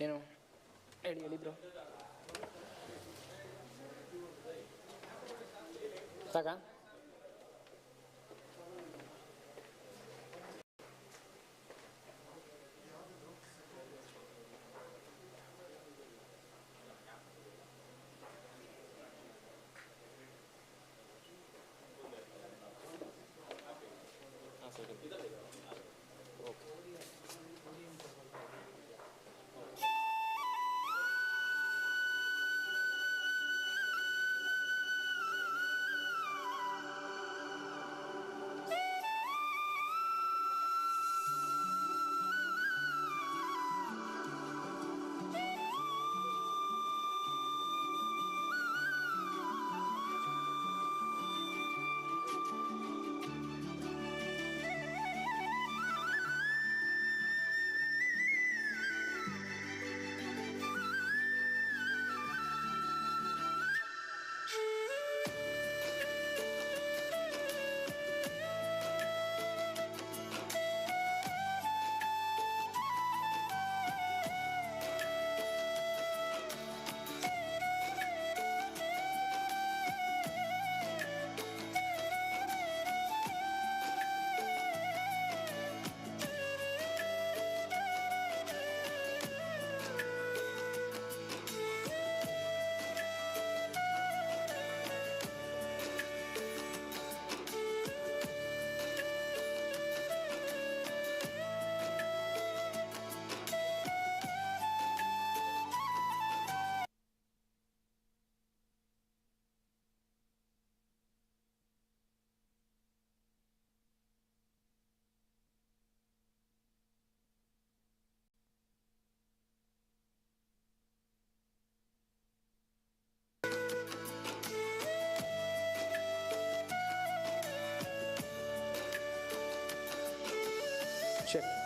ಏನು ಹೇಳಿ ಹೇಳಿ ಬ್ರೋ ಸಾಕ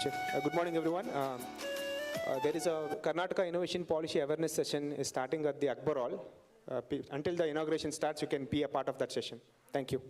Check. Good morning, everyone. There is a Karnataka Innovation Policy Awareness session is starting at the Akbar Hall. Until the inauguration starts, you can be a part of that session. Thank you.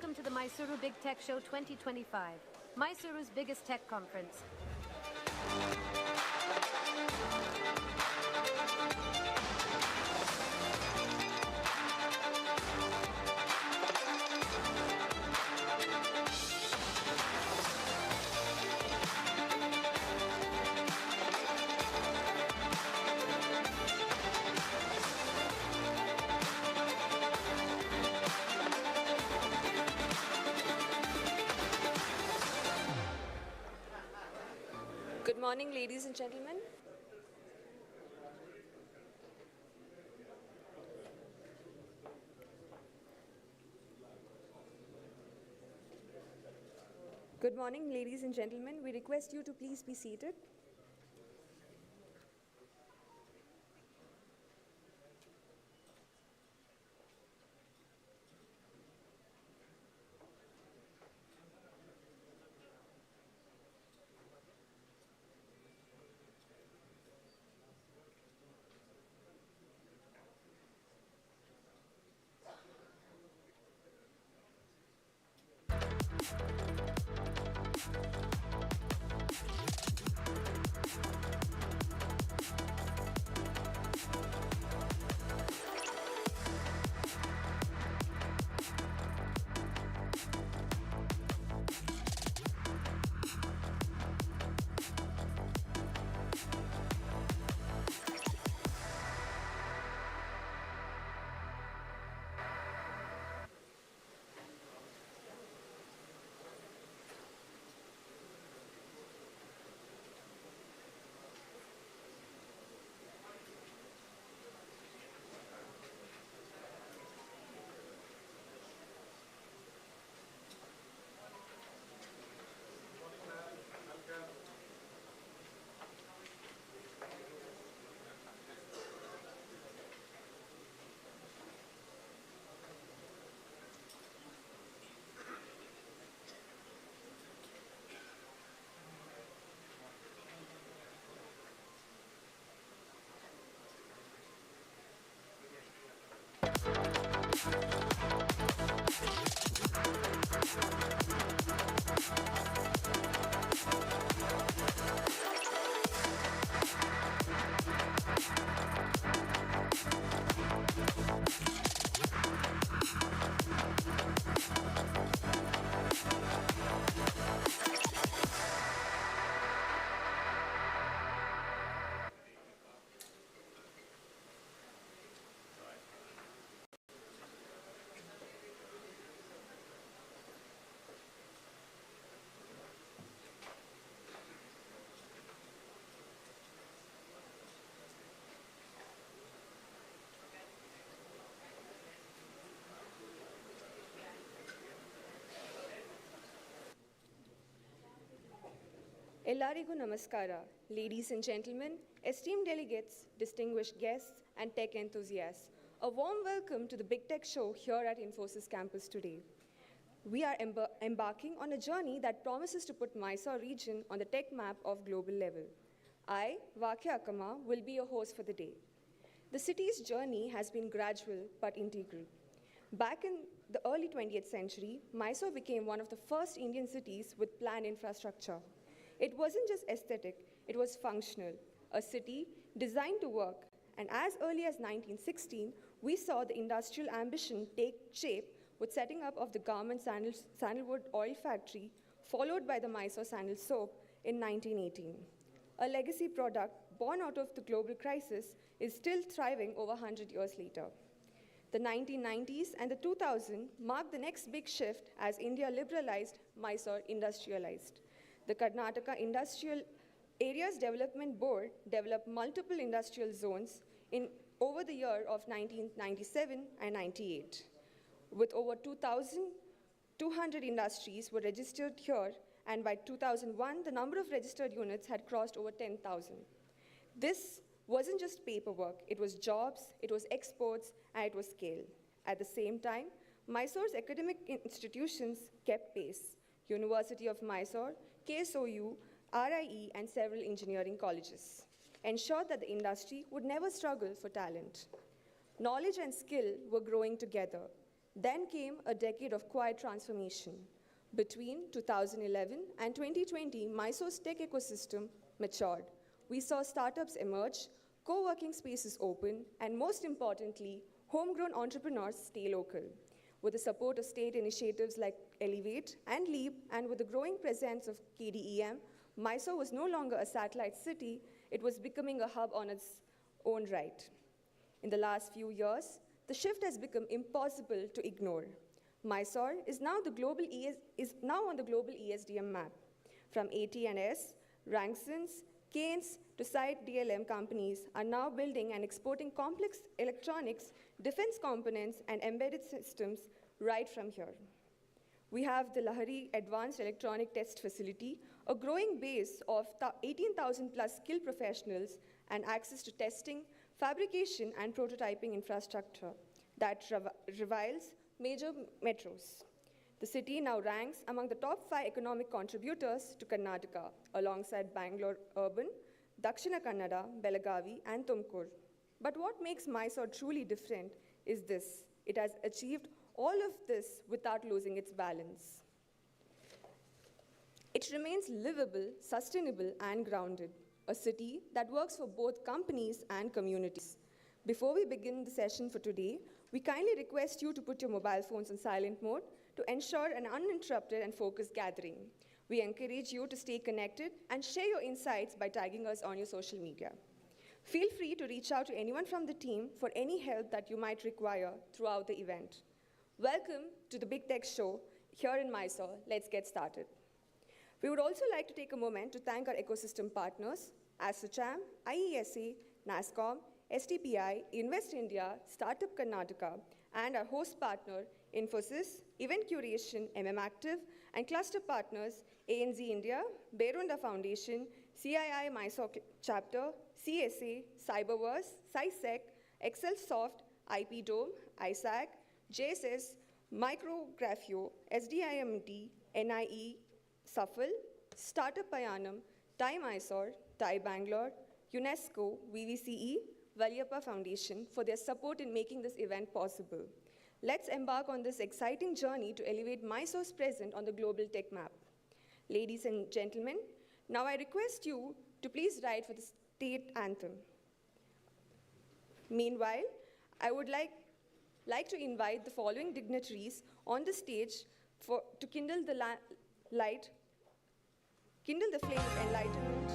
welcome to the Mysuru Big Tech Show 2025, Mysuru's biggest tech conference. Good morning, ladies and gentlemen. Good morning, ladies and gentlemen. We request you to please be seated. Ellarigu Namaskara, ladies and gentlemen, esteemed delegates, distinguished guests, and tech enthusiasts. A warm welcome to the Big Tech Show here at Infosys campus today. We are embarking on a journey that promises to put Mysore region on the tech map of global level. I, Vakya Akama, will be your host for the day. The city's journey has been gradual but integral. Back in the early 20th century, Mysore became one of the first Indian cities with planned infrastructure. It wasn't just aesthetic, it was functional, a city designed to work. And as early as 1916, we saw the industrial ambition take shape with setting up of the garment sandalwood oil factory, followed by the Mysore sandal soap in 1918. A legacy product born out of the global crisis is still thriving over 100 years later. The 1990s and the 2000s marked the next big shift as India liberalized, Mysore industrialized. The Karnataka Industrial Areas Development Board developed multiple industrial zones over the year of 1997 and 98. With over 2,200 industries were registered here, and by 2001, the number of registered units had crossed over 10,000. This wasn't just paperwork, it was jobs, it was exports, and it was scale. At the same time, Mysore's academic institutions kept pace. University of Mysore, KSOU, RIE, and several engineering colleges ensured that the industry would never struggle for talent. Knowledge and skill were growing together. Then came a decade of quiet transformation. Between 2011 and 2020, Mysuru's tech ecosystem matured. We saw startups emerge, co-working spaces open, and most importantly, homegrown entrepreneurs stay local. With the support of state initiatives like Elevate and LEAP, and with the growing presence of KDEM, Mysuru was no longer a satellite city, it was becoming a hub on its own right. In the last few years, the shift has become impossible to ignore. Mysuru is now on the global ESDM map. From AT&S, Ranksons, Keynes to side DLM companies are now building and exporting complex electronics, defense components, and embedded systems right from here. We have the Lahari Advanced Electronic Test Facility, a growing base of 18,000 plus skilled professionals and access to testing, fabrication, and prototyping infrastructure that rivals major metros. The city now ranks among the top 5 economic contributors to Karnataka, alongside Bangalore Urban, Dakshina Kannada, Belagavi, and Tumkur. But what makes Mysuru truly different is this: it has achieved all of this without losing its balance. It remains livable, sustainable, and grounded, a city that works for both companies and communities. Before we begin the session for today, we kindly request you to put your mobile phones on silent mode to ensure an uninterrupted and focused gathering. We encourage you to stay connected and share your insights by tagging us on your social media. Feel free to reach out to anyone from the team for any help that you might require throughout the event. Welcome to the Big Tech Show here in Mysuru. Let's get started. We would also like to take a moment to thank our ecosystem partners, ASSOCHAM, IESA, NASSCOM, STPI, Invest India, Startup Karnataka, and our host partner, Infosys, Event Curation, Active, and cluster partners, ANZ India, Berunda Foundation, CII Mysore Chapter, CSA, Cyberverse, SciSec, ExcelSoft, IP Dome, ISAC, JSS, Micrographio, SDIMT, NIE, Shuffle, Startup Payanam, TIE Mysore, TIE Bangalore, UNESCO, VVCE, Valyappa Foundation for their support in making this event possible. Let's embark on this exciting journey to elevate Mysuru's presence on the global tech map. Ladies and gentlemen, now I request you to please rise for the state anthem. Meanwhile, I would like to invite the following dignitaries on the stage to kindle the flame of enlightenment.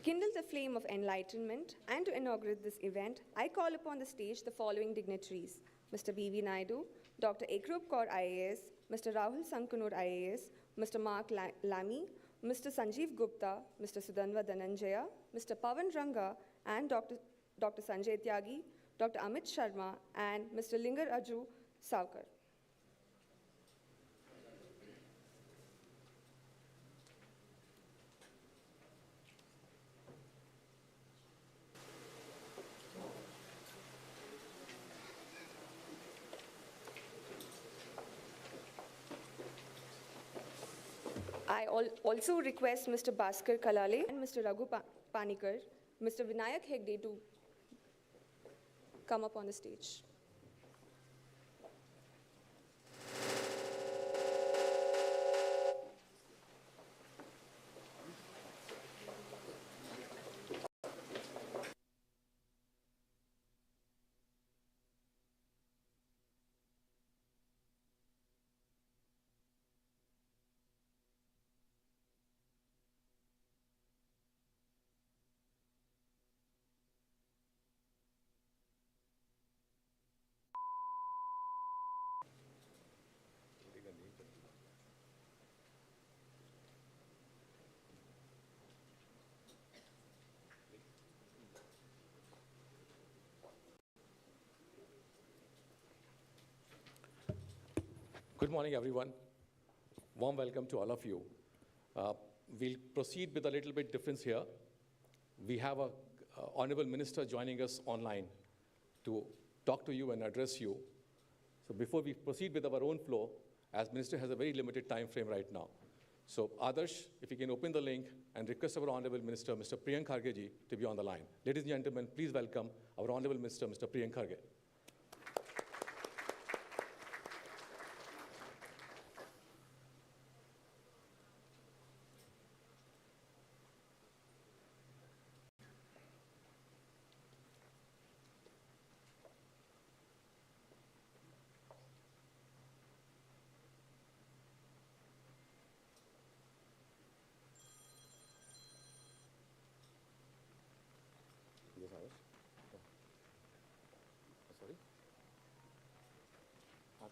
kindle the flame of enlightenment and to inaugurate this event, I call upon the stage the following dignitaries: Mr. B.V. Naidu, Dr. Ekrup Kaur IAS, Mr. Rahul Sankunur IAS, Mr. Mark Lamy, Mr. Sanjeev Gupta, Mr. Sudanva Dhananjaya, Mr. Pavan Ranga, and Dr. Sanjay Tyagi, Dr. Amit Sharma, and Mr. Lingar Aju Saukar. I also request Mr. Bhaskar Kalale and Mr. Raghu Panikar, Mr. Vinayak Hegde to come up on the stage. Good morning, everyone. Warm welcome to all of you. We'll proceed with a little bit difference here. We have a honorable minister joining us online to talk to you and address you. So before we proceed with our own flow, as minister has a very limited time frame right now. So Adarsh, if you can open the link and request our honorable minister, Mr. Priyank Kharge ji, to be on the line. Ladies and gentlemen, please welcome our honorable minister, Mr. Priyank Kharge. Yes, Adarsh. Sorry? Oh.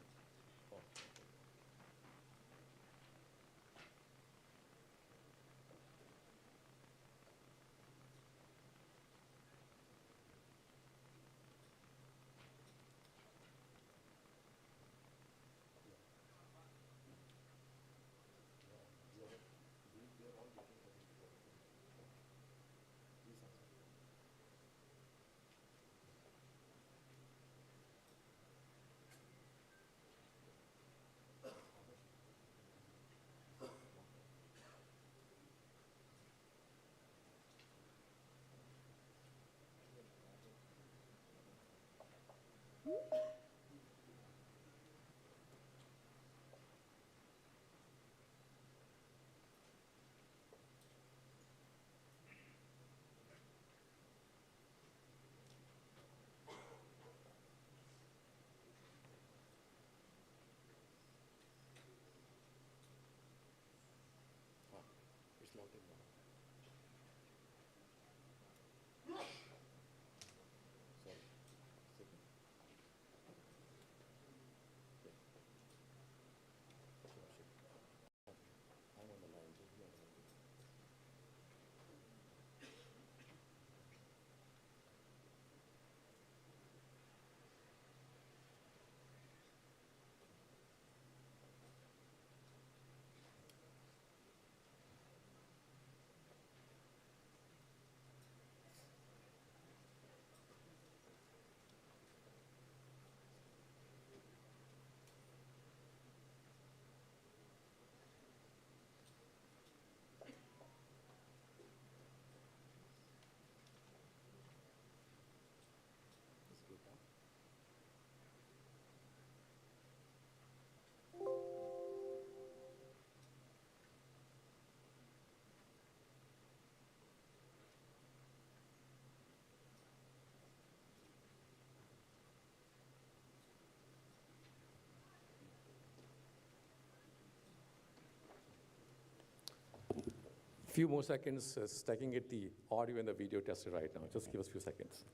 Few more seconds, taking it the audio and the video tested right now. Just give us a few seconds.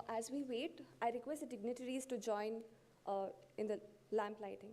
As we wait, I request the dignitaries to join in the lamp lighting.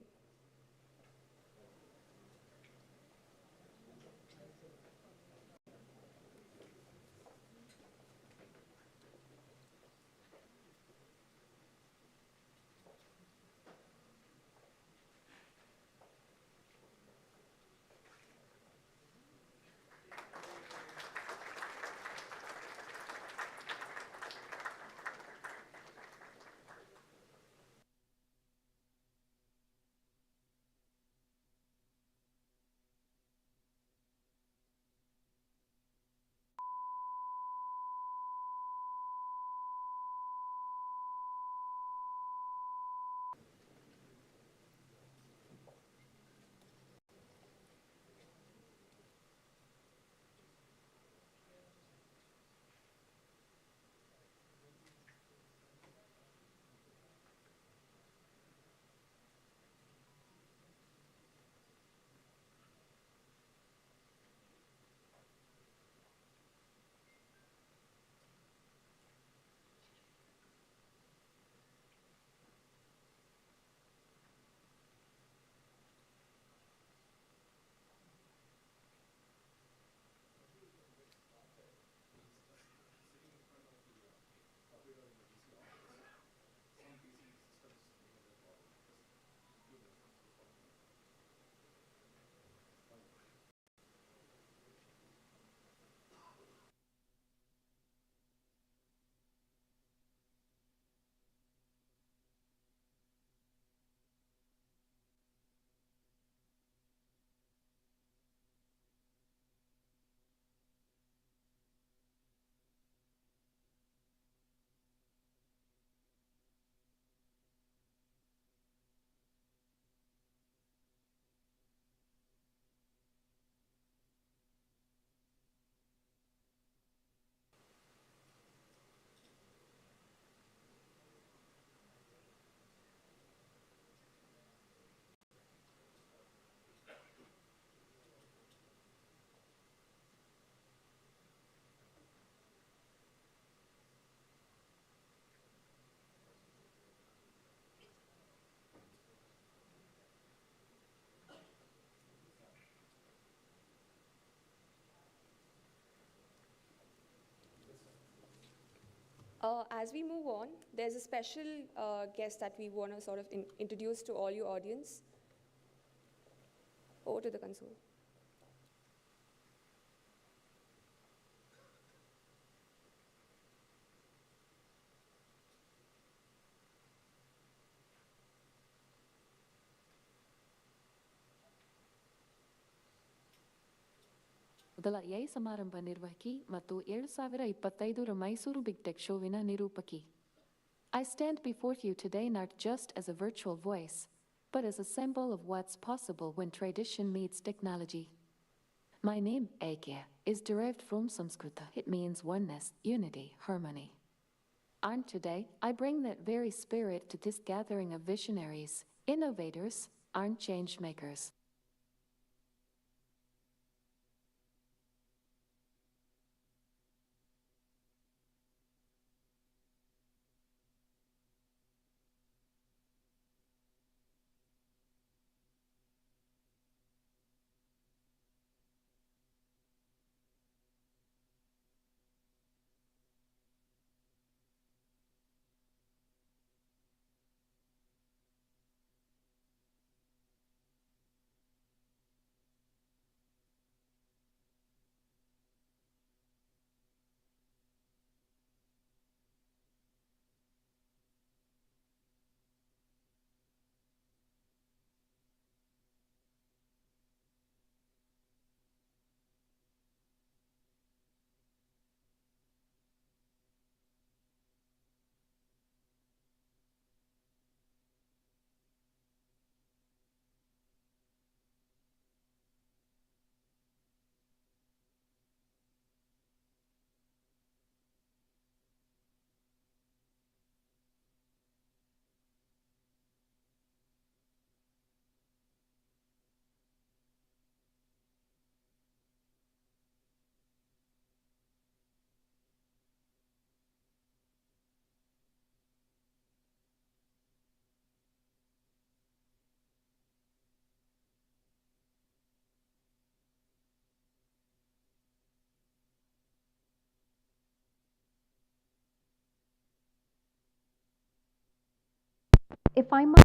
As we move on, there's a special guest that we want to sort of introduce to all your audience. Over to the console. ಮೊದಲ ಎ ಸಮಾರಂಭ ನಿರ್ವಾಹಕಿ ಮತ್ತು 2025 Mysuru big tech ಶೋವಿನ ನಿರೂಪಕಿ. I stand before you today not just as a virtual voice, but as a symbol of what's possible when tradition meets technology. My name, Eke, is derived from Samskrita. It means oneness, unity, harmony. And today, I bring that very spirit to this gathering of visionaries, innovators, and change makers. If I must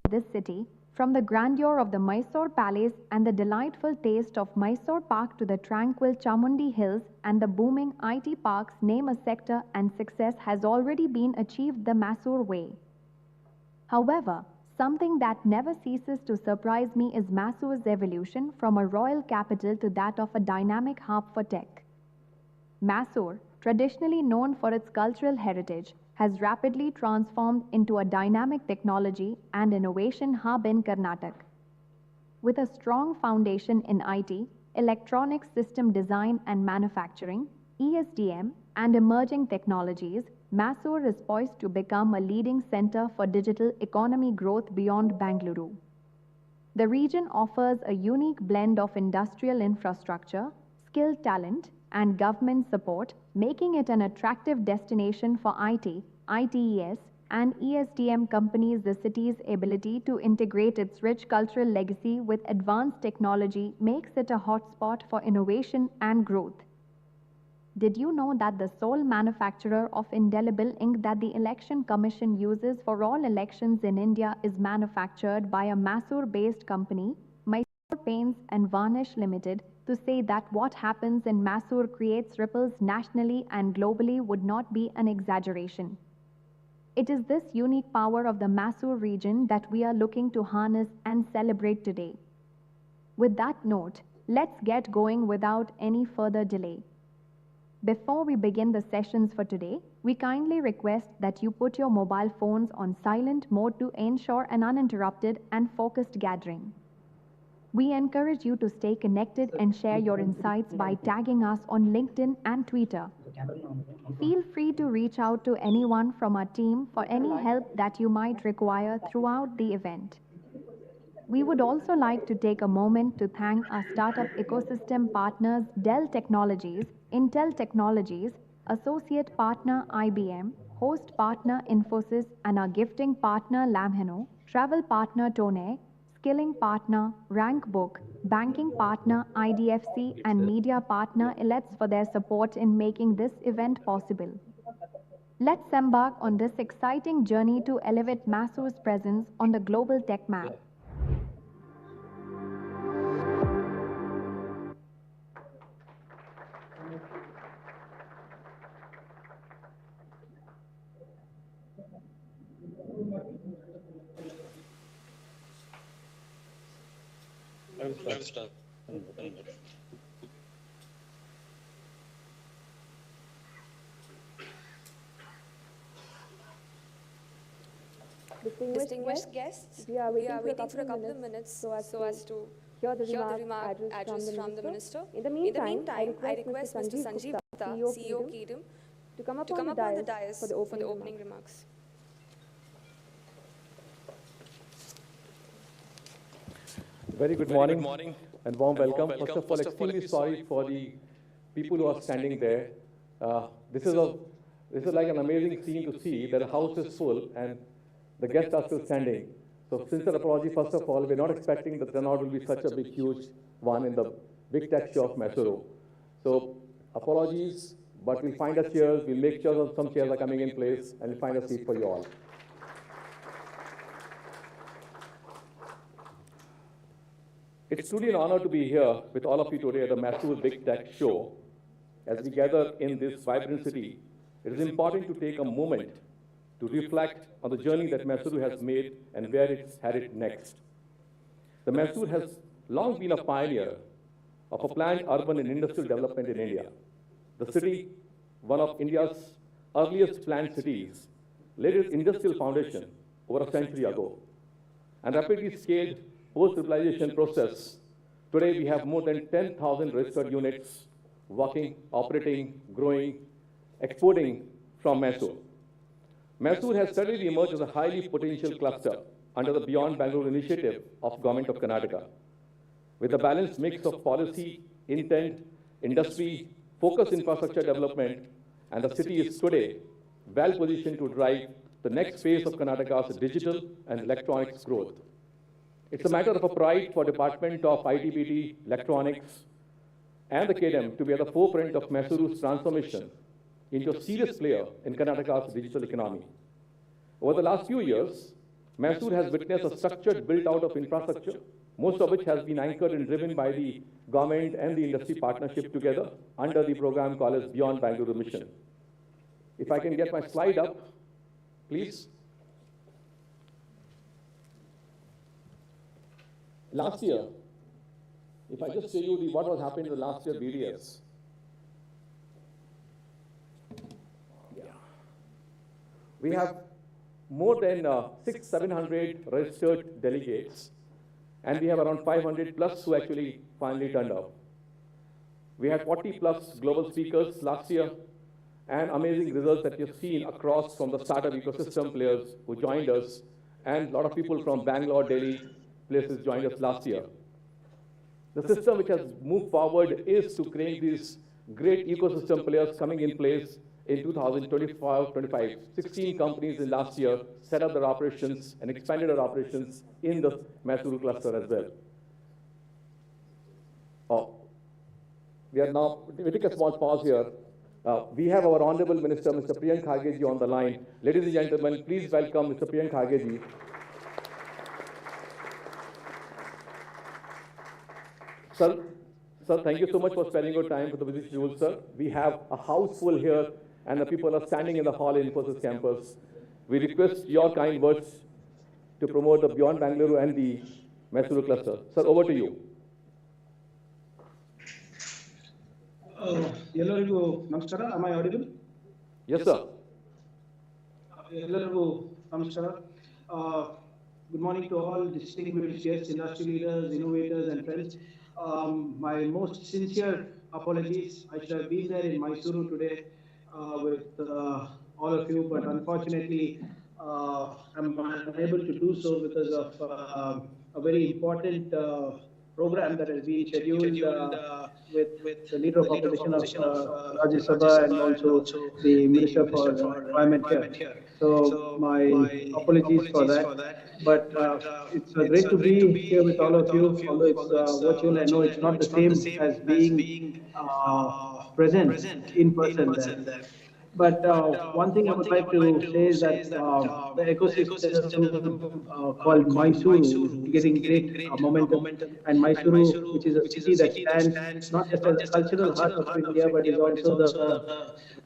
this city, from the grandeur of the Mysore Palace and the delightful taste of Mysore Park to the tranquil Chamundi Hills and the booming IT parks, name a sector and success has already been achieved the Mysore way. However, something that never ceases to surprise me is Mysure's evolution from a royal capital to that of a dynamic hub for tech. Mysore, traditionally known for its cultural heritage, has rapidly transformed into a dynamic technology and innovation hub in Karnataka. With a strong foundation in IT, electronic system design and manufacturing, ESDM, and emerging technologies, Mysore is poised to become a leading center for digital economy growth beyond Bengaluru. The region offers a unique blend of industrial infrastructure, skilled talent, and government support, making it an attractive destination for IT, ITES, and ESDM companies. The city's ability to integrate its rich cultural legacy with advanced technology makes it a hotspot for innovation and growth. Did you know that the sole manufacturer of indelible ink that the Election Commission uses for all elections in India is manufactured by a Mysore-based company, Mysore Paints and Varnish Limited? To say that what happens in Mysore creates ripples nationally and globally would not be an exaggeration. It is this unique power of the Mysore region that we are looking to harness and celebrate today. With that note, let's get going without any further delay. Before we begin the sessions for today, we kindly request that you put your mobile phones on silent mode to ensure an uninterrupted and focused gathering. We encourage you to stay connected and share your insights by tagging us on LinkedIn and Twitter. Feel free to reach out to anyone from our team for any help that you might require throughout the event. We would also like to take a moment to thank our startup ecosystem partners Dell Technologies, Intel Technologies, Associate Partner IBM, Host Partner Infosys, and our gifting partner Lamheno, Travel Partner Tone, Skilling Partner Rankbook, Banking Partner IDFC, and Media Partner Elets for their support in making this event possible. Let's embark on this exciting journey to elevate Mysure's presence on the global tech map. Distinguished guests, we are waiting for a couple of minutes so as to hear the remark address from the Minister. In the meantime, I request Mr. Sanjeev Gupta, CEO KDM, to come up on the dais for the opening remarks. Very good morning and warm welcome. First of all, extremely sorry for the people who are standing there. This is like an amazing scene to see that the house is full and the guests are still standing. So sincere apology, first of all. We're not expecting that the turnout will be such a big, huge one in the big tech show of Mysuru. So apologies, but we'll find us chairs. We'll make sure some chairs are coming in place and we'll find a seat for you all. It's truly an honor to be here with all of you today at the Mysuru Big Tech Show. As we gather in this vibrant city, it is important to take a moment to reflect on the journey that Mysuru has made and where it's headed next. The Mysuru has long been a pioneer of a planned urban and industrial development in India. The city, one of India's earliest planned cities, laid its industrial foundation over a century ago and rapidly scaled post-civilization process. Today we have more than 10,000 registered units working, operating, growing, exporting from Mysuru. Mysuru has steadily emerged as a highly potential cluster under the Beyond Bangalore initiative of Government of Karnataka. With a balanced mix of policy, intent, industry, focused infrastructure development, and the city is today well positioned to drive the next phase of Karnataka's digital and electronics growth. It's a matter of a pride for Department of ITBT, Electronics, and the KDM to be at the forefront of Mysuru's transformation into a serious player in Karnataka's digital economy. Over the last few years, Mysuru has witnessed a structured build-out of infrastructure, most of which has been anchored and driven by the government and the industry partnership together under the program called as Beyond Bangalore Mission. If I can get my slide up, please. Last year, if I just show you what was happening in the last year BDS. We have more than 700 registered delegates, and we have around 500 plus who actually finally turned up. We had 40 plus global speakers last year, and amazing results that you've seen across from the startup ecosystem players who joined us, and a lot of people from Bangalore, Delhi places joined us last year. The system which has moved forward is to create these great ecosystem players coming in place in 2025. 16 companies in last year set up their operations and expanded their operations in the Mysuru cluster as well. We take a small pause here. We have our Honorable Minister, Mr. Priyank Khargeji, on the line. Ladies and gentlemen, please welcome Mr. Priyank Khargeji. Sir, thank you so much for spending your time for the busy schedule, sir. We have a house full here, and the people are standing in the hall in Infosys campus. We request your kind words to promote the Beyond Bangalore and the Mysuru cluster. Sir, over to you. ಎಲ್ಲರಿಗೂ ನಮಸ್ಕಾರ. Am I audible? Yes, sir. ಎಲ್ಲರಿಗೂ ನಮಸ್ಕಾರ. Good morning to all distinguished guests, industry leaders, innovators, and friends. My most sincere apologies. I should have been there in Mysuru today with all of you, but unfortunately, I'm unable to do so because of a very important program that has been scheduled with the leader of opposition of Rajya Sabha and also the Minister for Environment here. So my apologies for that. But it's great to be here with all of you, although it's virtual. I know it's not the same as being present in person there. But one thing I would like to say is that the ecosystem called Mysuru is getting great momentum. And Mysuru, which is a city that stands not just as a cultural heart of India, but is also the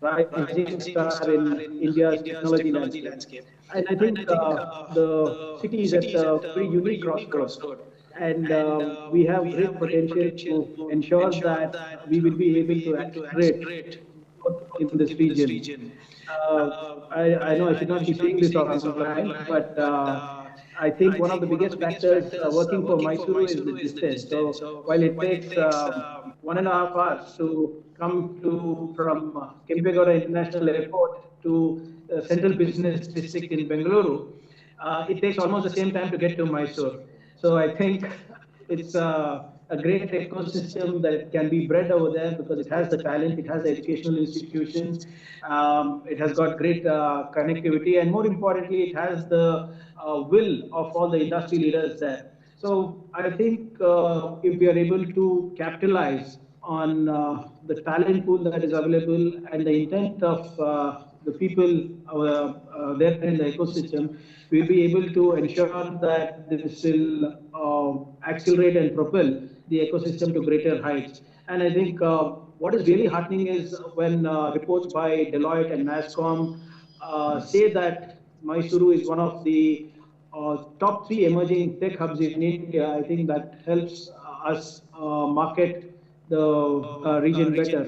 rising star in India's technology landscape. And I think the city is at a very unique crossroads. And we have great potential to ensure that we will be able to accelerate in this region. I know I should not be saying this online, but I think one of the biggest factors working for Mysuru is the distance. So while it takes 1.5 hours to come from Kempegowda International Airport to Central Business District in Bengaluru, it takes almost the same time to get to Mysuru. So I think it's a great ecosystem that can be bred over there because it has the talent, it has the educational institutions, it has got great connectivity, and more importantly, it has the will of all the industry leaders there. So I think if we are able to capitalize on the talent pool that is available and the intent of the people there in the ecosystem, we'll be able to ensure that this will accelerate and propel the ecosystem to greater heights. And I think what is really heartening is when reports by Deloitte and NASSCOM say that Mysuru is one of the top 3 emerging tech hubs in India. I think that helps us market the region better.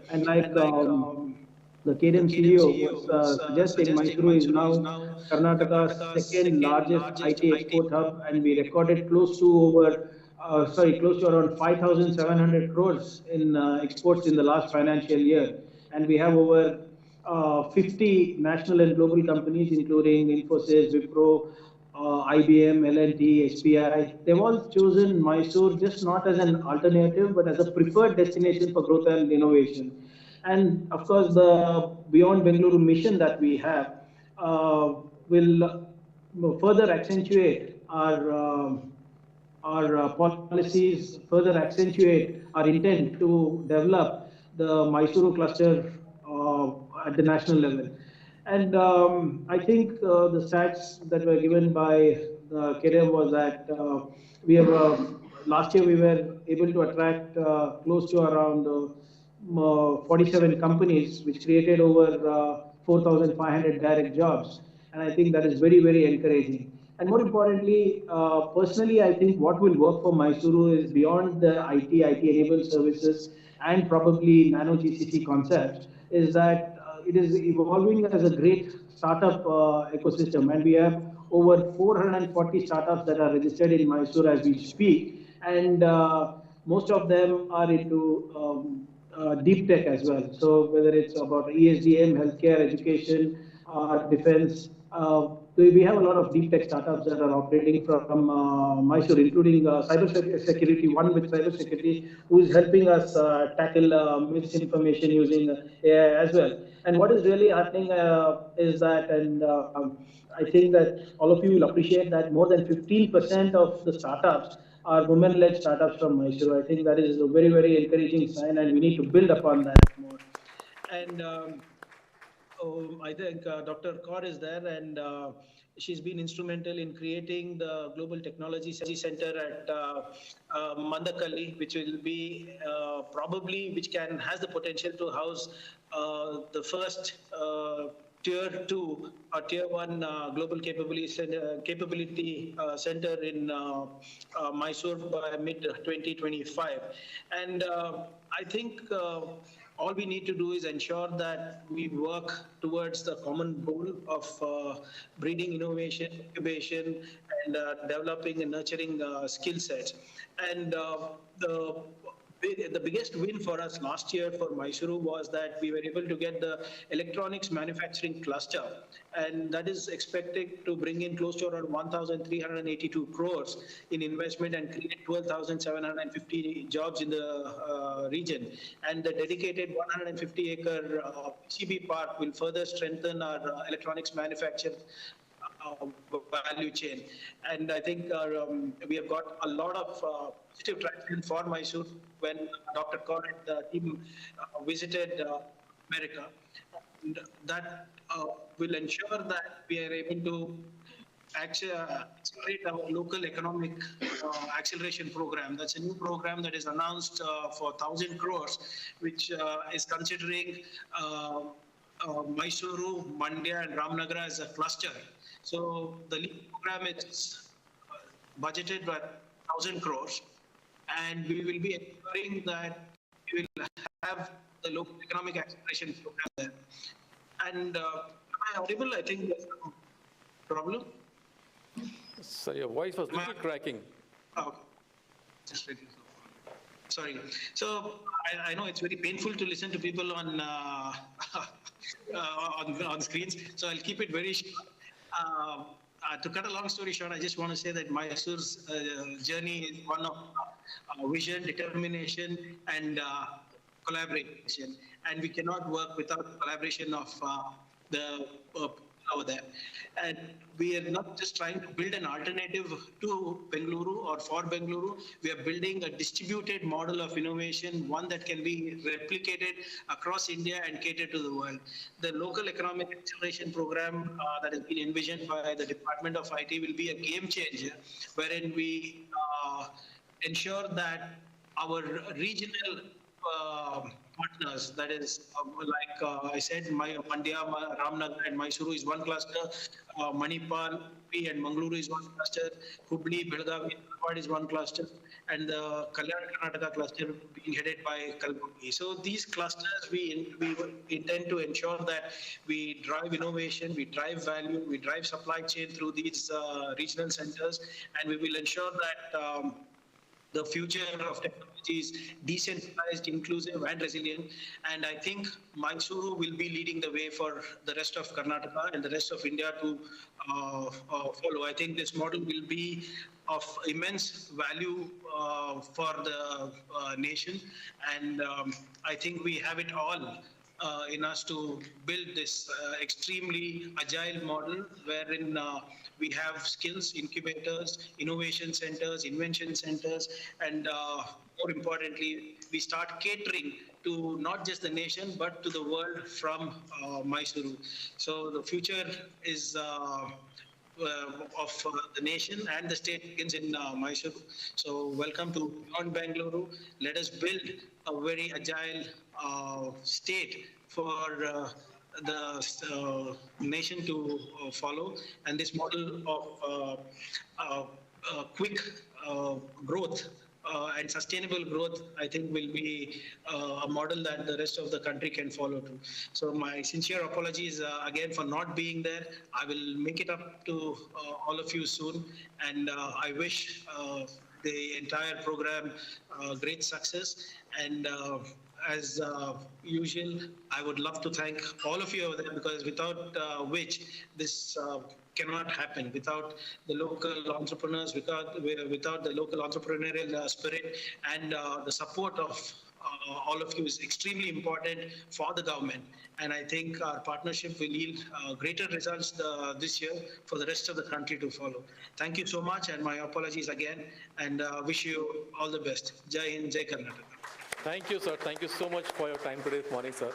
And like the KDM CEO was suggesting, Mysuru is now Karnataka's second largest IT export hub, and we recorded close to around 5,700 crores in exports in the last financial year. And we have over 50 national and global companies, including Infosys, Wipro, IBM, L&T, SBI. They've all chosen Mysuru just not as an alternative, but as a preferred destination for growth and innovation. And of course, the Beyond Bengaluru mission that we have will further accentuate our policies, further accentuate our intent to develop the Mysuru cluster at the national level. And I think the stats that were given by the KDM was that we have last year we were able to attract close to around 47 companies, which created over 4,500 direct jobs. And I think that is very, very encouraging. And more importantly, personally, I think what will work for Mysuru is beyond the IT-enabled services and probably nano GCC concepts, is that it is evolving as a great startup ecosystem. And we have over 440 startups that are registered in Mysuru as we speak. And most of them are into deep tech as well. So whether it's about ESDM, healthcare, education, defense, we have a lot of deep tech startups that are operating from Mysore, including cyber security, one with cyber security, who is helping us tackle misinformation using AI as well. And what is really happening is that, and I think that all of you will appreciate that more than 15% of the startups are women-led startups from Mysuru. I think that is a very, very encouraging sign, and we need to build upon that more. And I think Dr. Kaur is there, and she's been instrumental in creating the Global Technology Center at Mandakalli, which will be has the potential to house the first Tier 2 or Tier 1 global capability center in Mysore by mid-2025. And I think all we need to do is ensure that we work towards the common goal of breeding innovation, incubation, and developing and nurturing skill sets. And the biggest win for us last year for Mysuru was that we were able to get the electronics manufacturing cluster, and that is expected to bring in close to around 1,382 crores in investment and create 12,750 jobs in the region. And the dedicated 150-acre PCB park will further strengthen our electronics manufacture value chain. And I think we have got a lot of positive traction for Mysuru when Dr. Kaur and the team visited America. And that will ensure that we are able to accelerate our local economic acceleration program. That's a new program that is announced for 1,000 crores, which is considering Mysuru, Mandya, and Ramnagar as a cluster. So the LEAP program is budgeted at 1,000 crores, and we will be ensuring that we will have the local economic acceleration program there. And am I audible? I think there's no problem. So your voice was a little cracking. Oh, just ready. Sorry. So I know it's very painful to listen to people on on screens. So I'll keep it very short. To cut a long story short, I just want to say that Mysuru's journey is one of vision, determination, and collaboration. And we cannot work without collaboration of the over there. And we are not just trying to build an alternative to Bengaluru or for Bengaluru. We are building a distributed model of innovation, one that can be replicated across India and cater to the world. The local economic acceleration program that has been envisioned by the Department of IT will be a game changer, wherein we ensure that our regional partners, that is, like I said, Mandya, Ramnagar, and Mysuru is one cluster, Manipal and Mangaluru is one cluster, Hubli, Belgavi, Dharwad is one cluster, and the Kalyan Karnataka cluster being headed by Kalburgi. So these clusters, we intend to ensure that we drive innovation, we drive value, we drive supply chain through these regional centers, and we will ensure that the future of technology is decentralized, inclusive, and resilient. And I think Mysuru will be leading the way for the rest of Karnataka and the rest of India to follow. I think this model will be of immense value for the nation. And I think we have it all in us to build this extremely agile model wherein we have skills incubators, innovation centers, invention centers, and more importantly, we start catering to not just the nation, but to the world from Mysuru. So the future is of the nation and the state begins in Mysuru. So welcome to Beyond Bangalore. Let us build a very agile state for the nation to follow, and this model of quick growth and sustainable growth, I think, will be a model that the rest of the country can follow to. So my sincere apologies again for not being there. I will make it up to all of you soon, and I wish the entire program great success. And as usual, I would love to thank all of you over there, because without which this cannot happen, without the local entrepreneurs, without the local entrepreneurial spirit, and the support of all of you is extremely important for the government. And I think our partnership will yield greater results this year for the rest of the country to follow. Thank you so much, and my apologies again, and wish you all the best. Jai Hind, Jai Karnataka. Thank you, sir. Thank you so much for your time today this morning, sir.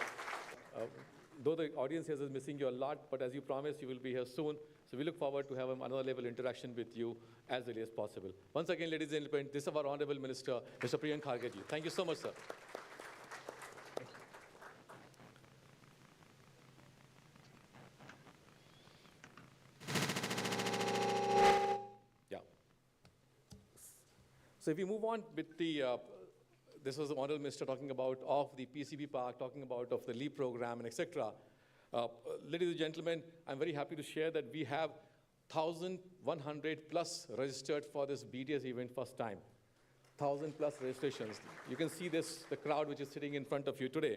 Though the audience here is missing you a lot, but as you promised, you will be here soon. So we look forward to have another level interaction with you as early as possible. Once again, ladies and gentlemen, this is our Honorable Minister, Mr. Priyank Kharge ji. Thank you so much, sir. Yeah. So if we move on with the this was the Honorable Minister talking about of the PCB Park, talking about of the LEAP program, and etc. Ladies and gentlemen, I'm very happy to share that we have 1,100 plus registered for this BTS event first time. 1,000 plus registrations. You can see this, the crowd which is sitting in front of you today.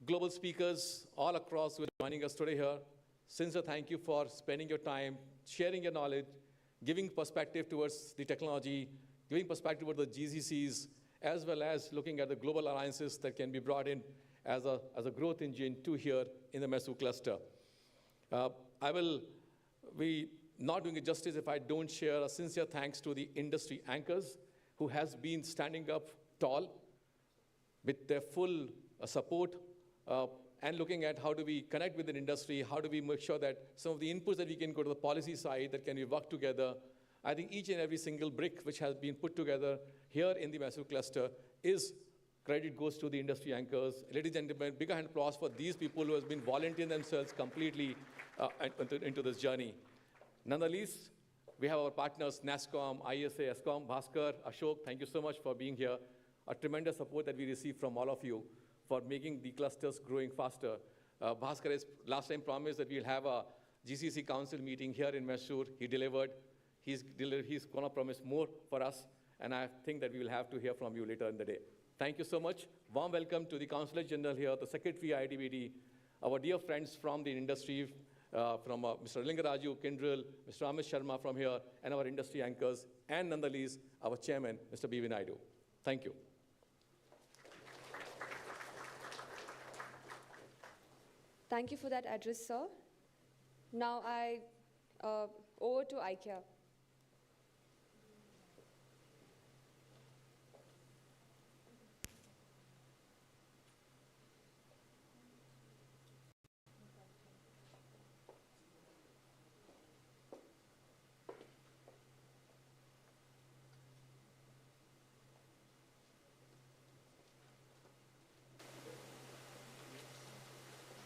Global speakers all across who are joining us today here. Sincere thank you for spending your time, sharing your knowledge, giving perspective towards the technology, giving perspective about the GCCs, as well as looking at the global alliances that can be brought in as a growth engine to here in the Mysuru cluster. I will be not doing it justice if I don't share a sincere thanks to the industry anchors who has been standing up tall with their full support and looking at how do we connect with the industry, how do we make sure that some of the inputs that we can go to the policy side that can be worked together. I think each and every single brick which has been put together here in the Mysuru cluster is credit goes to the industry anchors. Ladies and gentlemen, big hand applause for these people who have been volunteering themselves completely into this journey. Nonetheless, we have our partners, NASSCOM, ISA, ESCOM, Bhaskar, Ashok, thank you so much for being here. A tremendous support that we receive from all of you for making the clusters growing faster. Bhaskar has last time promised that we'll have a GCC council meeting here in Mysuru. He delivered. He's going to promise more for us, and I think that we will have to hear from you later in the day. Thank you so much. Warm welcome to the Consulate General here, the Secretary IDBD, our dear friends from the industry, from Mr. Lingaraju, Kindrel, Mr. Amit Sharma from here, and our industry anchors, and nonetheless, our chairman, Mr. B.V. Naidu. Thank you. Thank you for that address, sir. Now over to IKEA.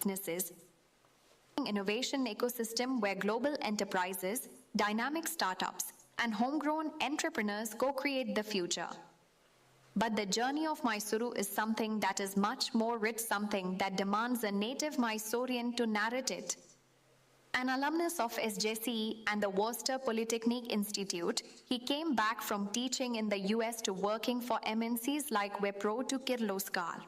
Businesses, innovation ecosystem where global enterprises, dynamic startups, and homegrown entrepreneurs co-create the future. But the journey of Mysuru is something that is much more rich, something that demands a native Mysorean to narrate it. An alumnus of SJCE and the Worcester Polytechnic Institute, he came back from teaching in the US to working for MNCs like Wipro to Kirloskar.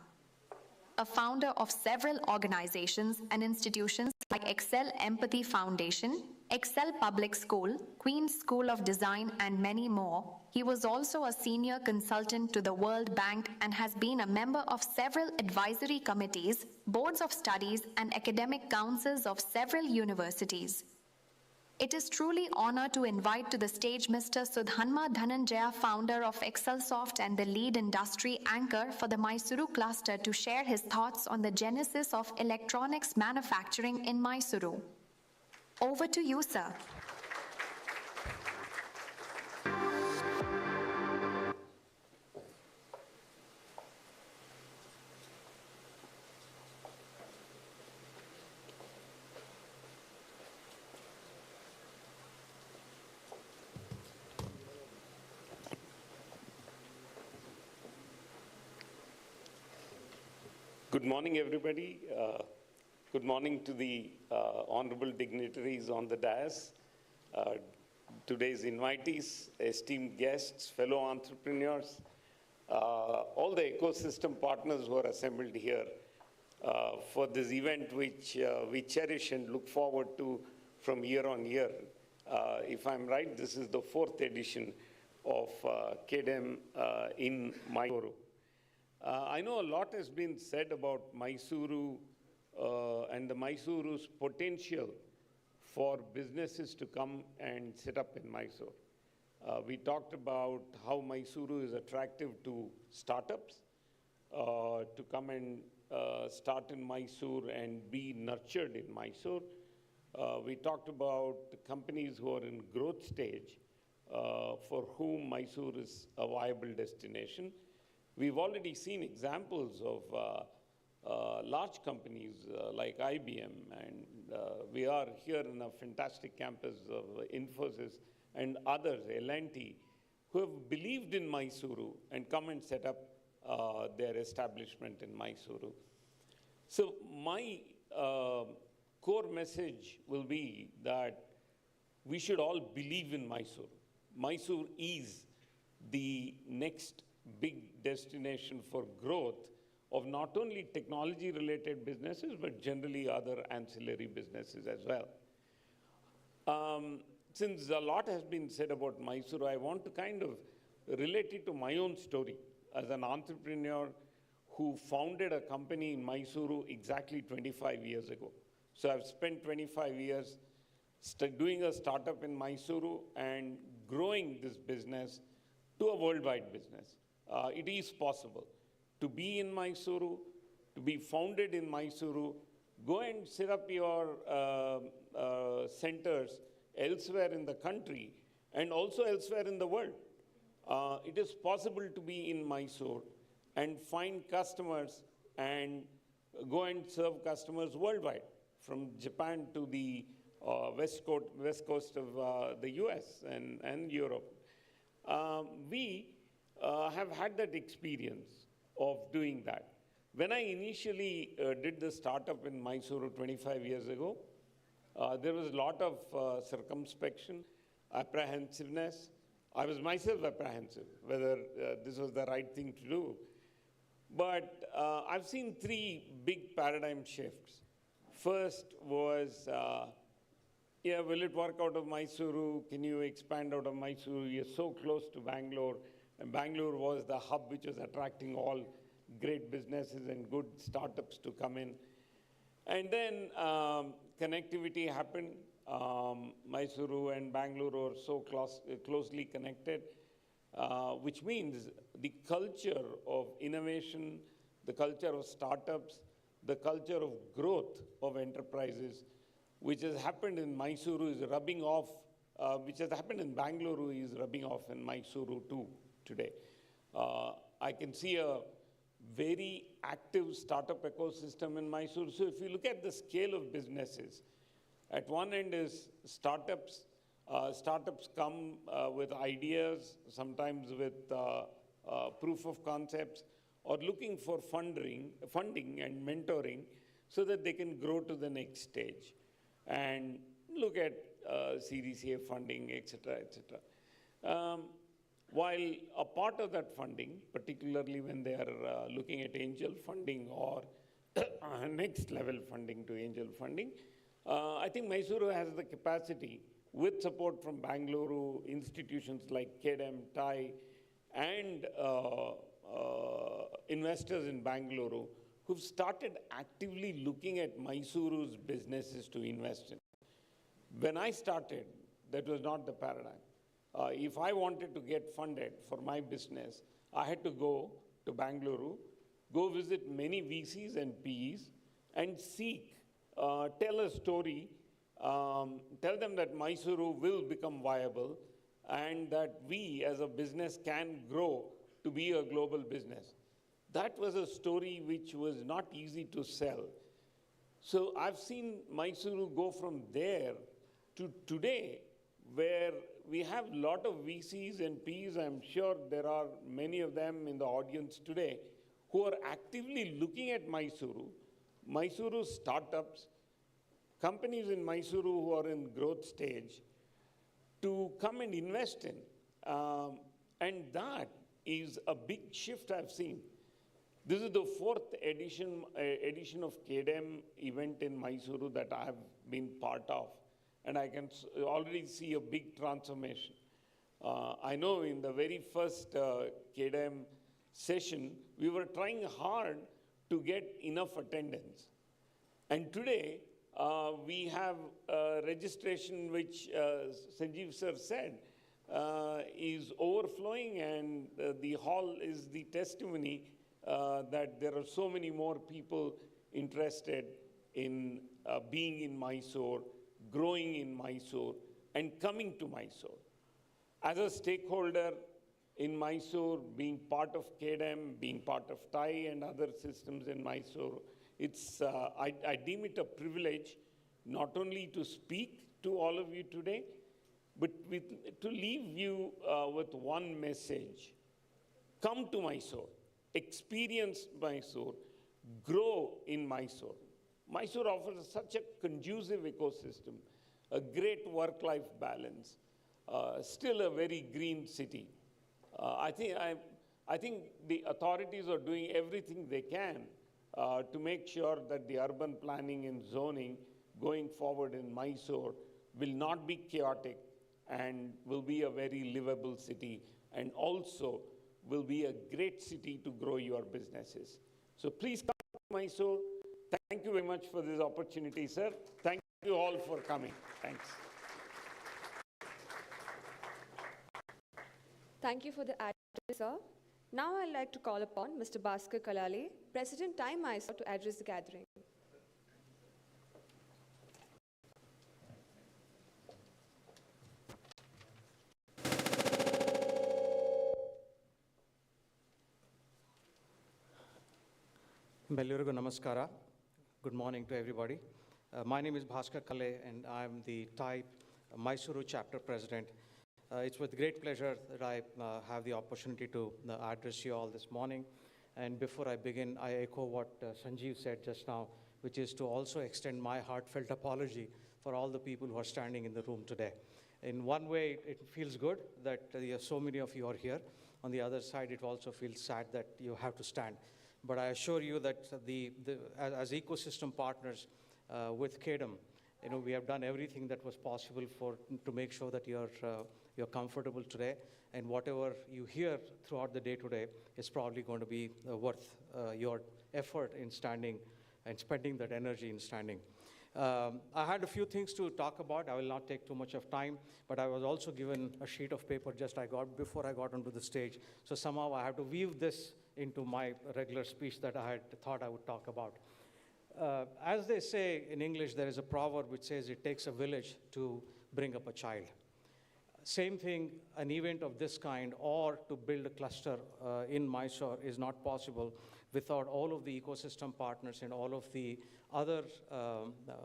A founder of several organizations and institutions like Excel Empathy Foundation, Excel Public School, Queen's School of Design, and many more, he was also a senior consultant to the World Bank and has been a member of several advisory committees, boards of studies, and academic councils of several universities. It is truly honor to invite to the stage Mr. Sudhanma Dhananjaya, founder of Excelsoft and the lead industry anchor for the Mysuru cluster, to share his thoughts on the genesis of electronics manufacturing in Mysuru. Over to you, sir. Good morning, everybody. Good morning to the honorable dignitaries on the dais, today's invitees, esteemed guests, fellow entrepreneurs, all the ecosystem partners who are assembled here for this event, which we cherish and look forward to from year on year. If I'm right, this is the 4th edition of KDM in Mysuru. I know a lot has been said about Mysuru and the Mysuru's potential for businesses to come and set up in Mysuru. We talked about how Mysuru is attractive to startups to come and start in Mysuru and be nurtured in Mysuru. We talked about companies who are in growth stage for whom Mysuru is a viable destination. We've already seen examples of large companies like IBM, and we are here in a fantastic campus of Infosys and others, L&T, who have believed in Mysuru and come and set up their establishment in Mysuru. So my core message will be that we should all believe in Mysuru. Mysuru is the next big destination for growth of not only technology-related businesses, but generally other ancillary businesses as well. Since a lot has been said about Mysuru, I want to kind of relate it to my own story as an entrepreneur who founded a company in Mysuru exactly 25 years ago. So I've spent 25 years doing a startup in Mysuru and growing this business to a worldwide business. It is possible to be in Mysuru, to be founded in Mysuru, go and set up your centers elsewhere in the country and also elsewhere in the world. It is possible to be in Mysuru and find customers and go and serve customers worldwide, from Japan to the west coast of the US and Europe. We have had that experience of doing that. When I initially did the startup in Mysuru 25 years ago, there was a lot of circumspection, apprehensiveness. I was myself apprehensive whether this was the right thing to do. But I've seen 3 big paradigm shifts. First was, yeah, will it work out of Mysuru? Can you expand out of Mysuru? You're so close to Bangalore. And Bangalore was the hub which was attracting all great businesses and good startups to come in. And then connectivity happened. Mysuru and Bangalore are so closely connected, which means the culture of innovation, the culture of startups, the culture of growth of enterprises, which has happened in Mysuru is rubbing off, which has happened in Bangalore is rubbing off in Mysuru too today. I can see a very active startup ecosystem in Mysuru. So if you look at the scale of businesses, at one end is startups. Startups come with ideas, sometimes with proof of concepts, or looking for funding and mentoring so that they can grow to the next stage and look at Series A funding, et cetera, et cetera. While a part of that funding, particularly when they are looking at angel funding or next level funding to angel funding, I think Mysuru has the capacity, with support from Bangalore, institutions like KDM, TAI, and investors in Bangalore, who've started actively looking at Mysuru's businesses to invest in. When I started, that was not the paradigm. If I wanted to get funded for my business, I had to go to Bangalore, go visit many VCs and PEs, and seek, tell a story, tell them that Mysuru will become viable, and that we as a business can grow to be a global business. That was a story which was not easy to sell. So I've seen Mysuru go from there to today, where we have a lot of VCs and Ps. I'm sure there are many of them in the audience today who are actively looking at Mysuru, Mysuru startups, companies in Mysuru who are in growth stage, to come and invest in. And that is a big shift I've seen. This is the fourth edition of KDM event in Mysuru that I have been part of. And I can already see a big transformation. I know in the very first KDM session, we were trying hard to get enough attendance. And today, we have registration, which Sanjeev sir said, is overflowing, and the hall is the testimony that there are so many more people interested in being in Mysore, growing in Mysore, and coming to Mysore. As a stakeholder in Mysore, being part of KDM, being part of TAI and other systems in Mysore, I deem it a privilege not only to speak to all of you today, but to leave you with one message. Come to Mysore, experience Mysore, grow in Mysore. Mysore offers such a conducive ecosystem, a great work-life balance, still a very green city. I think the authorities are doing everything they can to make sure that the urban planning and zoning going forward in Mysore will not be chaotic and will be a very livable city, and also will be a great city to grow your businesses. So please come to Mysore. Thank you very much for this opportunity, sir. Thank you all for coming. Thanks. Thank you for the address, sir. Now I'd like to call upon Mr. Bhaskar Kalale, President TAI Mysore, to address the gathering. Bellurigu Namaskara. Good morning to everybody. My name is Bhaskar Kalale, and I'm the TAI Mysuru chapter president. It's with great pleasure that I have the opportunity to address you all this morning. And before I begin, I echo what Sanjeev said just now, which is to also extend my heartfelt apology for all the people who are standing in the room today. In one way, it feels good that so many of you are here. On the other side, it also feels sad that you have to stand. But I assure you that as ecosystem partners with KDM, we have done everything that was possible to make sure that you're comfortable today, and whatever you hear throughout the day today is probably going to be worth your effort in standing and spending that energy in standing. I had a few things to talk about. I will not take too much of time, but I was also given a sheet of paper before I got onto the stage. So somehow I have to weave this into my regular speech that I had thought I would talk about. As they say in English, there is a proverb which says it takes a village to bring up a child. Same thing, an event of this kind or to build a cluster in Mysore is not possible without all of the ecosystem partners and all of the other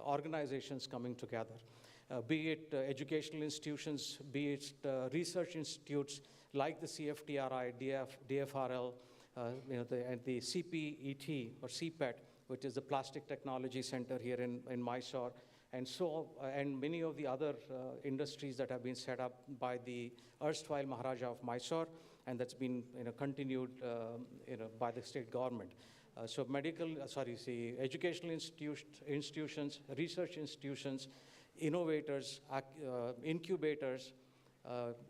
organizations coming together. Be it educational institutions, be it research institutes like the CFTRI, DFRL, and the CPET or CPET, which is the Plastic Technology Center here in Mysore, and many of the other industries that have been set up by the erstwhile Maharaja of Mysore, and that's been continued by the state government. So educational institutions, research institutions, innovators, incubators,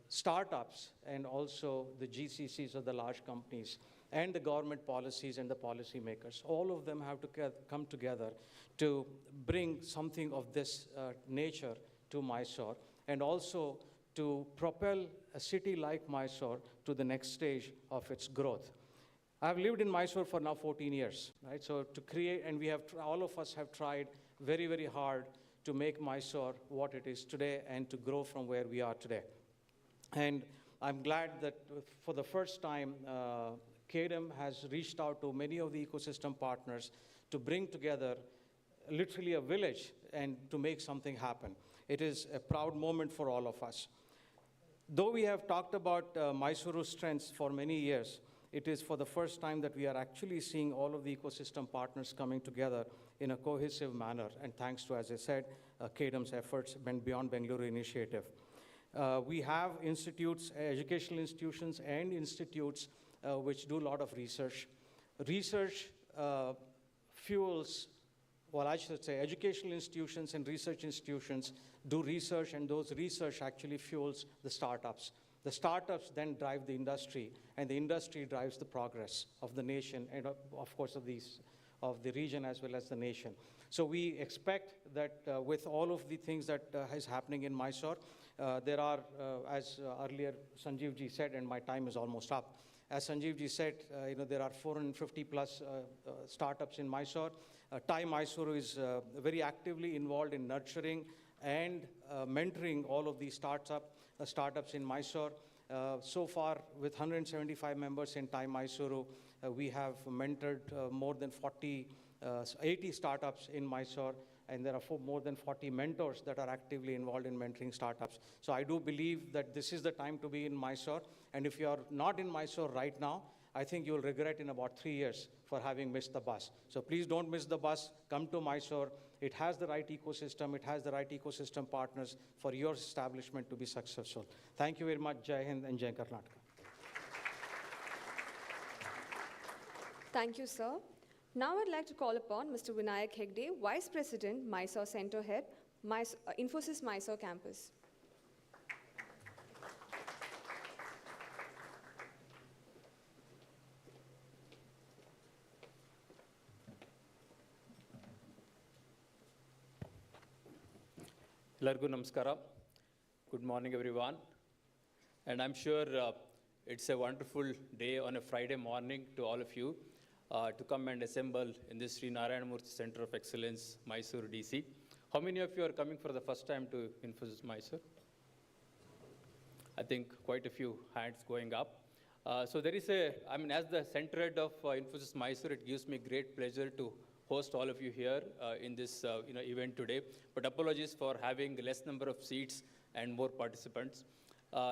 startups, and also the GCCs of the large companies, and the government policies and the policymakers. All of them have to come together to bring something of this nature to Mysore, and also to propel a city like Mysore to the next stage of its growth. I've lived in Mysore for now 14 years, right? So to create, and we have, all of us have tried very, very hard to make Mysore what it is today and to grow from where we are today. And I'm glad that for the first time, KDM has reached out to many of the ecosystem partners to bring together literally a village and to make something happen. It is a proud moment for all of us. Though we have talked about Mysuru's strengths for many years, it is for the first time that we are actually seeing all of the ecosystem partners coming together in a cohesive manner, and thanks to, as I said, KDM's efforts and Beyond Bengaluru initiative. We have institutes, educational institutions and institutes which do a lot of research. Research fuels, well, I should say, educational institutions and research institutions do research, and those research actually fuels the startups. The startups then drive the industry, and the industry drives the progress of the nation and, of course, of the region as well as the nation. So we expect that with all of the things that is happening in Mysore, there are, as earlier Sanjeev ji said, and my time is almost up. As Sanjeev ji said, there are 450 plus startups in Mysore. TiE Mysuru is very actively involved in nurturing and mentoring all of these startups in Mysore. So far, with 175 members in TiE Mysuru, we have mentored more than 80 startups in Mysore, and there are more than 40 mentors that are actively involved in mentoring startups. So I do believe that this is the time to be in Mysore, and if you are not in Mysore right now, I think you'll regret in about 3 years for having missed the bus. So please don't miss the bus. Come to Mysore. It has the right ecosystem. It has the right ecosystem partners for your establishment to be successful. Thank you very much. Jai Hind and Jai Karnataka. Thank you, sir. Now I'd like to call upon Mr. Vinayak Hegde, Vice President, Mysore Center Head, Infosys Mysore Campus. Largu Namaskara. Good morning, everyone. And I'm sure it's a wonderful day on a Friday morning to all of you to come and assemble in this Sri Narayana Murthy Center of Excellence, Mysuru, DC. How many of you are coming for the first time to Infosys Mysuru? I think quite a few hands going up. So there is as the center head of Infosys Mysuru, it gives me great pleasure to host all of you here in this event today. But apologies for having less number of seats and more participants.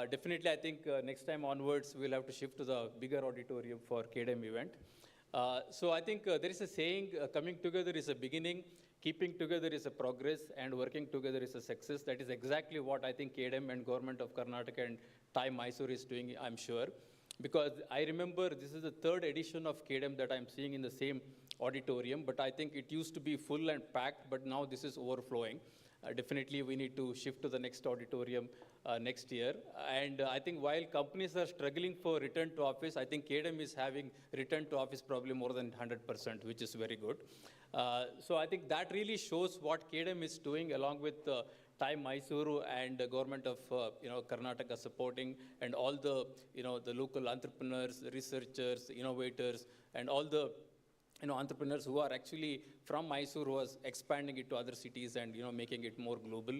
Definitely, I think next time onwards, we'll have to shift to the bigger auditorium for KDM event. So I think there is a saying, coming together is a beginning, keeping together is a progress, and working together is a success. That is exactly what I think KDM and Government of Karnataka and TiE Mysuru is doing, I'm sure. Because I remember this is the third edition of KDM that I'm seeing in the same auditorium, but I think it used to be full and packed, but now this is overflowing. Definitely we need to shift to the next auditorium next year. And I think while companies are struggling for return to office, I think KDM is having return to office probably more than 100%, which is very good. So I think that really shows what KDM is doing along with TiE Mysuru and the government of Karnataka supporting, and all the the local entrepreneurs, researchers, innovators, and all the entrepreneurs who are actually from Mysuru, who was expanding it to other cities and making it more global.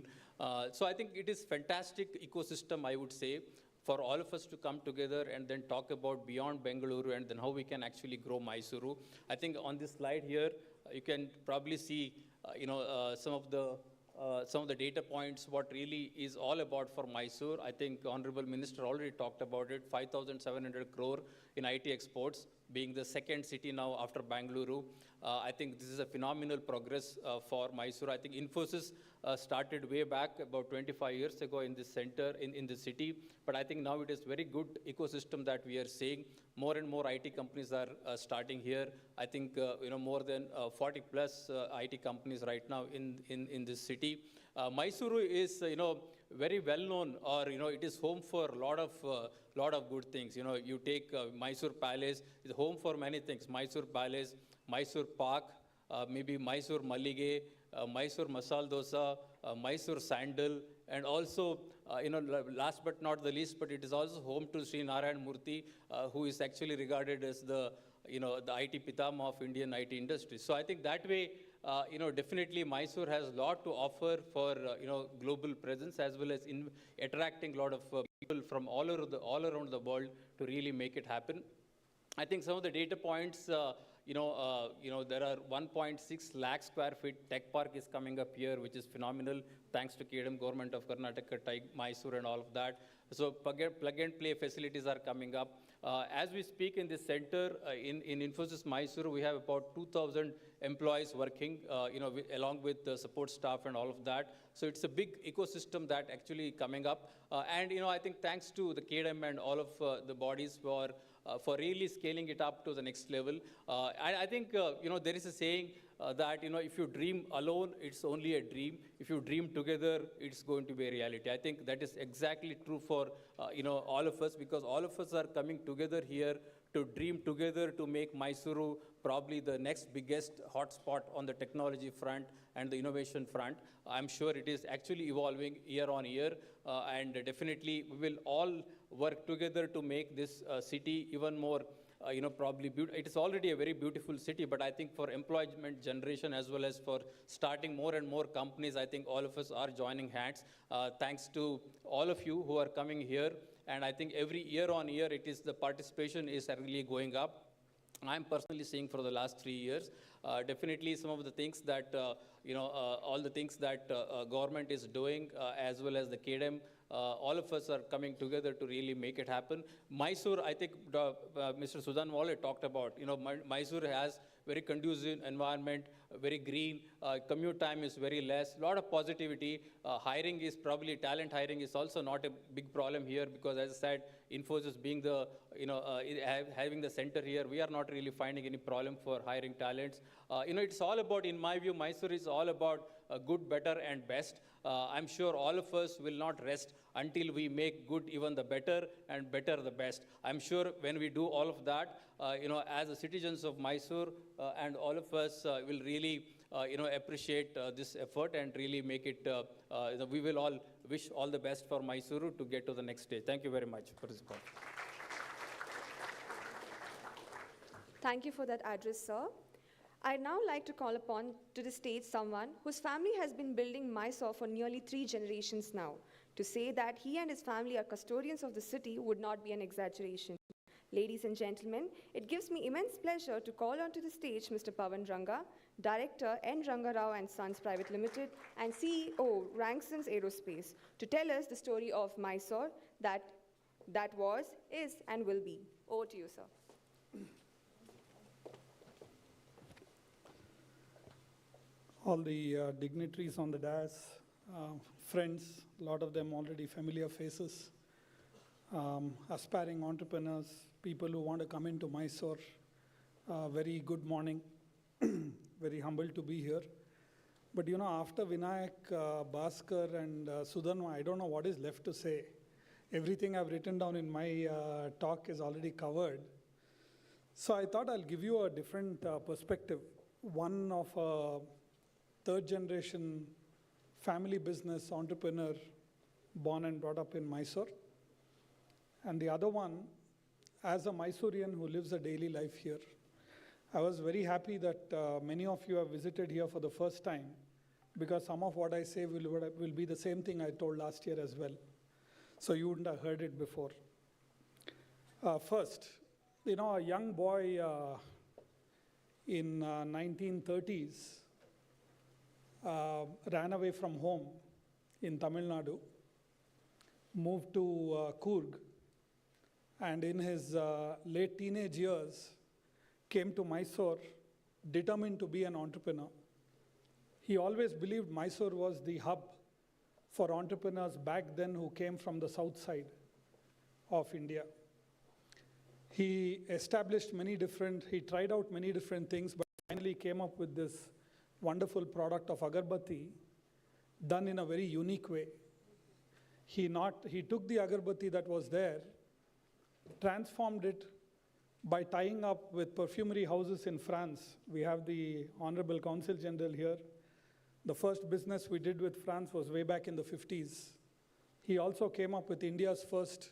So I think it is fantastic ecosystem, I would say, for all of us to come together and then talk about beyond Bengaluru and then how we can actually grow Mysuru. I think on this slide here, you can probably see some of the data points, what really is all about for Mysuru. I think Honorable Minister already talked about it, 5,700 crore in IT exports, being the second city now after Bengaluru. I think this is a phenomenal progress for Mysuru. I think Infosys started way back about 25 years ago in this center, in the city. But I think now it is very good ecosystem that we are seeing. More and more IT companies are starting here. I think more than 40 plus IT companies right now in this city. Mysuru is very well known, or it is home for a lot of good things. You take Mysuru Palace is home for many things. Mysuru Palace, Mysuru Park, maybe Mysuru Mallige, Mysore masala dosa, Mysore sandal, and also, last but not the least, but it is also home to Sri Narayan Murthy, who is actually regarded as the IT Pitama of Indian IT industry. So I think that way, definitely Mysore has a lot to offer for, global presence, as well as in attracting a lot of people from all around the world to really make it happen. I think some of the data points, there are 1.6 lakh square feet tech park is coming up here, which is phenomenal, thanks to KDM government of Karnataka, Mysore and all of that. So plug and play facilities are coming up. As we speak in this center, in Infosys Mysuru, we have about 2,000 employees working, along with the support staff and all of that. So it's a big ecosystem that actually coming up. And I think thanks to the KDM and all of the bodies for really scaling it up to the next level. I think, there is a saying that, if you dream alone, it's only a dream. If you dream together, it's going to be a reality. I think that is exactly true for, all of us, because all of us are coming together here to dream together to make Mysuru probably the next biggest hotspot on the technology front and the innovation front. I'm sure it is actually evolving year on year, and definitely we will all work together to make this city even more, probably beautiful. It is already a very beautiful city, but I think for employment generation as well as for starting more and more companies, I think all of us are joining hands. Thanks to all of you who are coming here. And I think every year on year, the participation is really going up. I'm personally seeing for the last 3 years, definitely some of the things that, all the things that government is doing, as well as the KDM, all of us are coming together to really make it happen. Mysore, I think Mr. Sudan Walle talked about, Mysore has very conducive environment, very green, commute time is very less, a lot of positivity. Hiring is probably, talent hiring is also not a big problem here, because as I said, Infosys being the, having the center here, we are not really finding any problem for hiring talents. It's all about, in my view, Mysore is all about good, better, and best. I'm sure all of us will not rest until we make good even the better and better the best. I'm sure when we do all of that, as the citizens of Mysore and all of us will really, appreciate this effort and really make it, we will all wish all the best for Mysuru to get to the next stage. Thank you very much for this call. Thank you for that address, sir. I'd now like to call upon to the stage someone whose family has been building Mysore for nearly 3 generations now. To say that he and his family are custodians of the city would not be an exaggeration. Ladies and gentlemen, it gives me immense pleasure to call onto the stage Mr. Pavan Ranga, Director N. Ranga Rao and Sons Private Limited and CEO Ranksons Aerospace, to tell us the story of Mysore that was, is and will be. Over to you, sir. All the dignitaries on the dais, friends, a lot of them already familiar faces, aspiring entrepreneurs, people who want to come into Mysore, very good morning. Very humbled to be here. But after Vinayak, Bhaskar and Sudanma, I don't know what is left to say. Everything I've written down in my talk is already covered. So I thought I'll give you a different perspective. One of a third generation family business entrepreneur born and brought up in Mysore. And the other one, as a Mysorean who lives a daily life here. I was very happy that many of you have visited here for the first time, because some of what I say will be the same thing I told last year as well. So you wouldn't have heard it before. First, a young boy in 1930s ran away from home in Tamil Nadu, moved to Coorg, and in his late teenage years, came to Mysore, determined to be an entrepreneur. He always believed Mysore was the hub for entrepreneurs back then who came from the south side of India. He tried out many different things, but finally came up with this wonderful product of agarbatti done in a very unique way. He took the agarbatti that was there, transformed it by tying up with perfumery houses in France. We have the Honorable Consul General here, The first business we did with France was way back in the 50s. He also came up with India's first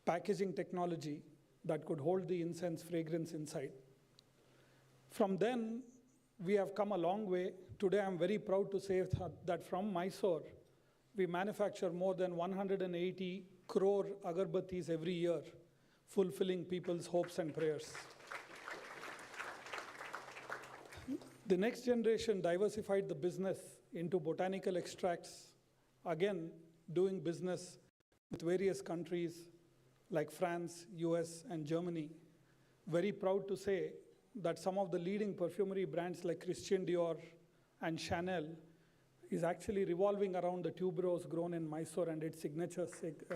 packaging technology that could hold the incense fragrance inside. From then, we have come a long way. Today, I'm very proud to say that from Mysore, we manufacture more than 180 crore agarbattis every year, fulfilling people's hopes and prayers. The next generation diversified the business into botanical extracts, again, doing business with various countries like France, US, and Germany. Very proud to say that some of the leading perfumery brands like Christian Dior and Chanel is actually revolving around the tuberose grown in Mysore and its signature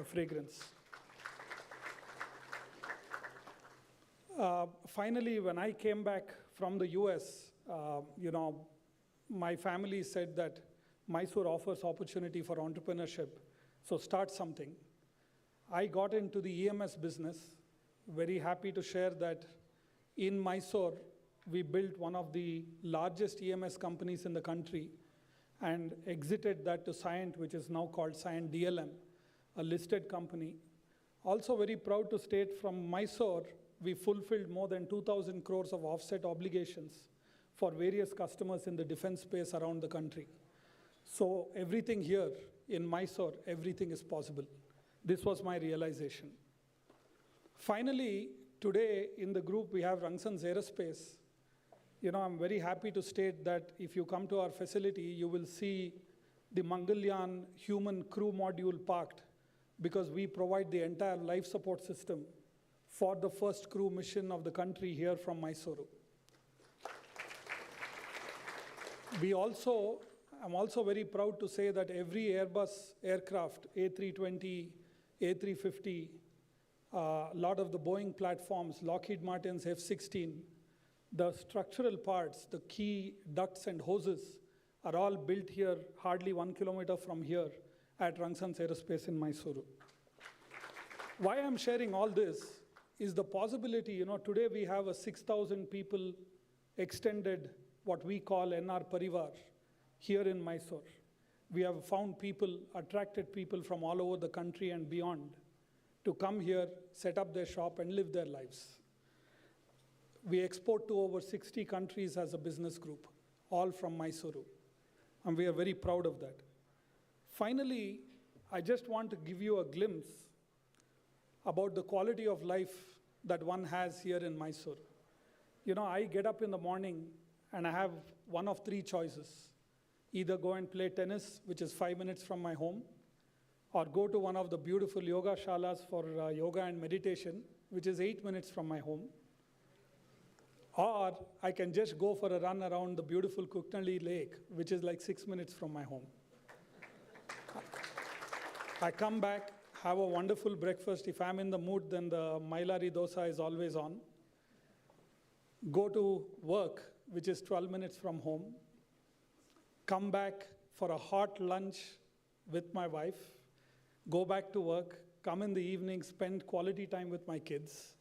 fragrance. Finally, when I came back from the US, my family said that Mysore offers opportunity for entrepreneurship, so start something. I got into the EMS business. Very happy to share that in Mysore, we built one of the largest EMS companies in the country and exited that to Cyient, which is now called Cyient DLM, a listed company. Also very proud to state from Mysore, we fulfilled more than 2,000 crores of offset obligations for various customers in the defense space around the country. So everything here in Mysore, everything is possible. This was my realization. Finally, today in the group, we have Rangsans Aerospace. I'm very happy to state that if you come to our facility, you will see the Mangalyaan human crew module parked because we provide the entire life support system for the first crew mission of the country here from Mysuru. I'm also very proud to say that every Airbus aircraft, A320, A350, a lot of the Boeing platforms, Lockheed Martin's F-16, the structural parts, the key ducts and hoses are all built here, hardly 1 kilometer from here at Rangsans Aerospace in Mysuru. Why I'm sharing all this is the possibility, today we have a 6,000 people extended, what we call NR Parivar, here in Mysore. We have found people, attracted people from all over the country and beyond to come here, set up their shop and live their lives. We export to over 60 countries as a business group, all from Mysuru, and we are very proud of that. Finally, I just want to give you a glimpse about the quality of life that one has here in Mysuru. I get up in the morning and I have one of three choices. Either go and play tennis, which is 5 minutes from my home, or go to one of the beautiful yoga shalas for yoga and meditation, which is 8 minutes from my home. Or I can just go for a run around the beautiful Kuknali Lake, which is like 6 minutes from my home. I come back, have a wonderful breakfast. If I'm in the mood, then the Mailari dosa is always on. Go to work, which is 12 minutes from home. Come back for a hot lunch with my wife. Go back to work, come in the evening, spend quality time with my kids.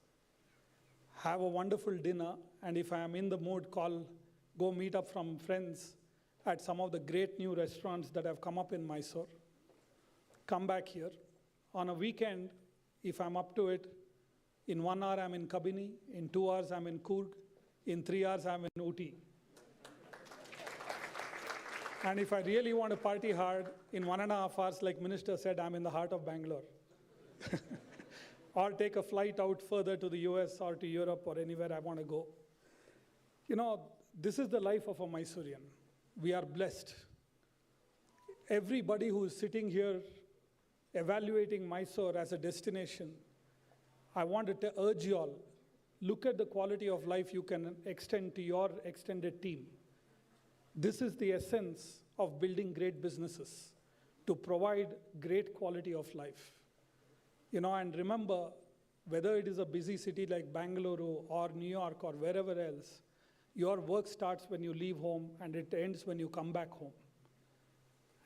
Have a wonderful dinner, and if I am in the mood, go meet up from friends at some of the great new restaurants that have come up in Mysore. Come back here. On a weekend, if I'm up to it, in 1 hour I'm in Kabini, in 2 hours I'm in Coorg, in 3 hours I'm in Ooty. And if I really want to party hard, in 1.5 hours, like Minister said, I'm in the heart of Bangalore. Or take a flight out further to the US or to Europe or anywhere I want to go. This is the life of a Mysorean. We are blessed. Everybody who is sitting here evaluating Mysore as a destination, I want to urge you all, look at the quality of life you can extend to your extended team. This is the essence of building great businesses, to provide great quality of life. And remember, whether it is a busy city like Bangalore or New York or wherever else, your work starts when you leave home and it ends when you come back home.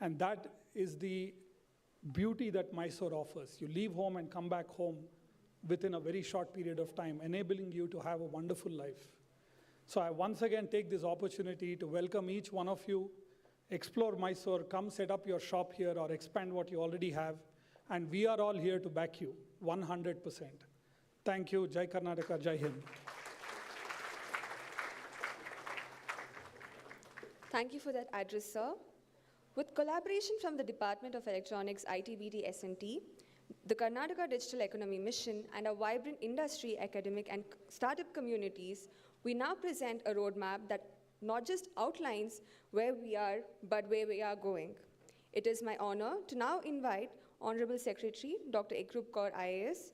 And that is the beauty that Mysore offers. You leave home and come back home within a very short period of time, enabling you to have a wonderful life. So I once again take this opportunity to welcome each one of you explore Mysore, come set up your shop here or expand what you already have. And we are all here to back you 100%. Thank you. Jai Karnataka, Jai Hind. Thank you for that address, sir. With collaboration from the Department of Electronics, ITBT, S&T, the Karnataka Digital Economy Mission, and a vibrant industry, academic, and startup communities, we now present a roadmap that not just outlines where we are, but where we are going. It is my honor to now invite Honorable Secretary, Dr. Ekrup Kaur IAS,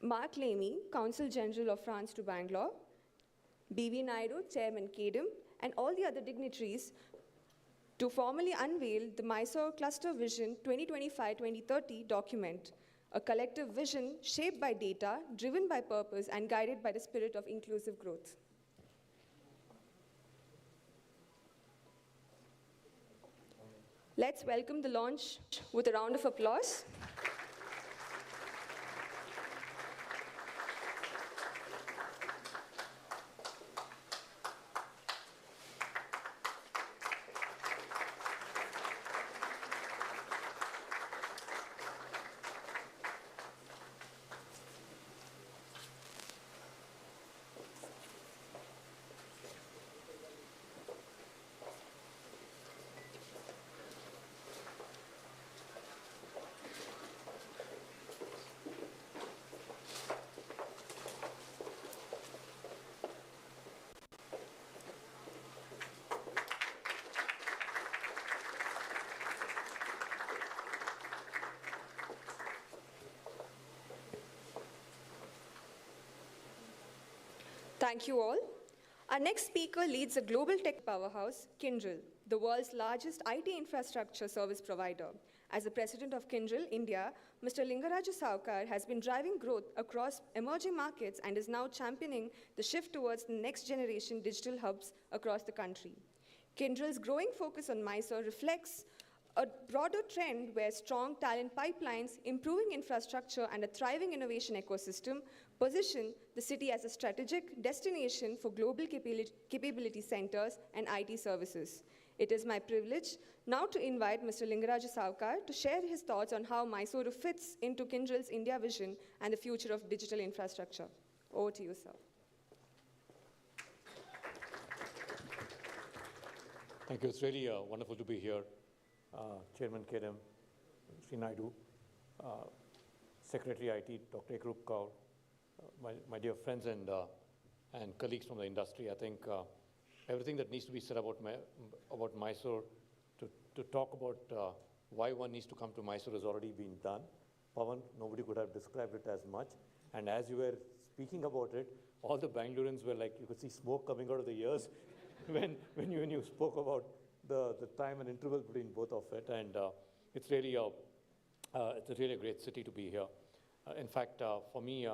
Mark Lamy, Consul General of France to Bangalore, B.V. Naidu, Chairman KDIM, and all the other dignitaries to formally unveil the Mysore Cluster Vision 2025-2030 document, a collective vision shaped by data, driven by purpose, and guided by the spirit of inclusive growth. Let's welcome the launch with a round of applause. Thank you all. Our next speaker leads a global tech powerhouse, Kyndryl, the world's largest IT infrastructure service provider. As the president of Kyndryl India, Mr. Lingaraju Saukar has been driving growth across emerging markets and is now championing the shift towards the next generation digital hubs across the country. Kyndryl's growing focus on Mysore reflects a broader trend where strong talent pipelines, improving infrastructure, and a thriving innovation ecosystem position the city as a strategic destination for global capability centers and IT services. It is my privilege now to invite Mr. Lingaraju Saukar to share his thoughts on how Mysuru fits into Kyndryl's India vision and the future of digital infrastructure. Over to you, sir. Thank you. It's really wonderful to be here. Chairman KDIM, Sri Naidu, Secretary IT, Dr. Ekrup Kaur, my dear friends and colleagues from the industry. I think everything that needs to be said about Mysore, to talk about why one needs to come to Mysore has already been done. Pawan, nobody could have described it as much. And as you were speaking about it, all the Bangaloreans were like, you could see smoke coming out of the ears when you spoke about the time and interval between both of it. And it's really a great city to be here. In fact, for me,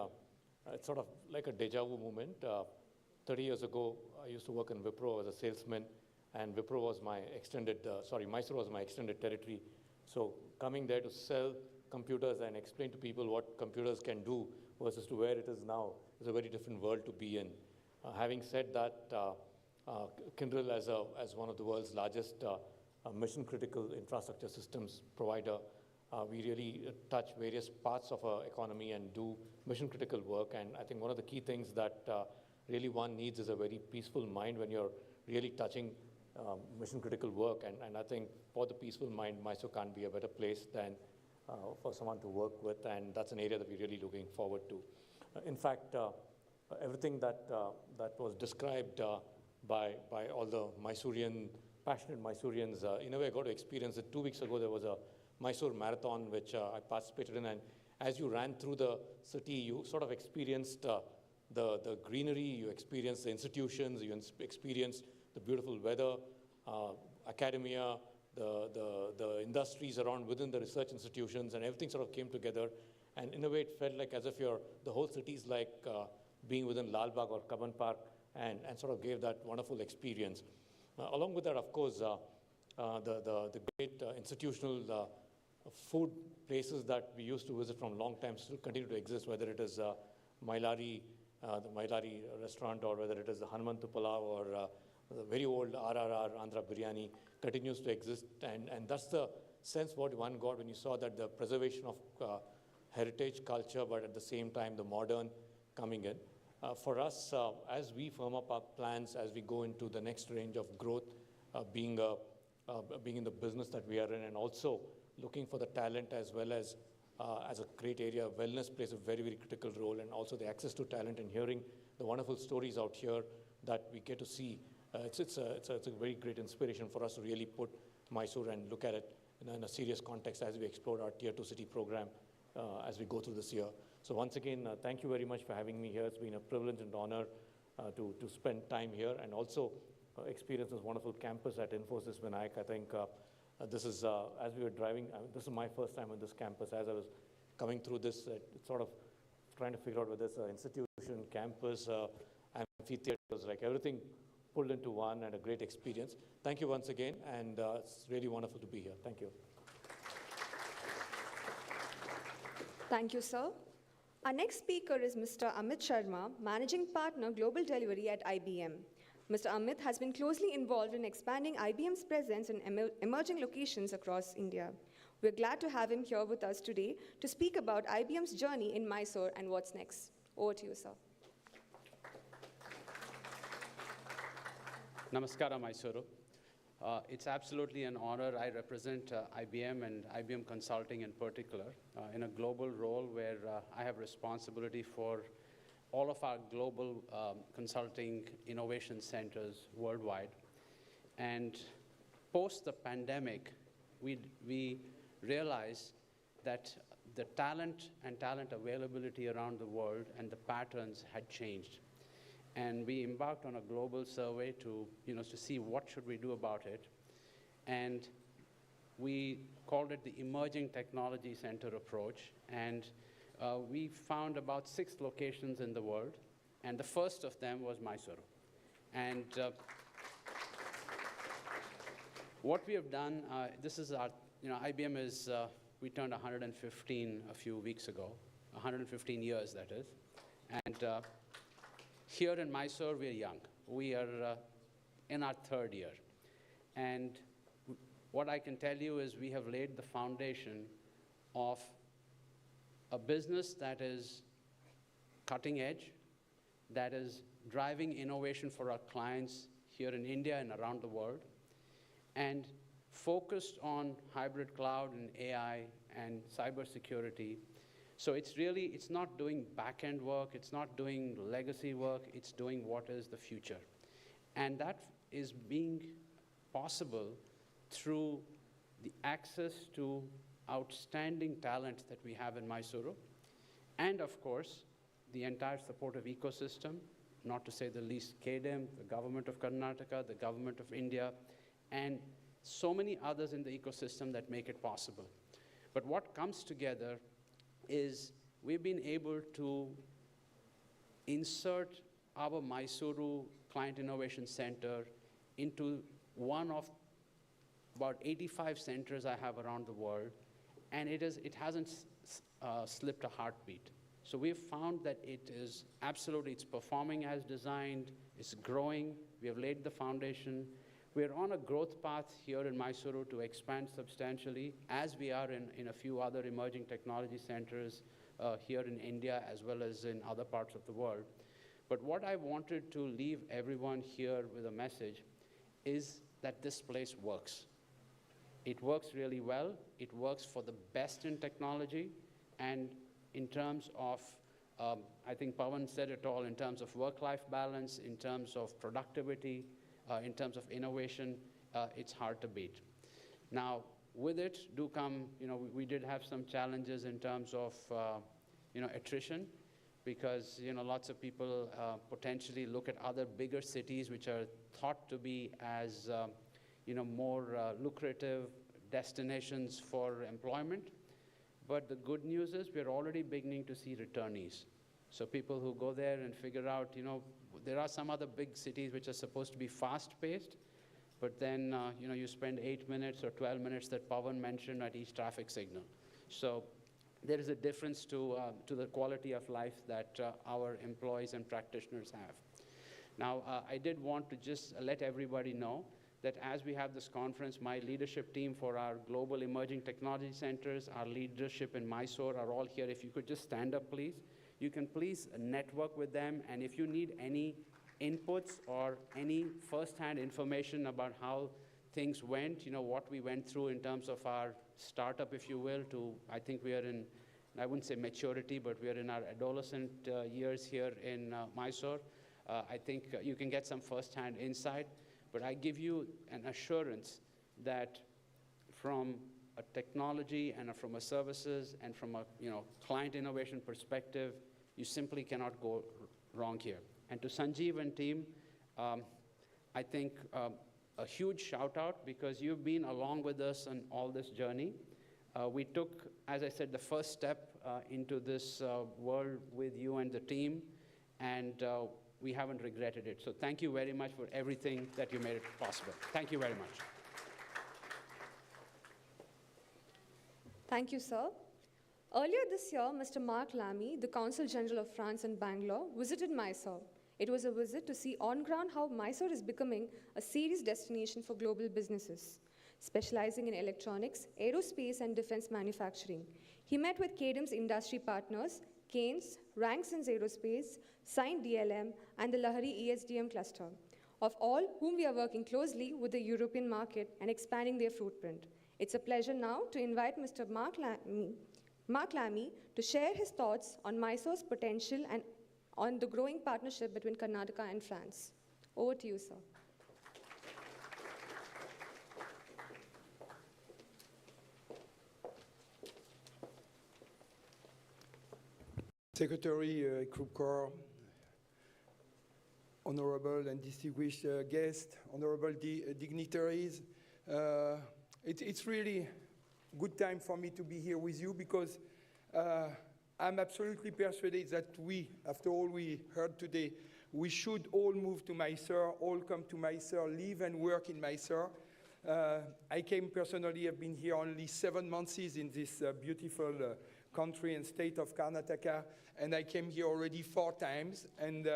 it's sort of like a deja vu moment. 30 years ago, I used to work in Wipro as a salesman, and Wipro was my Mysuru was my extended territory. So coming there to sell computers and explain to people what computers can do versus to where it is now is a very different world to be in. Having said that, Kyndryl as one of the world's largest mission-critical infrastructure systems provider, we really touch various parts of our economy and do mission-critical work. And I think one of the key things that really one needs is a very peaceful mind when you're really touching mission-critical work. And I think for the peaceful mind, Mysore can't be a better place than for someone to work with. And that's an area that we're really looking forward to. In fact, everything that was described by all the passionate Mysoreans, in a way I got to experience it. 2 weeks ago, there was a Mysore marathon, which I participated in. And as you ran through the city, you sort of experienced the greenery, you experienced the institutions, you experienced the beautiful weather, academia, the industries around within the research institutions, and everything sort of came together. And in a way, it felt like as if the whole city is like being within Lal Bagh or Kaban Park, and sort of gave that wonderful experience. Along with that, of course, the great institutional food places that we used to visit from a long time still continue to exist, whether it is the Mailari restaurant, or whether it is the Hanumantu Palav, or the very old RRR, Andhra Biryani, continues to exist. And that's the sense what one got when you saw that the preservation of heritage culture, but at the same time, the modern coming in. For us, as we firm up our plans, as we go into the next range of growth, being in the business that we are in, and also looking for the talent as well as a great area, wellness plays a very, very critical role, and also the access to talent and hearing the wonderful stories out here that we get to see. It's a very great inspiration for us to really put Mysuru and look at it in a serious context as we explore our Tier 2 city program as we go through this year. So once again, thank you very much for having me here. It's been a privilege and honor to spend time here and also experience this wonderful campus at Infosys Vinayak. I think this is, as we were driving, this is my first time on this campus. As I was coming through this, sort of trying to figure out whether it's an institution, campus, amphitheaters, like everything pulled into one, and a great experience. Thank you once again, and it's really wonderful to be here. Thank you. Thank you, sir. Our next speaker is Mr. Amit Sharma, Managing Partner, Global Delivery at IBM. Mr. Amit has been closely involved in expanding IBM's presence in emerging locations across India. We're glad to have him here with us today to speak about IBM's journey in Mysore and what's next. Over to you, sir. Namaskara, Mysuru. It's absolutely an honor. I represent IBM and IBM Consulting in particular in a global role where I have responsibility for all of our global consulting innovation centers worldwide. And post the pandemic, we realized that the talent and talent availability around the world and the patterns had changed. And we embarked on a global survey to see what should we do about it. And we called it the Emerging Technology Center approach. And we found about 6 locations in the world. And the first of them was Mysuru. And what we have done, this is our, IBM is, we turned 115 a few weeks ago, 115 years, that is. And here in Mysore, we're young. We are in our 3rd year. And what I can tell you is we have laid the foundation of a business that is cutting edge, that is driving innovation for our clients here in India and around the world, and focused on hybrid cloud and AI and cybersecurity. So it's not doing back-end work, it's not doing legacy work, it's doing what is the future. And that is being possible through the access to outstanding talent that we have in Mysuru, and of course, the entire supportive ecosystem, not to say the least KDM, the government of Karnataka, the government of India, and so many others in the ecosystem that make it possible. But what comes together is we've been able to insert our Mysuru Client Innovation Center into one of about 85 centers I have around the world, and it hasn't slipped a heartbeat. So we've found that it's performing as designed, it's growing, we have laid the foundation. We're on a growth path here in Mysuru to expand substantially, as we are in a few other emerging technology centers here in India, as well as in other parts of the world. But what I wanted to leave everyone here with a message is that this place works. It works really well. It works for the best in technology, and in terms of, I think Pawan said it all, in terms of work-life balance, in terms of productivity, in terms of innovation, it's hard to beat. Now, with it do come, we did have some challenges in terms of, attrition, because, lots of people potentially look at other bigger cities which are thought to be as, more lucrative destinations for employment. But the good news is we're already beginning to see returnees. So people who go there and figure out, there are some other big cities which are supposed to be fast-paced, but then, you spend 8 minutes or 12 minutes that Pawan mentioned at each traffic signal. So there is a difference to the quality of life that our employees and practitioners have. Now, I did want to just let everybody know that as we have this conference, my leadership team for our Global Emerging Technology Centers, our leadership in Mysore are all here. If you could just stand up, please. You can please network with them, and if you need any inputs or any first-hand information about how things went, what we went through in terms of our startup, if you will, I think we are in, I wouldn't say maturity, but we are in our adolescent years here in Mysore. I think you can get some first-hand insight, but I give you an assurance that from a technology and from a services and from a client innovation perspective, you simply cannot go wrong here. And to Sanjeev and team, I think a huge shout out because you've been along with us on all this journey. We took, as I said, the first step into this world with you and the team, and we haven't regretted it. So thank you very much for everything that you made it possible. Thank you very much. Thank you, sir. Earlier this year, Mr. Mark Lamy, the Consul General of France in Bangalore, visited Mysore. It was a visit to see on ground how Mysore is becoming a serious destination for global businesses, specializing in electronics, aerospace, and defense manufacturing. He met with Cadem's industry partners, Keynes, Rankson's Aerospace, Signed DLM, and the Lahari ESDM cluster, of all whom we are working closely with the European market and expanding their footprint. It's a pleasure now to invite Mr. Mark Lamy to share his thoughts on Mysore's potential and on the growing partnership between Karnataka and France. Over to you, sir. Secretary Group Corps, honorable and distinguished guests, honorable dignitaries, it's really a good time for me to be here with you because I'm absolutely persuaded that after all we heard today, we should all move to Mysore, all come to Mysore, live and work in Mysore. I came personally, I've been here only 7 months in this beautiful country and state of Karnataka, and I came here already 4 times, and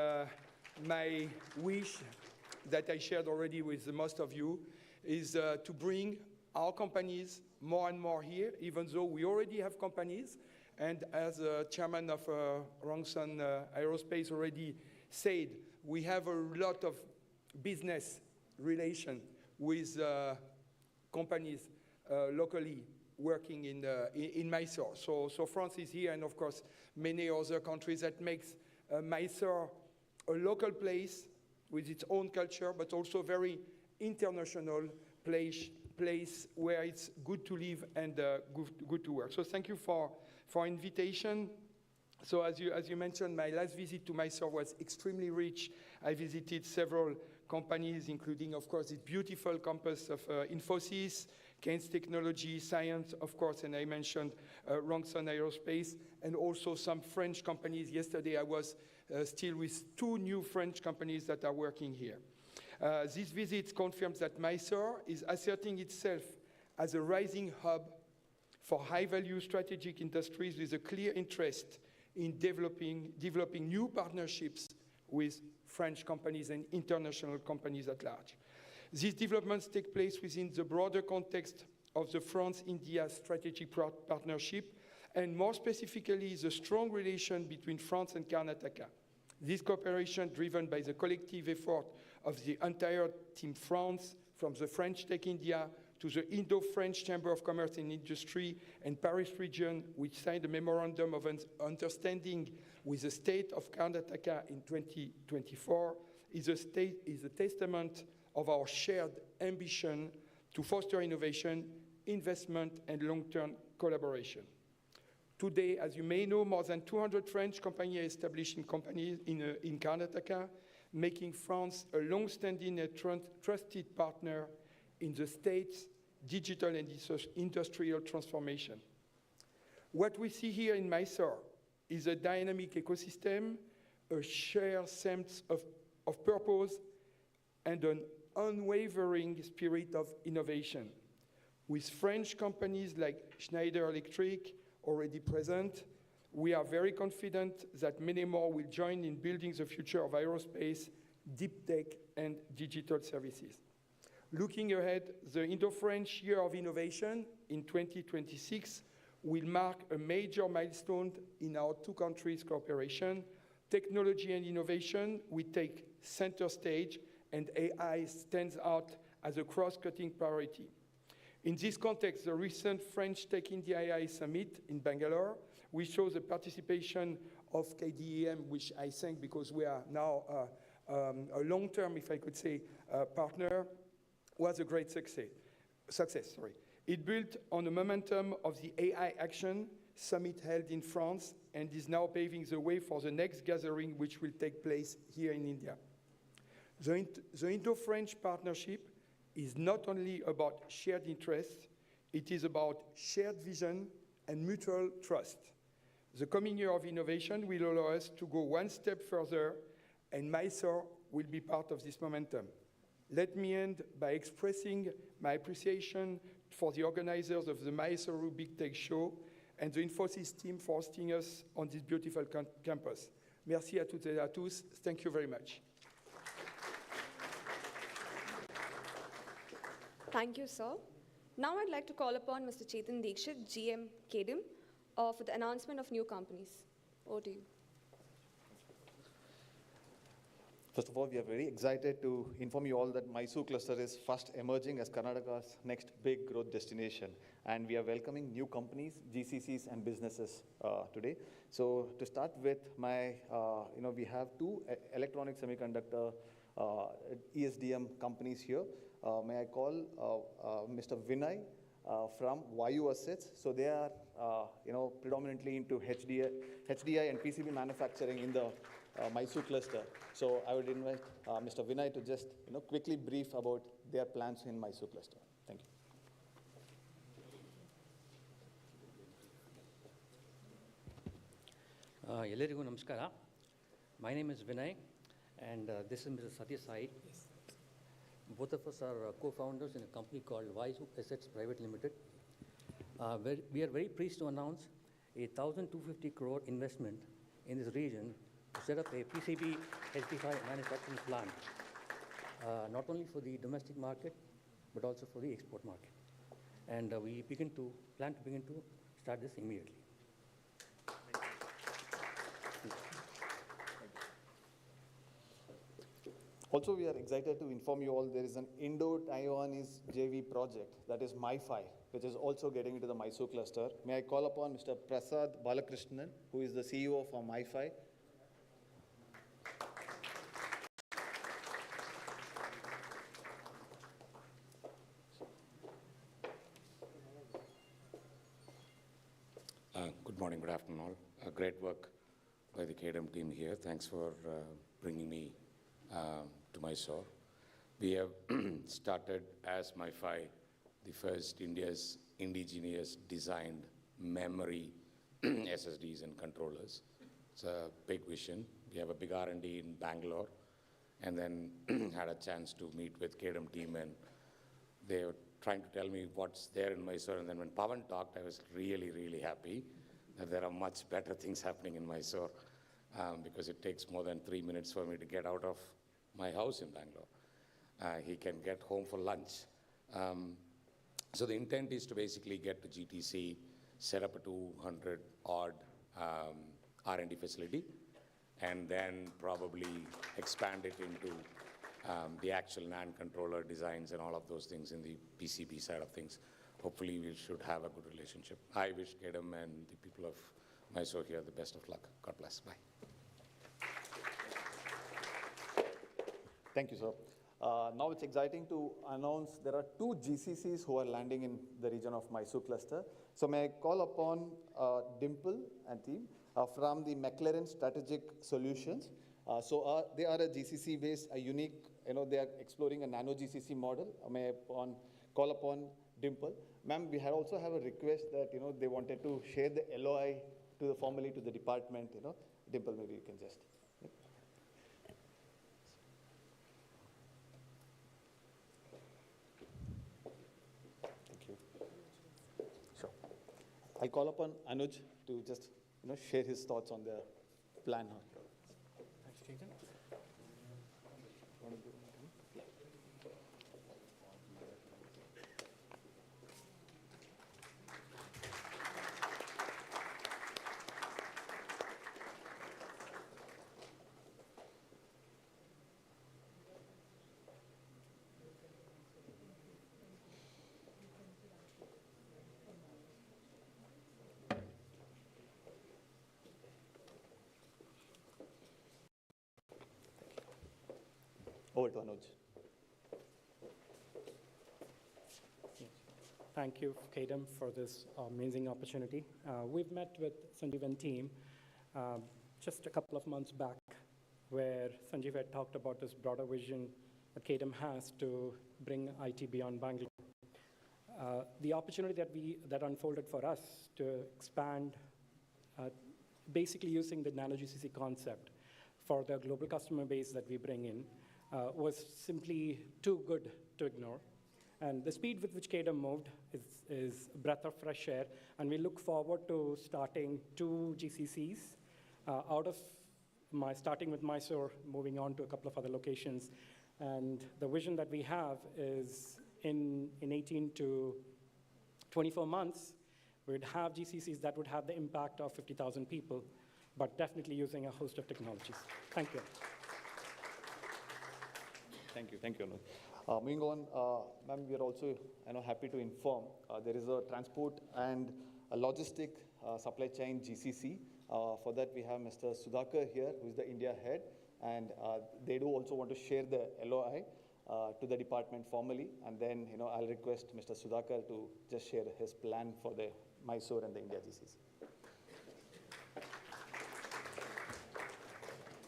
my wish that I shared already with most of you is to bring our companies more and more here, even though we already have companies. And as chairman of Rongson Aerospace already said, we have a lot of business relation with companies locally working in Mysore. So France is here, and of course, many other countries that makes Mysore a local place with its own culture, but also very international place where it's good to live and good to work. So thank you for invitation. So as you mentioned, my last visit to Mysore was extremely rich. I visited several companies, including, of course, this beautiful campus of Infosys, Keynes Technology, Science, of course, and I mentioned Rongson Aerospace, and also some French companies. Yesterday, I was still with 2 new French companies that are working here. This visit confirms that Mysore is asserting itself as a rising hub for high-value strategic industries with a clear interest in developing new partnerships with French companies and international companies at large. These developments take place within the broader context of the France-India strategic partnership, and more specifically, the strong relation between France and Karnataka. This cooperation, driven by the collective effort of the entire Team France, from the French Tech India to the Indo-French Chamber of Commerce and Industry and Paris region, which signed a memorandum of understanding with the state of Karnataka in 2024, is a testament of our shared ambition to foster innovation, investment, and long-term collaboration. Today, as you may know, more than 200 French companies are established in Karnataka, making France a long-standing and trusted partner in the state's digital and industrial transformation. What we see here in Mysore is a dynamic ecosystem, a shared sense of purpose, and an unwavering spirit of innovation. With French companies like Schneider Electric already present, we are very confident that many more will join in building the future of aerospace, deep tech, and digital services. Looking ahead, the Indo-French Year of Innovation in 2026 will mark a major milestone in our two countries' cooperation. Technology and innovation will take center stage, and AI stands out as a cross-cutting priority. In this context, the recent French Tech India AI Summit in Bangalore, which shows the participation of KDEM, which I thank because we are now a long-term, if I could say, partner, was a great success. It built on the momentum of the AI Action Summit held in France and is now paving the way for the next gathering, which will take place here in India. The Indo-French partnership is not only about shared interests, it is about shared vision and mutual trust. The coming year of innovation will allow us to go one step further, and Mysore will be part of this momentum. Let me end by expressing my appreciation for the organizers of the Mysuru Big Tech Show and the Infosys team for hosting us on this beautiful campus. Merci à toutes et à tous. Thank you very much. Thank you, sir. Now I'd like to call upon Mr. Chetan Dikshit, GM KDIM, for the announcement of new companies. Over to you. First of all, we are very excited to inform you all that Mysuru cluster is fast emerging as Karnataka's next big growth destination. And we are welcoming new companies, GCCs, and businesses today. So to start with, we have two electronic semiconductor ESDM companies here. May I call Mr. Vinay from Vayu Assets. So they are, predominantly into HDI and PCB manufacturing in the Mysuru cluster. So I would invite Mr. Vinay to just, quickly brief about their plans in Mysuru cluster. Thank you. ಎಲ್ಲರಿಗೂ ನಮಸ್ಕಾರ. My name is Vinay, and this is Mr. Satya Sai. Both of us are co-founders in a company called Vayu Assets Private Limited. We are very pleased to announce a 1,250 crore investment in this region to set up a PCB HDI manufacturing plant, not only for the domestic market, but also for the export market. And we plan to begin to start this immediately. Also, we are excited to inform you all there is an Indo-Taiwanese JV project, that is MiFi, which is also getting into the Mysuru cluster. May I call upon Mr. Prasad Balakrishnan, who is the CEO for MiFi. Good morning, good afternoon all. Great work by the KDM team here. Thanks for bringing me to Mysore. We have started as MiFi, the first India's indigenous designed memory SSDs and controllers. It's a big vision. We have a big R&D in Bangalore, and then had a chance to meet with KDM team, and they were trying to tell me what's there in Mysore. And then when Pawan talked, I was really, really happy that there are much better things happening in Mysore, because it takes more than 3 minutes for me to get out of my house in Bangalore. He can get home for lunch. So the intent is to basically get to GTC, set up a 200 odd R&D facility, and then probably expand it into the actual NAND controller designs and all of those things in the PCB side of things. Hopefully we should have a good relationship. I wish KDM and the people of Mysore here the best of luck. God bless. Bye. Thank you, sir. Now it's exciting to announce there are two GCCs who are landing in the region of Mysuru cluster. So may I call upon Dimple and team from the McLaren Strategic Solutions. They are a GCC based, a unique, they are exploring a nano GCC model. May I call upon Dimple. Ma'am, we also have a request that, they wanted to share the LOI formally to the department, Dimple, maybe you can just. I'll call upon Anuj to just, share his thoughts on the plan. Thanks, Chetan. Over to Anuj. Thank you, Kadam, for this amazing opportunity. We've met with Sanjeev and team just a couple of months back, where Sanjeev had talked about this broader vision that Kadam has to bring IT beyond Bangalore. The opportunity that unfolded for us to expand, basically using the Nano GCC concept for the global customer base that we bring in, was simply too good to ignore. And the speed with which Kadam moved is a breath of fresh air, and we look forward to starting 2 GCCs starting with Mysore, moving on to a couple of other locations. And the vision that we have is in 18 to 24 months, we'd have GCCs that would have the impact of 50,000 people, but definitely using a host of technologies. Thank you. Thank you, Anuj. Moving on, ma'am, we are also happy to inform there is a transport and a logistic supply chain GCC. For that, we have Mr. Sudhakar here, who is the India head, and they do also want to share the LOI to the department formally, and then I'll request Mr. Sudhakar to just share his plan for the Mysore and the India GCC.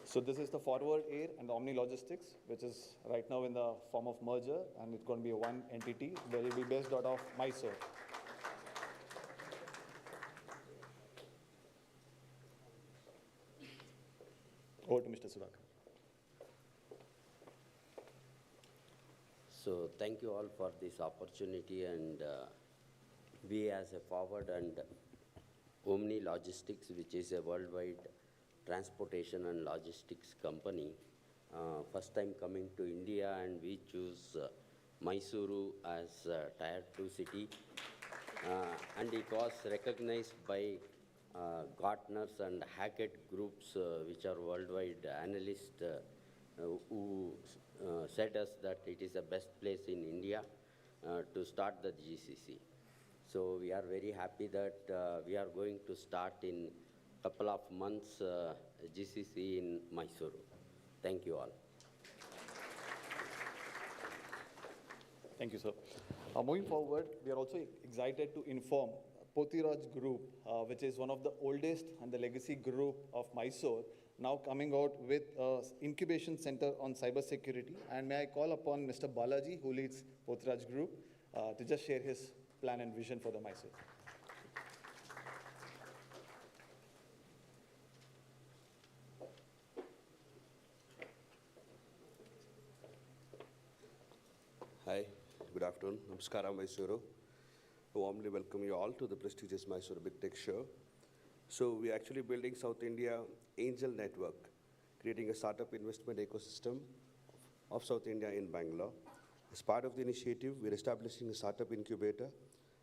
So this is the Forward Air and the Omni Logistics, which is right now in the form of merger, and it's going to be one entity that will be based out of Mysore. Over to Mr. Sudhakar. So thank you all for this opportunity, and we as a Forward and Omni Logistics, which is a worldwide transportation and logistics company, first time coming to India, and we choose Mysuru as a Tier 2 city, and it was recognized by Gartners and Hackett groups, which are worldwide analysts, who said us that it is the best place in India to start the GCC. So we are very happy that we are going to start in a couple of months GCC in Mysuru. Thank you all. Thank you, sir. Moving forward, we are also excited to inform Pothiraj Group, which is one of the oldest and the legacy group of Mysore, now coming out with an incubation center on cybersecurity. And may I call upon Mr. Balaji, who leads Pothiraj Group, to just share his plan and vision for the Mysore. Hi, good afternoon. Namaskara, Mysuru. I warmly welcome you all to the prestigious Mysuru Big Tech Show. So we're actually building South India Angel Network, creating a startup investment ecosystem of South India in Bangalore. As part of the initiative, we're establishing a startup incubator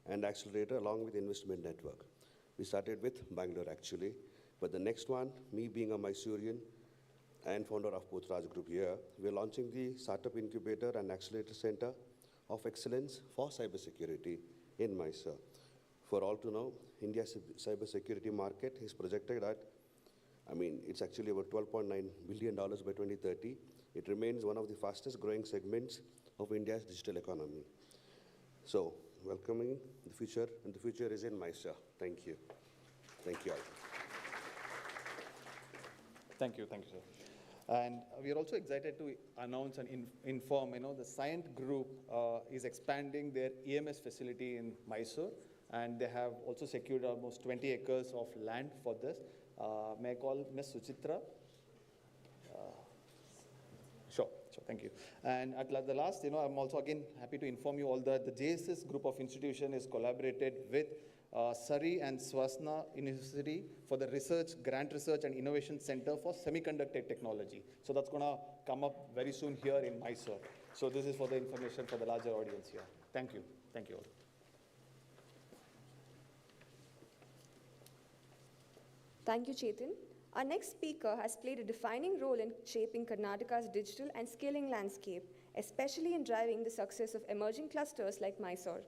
and accelerator along with investment network. We started with Bangalore actually, but the next one, me being a Mysorean and founder of Pothiraj Group here, we're launching the Startup Incubator and Accelerator Center of Excellence for Cybersecurity in Mysore. For all to know, India's cybersecurity market is projected at, it's actually about $12.9 billion by 2030. It remains one of the fastest growing segments of India's digital economy. So, welcoming the future, and the future is in Mysore. Thank you. Thank you all. Thank you, sir. And we are also excited to announce and inform, the Scient Group is expanding their EMS facility in Mysore, and they have also secured almost 20 acres of land for this. May I call Ms. Suchitra? Sure, thank you. And at the last, I'm also again happy to inform you all that the JSS group of institution is collaborated with Surrey and Swasna University for the Grant Research and Innovation Center for Semiconductor Technology. So that's going to come up very soon here in Mysore. So this is for the information for the larger audience here. Thank you. Thank you all. Thank you, Chetan. Our next speaker has played a defining role in shaping Karnataka's digital and scaling landscape, especially in driving the success of emerging clusters like Mysore.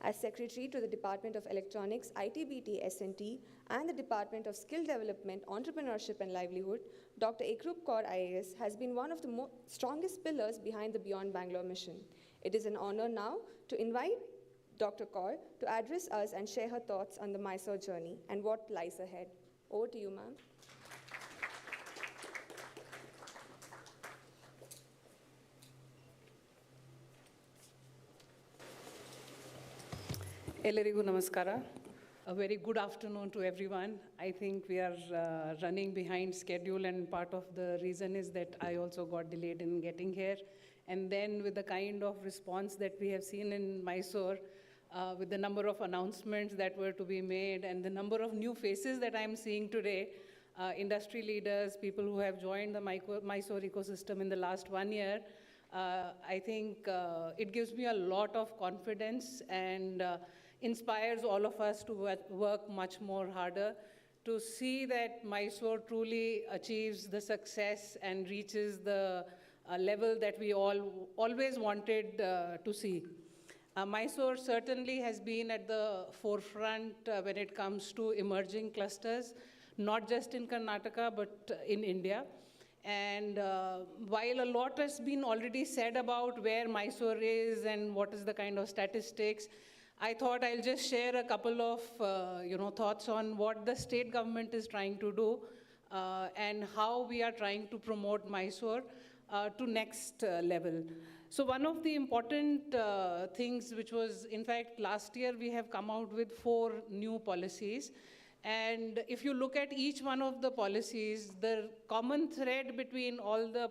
As Secretary to the Department of Electronics, ITBT, S&T, and the Department of Skill Development, Entrepreneurship and Livelihood, Dr. Ekrup Kaur IAS has been one of the strongest pillars behind the Beyond Bangalore mission. It is an honor now to invite Dr. Kaur to address us and share her thoughts on the Mysore journey and what lies ahead. Over to you, ma'am. Ellarigu namaskara. A very good afternoon to everyone. I think we are running behind schedule, and part of the reason is that I also got delayed in getting here. And then with the kind of response that we have seen in Mysore, with the number of announcements that were to be made and the number of new faces that I'm seeing today, industry leaders, people who have joined the Mysore ecosystem in the last 1 year, I think it gives me a lot of confidence and inspires all of us to work much more harder to see that Mysore truly achieves the success and reaches the level that we all always wanted to see. Mysore certainly has been at the forefront when it comes to emerging clusters, not just in Karnataka, but in India. And while a lot has been already said about where Mysore is and what is the kind of statistics, I thought I'll just share a couple of thoughts on what the state government is trying to do and how we are trying to promote Mysore to next level. So one of the important things which was, in fact, last year we have come out with 4 new policies. And if you look at each one of the policies, the common thread between all the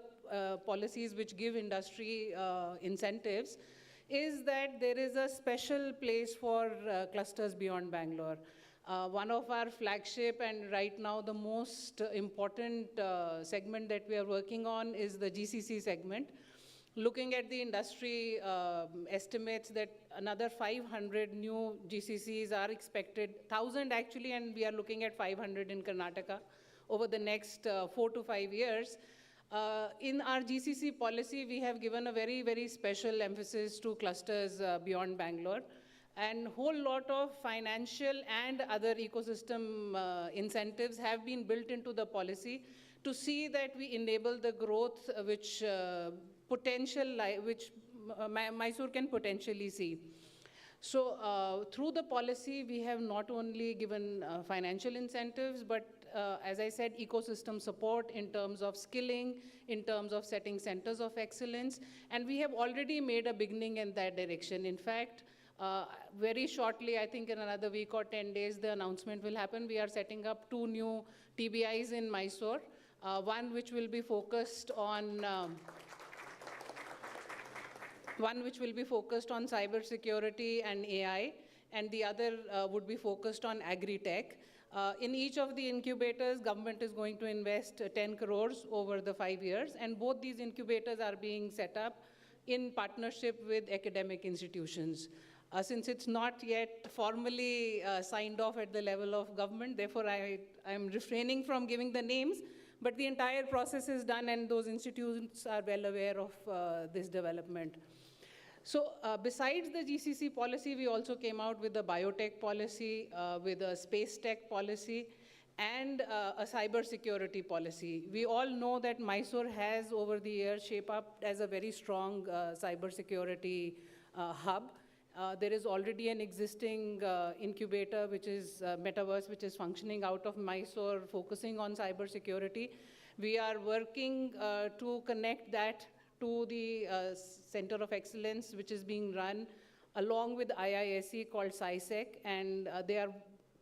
policies which give industry incentives is that there is a special place for clusters beyond Bangalore. One of our flagship and right now the most important segment that we are working on is the GCC segment. Looking at the industry estimates that another 500 new GCCs are expected, 1,000 actually, and we are looking at 500 in Karnataka over the next 4 to 5 years. In our GCC policy, we have given a very, very special emphasis to clusters beyond Bangalore. And a whole lot of financial and other ecosystem incentives have been built into the policy to see that we enable the growth which Mysore can potentially see. So through the policy, we have not only given financial incentives, but as I said, ecosystem support in terms of skilling, in terms of setting centers of excellence, and we have already made a beginning in that direction. In fact, very shortly, I think in another week or 10 days, the announcement will happen. We are setting up 2 new TBIs in Mysore, one which will be focused on cyber security and AI, and the other would be focused on agri-tech. In each of the incubators, government is going to invest 10 crores over the 5 years, and both these incubators are being set up in partnership with academic institutions. Since it's not yet formally signed off at the level of government, therefore I'm refraining from giving the names, but the entire process is done and those institutions are well aware of this development. So besides the GCC policy, we also came out with a biotech policy, with a space tech policy, and a cyber security policy. We all know that Mysore has over the years shaped up as a very strong cyber security hub. There is already an existing incubator, which is Metaverse, which is functioning out of Mysore, focusing on cyber security. We are working to connect that to the Center of Excellence, which is being run along with IISc called SciSec, and they are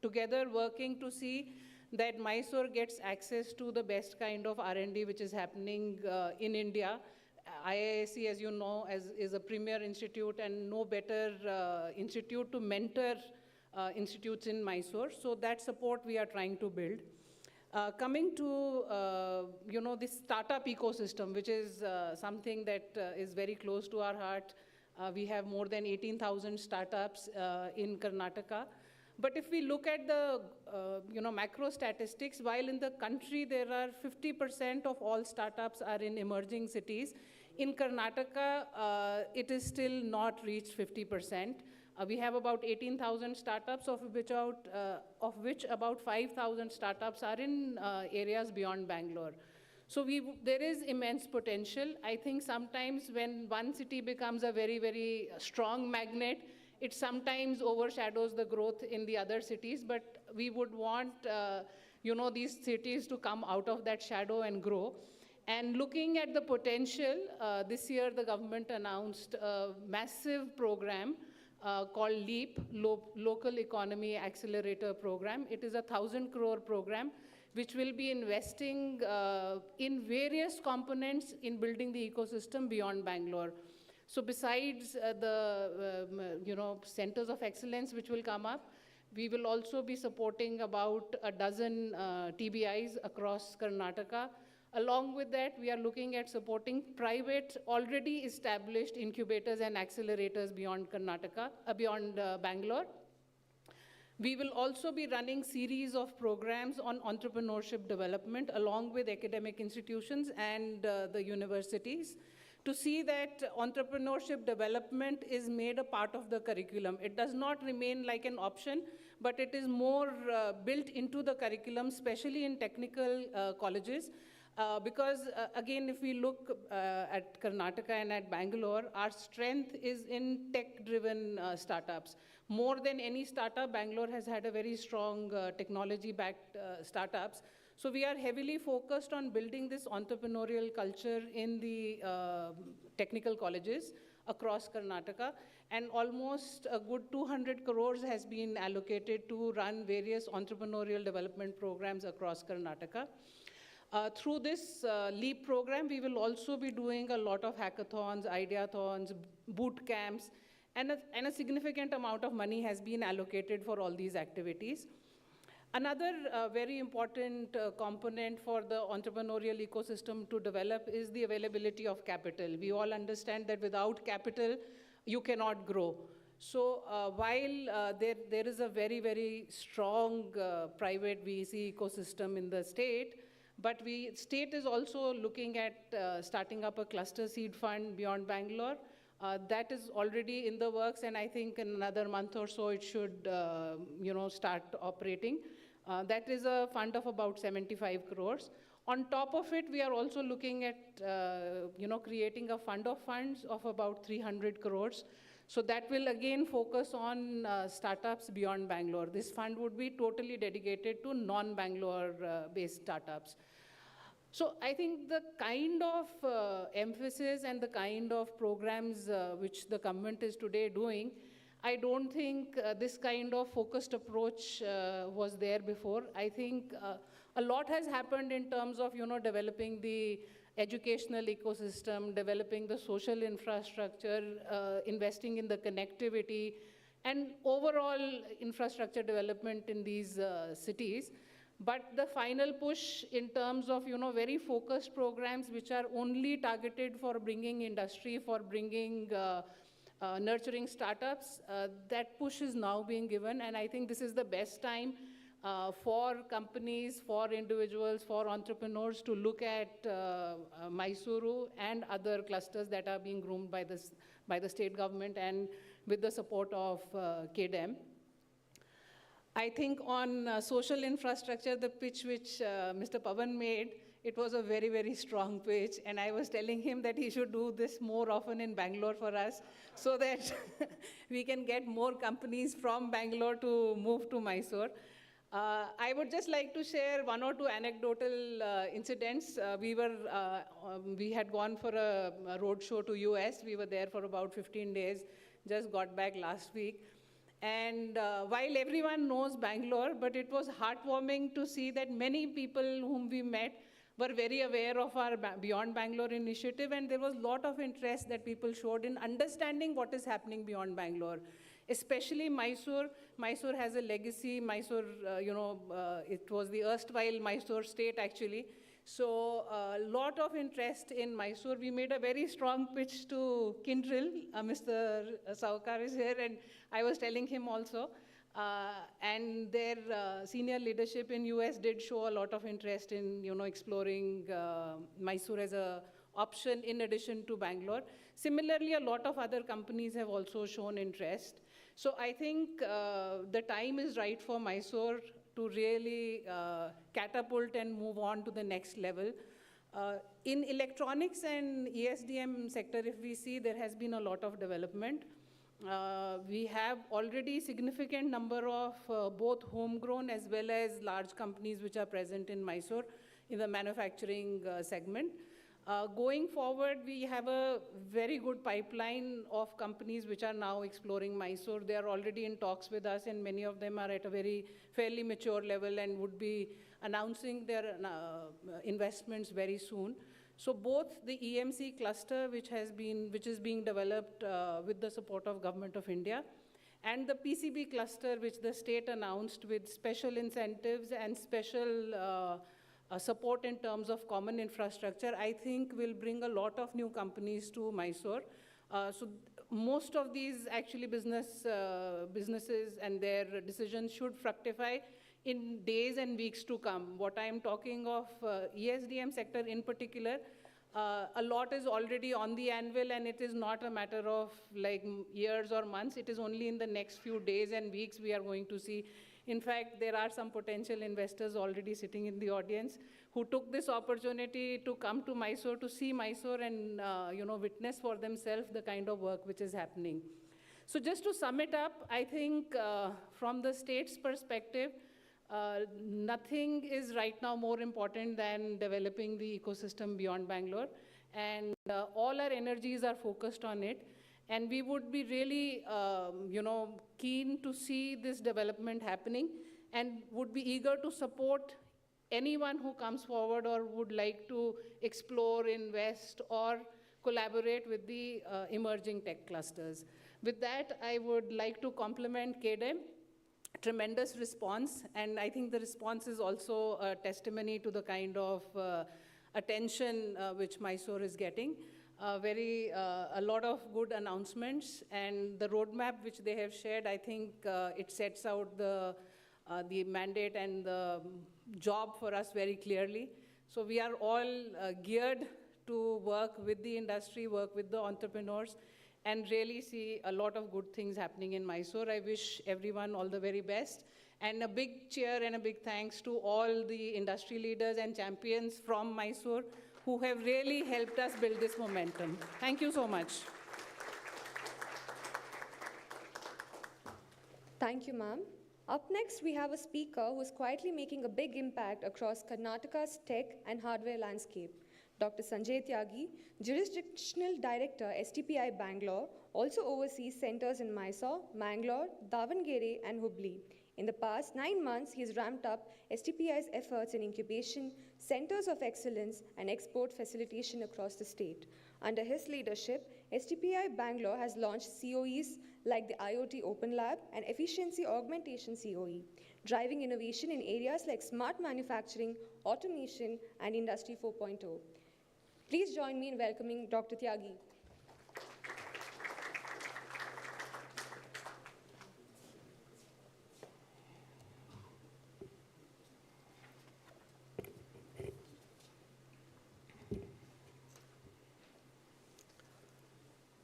together working to see that Mysore gets access to the best kind of R&D which is happening in India. IISc, as you know, is a premier institute and no better institute to mentor institutes in Mysore. So that support we are trying to build. Coming to this startup ecosystem, which is something that is very close to our heart. We have more than 18,000 startups in Karnataka. But if we look at the macro statistics, while in the country there are 50% of all startups are in emerging cities, in Karnataka it is still not reached 50%. We have about 18,000 startups, of which about 5,000 startups are in areas beyond Bangalore. So there is immense potential. I think sometimes when one city becomes a very, very strong magnet, it sometimes overshadows the growth in the other cities, but we would want these cities to come out of that shadow and grow. And looking at the potential, this year the government announced a massive program called LEAP, Local Economy Accelerator Program. It is a 1,000 crore program which will be investing in various components in building the ecosystem beyond Bangalore. So besides the centers of excellence which will come up, we will also be supporting about a dozen TBIs across Karnataka. Along with that, we are looking at supporting private, already established incubators and accelerators beyond Bangalore. We will also be running series of programs on entrepreneurship development along with academic institutions and the universities to see that entrepreneurship development is made a part of the curriculum. It does not remain like an option, but it is more built into the curriculum, especially in technical colleges. Because again, if we look at Karnataka and at Bangalore, our strength is in tech-driven startups. More than any startup, Bangalore has had a very strong technology-backed startups. So we are heavily focused on building this entrepreneurial culture in the technical colleges across Karnataka. And almost a good 200 crores has been allocated to run various entrepreneurial development programs across Karnataka. Through this LEAP program, we will also be doing a lot of hackathons, ideathons, boot camps, and a significant amount of money has been allocated for all these activities. Another very important component for the entrepreneurial ecosystem to develop is the availability of capital. We all understand that without capital, you cannot grow. So while there is a very, very strong private VC ecosystem in the state, but state is also looking at starting up a cluster seed fund beyond Bangalore. That is already in the works, and I think in another month or so it should start operating. That is a fund of about 75 crores. On top of it, we are also looking at creating a fund of funds of about 300 crores. So that will again focus on startups beyond Bangalore. This fund would be totally dedicated to non-Bangalore based startups. So I think the kind of emphasis and the kind of programs which the government is today doing, I don't think this kind of focused approach was there before. I think a lot has happened in terms of developing the educational ecosystem, developing the social infrastructure, investing in the connectivity, and overall infrastructure development in these cities. But the final push in terms of very focused programs which are only targeted for bringing industry, for bringing nurturing startups, that push is now being given, and I think this is the best time for companies, for individuals, for entrepreneurs to look at Mysuru and other clusters that are being groomed by the state government and with the support of KDEM. I think on social infrastructure, the pitch which Mr. Pavan made, it was a very, very strong pitch, and I was telling him that he should do this more often in Bangalore for us so that we can get more companies from Bangalore to move to Mysore. I would just like to share one or two anecdotal incidents. We had gone for a road show to US. We were there for about 15 days, just got back last week. And while everyone knows Bangalore, but it was heartwarming to see that many people whom we met were very aware of our Beyond Bangalore initiative, and there was a lot of interest that people showed in understanding what is happening beyond Bangalore. Especially Mysore. Mysore has a legacy. Mysore, it was the erstwhile Mysore state actually. So a lot of interest in Mysore. We made a very strong pitch to Kindrel. Mr. Saukar is here, and I was telling him also. And their senior leadership in US did show a lot of interest in exploring Mysore as an option in addition to Bangalore. Similarly, a lot of other companies have also shown interest. So I think the time is right for Mysore to really catapult and move on to the next level. In electronics and ESDM sector, if we see, there has been a lot of development. We have already significant number of both homegrown as well as large companies which are present in Mysore in the manufacturing segment. Going forward, we have a very good pipeline of companies which are now exploring Mysore. They are already in talks with us, and many of them are at a fairly mature level and would be announcing their investments very soon. So both the EMC cluster, which is being developed with the support of Government of India, and the PCB cluster, which the state announced with special incentives and special support in terms of common infrastructure, I think will bring a lot of new companies to Mysore. So most of these actually businesses and their decisions should fructify in days and weeks to come. What I'm talking of ESDM sector in particular, a lot is already on the anvil, and it is not a matter of like years or months. It is only in the next few days and weeks we are going to see. In fact, there are some potential investors already sitting in the audience who took this opportunity to come to Mysore, to see Mysore and witness for themselves the kind of work which is happening. So just to sum it up, I think from the state's perspective, nothing is right now more important than developing the ecosystem beyond Bangalore. And all our energies are focused on it. And we would be really, keen to see this development happening and would be eager to support anyone who comes forward or would like to explore, invest, or collaborate with the emerging tech clusters. With that, I would like to compliment KDEM. Tremendous response, and I think the response is also a testimony to the kind of attention which Mysore is getting. A lot of good announcements, and the roadmap which they have shared, I think it sets out the mandate and the job for us very clearly. So we are all geared to work with the industry, work with the entrepreneurs, and really see a lot of good things happening in Mysore. I wish everyone all the very best. And a big cheer and a big thanks to all the industry leaders and champions from Mysore who have really helped us build this momentum. Thank you so much. Thank you, ma'am. Up next, we have a speaker who is quietly making a big impact across Karnataka's tech and hardware landscape. Dr. Sanjay Tyagi, Jurisdictional Director, STPI Bangalore, also oversees centers in Mysore, Mangalore, Davangere, and Hubli. In the past 9 months, he has ramped up STPI's efforts in incubation, centers of excellence, and export facilitation across the state. Under his leadership, STPI Bangalore has launched COEs like the IoT Open Lab and Efficiency Augmentation COE, driving innovation in areas like smart manufacturing, automation, and Industry 4.0. Please join me in welcoming Dr. Tyagi.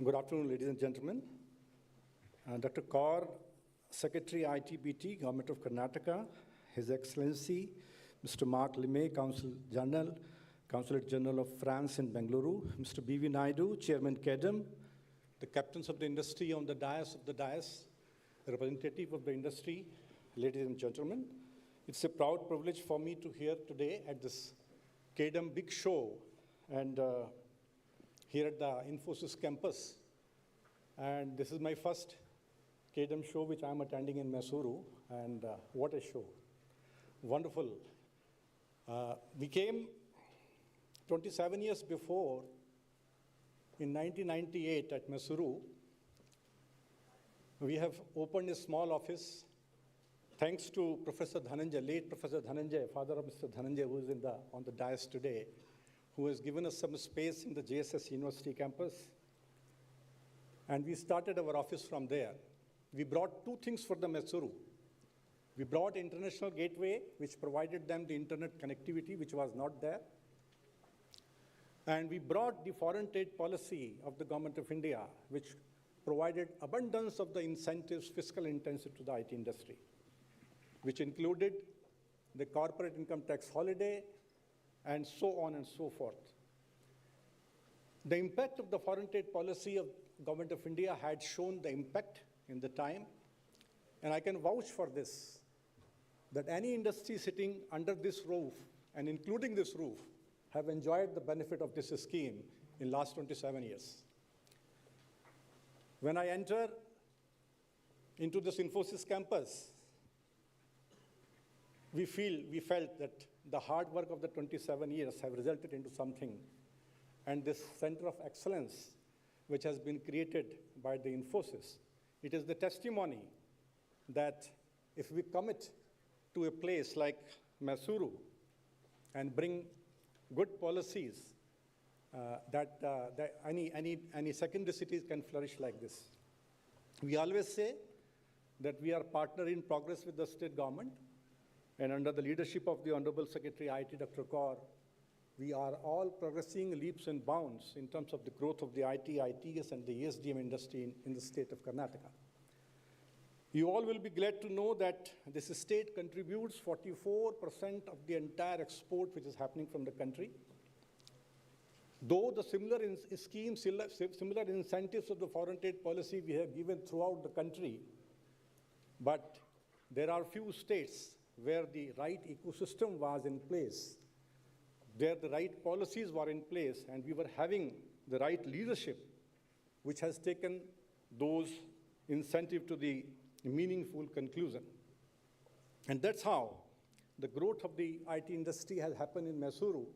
Good afternoon, ladies and gentlemen. Dr. Kaur, Secretary ITBT, Government of Karnataka, His Excellency, Mr. Mark Limay, Consulate General of France in Bengaluru, Mr. B.V. Naidu, Chairman KEDEM, the captains of the industry on the dais, representative of the industry, ladies and gentlemen. It's a proud privilege for me to here today at this KEDEM big show and here at the Infosys campus. And this is my first KEDEM show which I'm attending in Mysuru, and what a show. Wonderful. We came 27 years before, in 1998 at Mysuru. We have opened a small office thanks to Professor Dhananjay, late Professor Dhananjay, father of Mr. Dhananjay, who is on the dais today, who has given us some space in the JSS University campus. And we started our office from there. We brought two things for the Mysuru. We brought International Gateway, which provided them the internet connectivity, which was not there. And we brought the foreign trade policy of the Government of India, which provided abundance of the incentives, fiscal incentives to the IT industry, which included the corporate income tax holiday, and so on and so forth. The impact of the foreign trade policy of Government of India had shown the impact in the time, and I can vouch for this, that any industry sitting under this roof, and including this roof, have enjoyed the benefit of this scheme in last 27 years. When I enter into this Infosys campus, we felt that the hard work of the 27 years have resulted into something. And this center of excellence, which has been created by the Infosys, it is the testimony that if we commit to a place like Mysuru and bring good policies, that any secondary cities can flourish like this. We always say that we are partner in progress with the state government, and under the leadership of the Honorable Secretary IT, Dr. Kaur, we are all progressing leaps and bounds in terms of the growth of the IT, ITS, and the ESDM industry in the state of Karnataka. You all will be glad to know that this state contributes 44% of the entire export which is happening from the country. Though the similar schemes, similar incentives of the foreign trade policy we have given throughout the country, but there are few states where the right ecosystem was in place, where the right policies were in place, and we were having the right leadership, which has taken those incentives to the meaningful conclusion. And that's how the growth of the IT industry has happened in Mysuru.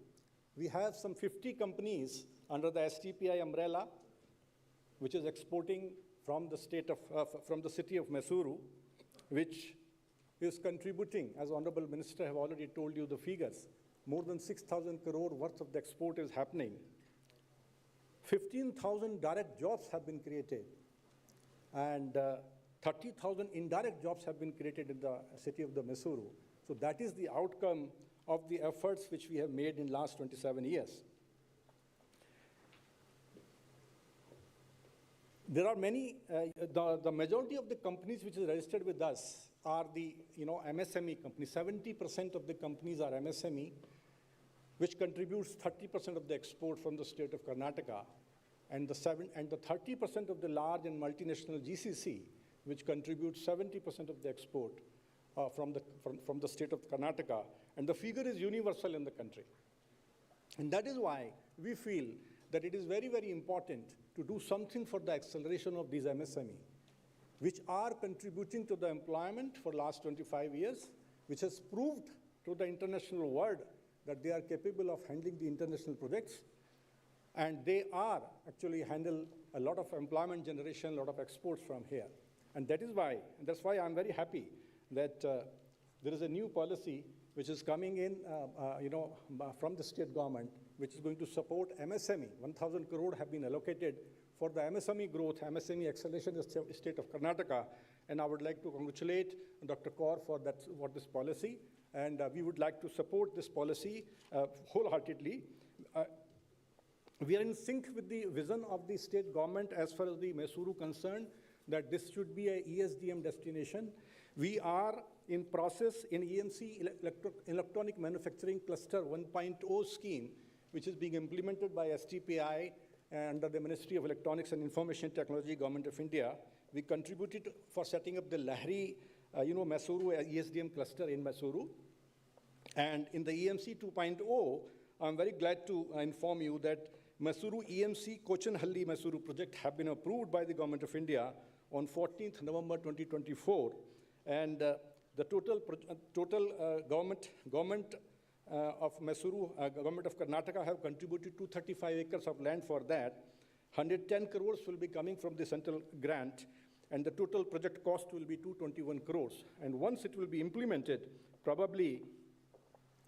We have some 50 companies under the STPI umbrella, which is exporting from the city of Mysuru, which is contributing, as Honorable Minister have already told you the figures, more than 6,000 crore worth of the export is happening. 15,000 direct jobs have been created, and 30,000 indirect jobs have been created in the city of the Mysuru. So that is the outcome of the efforts which we have made in the last 27 years. There are many, the majority of the companies which is registered with us are the MSME companies. 70% of the companies are MSME, which contributes 30% of the export from the state of Karnataka, and the 30% of the large and multinational GCC, which contributes 70% of the export from the state of Karnataka. And the figure is universal in the country. And that is why we feel that it is very, very important to do something for the acceleration of these MSME, which are contributing to the employment for the last 25 years, which has proved to the international world that they are capable of handling the international projects. And they are actually handle a lot of employment generation, a lot of exports from here. And that's why I'm very happy that there is a new policy which is coming in, from the state government, which is going to support MSME. 1,000 crore have been allocated for the MSME growth, MSME acceleration in the state of Karnataka. And I would like to congratulate Dr. Kaur for this policy. And we would like to support this policy wholeheartedly. We are in sync with the vision of the state government as far as the Mysuru concerned, that this should be a ESDM destination. We are in process in EMC, Electronic Manufacturing Cluster 1.0 scheme, which is being implemented by STPI under the Ministry of Electronics and Information Technology, Government of India. We contributed for setting up the Lahiri, Mysuru ESDM cluster in Mysuru. And in the EMC 2.0, I'm very glad to inform you that Mysuru EMC Kochanhalli Mysuru project have been approved by the Government of India on 14th November 2024. And the total government of Mysuru, Government of Karnataka have contributed 235 acres of land for that. 110 crores will be coming from the central grant, and the total project cost will be 221 crores. And once it will be implemented, probably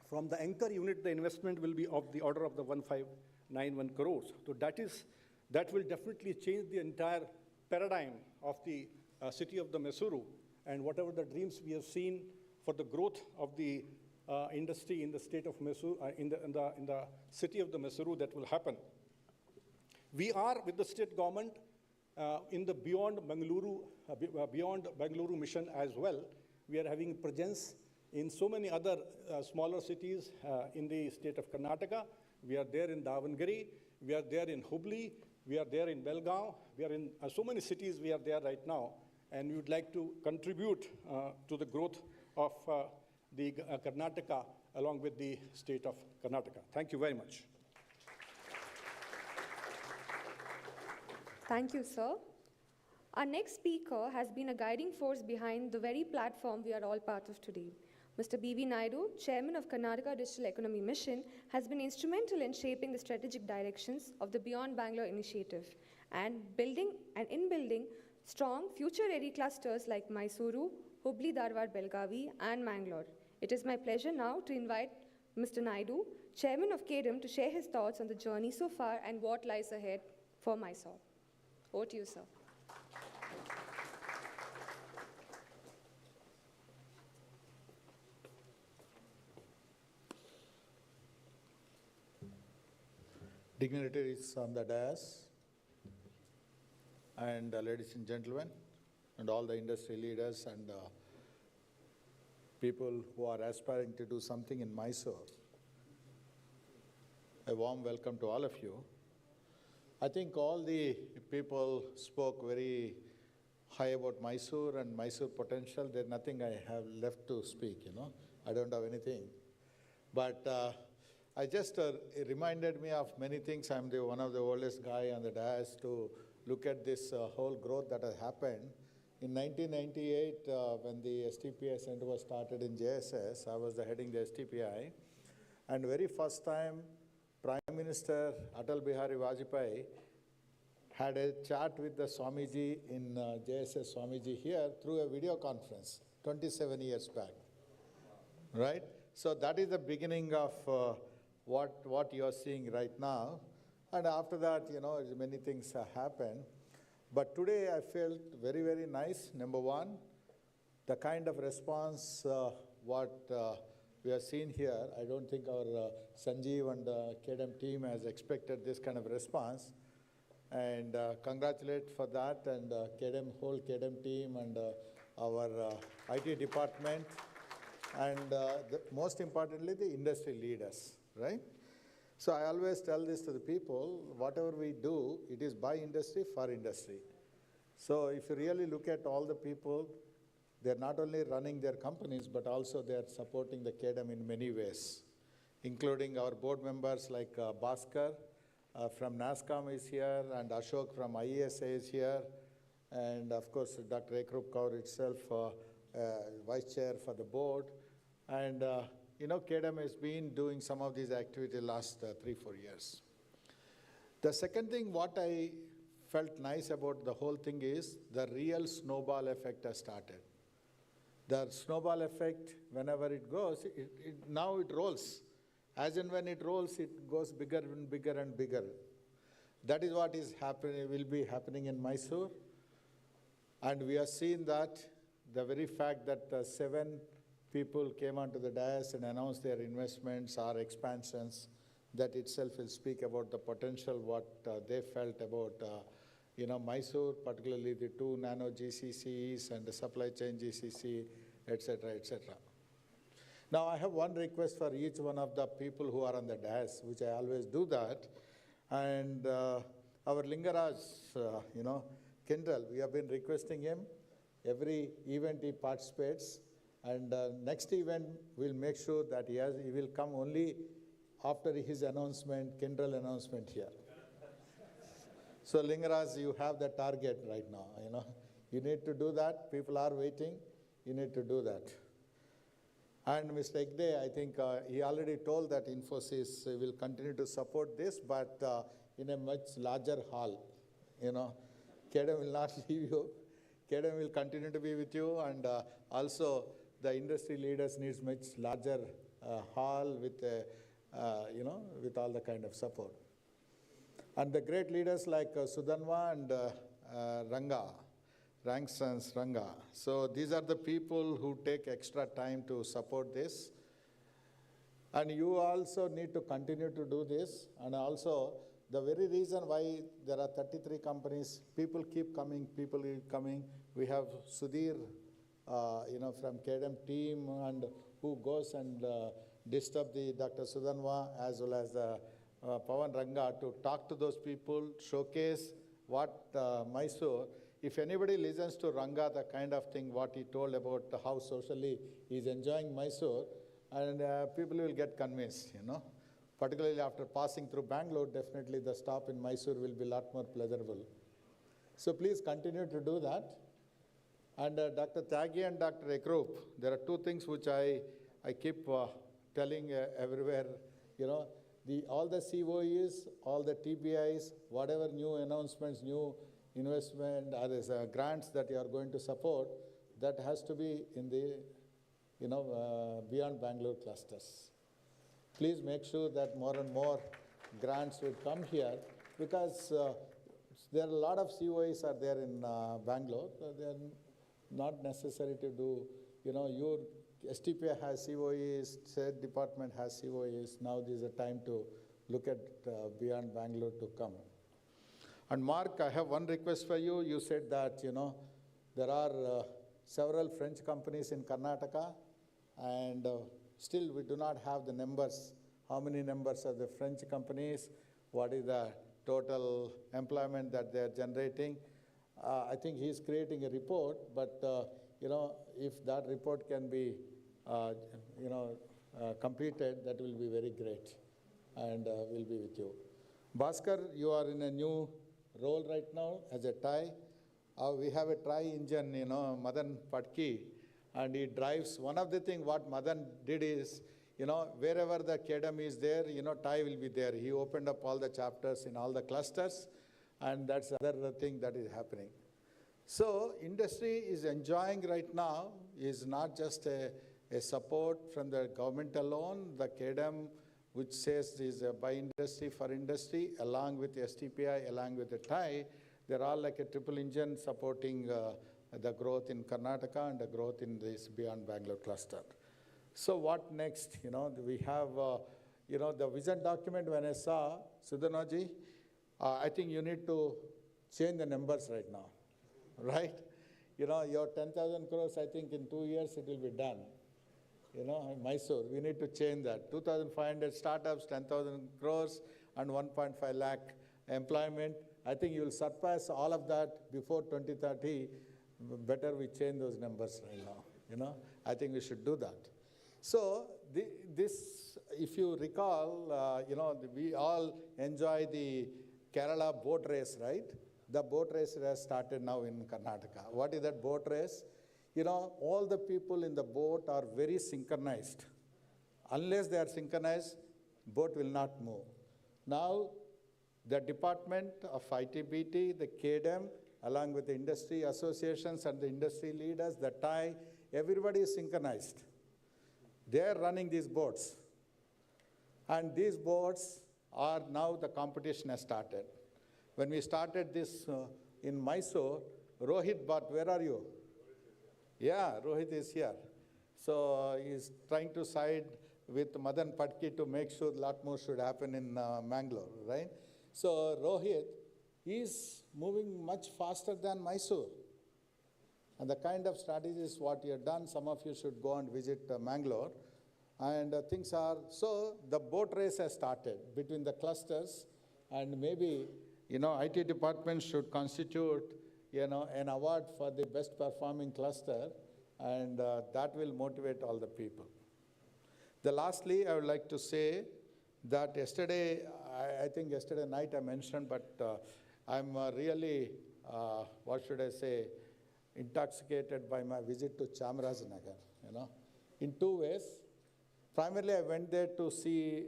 from the anchor unit, the investment will be of the order of the 1591 crores. So that will definitely change the entire paradigm of the city of the Mysuru, and whatever the dreams we have seen for the growth of the industry in the state of Mysuru, in the city of the Mysuru, that will happen. We are with the state government in the Beyond Bengaluru mission as well. We are having presence in so many other smaller cities in the state of Karnataka. We are there in Davangere, we are there in Hubli, we are there in Belgaum, we are in so many cities we are there right now, and we would like to contribute to the growth of the Karnataka along with the state of Karnataka. Thank you very much. Thank you, sir. Our next speaker has been a guiding force behind the very platform we are all part of today. Mr. B.V. Naidu, Chairman of Karnataka Digital Economy Mission, has been instrumental in shaping the strategic directions of the Beyond Bangalore initiative and in building strong future-ready clusters like Mysuru, Hubli, Dharwad, Belgavi, and Mangalore. It is my pleasure now to invite Mr. Naidu, Chairman of KDM, to share his thoughts on the journey so far and what lies ahead for Mysore. Over to you, sir. Dignitaries on the dais, and ladies and gentlemen, and all the industry leaders and people who are aspiring to do something in Mysore. A warm welcome to all of you. I think all the people spoke very high about Mysore and Mysore potential. There's nothing I have left to speak, I don't have anything. But I just it reminded me of many things. I'm one of the oldest guy on the dais to look at this whole growth that has happened. In 1998, when the STPI Center was started in JSS, I was heading the STPI. And very first time, Prime Minister Atal Bihari Vajpayee had a chat with the Swamiji in JSS Swamiji here through a video conference 27 years back, right? So that is the beginning of what you are seeing right now. And after that, many things have happened. But today I felt very, very nice. Number one, the kind of response what we have seen here, I don't think our Sanjeev and KDM team has expected this kind of response. And congratulate for that, and whole KDM team and our IT department, and most importantly, the industry leaders, right? So I always tell this to the people, whatever we do, it is by industry, for industry. So if you really look at all the people, they're not only running their companies, but also they're supporting the KDM in many ways, including our board members like Bhaskar from NASCOM is here, and Ashok from IESA is here, and of course, Dr. Ekrup Kaur itself, Vice Chair for the board. And KDM has been doing some of these activities last 3-4 years. The second thing, what I felt nice about the whole thing is the real snowball effect has started. The snowball effect, whenever it goes, now it rolls. As and when it rolls, it goes bigger and bigger and bigger. That is what is happening, will be happening in Mysore. And we have seen that the very fact that 7 people came onto the dais and announced their investments or expansions, that itself will speak about the potential, what they felt about Mysore, particularly the 2 nano GCCs and the supply chain GCC, etc., etc. Now, I have one request for each one of the people who are on the dais, which I always do that. And our Lingaraj, Kendall, we have been requesting him. Every event he participates. And next event, we'll make sure that he will come only after his announcement, Kendall announcement here. So Lingaraj, you have the target right now, You need to do that. People are waiting. You need to do that. And Mr. Egde, I think he already told that Infosys will continue to support this, but in a much larger hall. KDM will not leave you. KDM will continue to be with you, and also the industry leaders needs much larger hall with, with all the kind of support. And the great leaders like Sudanva and Rangsons Ranga. So these are the people who take extra time to support this. And you also need to continue to do this. And also the very reason why there are 33 companies, people keep coming, We have Sudhir, from KDM team and who goes and disturb the Dr. Sudanva as well as Pawan Ranga to talk to those people, showcase what Mysore. If anybody listens to Ranga, the kind of thing what he told about how socially he's enjoying Mysore, and people will get convinced, Particularly after passing through Bangalore, definitely the stop in Mysore will be a lot more pleasurable. So please continue to do that. And Dr. Tyagi and Dr. Ekrup, there are two things which I keep telling everywhere, all the COEs, all the TBIs, whatever new announcements, new investment, others, grants that you are going to support, that has to be in the, beyond Bangalore clusters. Please make sure that more and more grants would come here, because there are a lot of COEs are there in Bangalore. They are not necessary to do, your STPI has COEs, State Department has COEs. Now is the time to look at beyond Bangalore to come. And Mark, I have one request for you. You said that, there are several French companies in Karnataka, and still we do not have the numbers. How many numbers are the French companies? What is the total employment that they are generating? I think he's creating a report, but if that report can be, completed, that will be very great, and we'll be with you. Bhaskar, you are in a new role right now as a TIE. We have a TIE engine, Madan Patki, and he drives. One of the things what Madan did is, wherever the KDM is there, TIE will be there. He opened up all the chapters in all the clusters, and that's the other thing that is happening. So industry is enjoying right now is not just a support from the government alone. The KDM, which says is by industry for industry, along with the STPI, along with the TIE, they're all like a triple engine supporting the growth in Karnataka and the growth in this beyond Bangalore cluster. So what next? We have, the vision document when I saw, Sudhanaji, I think you need to change the numbers right now, right? Your 10,000 crores, I think in 2 years it will be done. Mysore, we need to change that. 2,500 startups, 10,000 crores, and 1.5 lakh employment. I think you will surpass all of that before 2030. Better we change those numbers right now. I think we should do that. So this, if you recall, we all enjoy the Kerala boat race, right? The boat race has started now in Karnataka. What is that boat race? All the people in the boat are very synchronized. Unless they are synchronized, boat will not move. Now, the Department of ITBT, the KDM, along with the industry associations and the industry leaders, the TIE, everybody is synchronized. They are running these boats. And these boats are now the competition has started. When we started this in Mysore, Rohit Bhatt, where are you? Yeah, Rohit is here. So he's trying to side with Madan Patki to make sure a lot more should happen in Mangalore, right? So Rohit is moving much faster than Mysore. And the kind of strategies what you have done, some of you should go and visit Mangalore. And things are, so the boat race has started between the clusters, and maybe, IT department should constitute, an award for the best performing cluster, and that will motivate all the people. Lastly, I would like to say that yesterday, I think yesterday night I mentioned, but I'm really, what should I say, intoxicated by my visit to Chamarajanagar, in two ways. Primarily, I went there to see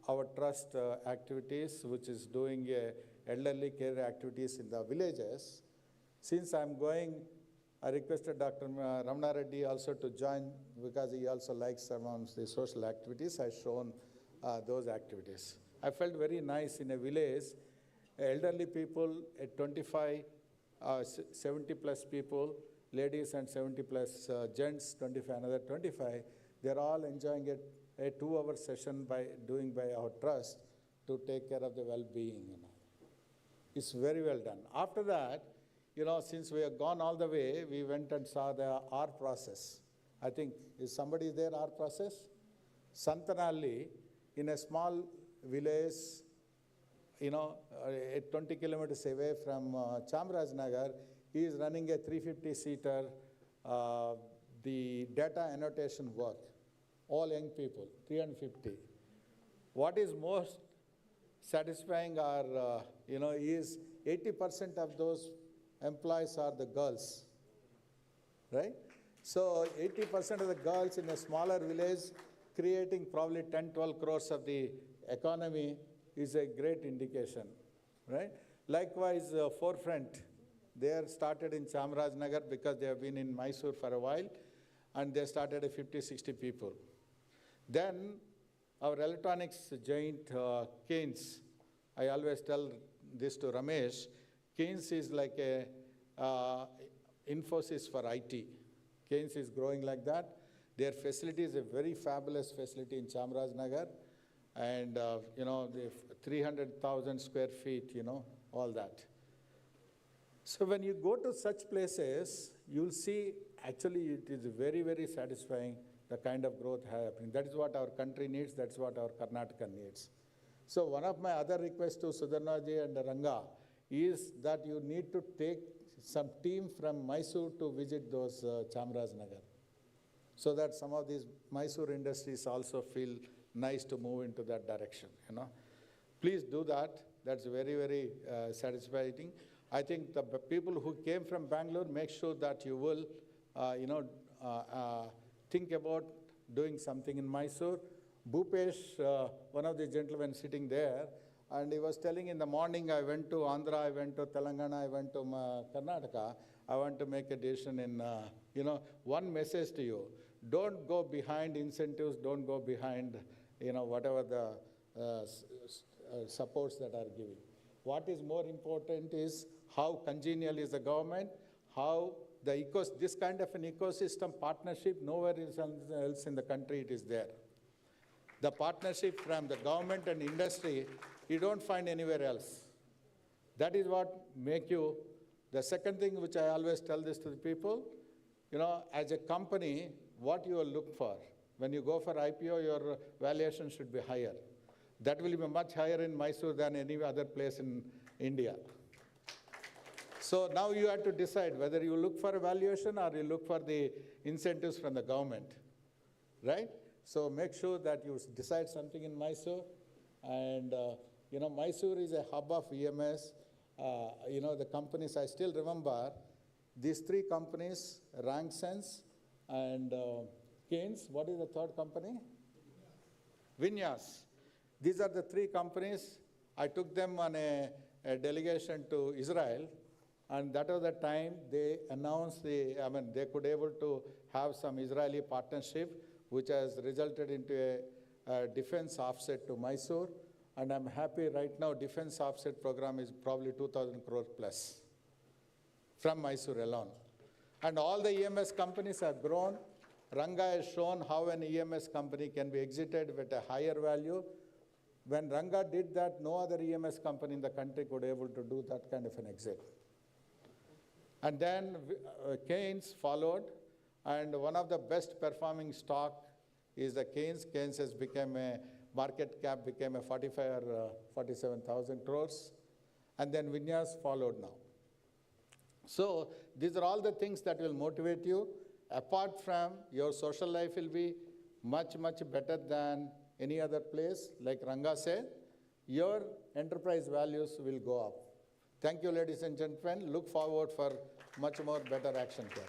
our trust activities, which is doing elderly care activities in the villages. Since I'm going, I requested Dr. Ramana Reddy also to join, because he also likes some of the social activities. I've shown those activities. I felt very nice in a village, elderly people at 25, 70 plus people, ladies and 70 plus gents, 25, another 25, they're all enjoying a 2-hour session by our trust to take care of the well-being. It's very well done. After that, since we have gone all the way, we went and saw the R process. I think, is somebody there, R process? Santanalli, in a small village, 20 kilometers away from Chamarajanagar, he is running a 350-seater, the data annotation work, all young people, 350. What is most satisfying are, is 80% of those employees are the girls, right? So 80% of the girls in a smaller village creating probably 10, 12 crores of the economy is a great indication, right? Likewise, Forefront, they are started in Chamarajanagar because they have been in Mysuru for a while, and they started at 50, 60 people. Then our electronics giant, Keynes, I always tell this to Ramesh, Keynes is like a Infosys for IT. Keynes is growing like that. Their facility is a very fabulous facility in Chamarajanagar, and the 300,000 square feet, all that. So when you go to such places, you'll see actually it is very, very satisfying, the kind of growth happening. That is what our country needs, that's what our Karnataka needs. So one of my other requests to Sudarnaji and Ranga is that you need to take some team from Mysuru to visit those Chamarajanagar, so that some of these Mysuru industries also feel nice to move into that direction. Please do that. That's very, very satisfying. I think the people who came from Bangalore, make sure that you will, think about doing something in Mysuru. Bhupesh, one of the gentlemen sitting there, and he was telling in the morning, I went to Andhra, I went to Telangana, I went to Karnataka. I want to make a decision in, one message to you. Don't go behind incentives, don't go behind, whatever the supports that are giving. What is more important is how congenial is the government, how this kind of an ecosystem partnership, nowhere else in the country it is there. The partnership from the government and industry, you don't find anywhere else. That is what make you. The second thing which I always tell this to the people, as a company, what you will look for. When you go for IPO, your valuation should be higher. That will be much higher in Mysuru than any other place in India. So now you have to decide whether you look for a valuation or you look for the incentives from the government, right? So make sure that you decide something in Mysuru. And, Mysuru is a hub of EMS. The companies, I still remember, these three companies, Ranksense and Keynes. What is the third company? Vinyas. These are the three companies. I took them on a delegation to Israel, and that was the time they announced they could able to have some Israeli partnership, which has resulted into a defense offset to Mysuru. And I'm happy right now, defense offset program is probably 2,000 crore plus from Mysuru alone. And all the EMS companies have grown. Ranga has shown how an EMS company can be exited with a higher value. When Ranga did that, no other EMS company in the country could able to do that kind of an exit. And then Keynes followed, and one of the best performing stock is the Keynes. Keynes has become a market cap, became a 45 or 47,000 crores. And then Vinyas followed now. So these are all the things that will motivate you. Apart from your social life will be much, much better than any other place. Like Ranga said, your enterprise values will go up. Thank you, ladies and gentlemen. Look forward for much more better action here.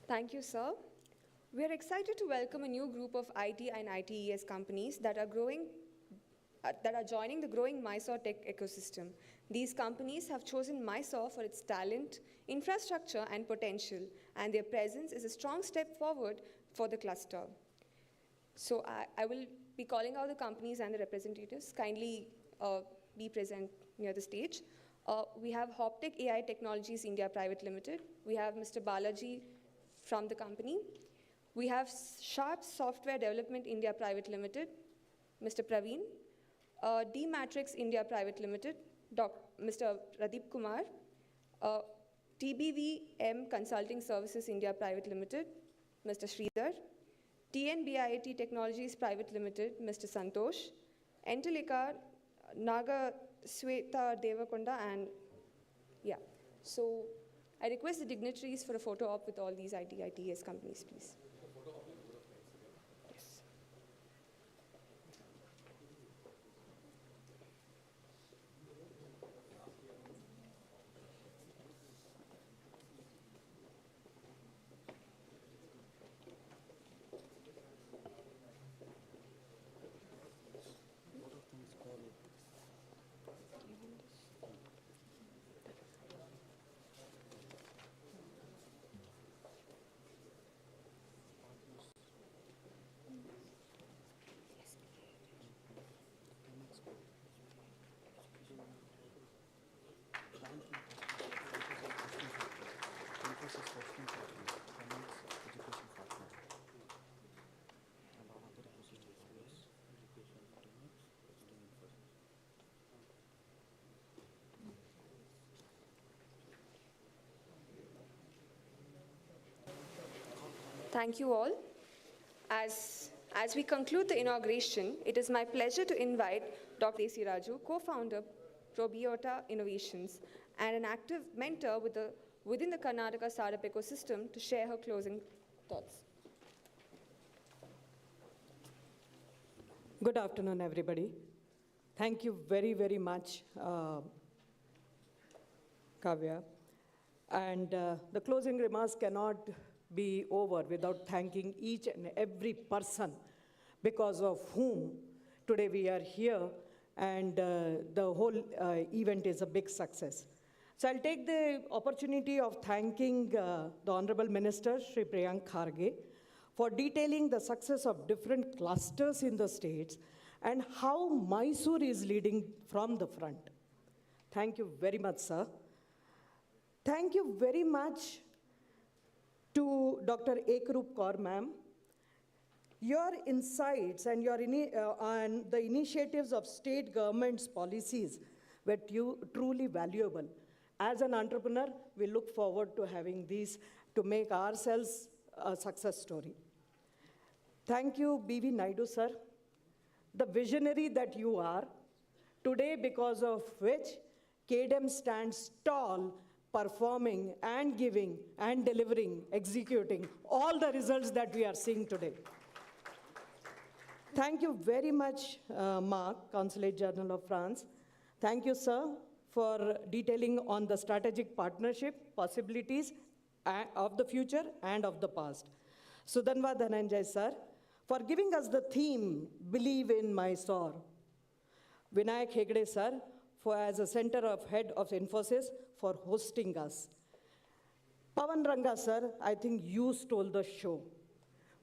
Thank you, sir. We are excited to welcome a new group of IT and ITES companies that are joining the growing Mysore tech ecosystem. These companies have chosen Mysore for its talent, infrastructure, and potential, and their presence is a strong step forward for the cluster. So I will be calling out the companies and the representatives. Kindly be present near the stage. We have Hoptech AI Technologies India Private Limited. We have Mr. Balaji from the company. We have Sharp Software Development India Private Limited, Mr. Praveen, D-Matrix India Private Limited, Mr. Pradeep Kumar, TBVM Consulting Services India Private Limited, Mr. Sridhar, TNBIT Technologies Private Limited, Mr. Santosh, Entelika, Naga Sweta Devakonda, and yeah. So I request the dignitaries for a photo op with all these ITITS companies, please. Yes. Thank you all. As we conclude the inauguration, it is my pleasure to invite Dr. Desi Raju, co-founder, Probiota Innovations, and an active mentor within the Karnataka startup ecosystem to share her closing thoughts. Good afternoon, everybody. Thank you very, very much, Kavya. And the closing remarks cannot be over without thanking each and every person because of whom today we are here, and the whole event is a big success. So I'll take the opportunity of thanking the Honorable Minister, Shri Priyank Kharge, for detailing the success of different clusters in the states and how Mysuru is leading from the front. Thank you very much, sir. Thank you very much to Dr. Ekrup Kaur, ma'am. Your insights and on the initiatives of state government's policies were truly valuable. As an entrepreneur, we look forward to having these to make ourselves a success story. Thank you, B.V. Naidu, sir. The visionary that you are, today because of which KDM stands tall, performing and giving and delivering, executing all the results that we are seeing today. Thank you very much, Marc, Consulate General of France. Thank you, sir, for detailing on the strategic partnership possibilities of the future and of the past. Sudhanva Dhananjay, sir, for giving us the theme, Believe in Mysore. Vinayak Hegde, sir, as a head of Infosys, for hosting us. Pawan Ranga, sir, I think you stole the show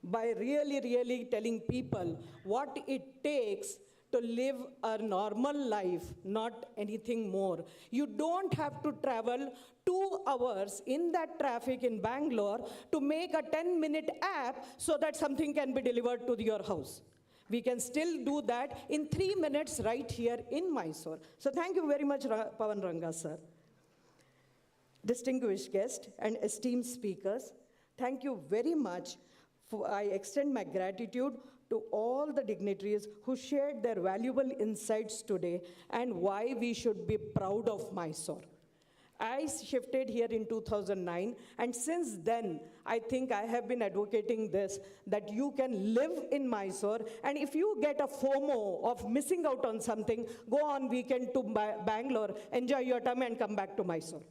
by really telling people what it takes to live a normal life, not anything more. You don't have to travel 2 hours in that traffic in Bangalore to make a 10-minute app so that something can be delivered to your house. We can still do that in 3 minutes right here in Mysore. So thank you very much, Pawan Ranga, sir. Distinguished guests and esteemed speakers, thank you very much. I extend my gratitude to all the dignitaries who shared their valuable insights today and why we should be proud of Mysore. I shifted here in 2009, and since then, I think I have been advocating this, that you can live in Mysore, and if you get a FOMO of missing out on something, go on weekend to Bangalore, enjoy your time, and come back to Mysore.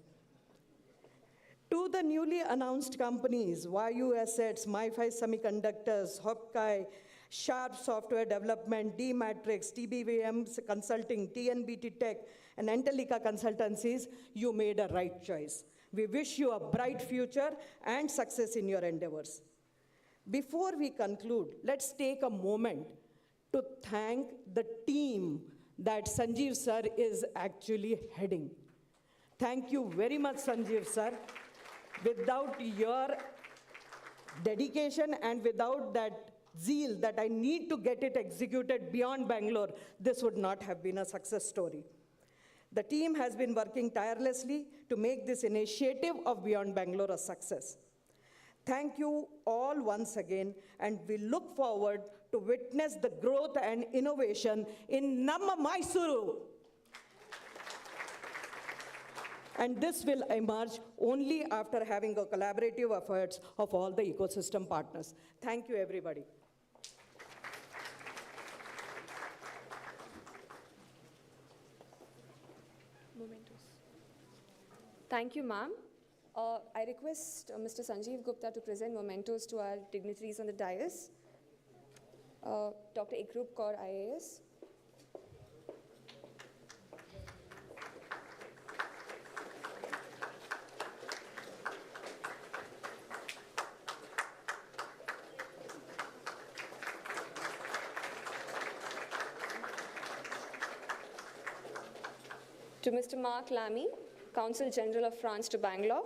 To the newly announced companies, YU Assets, MyFi Semiconductors, Hopkai, Sharp Software Development, D-Matrix, TBVM Consulting, TNBT Tech, and Entelika Consultancies, you made a right choice. We wish you a bright future and success in your endeavors. Before we conclude, let's take a moment to thank the team that Sanjeev sir is actually heading. Thank you very much, Sanjeev sir. Without your dedication and without that zeal that I need to get it executed beyond Bangalore, this would not have been a success story. The team has been working tirelessly to make this initiative of Beyond Bangalore a success. Thank you all once again, and we look forward to witness the growth and innovation in Namma Mysuru. And this will emerge only after having a collaborative efforts of all the ecosystem partners. Thank you, everybody. Mementos. Thank you, ma'am. I request Mr. Sanjeev Gupta to present mementos to our dignitaries on the dais. Dr. Ikrup Kaur, IAS. To Mr. Mark Lamy, Consul General of France to Bangalore.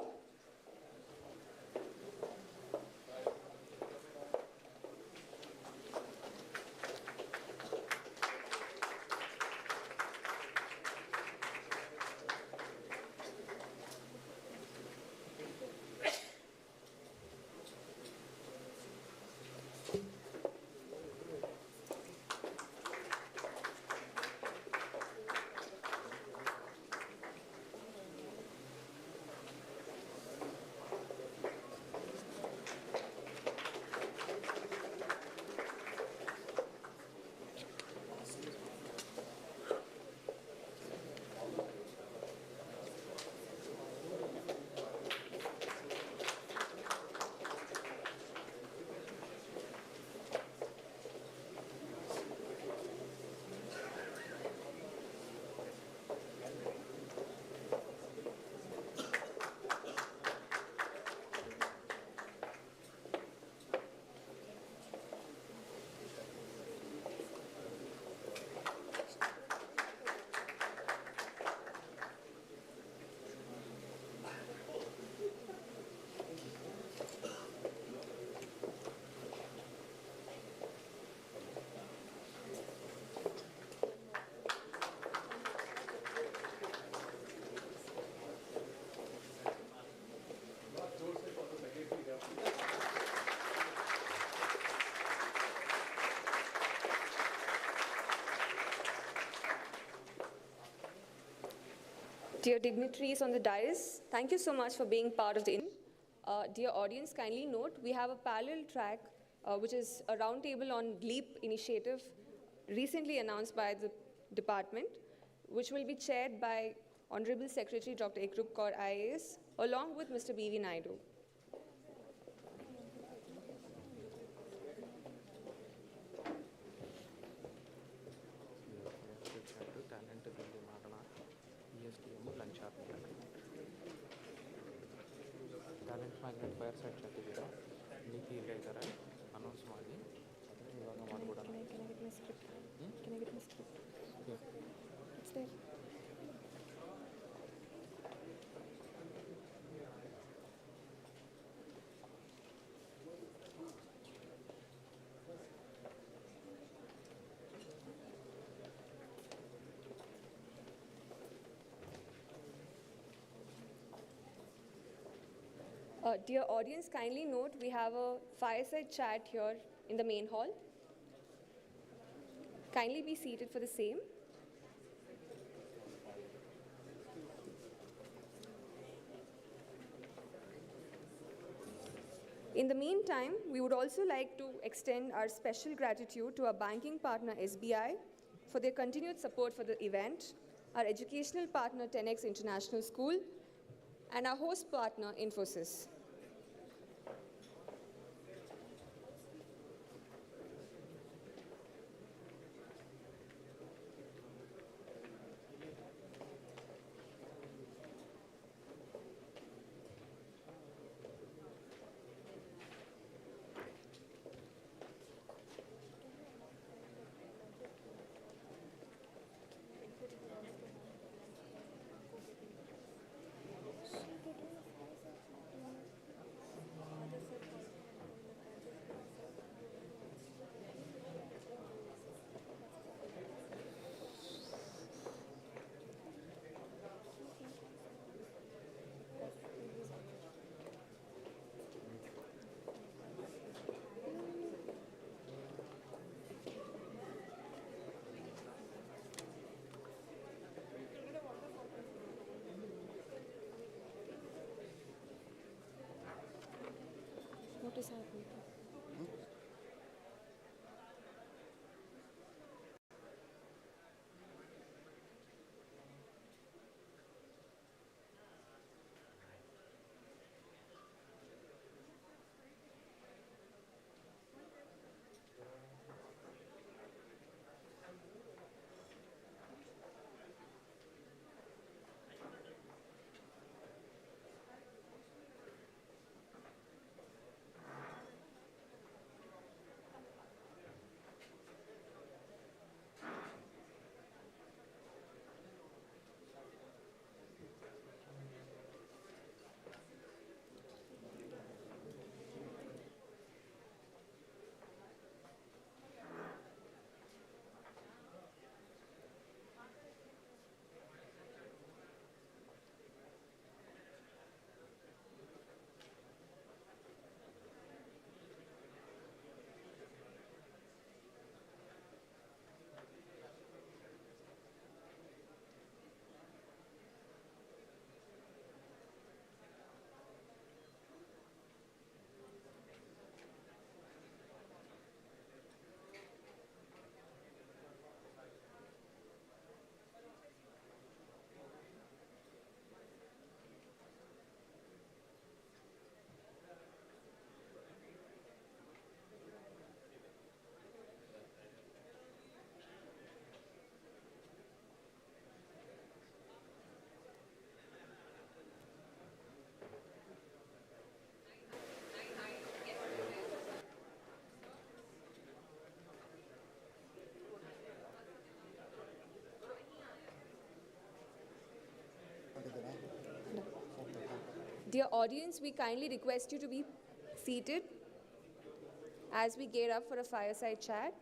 Dear dignitaries on the dais, thank you so much for being part of the dear audience, kindly note, we have a parallel track, which is a roundtable on LEAP initiative recently announced by the department, which will be chaired by Honorable Secretary Dr. Ikrup Kaur IAS, along with Mr. B.V. Naidu. Talent magnet fireside ಚಾತಿದ್ದೀರಾ ನೀತಿ ಇಲ್ಲೇ ಇದ್ದಾರೆ announce ಮಾಡಿ ಅದನ್ನು ಇವಾಗ ಮಾಡಿಬಿಡೋಣ Dear audience, kindly note we have a fireside chat here in the main hall. Kindly be seated for the same. In the meantime, we would also like to extend our special gratitude to our banking partner SBI for their continued support for the event, our educational partner 10X International School, and our host partner Infosys. What is happening? Dear audience, we kindly request you to be seated as we gear up for a fireside chat.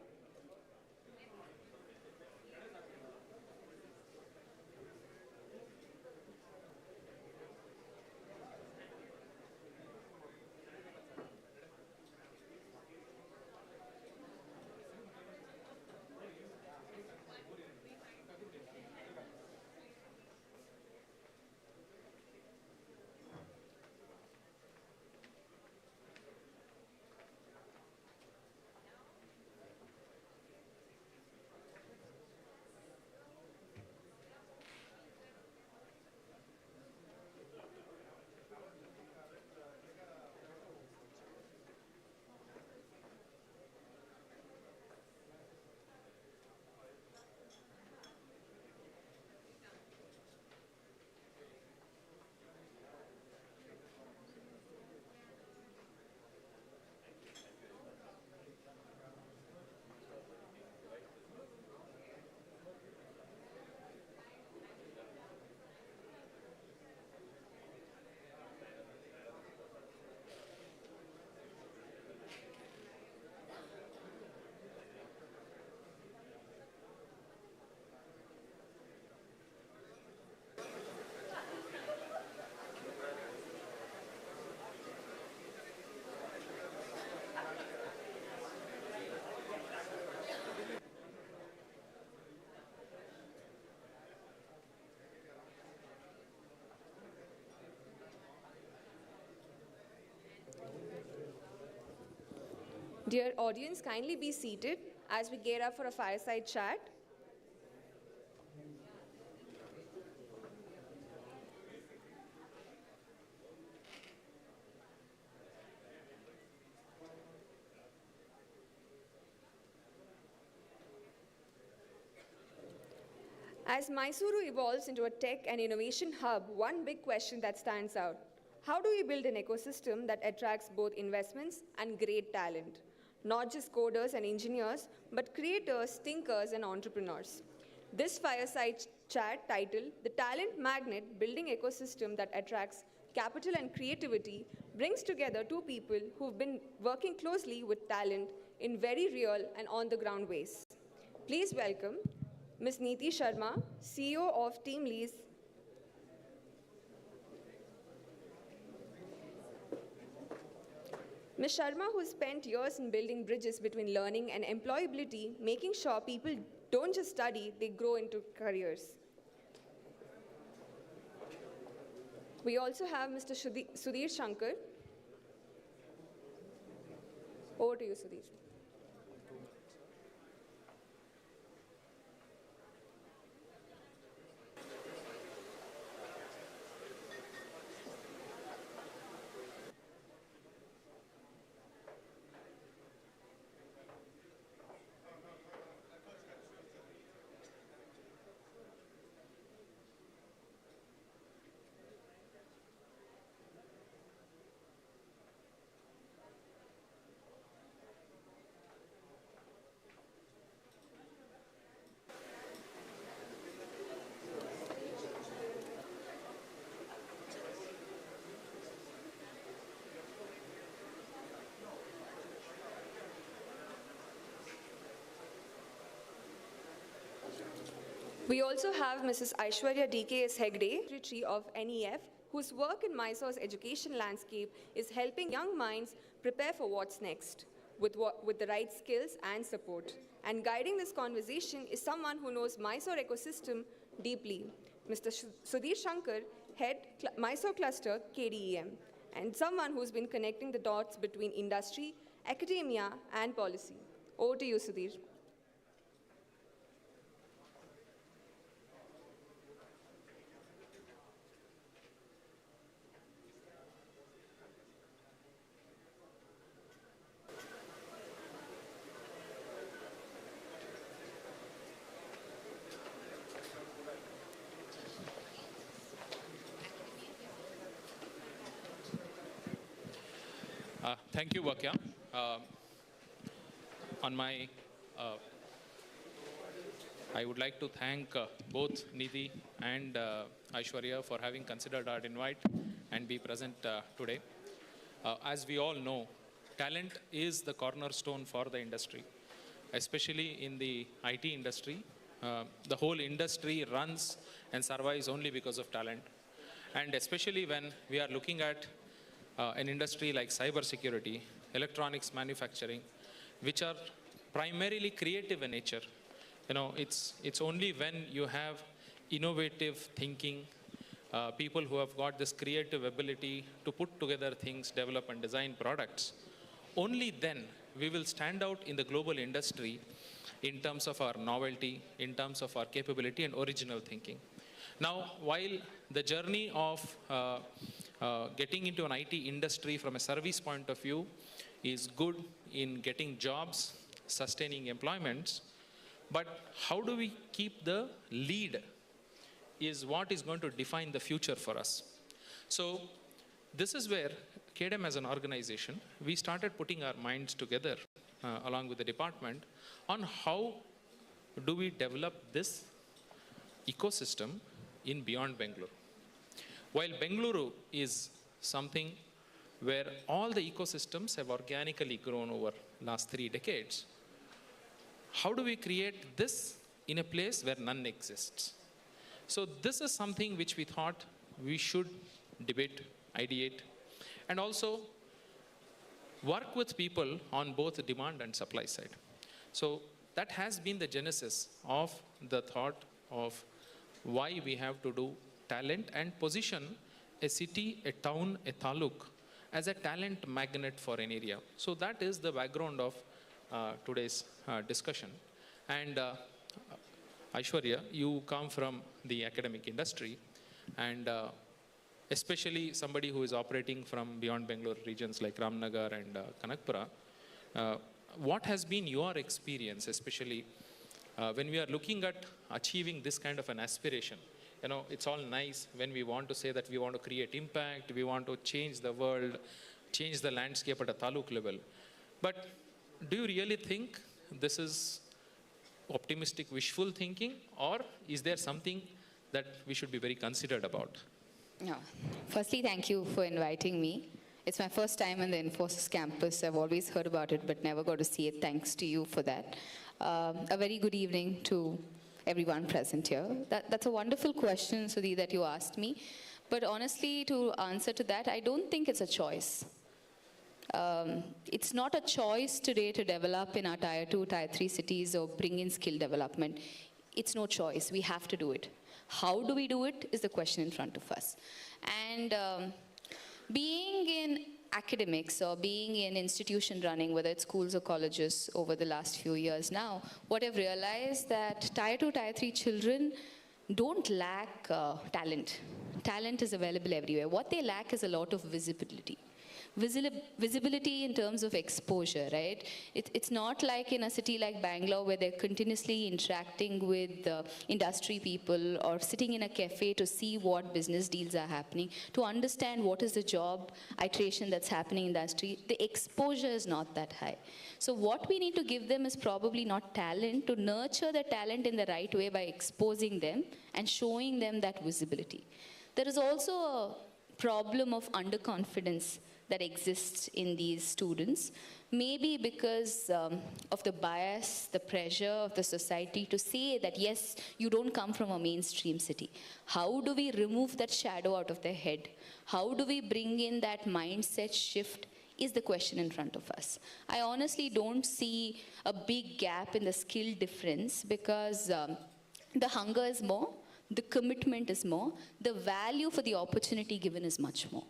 Dear audience, kindly be seated as we gear up for a fireside chat. As Mysuru evolves into a tech and innovation hub, one big question that stands out: how do we build an ecosystem that attracts both investments and great talent? Not just coders and engineers, but creators, thinkers, and entrepreneurs. This fireside chat titled The Talent Magnet: Building Ecosystem That Attracts Capital and Creativity brings together two people who've been working closely with talent in very real and on-the-ground ways. Please welcome Ms. Neeti Sharma, CEO of Team Lease. Ms. Sharma, who spent years in building bridges between learning and employability, making sure people don't just study, they grow into careers. We also have Mr. Sudhir Shankar, Over to you, Sudhir. We also have Mrs. Aishwarya DKS Hegde, Secretary of NEF, whose work in Mysore's education landscape is helping young minds prepare for what's next with the right skills and support. And guiding this conversation is someone who knows Mysore ecosystem deeply, Mr. Sudhir Shankar, Head Mysore Cluster KDEM, and someone who's been connecting the dots between industry, academia, and policy. Over to you, Sudhir. Thank you, Vakya. I would like to thank both Nidhi and Aishwarya for having considered our invite and be present today. As we all know, talent is the cornerstone for the industry, especially in the IT industry. The whole industry runs and survives only because of talent. And especially when we are looking at an industry like cybersecurity, electronics manufacturing, which are primarily creative in nature. You know, it's only when you have innovative thinking, people who have got this creative ability to put together things, develop and design products, only then we will stand out in the global industry in terms of our novelty, in terms of our capability and original thinking. Now, while the journey of getting into an IT industry from a service point of view is good in getting jobs, sustaining employments, but how do we keep the lead is what is going to define the future for us. So this is where KDEM as an organization, we started putting our minds together along with the department on how do we develop this ecosystem in beyond Bengaluru. While Bengaluru is something where all the ecosystems have organically grown over last 3 decades, how do we create this in a place where none exists? So this is something which we thought we should debate, ideate, and also work with people on both the demand and supply side. So that has been the genesis of the thought of why we have to do talent and position a city, a town, a taluk as a talent magnet for an area. So that is the background of today's discussion. And Aishwarya, you come from the academic industry, and especially somebody who is operating from beyond Bangalore regions like Ramnagar and Kanakpura. What has been your experience, especially when we are looking at achieving this kind of an aspiration? You know, it's all nice when we want to say that we want to create impact, we want to change the world, change the landscape at a taluk level. But do you really think this is optimistic, wishful thinking, or is there something that we should be very considered about? Yeah. Firstly, thank you for inviting me. It's my first time in the Infosys campus. I've always heard about it, but never got to see it. Thanks to you for that. A very good evening to everyone present here. That's a wonderful question, Sudhi, that you asked me. But honestly, to answer to that, I don't think it's a choice. It's not a choice today to develop in our Tier 2, Tier 3 cities or bring in skill development. It's no choice. We have to do it. How do we do it is the question in front of us. And being in academics or being in institution running, whether it's schools or colleges over the last few years now, what I've realized that Tier 2, Tier 3 children don't lack talent. Talent is available everywhere. What they lack is a lot of visibility. Visibility in terms of exposure, right? It's not like in a city like Bangalore where they're continuously interacting with industry people or sitting in a cafe to see what business deals are happening, to understand what is the job iteration that's happening in the industry. The exposure is not that high. So what we need to give them is probably not talent, to nurture the talent in the right way by exposing them and showing them that visibility. There is also a problem of underconfidence that exists in these students, maybe because of the bias, the pressure of the society to say that, yes, you don't come from a mainstream city. How do we remove that shadow out of their head? How do we bring in that mindset shift is the question in front of us. I honestly don't see a big gap in the skill difference because the hunger is more, the commitment is more, the value for the opportunity given is much more.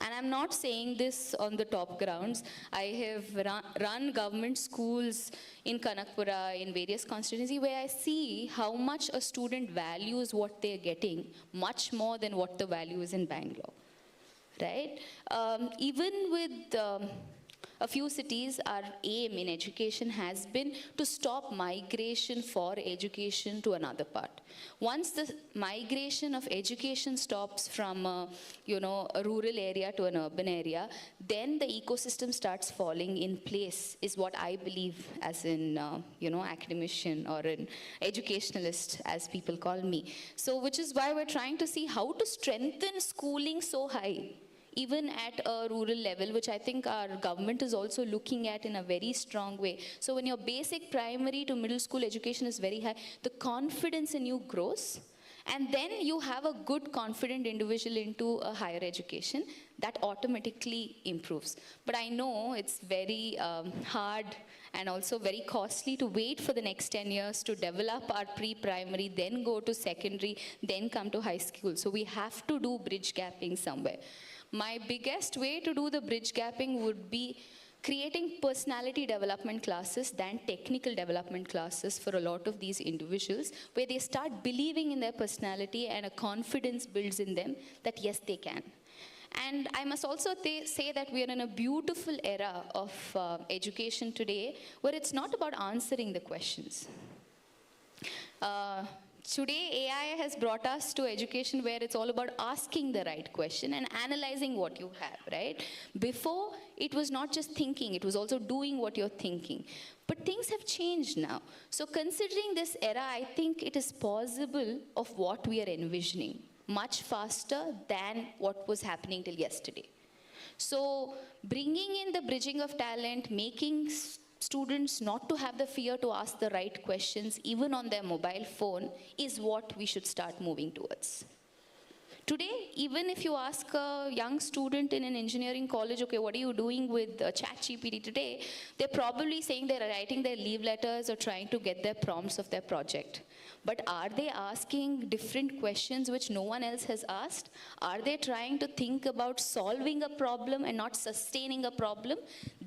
And I'm not saying this on the top grounds. I have run government schools in Kanakpura, in various constituencies, where I see how much a student values what they're getting, much more than what the value is in Bangalore, right? Even with a few cities, our aim in education has been to stop migration for education to another part. Once the migration of education stops from a rural area to an urban area, then the ecosystem starts falling in place, is what I believe as an academician or an educationalist, as people call me. So which is why we're trying to see how to strengthen schooling so high, even at a rural level, which I think our government is also looking at in a very strong way. So when your basic primary to middle school education is very high, the confidence in you grows, and then you have a good, confident individual into a higher education, that automatically improves. But I know it's very hard and also very costly to wait for the next 10 years to develop our pre-primary, then go to secondary, then come to high school. So we have to do bridge gapping somewhere. My biggest way to do the bridge gapping would be creating personality development classes than technical development classes for a lot of these individuals, where they start believing in their personality and a confidence builds in them that yes, they can. And I must also say that we are in a beautiful era of education today, where it's not about answering the questions. Today, AI has brought us to education where it's all about asking the right question and analyzing what you have, right? Before, it was not just thinking, it was also doing what you're thinking. But things have changed now. So considering this era, I think it is possible of what we are envisioning, much faster than what was happening till yesterday. So bringing in the bridging of talent, making students not to have the fear to ask the right questions, even on their mobile phone, is what we should start moving towards. Today, even if you ask a young student in an engineering college, okay, what are you doing with ChatGPT today? They're probably saying they're writing their leave letters or trying to get their prompts of their project. But are they asking different questions which no one else has asked? Are they trying to think about solving a problem and not sustaining a problem?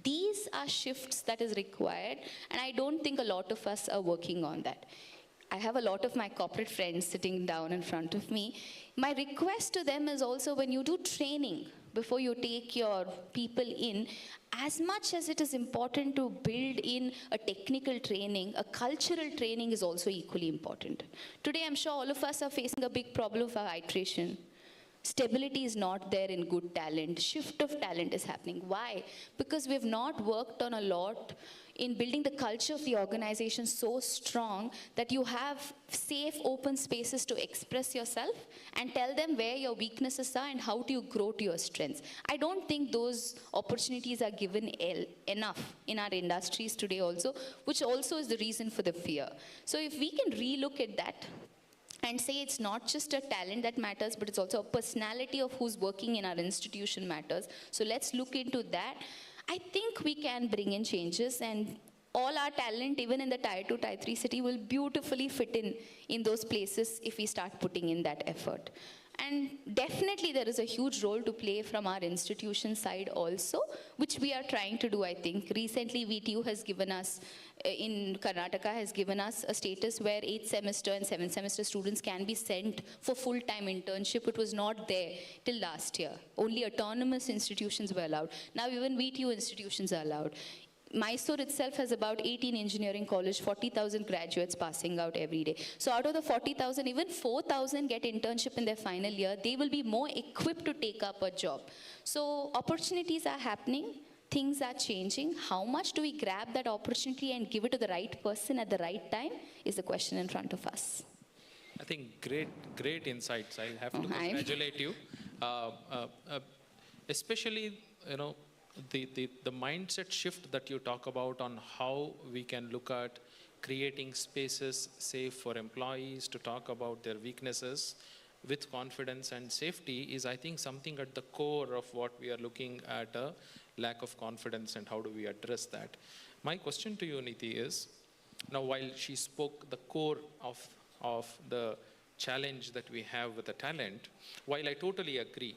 These are shifts that is required, and I don't think a lot of us are working on that. I have a lot of my corporate friends sitting down in front of me. My request to them is also, when you do training, before you take your people in, as much as it is important to build in a technical training, a cultural training is also equally important. Today, I'm sure all of us are facing a big problem for iteration. Stability is not there in good talent. Shift of talent is happening. Why? Because we've not worked on a lot in building the culture of the organization so strong that you have safe, open spaces to express yourself and tell them where your weaknesses are and how do you grow to your strengths. I don't think those opportunities are given enough in our industries today also, which also is the reason for the fear. So if we can relook at that and say it's not just a talent that matters, but it's also a personality of who's working in our institution matters. So let's look into that. I think we can bring in changes, and all our talent, even in the Tier 2, Tier 3 city, will beautifully fit in those places if we start putting in that effort. And definitely there is a huge role to play from our institution side also, which we are trying to do, I think. Recently, VTU has given us, in Karnataka, has given us a status where 8th semester and 7th semester students can be sent for full-time internship. It was not there till last year. Only autonomous institutions were allowed. Now even VTU institutions are allowed. Mysore itself has about 18 engineering college, 40,000 graduates passing out every day. So out of the 40,000, even 4,000 get internship in their final year. They will be more equipped to take up a job. So opportunities are happening. Things are changing. How much do we grab that opportunity and give it to the right person at the right time is the question in front of us. I think great insights. I'll have to congratulate you. Especially, the mindset shift that you talk about on how we can look at creating spaces safe for employees to talk about their weaknesses with confidence and safety is, I think, something at the core of what we are looking at, a lack of confidence, and how do we address that. My question to you, Niti, is, now while she spoke the core of the challenge that we have with the talent, while I totally agree,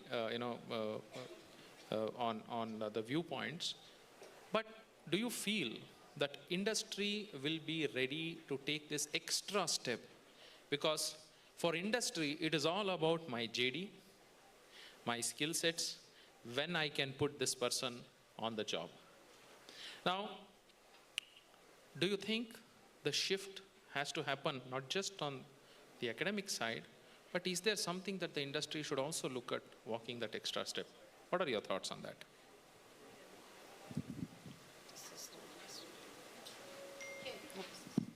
on the viewpoints, but do you feel that industry will be ready to take this extra step? Because for industry, it is all about my JD, my skill sets, when I can put this person on the job. Now, do you think the shift has to happen not just on the academic side, but is there something that the industry should also look at walking that extra step? What are your thoughts on that?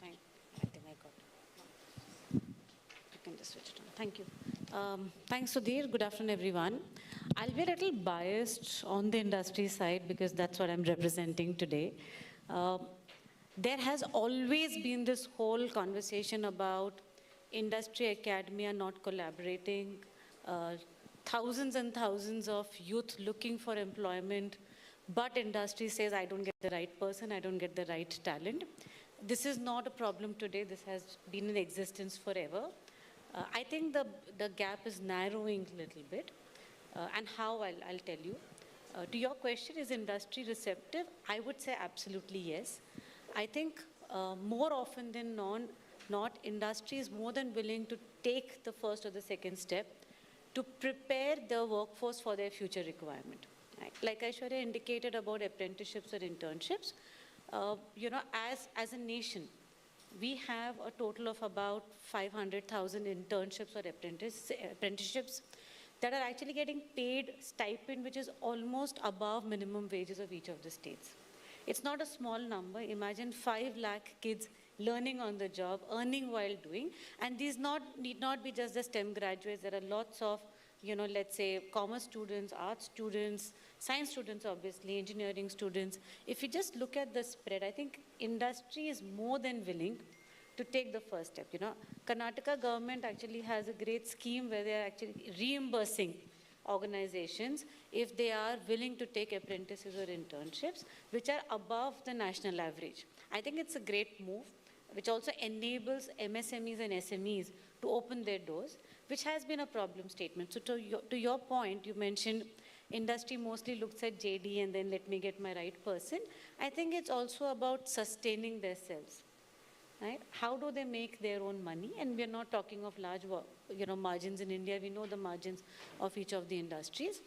I think I got it. You can just switch it on. Thank you. Thanks, Sudhir. Good afternoon, everyone. I'll be a little biased on the industry side because that's what I'm representing today. There has always been this whole conversation about industry academia not collaborating, thousands and thousands of youth looking for employment, but industry says, I don't get the right person, I don't get the right talent. This is not a problem today. This has been in existence forever. I think the gap is narrowing a little bit. And how, I'll tell you. To your question, is industry receptive? I would say absolutely yes. I think more often than not, industry is more than willing to take the first or the second step to prepare the workforce for their future requirement. Right? Like Aishwarya indicated about apprenticeships or internships, as a nation, we have a total of about 500,000 internships or apprenticeships that are actually getting paid stipend, which is almost above minimum wages of each of the states. It's not a small number. Imagine 5 lakh kids learning on the job, earning while doing, and these need not be just the STEM graduates. There are lots of, let's say, commerce students, art students, science students, obviously, engineering students. If you just look at the spread, I think industry is more than willing to take the first step. Karnataka government actually has a great scheme where they are actually reimbursing organizations if they are willing to take apprentices or internships, which are above the national average. I think it's a great move, which also enables MSMEs and SMEs to open their doors, which has been a problem statement. So to your point, you mentioned industry mostly looks at JD and then let me get my right person. I think it's also about sustaining themselves. Right? How do they make their own money? And we're not talking of large margins in India. We know the margins of each of the industries.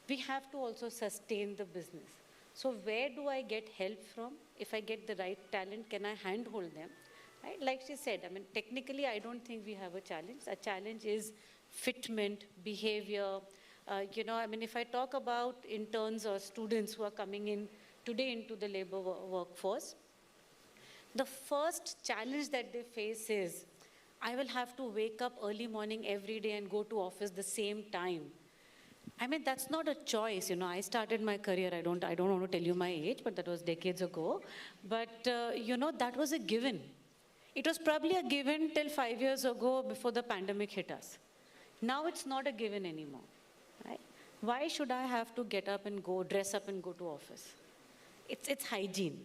We have to also sustain the business. So where do I get help from? If I get the right talent, can I handhold them? Right? Like she said, technically, I don't think we have a challenge. A challenge is fitment, behavior. If I talk about interns or students who are coming in today into the labor workforce, the first challenge that they face is, I will have to wake up early morning every day and go to office the same time. That's not a choice. I started my career, I don't want to tell you my age, but that was decades ago. But, that was a given. It was probably a given till 5 years ago before the pandemic hit us. Now it's not a given anymore. Right? Why should I have to get up and go, dress up and go to office? It's hygiene.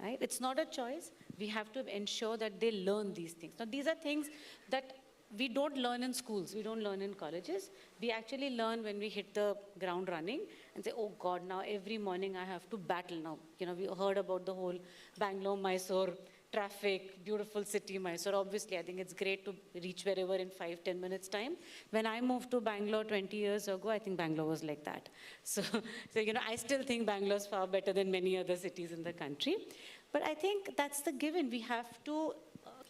Right? It's not a choice. We have to ensure that they learn these things. Now, these are things that we don't learn in schools, we don't learn in colleges. We actually learn when we hit the ground running and say, oh God, now every morning I have to battle now. You know, we heard about the whole Bangalore, Mysore, traffic, beautiful city, Mysore. Obviously, I think it's great to reach wherever in 5-10 minutes time. When I moved to Bangalore 20 years ago, I think Bangalore was like that. So you know, I still think Bangalore's far better than many other cities in the country. But I think that's the given. We have to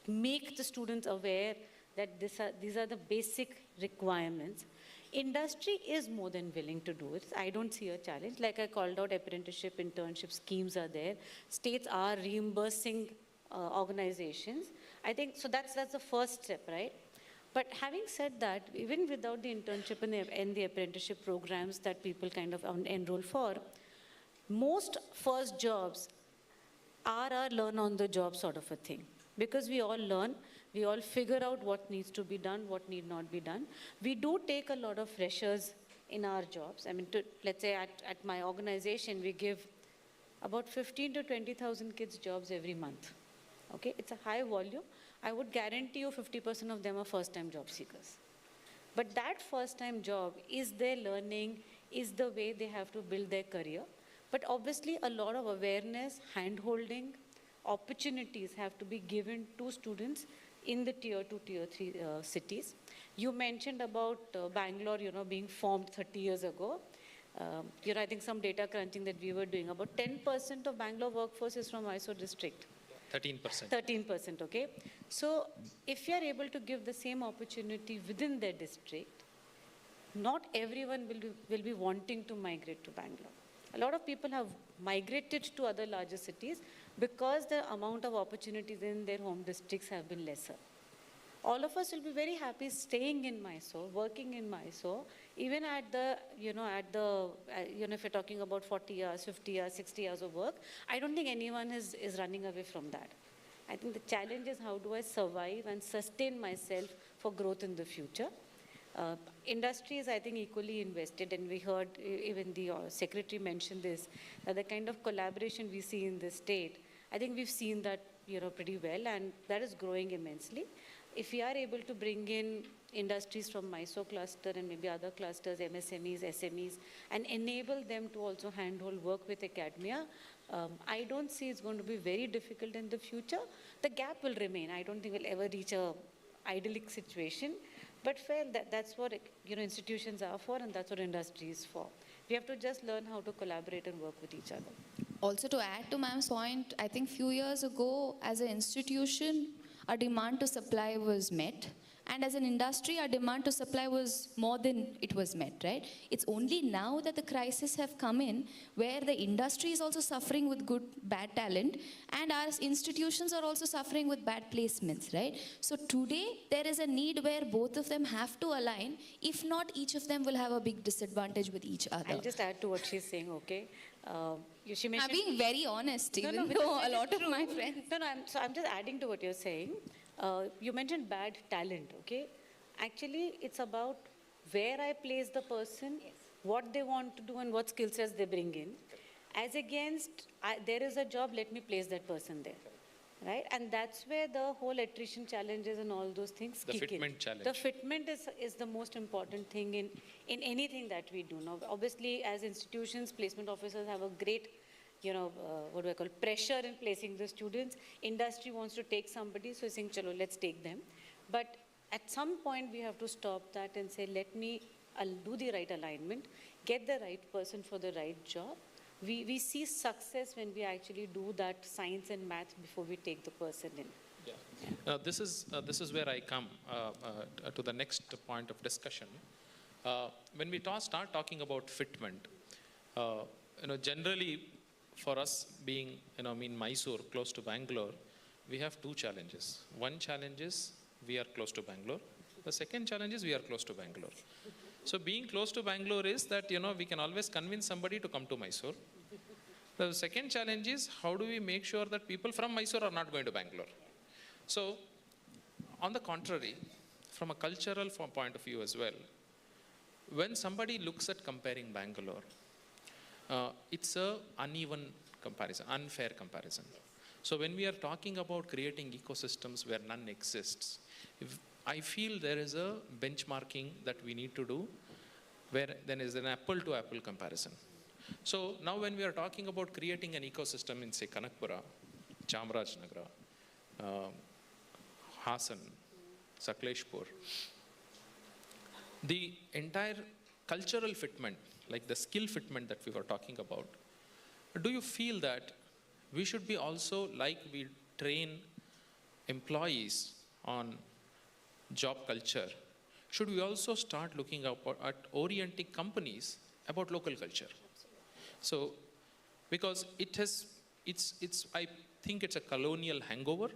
make the students aware that these are the basic requirements. Industry is more than willing to do it. I don't see a challenge. Like I called out, apprenticeship, internship schemes are there. States are reimbursing organizations. I think, so that's the first step, right? But having said that, even without the internship and the apprenticeship programs that people kind of enroll for, most first jobs are a learn on the job sort of a thing. Because we all learn, we all figure out what needs to be done, what need not be done. We do take a lot of freshers in our jobs. I mean, let's say at my organization, we give about 15 to 20,000 kids jobs every month. Okay, it's a high volume. I would guarantee you 50% of them are first-time job seekers. But that first-time job is their learning, is the way they have to build their career. But obviously, a lot of awareness, hand-holding, opportunities have to be given to students in the tier 2, tier 3 cities. You mentioned about Bangalore, you know, being formed 30 years ago. You know, I think some data crunching that we were doing, about 10% of Bangalore workforce is from Mysore district. 13%. 13%, okay. So if you are able to give the same opportunity within their district, not everyone will be wanting to migrate to Bangalore. A lot of people have migrated to other larger cities because the amount of opportunities in their home districts have been lesser. All of us will be very happy staying in Mysore, working in Mysore, even at the, you know, if you're talking about 40 hours, 50 hours, 60 hours of work, I don't think anyone is running away from that. I think the challenge is how do I survive and sustain myself for growth in the future. Industry is, I think, equally invested, and we heard even the secretary mention this, that the kind of collaboration we see in the state, I think we've seen that, you know, pretty well, and that is growing immensely. If we are able to bring in industries from Mysore cluster and maybe other clusters, MSMEs, SMEs, and enable them to also handhold work with academia, I don't see it's going to be very difficult in the future. The gap will remain. I don't think we'll ever reach a idyllic situation. But that's what, you know, institutions are for, and that's what industry is for. We have to just learn how to collaborate and work with each other. Also, to add to ma'am's point, I think few years ago, as an institution, our demand to supply was met. And as an industry, our demand to supply was more than it was met, right? It's only now that the crisis have come in where the industry is also suffering with bad talent, and our institutions are also suffering with bad placements, right? So today, there is a need where both of them have to align. If not, each of them will have a big disadvantage with each other. I'll just add to what she's saying, okay? She mentioned, I'm being very honest, even though a lot of my friends... I'm just adding to what you're saying. You mentioned bad talent, okay? Actually, it's about where I place the person, what they want to do, and what skill sets they bring in. As against, there is a job, let me place that person there, right? And that's where the whole attrition challenges and all those things kick in. The fitment challenge. The fitment is the most important thing in anything that we do. Now, obviously, as institutions, placement officers have a great, you know, what do I call, pressure in placing the students. Industry wants to take somebody, so saying, chalo, let's take them. But at some point, we have to stop that and say, I'll do the right alignment, get the right person for the right job. We see success when we actually do that science and math before we take the person in. Yeah. Now, this is where I come to the next point of discussion. When we start talking about fitment, you know, generally, for us being, you know, Mysore, close to Bangalore, we have two challenges. One challenge is we are close to Bangalore. The second challenge is we are close to Bangalore. So being close to Bangalore is that, you know, we can always convince somebody to come to Mysore. The second challenge is how do we make sure that people from Mysore are not going to Bangalore? So on the contrary, from a cultural point of view as well, when somebody looks at comparing Bangalore, it's a uneven comparison, unfair comparison. So when we are talking about creating ecosystems where none exists, I feel there is a benchmarking that we need to do where then is an apple to apple comparison. So now when we are talking about creating an ecosystem in say Kanakpura, Chamarajanagar, Hasan, Sakleshpur, the entire cultural fitment, like the skill fitment that we were talking about, do you feel that we should be also, like we train employees on job culture, should we also start looking at orienting companies about local culture? So, because I think it's a colonial hangover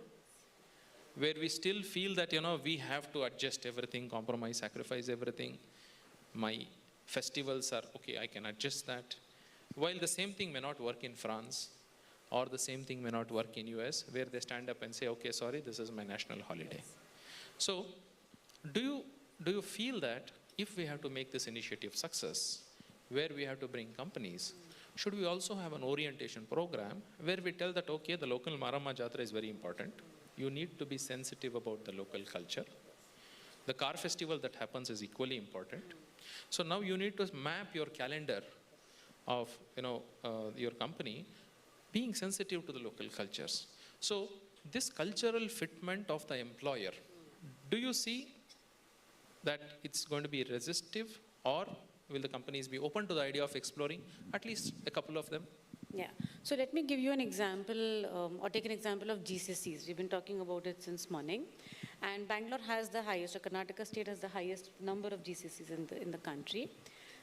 where we still feel that, we have to adjust everything, compromise, sacrifice everything. My festivals are, okay, I can adjust that. While the same thing may not work in France, or the same thing may not work in US, where they stand up and say, okay, sorry, this is my national holiday. So, do you feel that if we have to make this initiative success, where we have to bring companies, should we also have an orientation program where we tell that, okay, the local Marama Jatra is very important. You need to be sensitive about the local culture. The car festival that happens is equally important. So now you need to map your calendar of your company being sensitive to the local cultures. So this cultural fitment of the employer, do you see that it's going to be resistive, or will the companies be open to the idea of exploring at least a couple of them? Yeah. So let me give you an example, or take an example of GCCs. We've been talking about it since morning. And Bangalore has the highest, or Karnataka state has the highest number of GCCs in the country.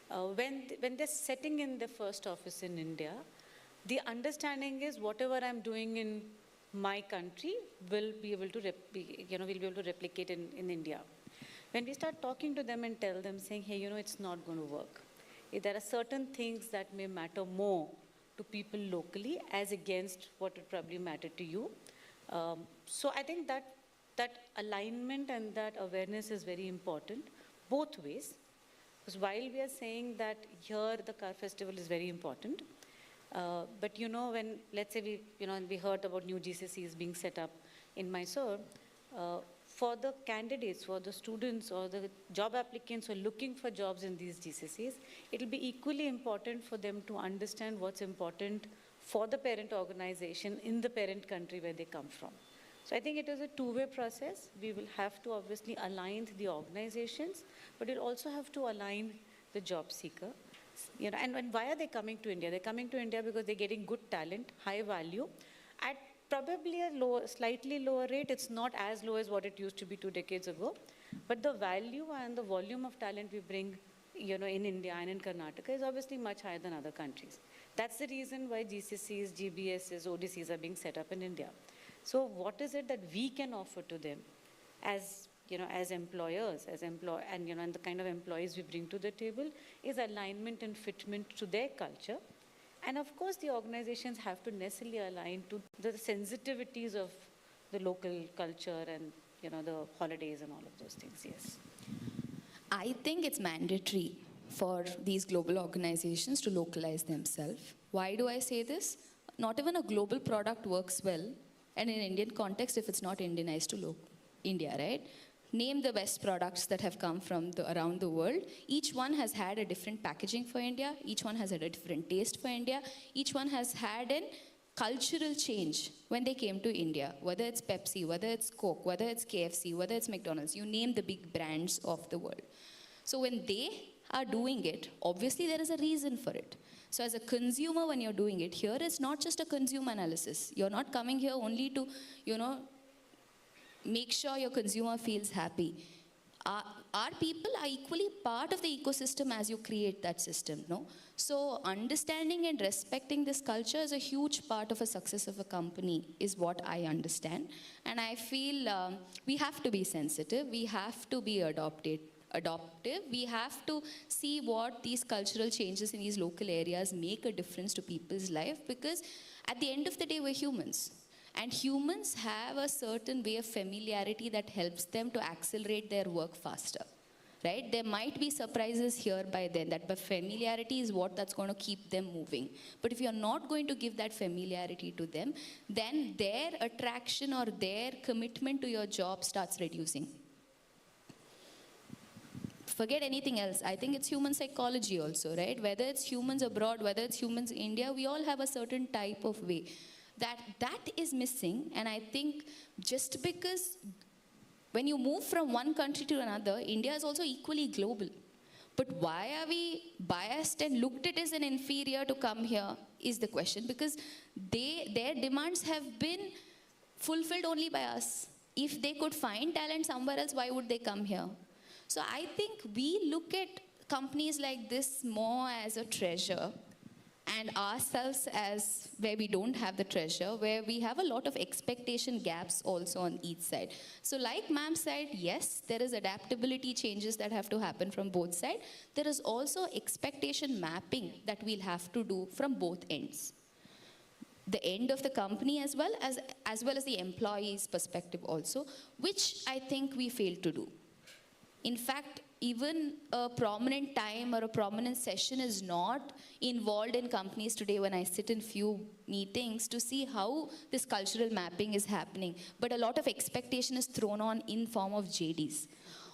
When they're setting in the first office in India, the understanding is whatever I'm doing in my country will be able to replicate in India. When we start talking to them and tell them, saying, hey, it's not going to work. There are certain things that may matter more to people locally as against what would probably matter to you. So I think that alignment and that awareness is very important, both ways. Because while we are saying that here the car festival is very important, but when, let's say we heard about new GCCs being set up in Mysuru, for the candidates, for the students or the job applicants who are looking for jobs in these GCCs, it will be equally important for them to understand what's important for the parent organization in the parent country where they come from. So I think it is a two-way process. We will have to obviously align the organizations, but we'll also have to align the job seeker. And why are they coming to India? They're coming to India because they're getting good talent, high value, at probably a slightly lower rate. It's not as low as what it used to be 2 decades ago, but the value and the volume of talent we bring, in India and in Karnataka is obviously much higher than other countries. That's the reason why GCCs, GBSs, ODCs are being set up in India. So what is it that we can offer to them as employers, and the kind of employees we bring to the table is alignment and fitment to their culture. And of course, the organizations have to necessarily align to the sensitivities of the local culture and, the holidays and all of those things, yes. I think it's mandatory for these global organizations to localize themselves. Why do I say this? Not even a global product works well, and in Indian context, if it's not Indianized to India, right? Name the best products that have come from around the world. Each one has had a different packaging for India. Each one has had a different taste for India. Each one has had a cultural change when they came to India, whether it's Pepsi, whether it's Coke, whether it's KFC, whether it's McDonald's. You name the big brands of the world. So when they are doing it, obviously there is a reason for it. So as a consumer, when you're doing it, here it's not just a consumer analysis. You're not coming here only to, make sure your consumer feels happy. Our people are equally part of the ecosystem as you create that system, no? So understanding and respecting this culture is a huge part of a success of a company, is what I understand. And I feel we have to be sensitive, we have to be adoptive, we have to see what these cultural changes in these local areas make a difference to people's life, because at the end of the day, we're humans. And humans have a certain way of familiarity that helps them to accelerate their work faster, right? There might be surprises here by then, but familiarity is that's going to keep them moving. But if you're not going to give that familiarity to them, then their attraction or their commitment to your job starts reducing. Forget anything else. I think it's human psychology also, right? Whether it's humans abroad, whether it's humans in India, we all have a certain type of way. That is missing, and I think just because when you move from one country to another, India is also equally global. But why are we biased and looked at as an inferior to come here is the question, because their demands have been fulfilled only by us. If they could find talent somewhere else, why would they come here? So I think we look at companies like this more as a treasure, and ourselves as where we don't have the treasure, where we have a lot of expectation gaps also on each side. So like ma'am said, yes, there is adaptability changes that have to happen from both sides. There is also expectation mapping that we'll have to do from both ends. The end of the company as well as the employee's perspective also, which I think we fail to do. In fact, even a prominent time or a prominent session is not involved in companies today when I sit in few meetings to see how this cultural mapping is happening. But a lot of expectation is thrown on in form of JDs.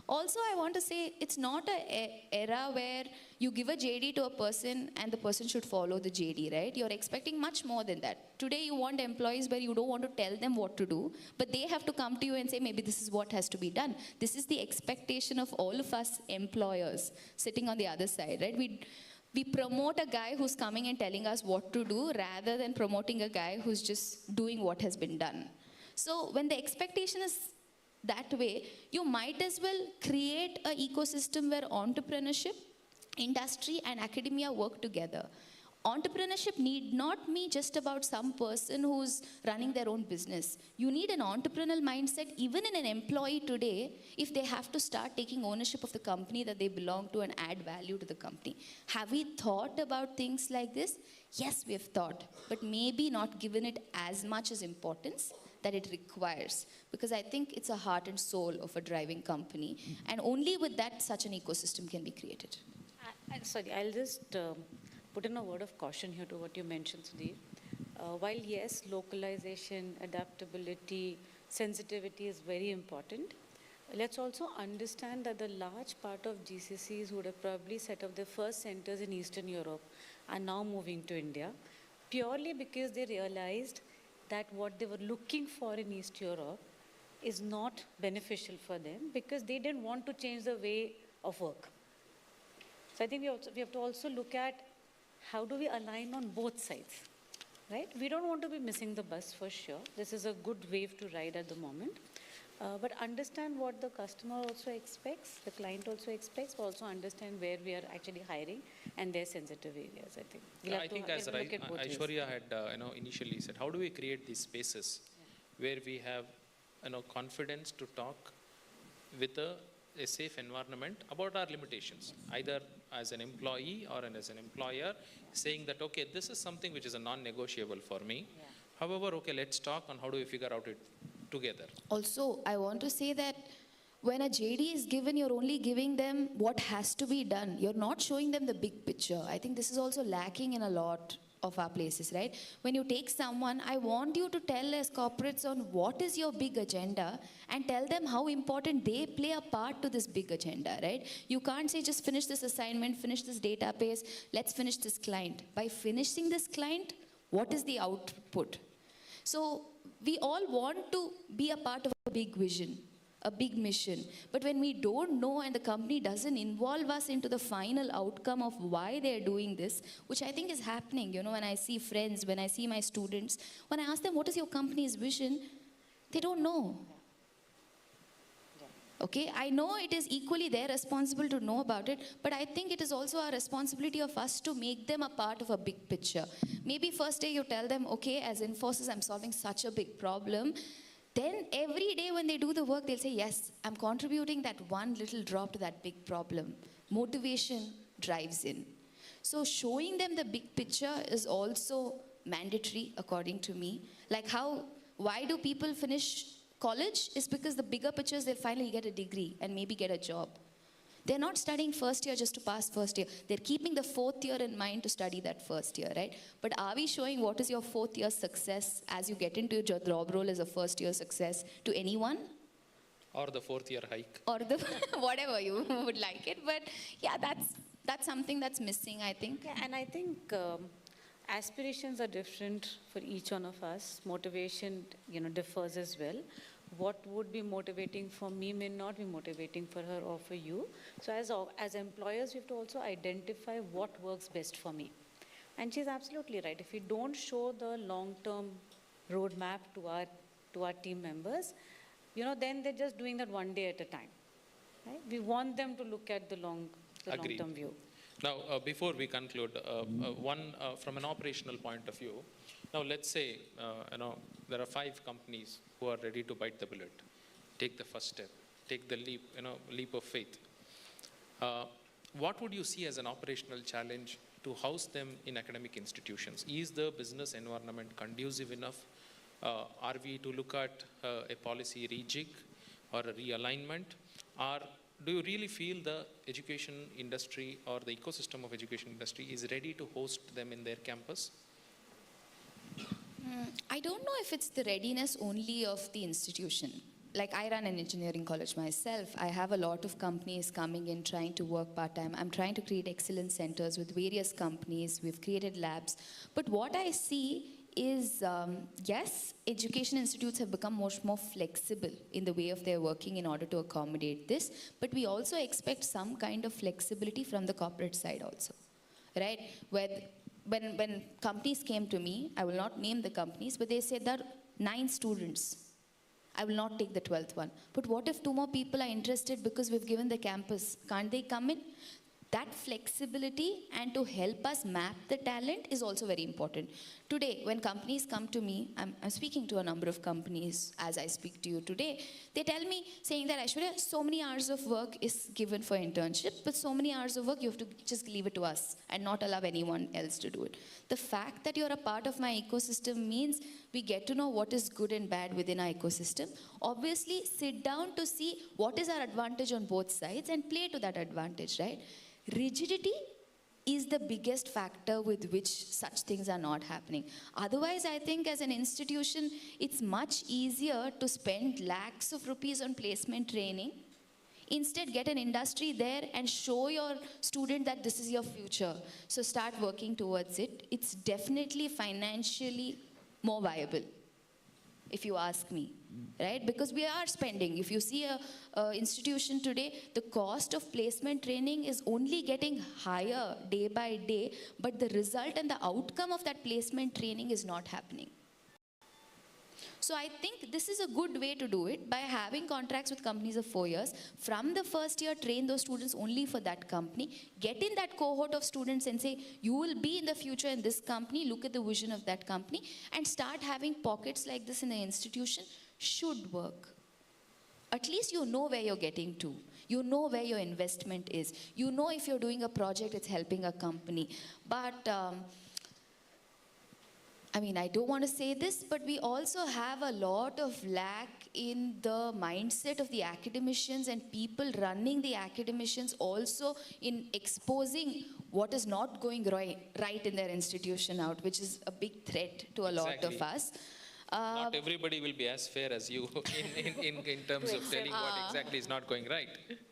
Also, I want to say it's not an era where you give a JD to a person and the person should follow the JD, right? You're expecting much more than that. Today, you want employees where you don't want to tell them what to do, but they have to come to you and say, maybe this is what has to be done. This is the expectation of all of us employers sitting on the other side, right? We promote a guy who's coming and telling us what to do rather than promoting a guy who's just doing what has been done. So when the expectation is that way, you might as well create an ecosystem where entrepreneurship, industry, and academia work together. Entrepreneurship need not be just about some person who's running their own business. You need an entrepreneurial mindset even in an employee today if they have to start taking ownership of the company that they belong to and add value to the company. Have we thought about things like this? Yes, we have thought, but maybe not given it as much as importance that it requires, because I think it's a heart and soul of a driving company, and only with that such an ecosystem can be created. Sorry, I'll just put in a word of caution here to what you mentioned, Sudhir. While yes, localization, adaptability, sensitivity is very important, let's also understand that the large part of GCCs who would have probably set up their first centers in Eastern Europe are now moving to India, purely because they realized that what they were looking for in East Europe is not beneficial for them, because they didn't want to change the way of work. So I think we have to also look at how do we align on both sides, right? We don't want to be missing the bus for sure. This is a good wave to ride at the moment. But understand what the customer also expects, the client also expects, but also understand where we are actually hiring and their sensitive areas, I think. We'll I think as Aishwarya had initially said, how do we create these spaces where we have confidence to talk with a safe environment about our limitations, either as an employee or as an employer, saying that, okay, this is something which is a non-negotiable for me. Yeah. However, okay, let's talk on how do we figure out it together. Also, I want to say that when a JD is given, you're only giving them what has to be done. You're not showing them the big picture. I think this is also lacking in a lot of our places, right? When you take someone, I want you to tell as corporates on what is your big agenda and tell them how important they play a part to this big agenda, right? You can't say just finish this assignment, finish this database, let's finish this client. By finishing this client, what is the output? So we all want to be a part of a big vision, a big mission. But when we don't know and the company doesn't involve us into the final outcome of why they're doing this, which I think is happening, when I see friends, when I see my students, when I ask them, what is your company's vision? They don't know. Okay, I know it is equally their responsibility to know about it, but I think it is also our responsibility of us to make them a part of a big picture. Maybe first day you tell them, okay, as Infosys, I'm solving such a big problem. Then every day when they do the work, they'll say, yes, I'm contributing that one little drop to that big problem. Motivation drives in. So showing them the big picture is also mandatory, according to me. Like why do people finish college? Is because the bigger picture is they'll finally get a degree and maybe get a job. They're not studying first year just to pass first year. They're keeping the fourth year in mind to study that first year, right? But are we showing what is your fourth year success as you get into your job role as a first year success to anyone? Or the fourth year hike. or the whatever you would like it. But yeah, that's something that's missing, I think. Yeah, and I think aspirations are different for each one of us. Motivation, differs as well. What would be motivating for me may not be motivating for her or for you. So as employers, we have to also identify what works best for me. And she's absolutely right. If we don't show the long-term roadmap to our team members, then they're just doing that one day at a time. Right? We want them to look at the Agreed. long-term view. Now, before we conclude, one from an operational point of view. Now, let's say there are 5 companies who are ready to bite the bullet, take the first step, take the leap of faith. What would you see as an operational challenge to house them in academic institutions? Is the business environment conducive enough? Are we to look at a policy rejig or a realignment? Or do you really feel the education industry or the ecosystem of education industry is ready to host them in their campus? I don't know if it's the readiness only of the institution. Like, I run an engineering college myself. I have a lot of companies coming in trying to work part-time. I'm trying to create excellence centers with various companies. We've created labs. But what I see is, yes, education institutes have become much more flexible in the way of their working in order to accommodate this. But we also expect some kind of flexibility from the corporate side also, right? When companies came to me, I will not name the companies, but they said there are 9 students. I will not take the 12th one. But what if 2 more people are interested because we've given the campus? Can't they come in? That flexibility and to help us map the talent is also very important. Today, when companies come to me, I'm speaking to a number of companies as I speak to you today, they tell me saying that, Aishwarya, so many hours of work is given for internship, but so many hours of work you have to just leave it to us and not allow anyone else to do it. The fact that you're a part of my ecosystem means we get to know what is good and bad within our ecosystem. Obviously, sit down to see what is our advantage on both sides and play to that advantage, right? Rigidity is the biggest factor with which such things are not happening. Otherwise, I think as an institution, it's much easier to spend lakhs of rupees on placement training. Instead, get an industry there and show your student that this is your future. So start working towards it. It's definitely financially more viable, if you ask me, right? Because we are spending. If you see a institution today, the cost of placement training is only getting higher day by day, but the result and the outcome of that placement training is not happening. So I think this is a good way to do it by having contracts with companies of 4 years. From the first year, train those students only for that company. Get in that cohort of students and say, you will be in the future in this company. Look at the vision of that company. And start having pockets like this in the institution should work. At least you know where you're getting to. You know where your investment is. You know if you're doing a project, it's helping a company. But I don't want to say this, but we also have a lot of lack in the mindset of the academicians and people running the academicians also in exposing what is not going right in their institution out, which is a big threat to a lot of us. Not everybody will be as fair as you in terms of telling what exactly is not going right.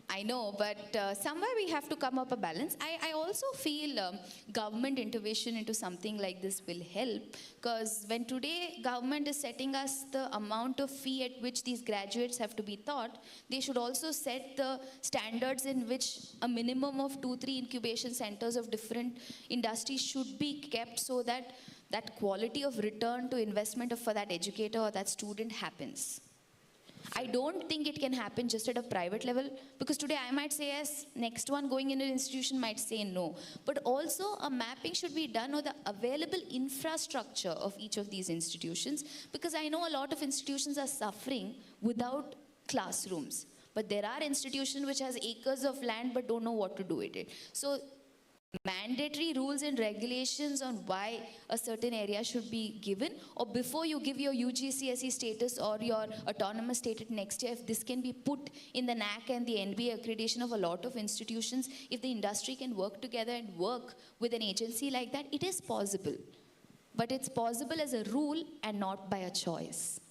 I know, but somewhere we have to come up a balance. I also feel government intervention into something like this will help, because when today government is setting us the amount of fee at which these graduates have to be taught, they should also set the standards in which a minimum of 2-3 incubation centers of different industries should be kept, so that that quality of return to investment for that educator or that student happens. I don't think it can happen just at a private level, because today I might say yes, next one going into an institution might say no. But also a mapping should be done of the available infrastructure of each of these institutions, because I know a lot of institutions are suffering without classrooms. But there are institutions which has acres of land but don't know what to do with it. So mandatory rules and regulations on why a certain area should be given, or before you give your UGCSE status or your autonomous status next year, if this can be put in the NAC and the NBA accreditation of a lot of institutions, if the industry can work together and work with an agency like that, it is possible. But it's possible as a rule and not by a choice.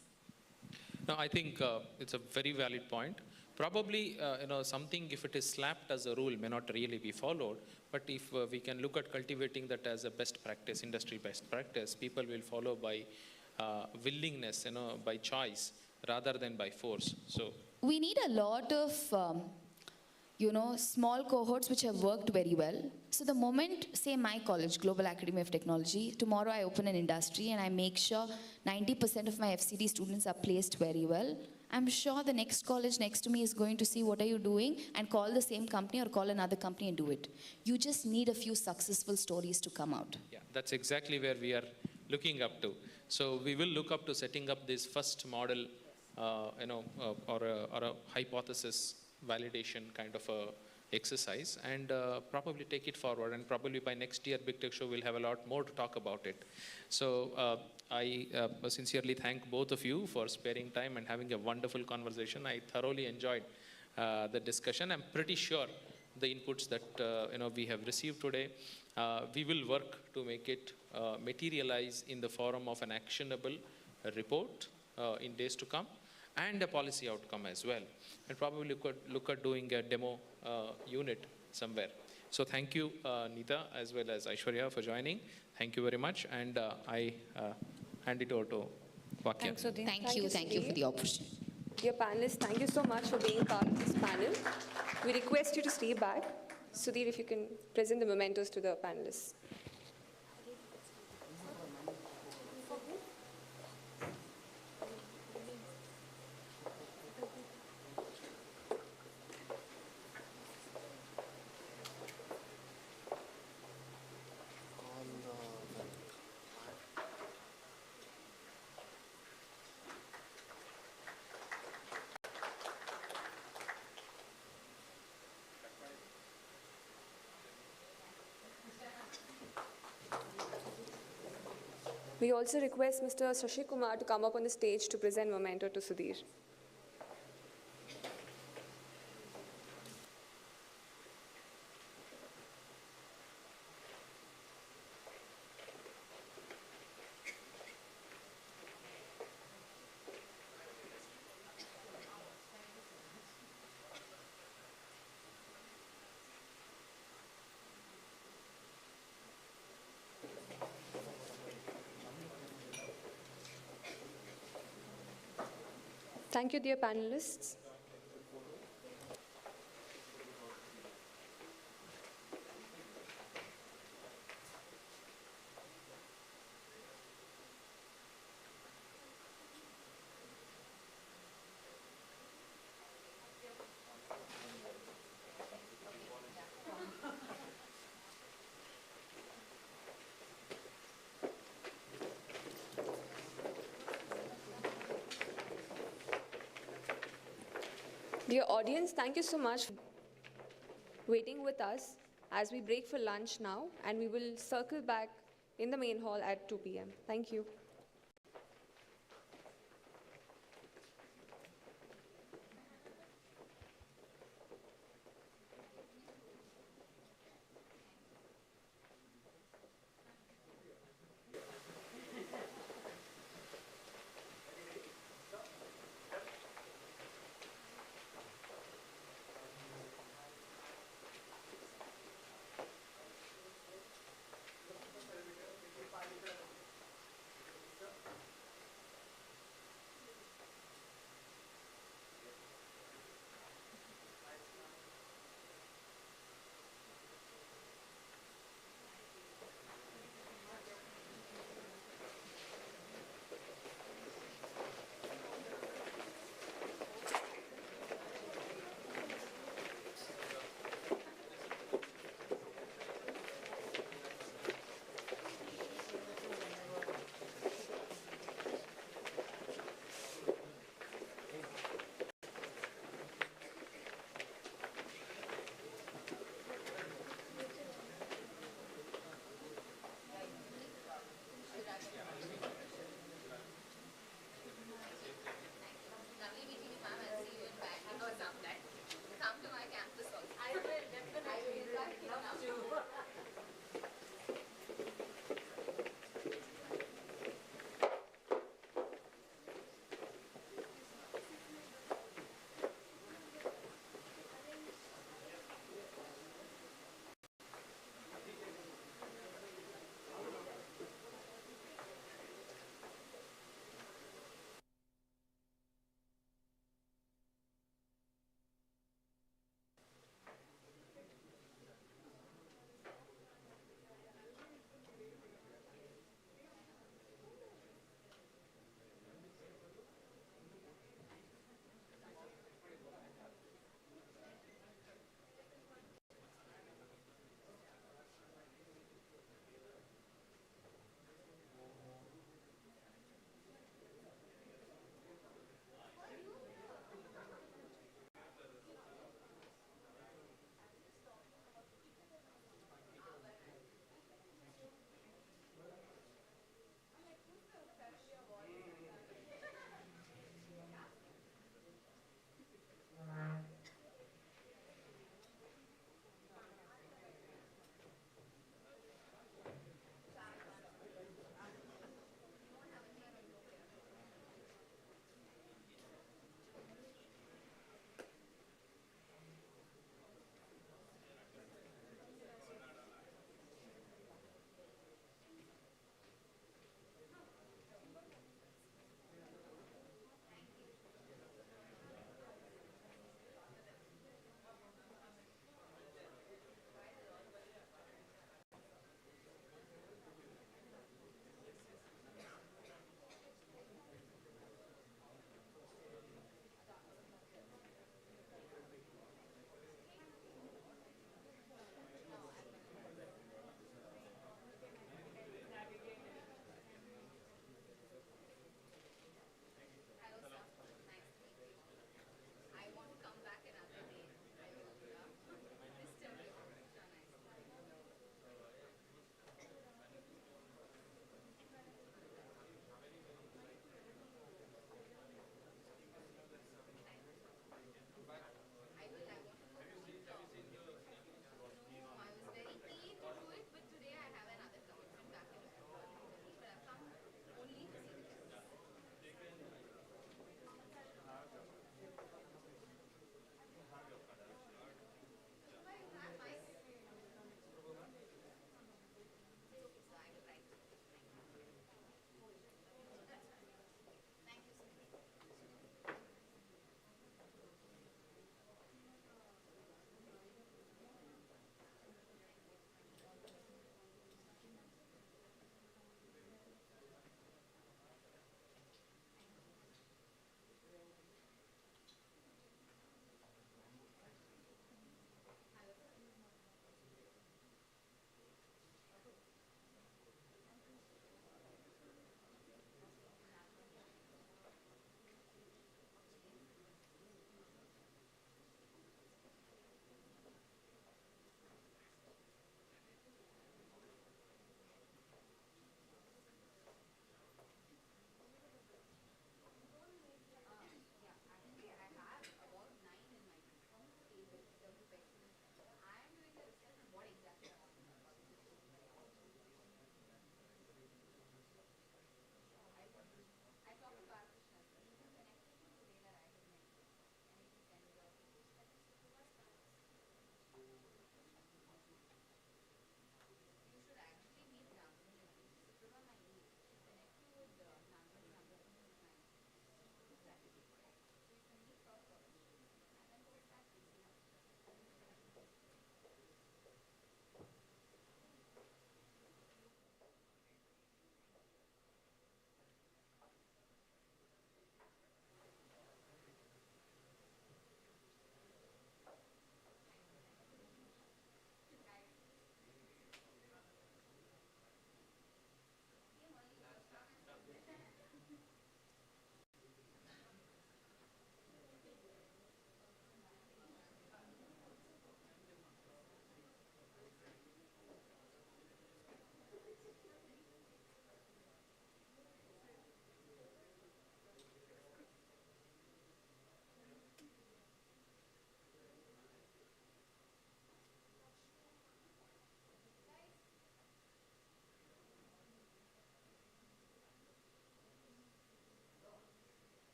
No, I think it's a very valid point. Probably, something if it is slapped as a rule may not really be followed, but if we can look at cultivating that as a best practice, industry best practice, people will follow by willingness, by choice rather than by force. So We need a lot of, small cohorts which have worked very well. So the moment, say my college, Global Academy of Technology, tomorrow I open an industry and I make sure 90% of my FCD students are placed very well, I'm sure the next college next to me is going to see what are you doing and call the same company or call another company and do it. You just need a few successful stories to come out. yeah, that's exactly where we are looking up to. So we will look up to setting up this first model, or a hypothesis validation kind of a exercise, and probably take it forward. And probably by next year, Big Tech Show will have a lot more to talk about it. So I sincerely thank both of you for sparing time and having a wonderful conversation. I thoroughly enjoyed the discussion. I'm pretty sure the inputs that we have received today, we will work to make it materialize in the form of an actionable report in days to come, and a policy outcome as well. And probably look at doing a demo unit somewhere. So thank you, Neeta, as well as Aishwarya, for joining. Thank you very much. And I hand it over to Vakya. Thank you for the opportunity. Dear panelists, thank you so much for being part of this panel. We request you to stay back. Sudhir, if you can present the mementos to the panelists. We also request Mr. Shashi Kumar to come up on the stage to present memento to Sudhir. Thank you, dear panelists. Dear audience, thank you so much for waiting with us as we break for lunch now, and we will circle back in the main hall at 2 p.m. Thank you.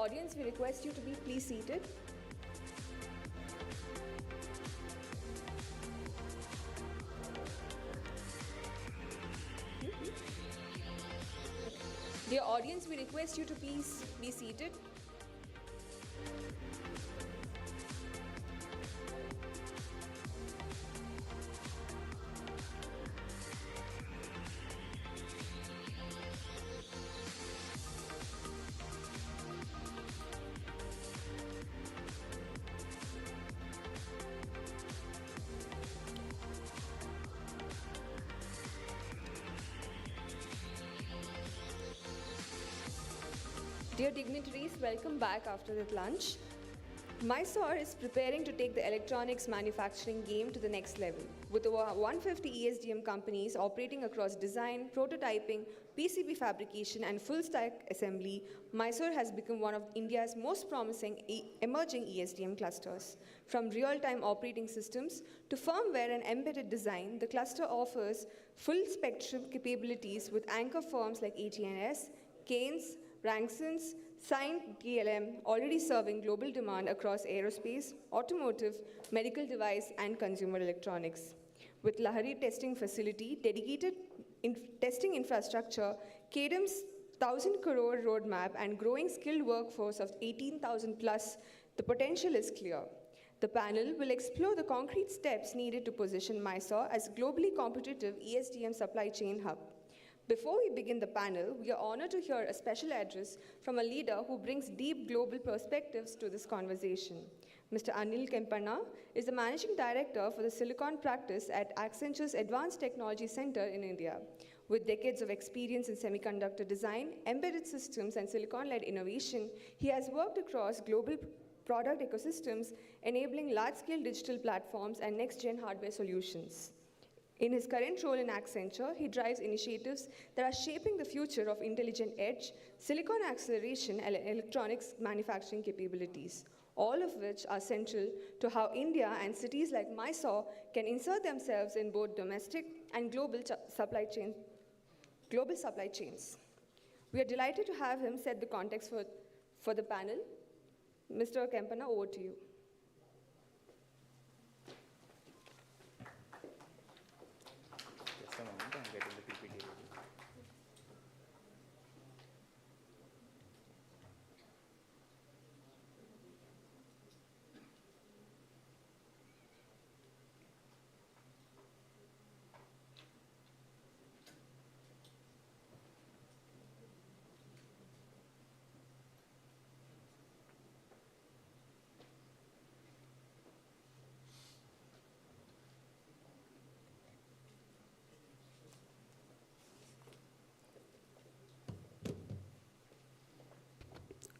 audience, we request you to be please seated. Dear audience, we request you to please be seated. Dear dignitaries, welcome back after the lunch. Mysore is preparing to take the electronics manufacturing game to the next level. With over 150 ESDM companies operating across design, prototyping, PCB fabrication, and full-stack assembly, Mysore has become one of India's most promising emerging ESDM clusters. From real-time operating systems to firmware and embedded design, the cluster offers full-spectrum capabilities with anchor firms like AT&S, Keynes, Ranksons, signed DLM, already serving global demand across aerospace, automotive, medical device, and consumer electronics. With Lahari testing facility, dedicated testing infrastructure, KDM's 1,000 crore roadmap, and growing skilled workforce of 18,000 plus, the potential is clear. The panel will explore the concrete steps needed to position Mysore as a globally competitive ESDM supply chain hub. Before we begin the panel, we are honored to hear a special address from a leader who brings deep global perspectives to this conversation. Mr. Anil Kempanna is the Managing Director for the Silicon Practice at Accenture's Advanced Technology Center in India. With decades of experience in semiconductor design, embedded systems, and silicon-led innovation, he has worked across global product ecosystems, enabling large-scale digital platforms and next-gen hardware solutions. In his current role in Accenture, he drives initiatives that are shaping the future of intelligent edge, silicon acceleration, and electronics manufacturing capabilities, all of which are central to how India and cities like Mysore can insert themselves in both domestic and global supply chains. We are delighted to have him set the context for the panel. Mr. Kempanna, over to you.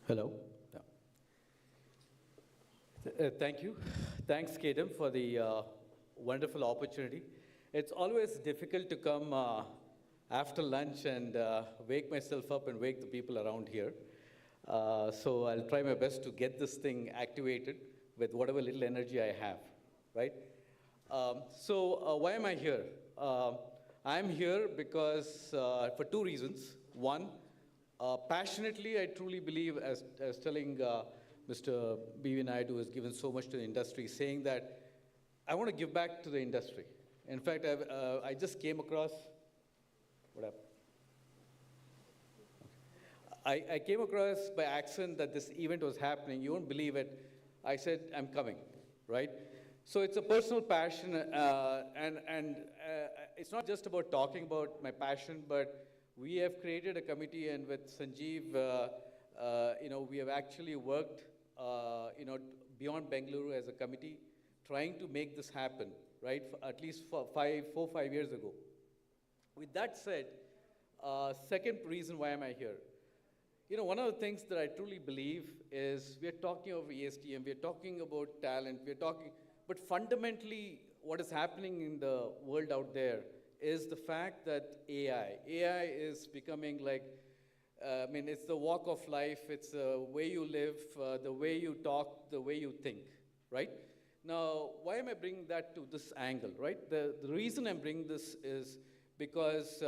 Hello. Thank you. Thanks, Kedem, for the wonderful opportunity. It's always difficult to come after lunch and wake myself up and wake the people around here. So I'll try my best to get this thing activated with whatever little energy I have, right? So why am I here? I'm here because for two reasons. One, passionately, I truly believe, as telling Mr. B.V. Naidu has given so much to the industry, saying that I want to give back to the industry. In fact, I just came across, what happened? I came across by accident that this event was happening. You won't believe it. I said, I'm coming, right? So it's a personal passion, and it's not just about talking about my passion, but we have created a committee, and with Sanjeev, we have actually worked, beyond Bengaluru as a committee, trying to make this happen, right? For at least 4-5 years ago. With that said, second reason why am I here? One of the things that I truly believe is we're talking of ESDM, we're talking about talent, but fundamentally, what is happening in the world out there is the fact that AI is becoming like, it's the walk of life, it's the way you live, the way you talk, the way you think, right? Now, why am I bringing that to this angle, right? The reason I'm bringing this is because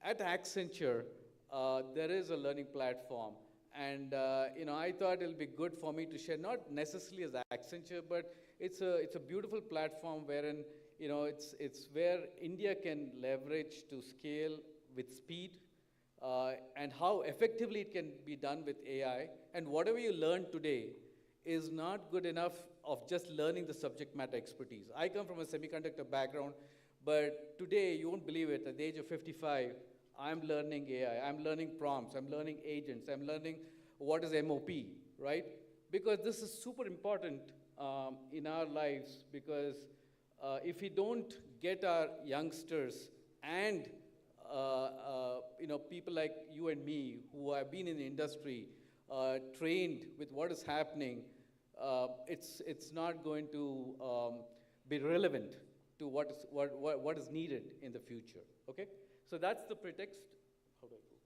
at Accenture, there is a learning platform, And I thought it'll be good for me to share, not necessarily as Accenture, but it's a beautiful platform wherein it's where India can leverage to scale with speed, and how effectively it can be done with AI. And whatever you learn today is not good enough of just learning the subject matter expertise. I come from a semiconductor background, but today, you won't believe it, at the age of 55, I'm learning AI, I'm learning prompts, I'm learning agents, I'm learning what is MOP, right? Because this is super important in our lives, because if we don't get our youngsters and people like you and me who have been in the industry trained with what is happening, it's not going to be relevant to what is needed in the future, okay? So that's the pretext. How do I go?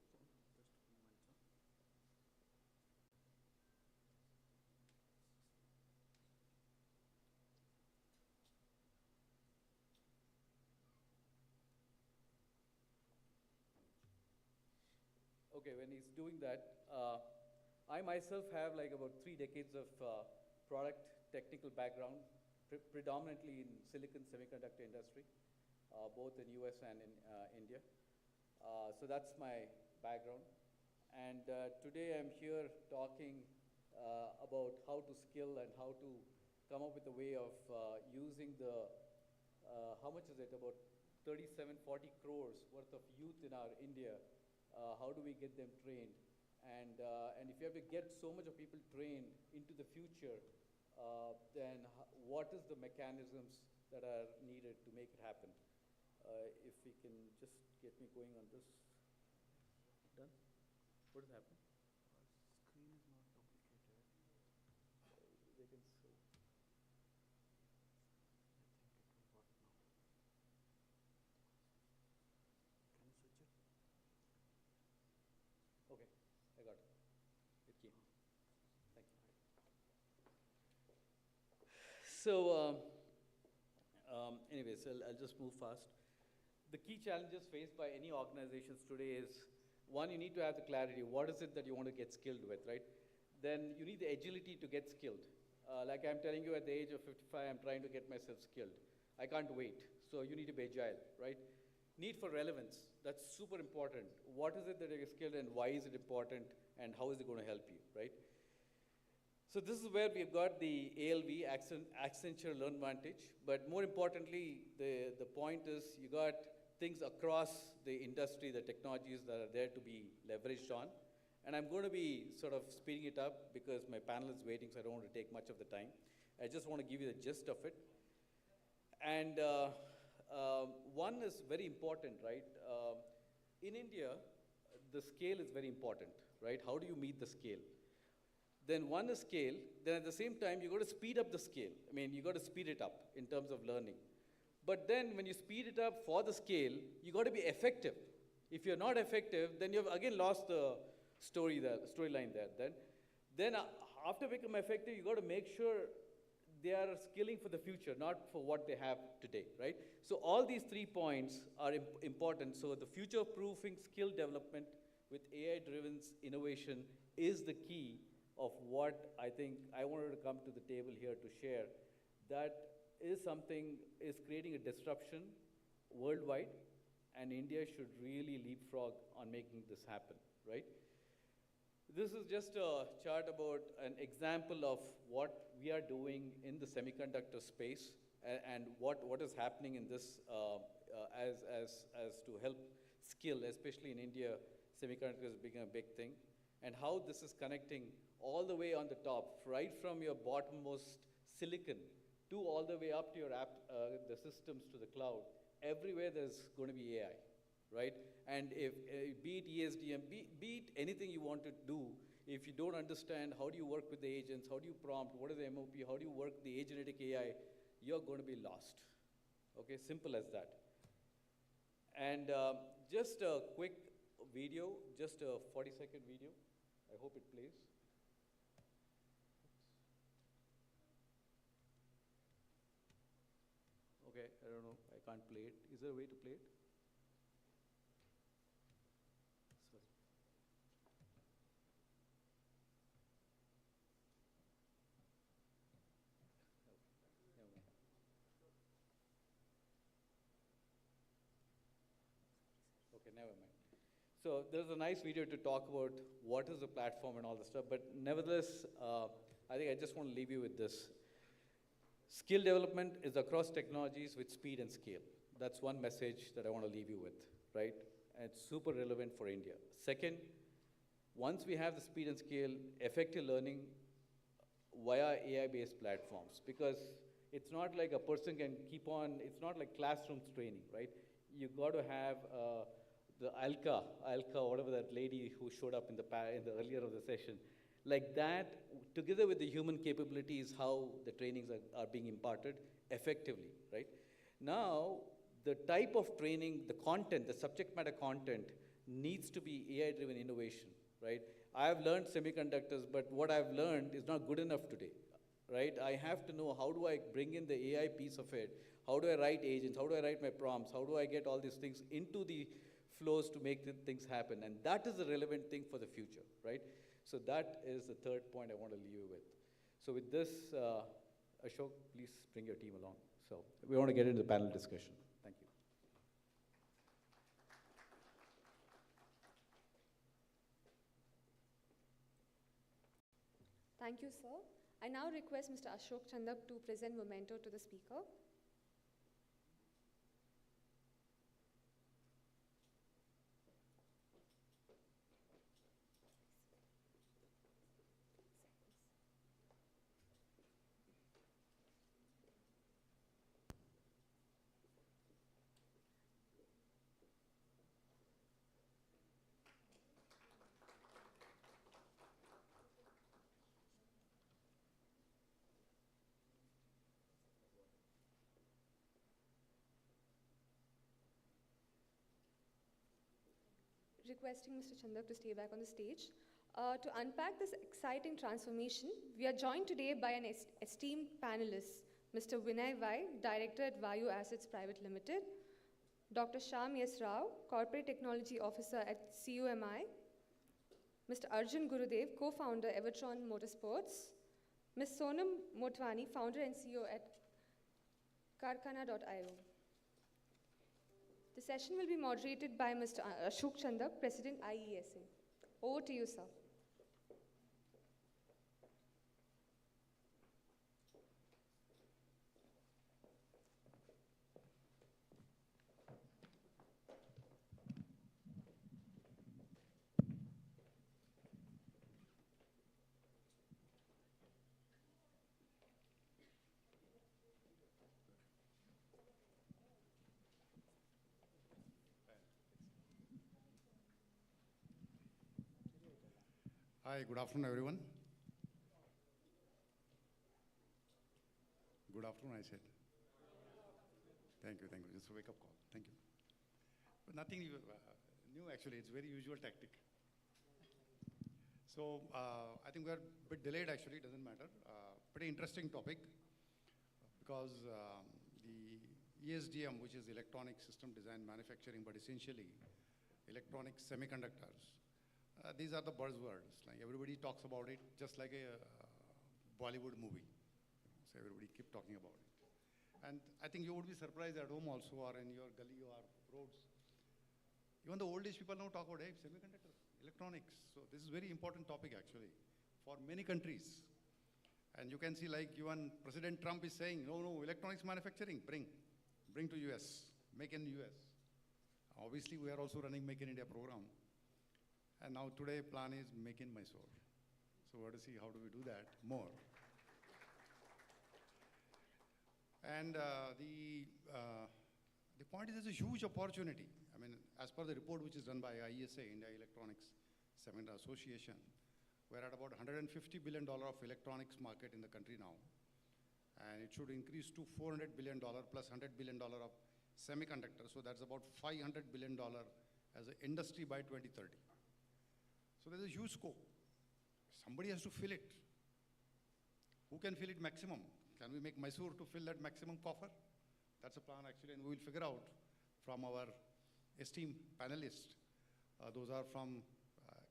Okay, when he's doing that, I myself have like about 3 decades of product technical background, predominantly in silicon semiconductor industry, both in US and in India. So that's my background. And today I'm here talking about how to skill and how to come up with a way of using the, how much is it, about 37, 40 crores worth of youth in our India. How do we get them trained? And if you have to get so much of people trained into the future, then what is the mechanisms that are needed to make it happen? If we can just get me going on this. Done? What is happening? Screen is not duplicated. They can show. Can you switch it? Okay, I got it. It came. Thank you. So, anyways, I'll just move fast. The key challenges faced by any organizations today is, one, you need to have the clarity. What is it that you want to get skilled with, right? Then you need the agility to get skilled. Like I'm telling you, at the age of 55, I'm trying to get myself skilled. I can't wait. So you need to be agile, right? Need for relevance. That's super important. What is it that you're skilled in, why is it important, and how is it going to help you, right? So this is where we've got the ALV, Accenture LearnVantage. But more importantly, the point is you got things across the industry, the technologies that are there to be leveraged on. And I'm going to be sort of speeding it up because my panel is waiting, so I don't want to take much of the time. I just want to give you the gist of it. And one is very important, right? In India, the scale is very important, right? How do you meet the scale? Then one is scale, then at the same time, you got to speed up the scale. I mean, you got to speed it up in terms of learning. But then when you speed it up for the scale, you got to be effective. If you're not effective, then you've again lost the storyline there. Then after become effective, you got to make sure they are skilling for the future, not for what they have today, right? So all these 3 points are important. So the future-proofing skill development with AI-driven innovation is the key of what I think I wanted to come to the table here to share. That is creating a disruption worldwide, and India should really leapfrog on making this happen, right? This is just a chart about an example of what we are doing in the semiconductor space and what is happening in this as to help skill, especially in India, semiconductors become a big thing, and how this is connecting all the way on the top, right from your bottommost silicon to all the way up to your the systems to the cloud. Everywhere there's going to be AI, right? And if be it ESDM, be it anything you want to do, if you don't understand how do you work with the agents, how do you prompt, what is the MOP, how do you work the agentic AI, you're going to be lost. Okay, simple as that. And just a quick video, just a 40-second video. I hope it plays. Okay, I don't know, I can't play it. Is there a way to play it? So there's a nice video to talk about what is the platform and all this stuff, but nevertheless, I think I just want to leave you with this. Skill development is across technologies with speed and scale. That's one message that I want to leave you with, right? And it's super relevant for India. Second, once we have the speed and scale, effective learning via AI-based platforms, because it's not like a person can keep on, it's not like classroom training, right? You got to have the Alka, whatever that lady who showed up in the earlier of the session, like that, together with the human capabilities, how the trainings are being imparted effectively, right? Now, the type of training, the content, the subject matter content needs to be AI-driven innovation, right? I have learned semiconductors, but what I've learned is not good enough today, right? I have to know how do I bring in the AI piece of it? How do I write agents? How do I write my prompts? How do I get all these things into the flows to make the things happen? And that is the relevant thing for the future, right? So that is the third point I want to leave you with. So with this, Ashok, please bring your team along. So we want to get into the panel discussion. Thank you. Thank you, sir. I now request Mr. Ashok Chandak to present memento to the speaker. Requesting Mr. Chandak to stay back on the stage. To unpack this exciting transformation, we are joined today by an esteemed panelist, Mr. Vinay Vai, Director at Vayu Assets Private Limited, Dr. Shyam S. Rao, Corporate Technology Officer at CUMI, Mr. Arjun Gurudev, Co-founder, Evertron Motorsports, Ms. Sonam Motwani, Founder and CEO at Karkhana.io. The session will be moderated by Mr. Ashok Chandak, President IESA. Over to you, sir. Hi, good afternoon, everyone. Good afternoon, I said. Thank you. Just a wake-up call. Thank you. But nothing new, actually. It's very usual tactic. So I think we're a bit delayed, actually. It doesn't matter. Pretty interesting topic because the ESDM, which is Electronic System Design Manufacturing, but essentially electronic semiconductors, these are the buzzwords. Like everybody talks about it, just like a Bollywood movie. So everybody keep talking about it. And I think you would be surprised at home also, or in your gully or roads. Even the old age people now talk about, hey, semiconductors, electronics. So this is a very important topic actually for many countries. And you can see like even President Trump is saying, no, electronics manufacturing, bring to US, make in US. Obviously, we are also running Make in India program. And now today plan is Make in Mysuru. So we have to see how do we do that more. And the point is there's a huge opportunity. I mean, as per the report which is done by IESA, India Electronics Semiconductor Association, we're at about $150 billion of electronics market in the country now. And it should increase to $400 billion plus $100 billion of semiconductors. So that's about $500 billion as an industry by 2030. So there's a huge scope. Somebody has to fill it. Who can fill it maximum? Can we make Mysuru to fill that maximum coffer? That's a plan actually, and we will figure out from our esteemed panelists. Those are from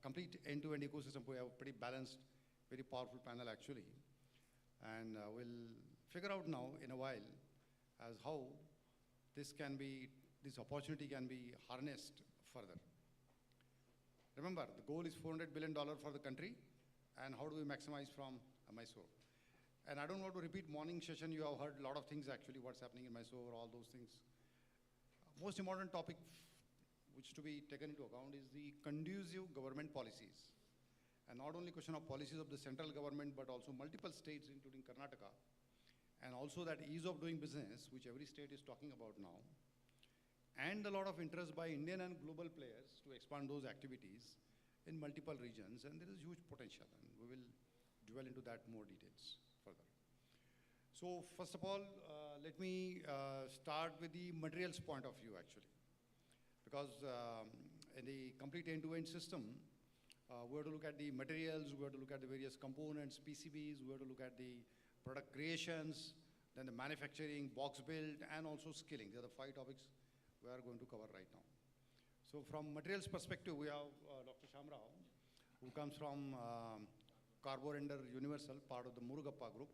complete end-to-end ecosystem. We have a pretty balanced, very powerful panel actually. And we'll figure out now in a while as how this opportunity can be harnessed further. remember, the goal is $400 billion for the country, and how do we maximize from Mysore? And I don't want to repeat morning session. You have heard a lot of things actually, what's happening in Mysore, all those things. Most important topic which to be taken into account is the conducive government policies. And not only question of policies of the central government, but also multiple states, including Karnataka. And also that ease of doing business, which every state is talking about now. And a lot of interest by Indian and global players to expand those activities in multiple regions. And there is huge potential. And we will dwell into that more details further. So first of all, let me start with the materials point of view actually. Because in the complete end-to-end system, we have to look at the materials, we have to look at the various components, PCBs, we have to look at the product creations, then the manufacturing, box build, and also skilling. These are the 5 topics we are going to cover right now. So from materials perspective, we have Dr. Shamrao, who comes from Carborender Universal, part of the Murugappa group.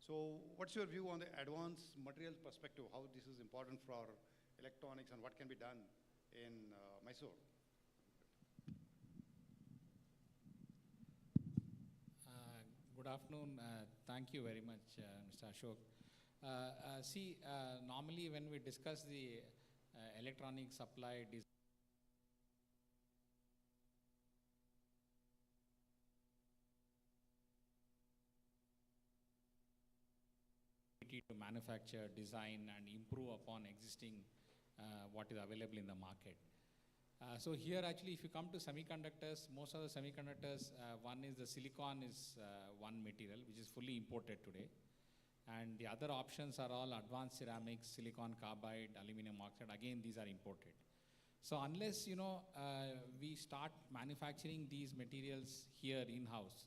So what's your view on the advanced materials perspective, how this is important for electronics and what can be done in Mysore? Good afternoon. Thank you very much, Mr. Ashok. Normally when we discuss the electronic supply design, to manufacture, design, and improve upon existing what is available in the market. So here actually, if you come to semiconductors, most of the semiconductors, one is the silicon is one material which is fully imported today. And the other options are all advanced ceramics, silicon carbide, aluminum oxide. Again, these are imported. So unless, we start manufacturing these materials here in-house,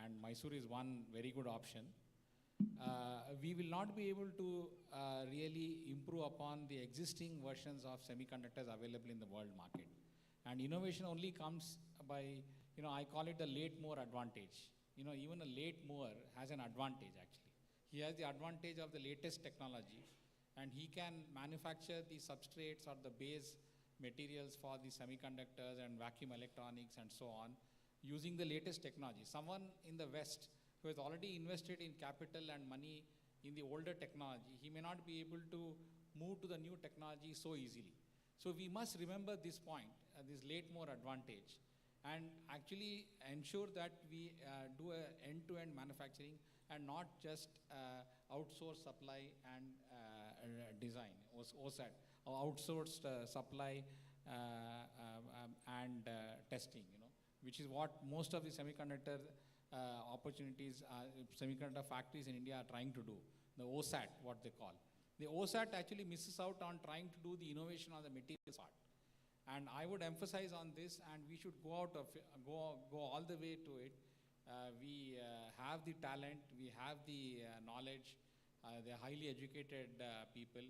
and Mysuru is one very good option, we will not be able to really improve upon the existing versions of semiconductors available in the world market. And innovation only comes by, I call it the late mover advantage. Even a late mover has an advantage actually. He has the advantage of the latest technology, and he can manufacture the substrates or the base materials for the semiconductors and vacuum electronics and so on using the latest technology. Someone in the West who has already invested in capital and money in the older technology, he may not be able to move to the new technology so easily. So we must remember this point, this late mover advantage, and actually ensure that we do an end-to-end manufacturing and not just outsource supply and design, OSAT, or outsourced supply and testing, which is what most of the semiconductor opportunities, semiconductor factories in India are trying to do, the OSAT, what they call. The OSAT actually misses out on trying to do the innovation on the materials part. And I would emphasize on this, and we should go all the way to it. We have the talent, we have the knowledge, they're highly educated people,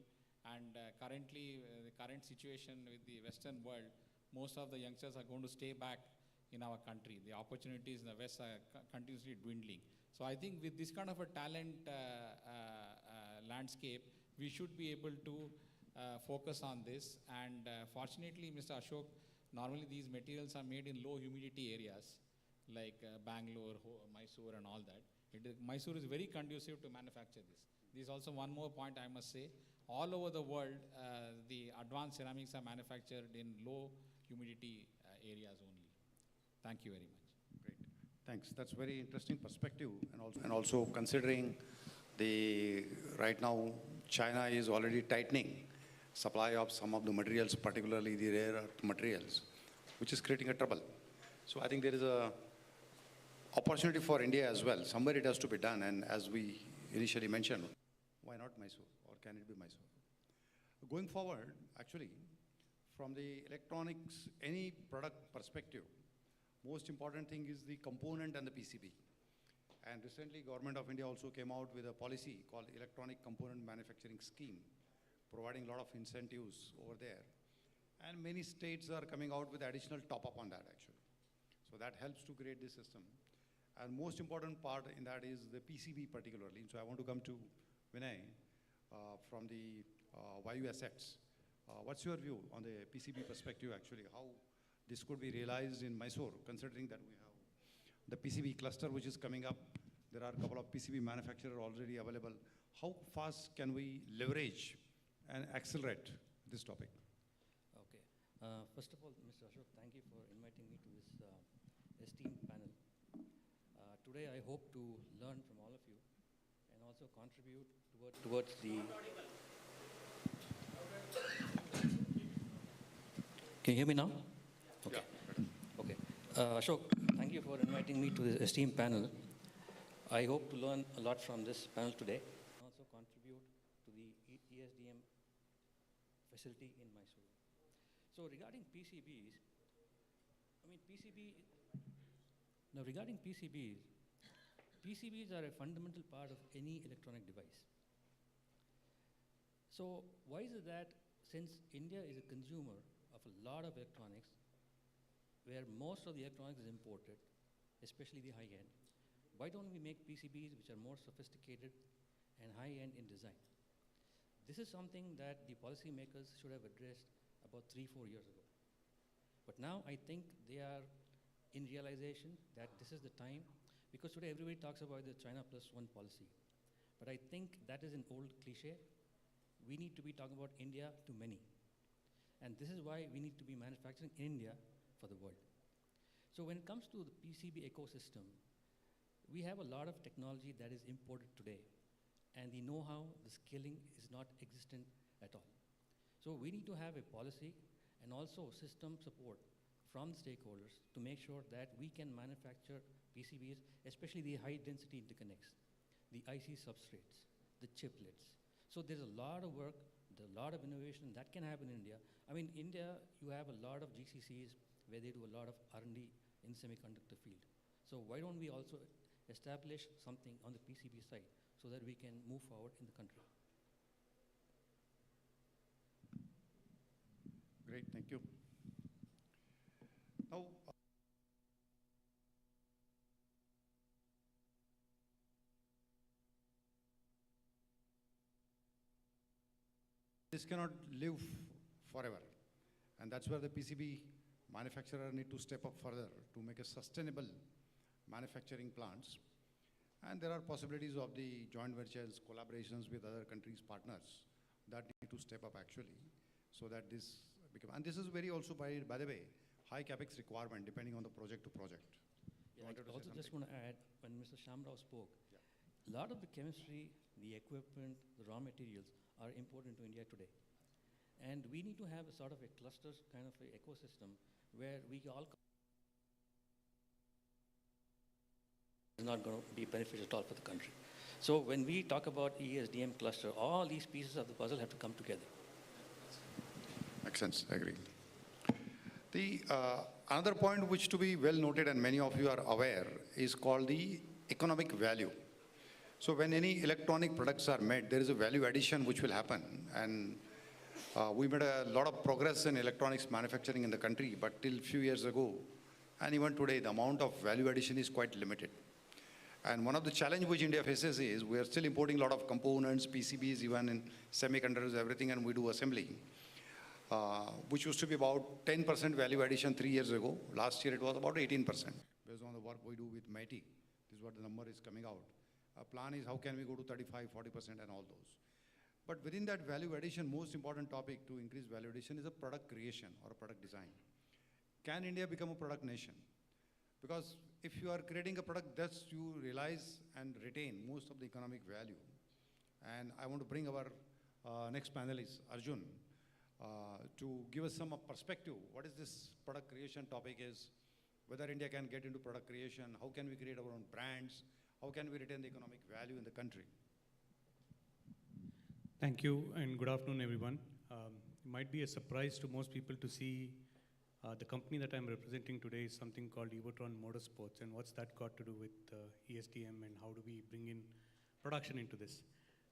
and currently, the current situation with the Western world, most of the youngsters are going to stay back in our country. The opportunities in the West are continuously dwindling. So I think with this kind of a talent landscape, we should be able to focus on this. And fortunately, Mr. Ashok, normally these materials are made in low humidity areas like Bangalore, Mysuru and all that. Mysuru is very conducive to manufacture this. This is also one more point I must say. All over the world, the advanced ceramics are manufactured in low humidity areas only. Thank you very much. Great, thanks. That's very interesting perspective, and also considering the right now China is already tightening supply of some of the materials, particularly the rare earth materials, which is creating a trouble. So I think there is a opportunity for India as well. Somewhere it has to be done, and as we initially mentioned, why not Mysore, or can it be Mysore? Going forward, actually, from the electronics, any product perspective, most important thing is the component and the PCB. And recently, Government of India also came out with a policy called Electronic Component Manufacturing Scheme, providing a lot of incentives over there. And many states are coming out with additional top-up on that, actually. So that helps to create this system. And most important part in that is the PCB particularly. So I want to come to Vinay from the Vayu Assets. What's your view on the PCB perspective, actually? How this could be realized in Mysuru, considering that we have the PCB cluster which is coming up. There are a couple of PCB manufacturers already available. How fast can we leverage and accelerate this topic? Okay. First of all, Mr. Ashok, thank you for inviting me to this esteemed panel. Today, I hope to learn from all of you and also contribute towards the... Can you hear me now? Okay. Okay. Ashok, thank you for inviting me to this esteemed panel. I hope to learn a lot from this panel today and also contribute to the ESDM facility in Mysuru. So regarding PCBs, regarding PCBs are a fundamental part of any electronic device. So why is it that since India is a consumer of a lot of electronics, where most of the electronics is imported, especially the high-end, why don't we make PCBs which are more sophisticated and high-end in design? This is something that the policymakers should have addressed about 3-4 years ago. But now I think they are in realization that this is the time, because today everybody talks about the China Plus One policy. But I think that is an old cliche. We need to be talking about India to many. And this is why we need to be manufacturing in India for the world. So when it comes to the PCB ecosystem, we have a lot of technology that is imported today. And the know-how, the skilling is not existent at all. So we need to have a policy and also system support from the stakeholders to make sure that we can manufacture PCBs, especially the high-density interconnects, the IC substrates, the chiplets. So there's a lot of work, there's a lot of innovation that can happen in India. I mean, India, you have a lot of GCCs where they do a lot of R&D in semiconductor field. So why don't we also establish something on the PCB side so that we can move forward in the country? Great, thank you. Now, this cannot live forever. And that's where the PCB manufacturer need to step up further to make a sustainable manufacturing plants. And there are possibilities of the joint ventures, collaborations with other countries' partners that need to step up actually, so that this become, and this is very also by the way, high capex requirement depending on the project to project. Yeah, I also just want to add, when Mr. Shamrao spoke, a lot of the chemistry, the equipment, the raw materials are imported into India today. And we need to have a sort of a clusters kind of a ecosystem where we all is not going to be beneficial at all for the country. So when we talk about ESDM cluster, all these pieces of the puzzle have to come together. Makes sense, I agree. The another point which to be well noted and many of you are aware is called the economic value. So when any electronic products are made, there is a value addition which will happen. And we made a lot of progress in electronics manufacturing in the country, but till few years ago, and even today, the amount of value addition is quite limited. And one of the challenges which India faces is we are still importing a lot of components, PCBs, even in semiconductors, everything, and we do assembly, which used to be about 10% value addition 3 years ago. Last year, it was about 18%. Based on the work we do with MIT, this is what the number is coming out. Our plan is how can we go to 35, 40% and all those. But within that value addition, most important topic to increase value addition is a product creation or a product design. Can India become a product nation? Because if you are creating a product, thus you realize and retain most of the economic value. And I want to bring our next panelist, Arjun, to give us some perspective. What is this product creation topic is, whether India can get into product creation, how can we create our own brands, how can we retain the economic value in the country? Thank you and good afternoon, everyone. It might be a surprise to most people to see the company that I'm representing today is something called Evotron Motorsports, and what's that got to do with ESDM and how do we bring in production into this?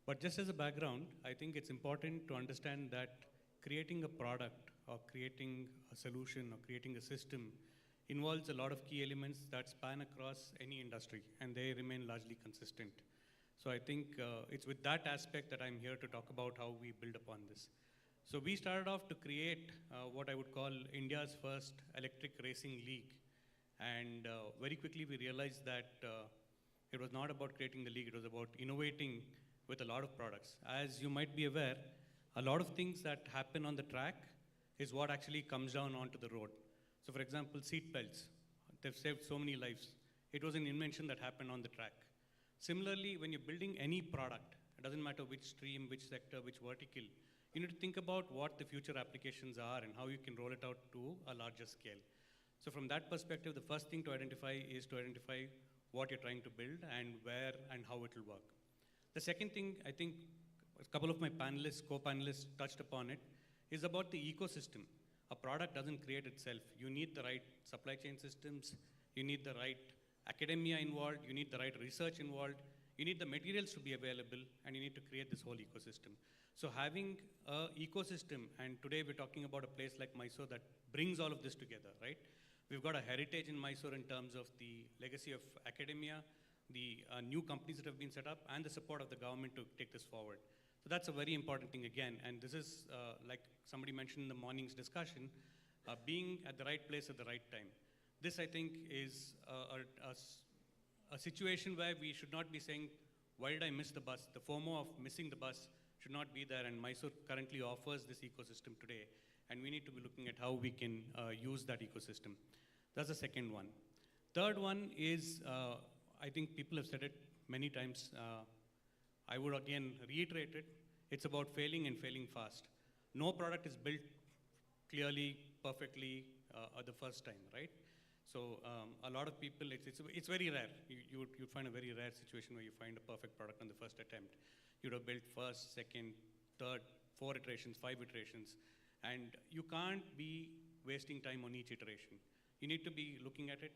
But just as a background, I think it's important to understand that creating a product or creating a solution or creating a system involves a lot of key elements that span across any industry, and they remain largely consistent. So I think it's with that aspect that I'm here to talk about how we build upon this. So we started off to create what I would call India's first electric racing league. And very quickly we realized that it was not about creating the league, it was about innovating with a lot of products. As you might be aware, a lot of things that happen on the track is what actually comes down onto the road. So for example, seat belts, they've saved so many lives. It was an invention that happened on the track. Similarly, when you're building any product, it doesn't matter which stream, which sector, which vertical, you need to think about what the future applications are and how you can roll it out to a larger scale. So from that perspective, the first thing to identify is to identify what you're trying to build and where and how it will work. The second thing, I think a couple of my panelists, co-panelists touched upon it, is about the ecosystem. A product doesn't create itself. You need the right supply chain systems, you need the right academia involved, you need the right research involved, you need the materials to be available, and you need to create this whole ecosystem. So having an ecosystem, and today we're talking about a place like Mysuru that brings all of this together, right? We've got a heritage in Mysuru in terms of the legacy of academia, the new companies that have been set up, and the support of the government to take this forward. So that's a very important thing again, and this is, like somebody mentioned in the morning's discussion, being at the right place at the right time. This, I think, is a situation where we should not be saying, why did I miss the bus? The FOMO of missing the bus should not be there, and Mysuru currently offers this ecosystem today, and we need to be looking at how we can use that ecosystem. That's the second one. Third one is, I think people have said it many times, I would again reiterate it, it's about failing and failing fast. No product is built clearly, perfectly the first time, right? So a lot of people, it's very rare. You'd find a very rare situation where you find a perfect product on the first attempt. You'd have built first, second, third, 4 iterations, 5 iterations, and you can't be wasting time on each iteration. You need to be looking at it,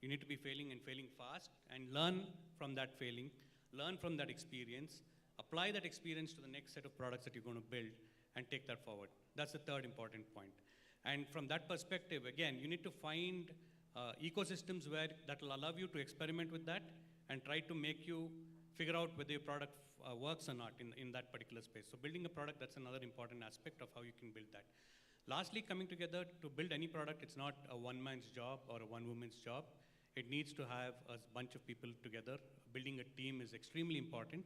you need to be failing and failing fast, and learn from that failing, learn from that experience, apply that experience to the next set of products that you're going to build, and take that forward. That's the third important point. And from that perspective, again, you need to find ecosystems where that will allow you to experiment with that and try to make you figure out whether your product works or not in that particular space. So building a product, that's another important aspect of how you can build that. Lastly, coming together to build any product, it's not a one-man's job or a one-woman's job. It needs to have a bunch of people together. Building a team is extremely important.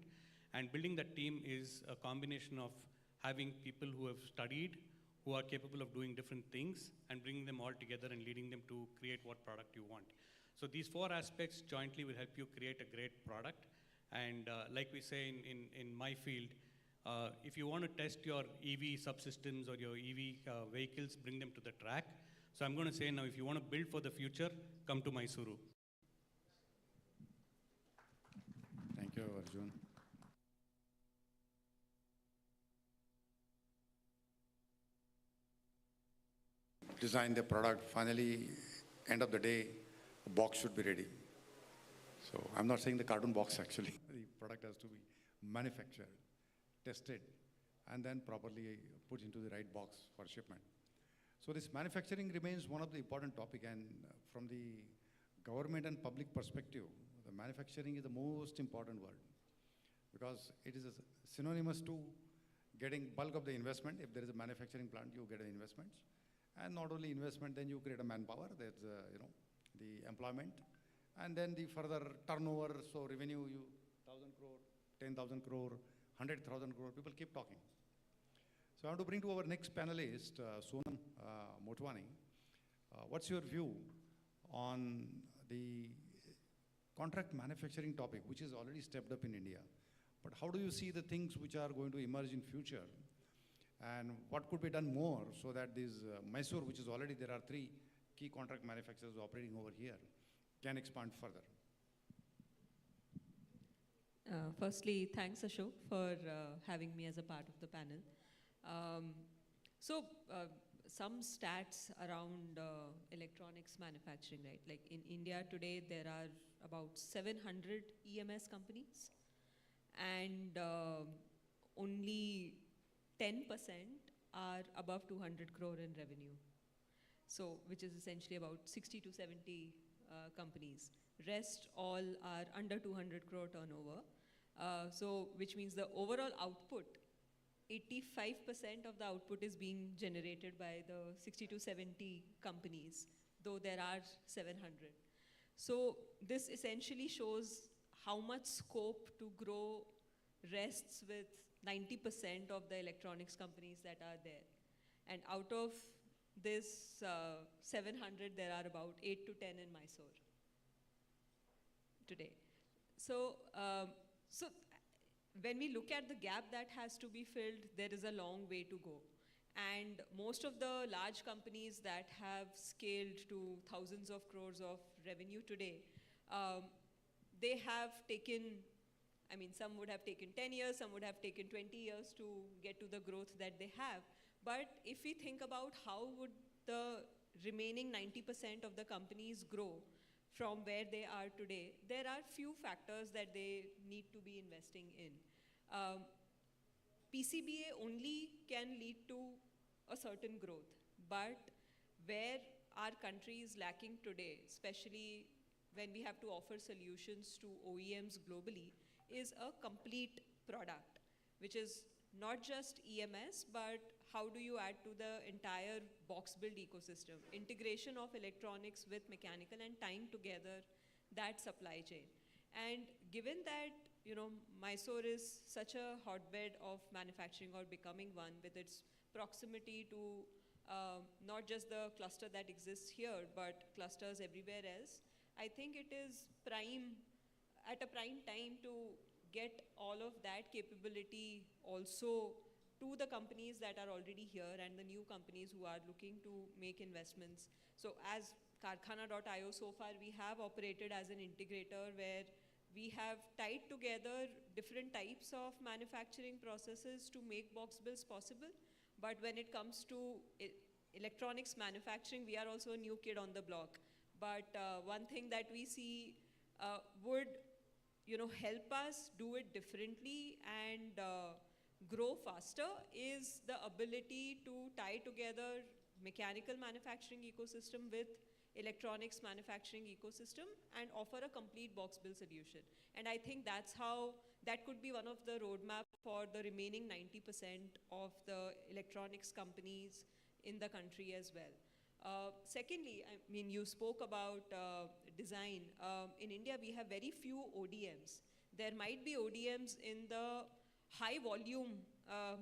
And building that team is a combination of having people who have studied, who are capable of doing different things, and bringing them all together and leading them to create what product you want. So these 4 aspects jointly will help you create a great product. And like we say in my field, if you want to test your EV subsystems or your EV vehicles, bring them to the track. So I'm going to say now, if you want to build for the future, come to Mysuru. Thank you, Arjun. Design the product, finally, end of the day, a box should be ready. So I'm not saying the cartoon box actually. The product has to be manufactured, tested, and then properly put into the right box for shipment. So this manufacturing remains one of the important topic, and from the government and public perspective, the manufacturing is the most important word, because it is synonymous to getting bulk of the investment. If there is a manufacturing plant, you get investments. And not only investment, then you create a manpower, there's the employment, and then the further turnover, so revenue, 1,000 crore, 10,000 crore, 100,000 crore, people keep talking. So I want to bring to our next panelist, Sonam Motwani. What's your view on the contract manufacturing topic, which is already stepped up in India? But how do you see the things which are going to emerge in future? And what could be done more so that this Mysuru, which is already, there are 3 key contract manufacturers operating over here, can expand further? Firstly, thanks Ashok for having me as a part of the panel. Some stats around electronics manufacturing, right? Like in India today, there are about 700 EMS companies, and only 10% are above 200 crore in revenue. So, which is essentially about 60 to 70 companies. Rest all are under 200 crore turnover. So, which means the overall output 85% of the output is being generated by the 60 to 70 companies, though there are 700. So this essentially shows how much scope to grow rests with 90% of the electronics companies that are there. And out of this 700, there are about 8 to 10 in Mysore today. So, when we look at the gap that has to be filled, there is a long way to go. And most of the large companies that have scaled to thousands of crores of revenue today, they have taken, I mean, some would have taken 10 years, some would have taken 20 years to get to the growth that they have. But if we think about how would the remaining 90% of the companies grow from where they are today, there are few factors that they need to be investing in. PCBA only can lead to a certain growth, but where our country is lacking today, especially when we have to offer solutions to OEMs globally, is a complete product, which is not just EMS, but how do you add to the entire box build ecosystem, integration of electronics with mechanical and tying together that supply chain. And given that, you know, Mysore is such a hotbed of manufacturing, or becoming one, with its proximity to not just the cluster that exists here, but clusters everywhere else, I think it is at a prime time to get all of that capability also to the companies that are already here and the new companies who are looking to make investments. So as Karkhana.io, so far we have operated as an integrator where we have tied together different types of manufacturing processes to make box builds possible. But when it comes to electronics manufacturing, we are also a new kid on the block. But one thing that we see would, you know, help us do it differently and grow faster is the ability to tie together mechanical manufacturing ecosystem with electronics manufacturing ecosystem and offer a complete box build solution. And I think that's how, that could be one of the roadmap for the remaining 90% of the electronics companies in the country as well. Secondly, I mean, you spoke about design. In India, we have very few ODMs. There might be ODMs in the high volume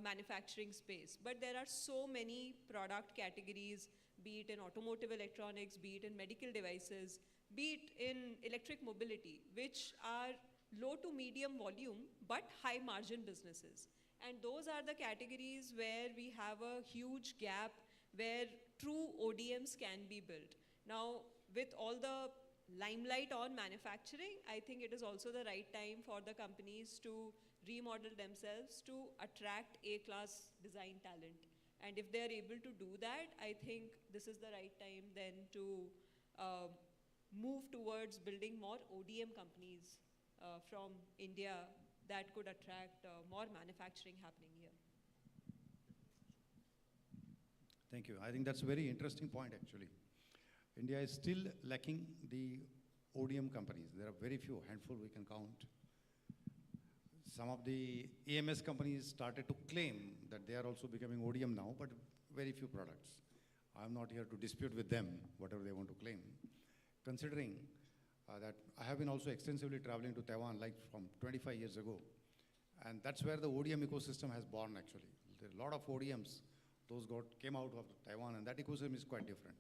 manufacturing space, but there are so many product categories, be it in automotive electronics, be it in medical devices, be it in electric mobility, which are low to medium volume, but high margin businesses. And those are the categories where we have a huge gap where true ODMs can be built. Now, with all the limelight on manufacturing, I think it is also the right time for the companies to remodel themselves to attract A-class design talent. And if they're able to do that, I think this is the right time then to move towards building more ODM companies from India that could attract more manufacturing happening here. Thank you. I think that's a very interesting point, actually. India is still lacking the ODM companies. There are very few, handful we can count. Some of the EMS companies started to claim that they are also becoming ODM now, but very few products. I'm not here to dispute with them whatever they want to claim. Considering that I have been also extensively traveling to Taiwan, like from 25 years ago, and that's where the ODM ecosystem has born, actually. There are a lot of ODMs, those came out of Taiwan, and that ecosystem is quite different.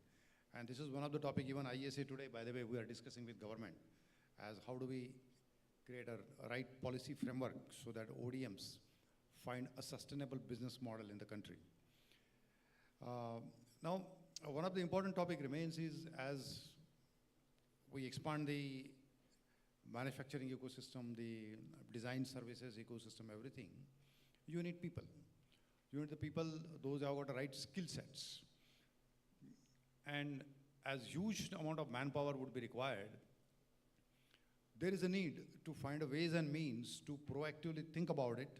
And this is one of the topics even ISA today, by the way, we are discussing with government, as how do we create a right policy framework so that ODMs find a sustainable business model in the country. Now, one of the important topic remains is as we expand the manufacturing ecosystem, the design services ecosystem, everything, you need people. You need the people, those who have got the right skill sets. And as huge amount of manpower would be required, there is a need to find a ways and means to proactively think about it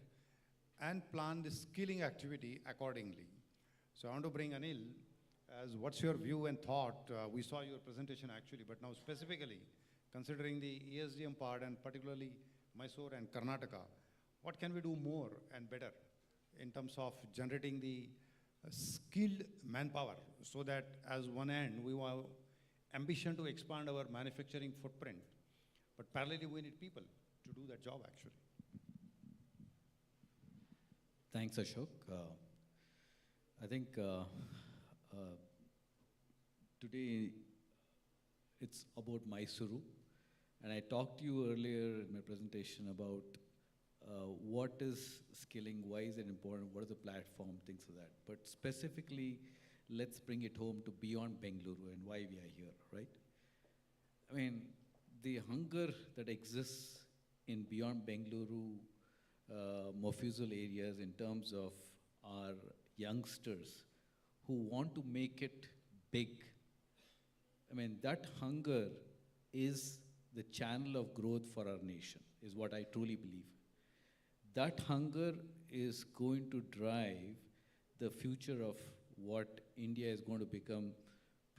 and plan the skilling activity accordingly. So I want to bring Anil as what's your view and thought? We saw your presentation actually, but now specifically, considering the ESDM part and particularly Mysore and Karnataka, what can we do more and better in terms of generating the skilled manpower, so that as one end we have ambition to expand our manufacturing footprint, but parallelly we need people to do that job actually. Thanks, Ashok. I think today it's about Mysuru, and I talked to you earlier in my presentation about what is skilling, why is it important, what is the platform, things like that. But specifically, let's bring it home to beyond Bengaluru and why we are here, right? I mean, the hunger that exists in beyond Bengaluru, Mofussil areas in terms of our youngsters who want to make it big. I mean, that hunger is the channel of growth for our nation, is what I truly believe. That hunger is going to drive the future of what India is going to become,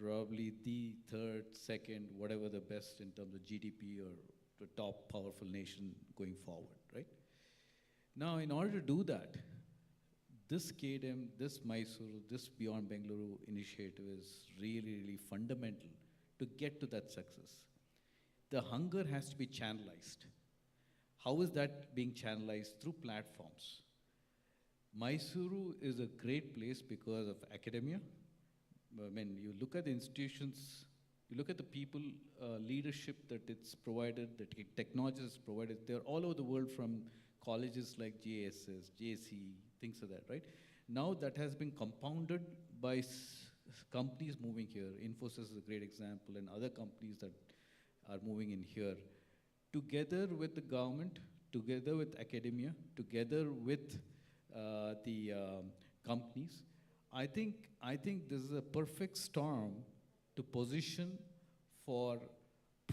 probably the third, second, whatever the best in terms of GDP or the top powerful nation going forward, right? Now, in order to do that, this KDM, this Mysuru, this Beyond Bengaluru initiative is really, really fundamental to get to that success. The hunger has to be channelized. How is that being channelized? Through platforms. Mysuru is a great place because of academia. I mean, you look at the institutions, you look at the people, leadership that it's provided, the technology is provided. They're all over the world, from colleges like JSS, JC, things like that, right? Now that has been compounded by companies moving here. Infosys is a great example, and other companies that are moving in here. Together with the government, together with academia, together with the companies, I think this is a perfect storm to position for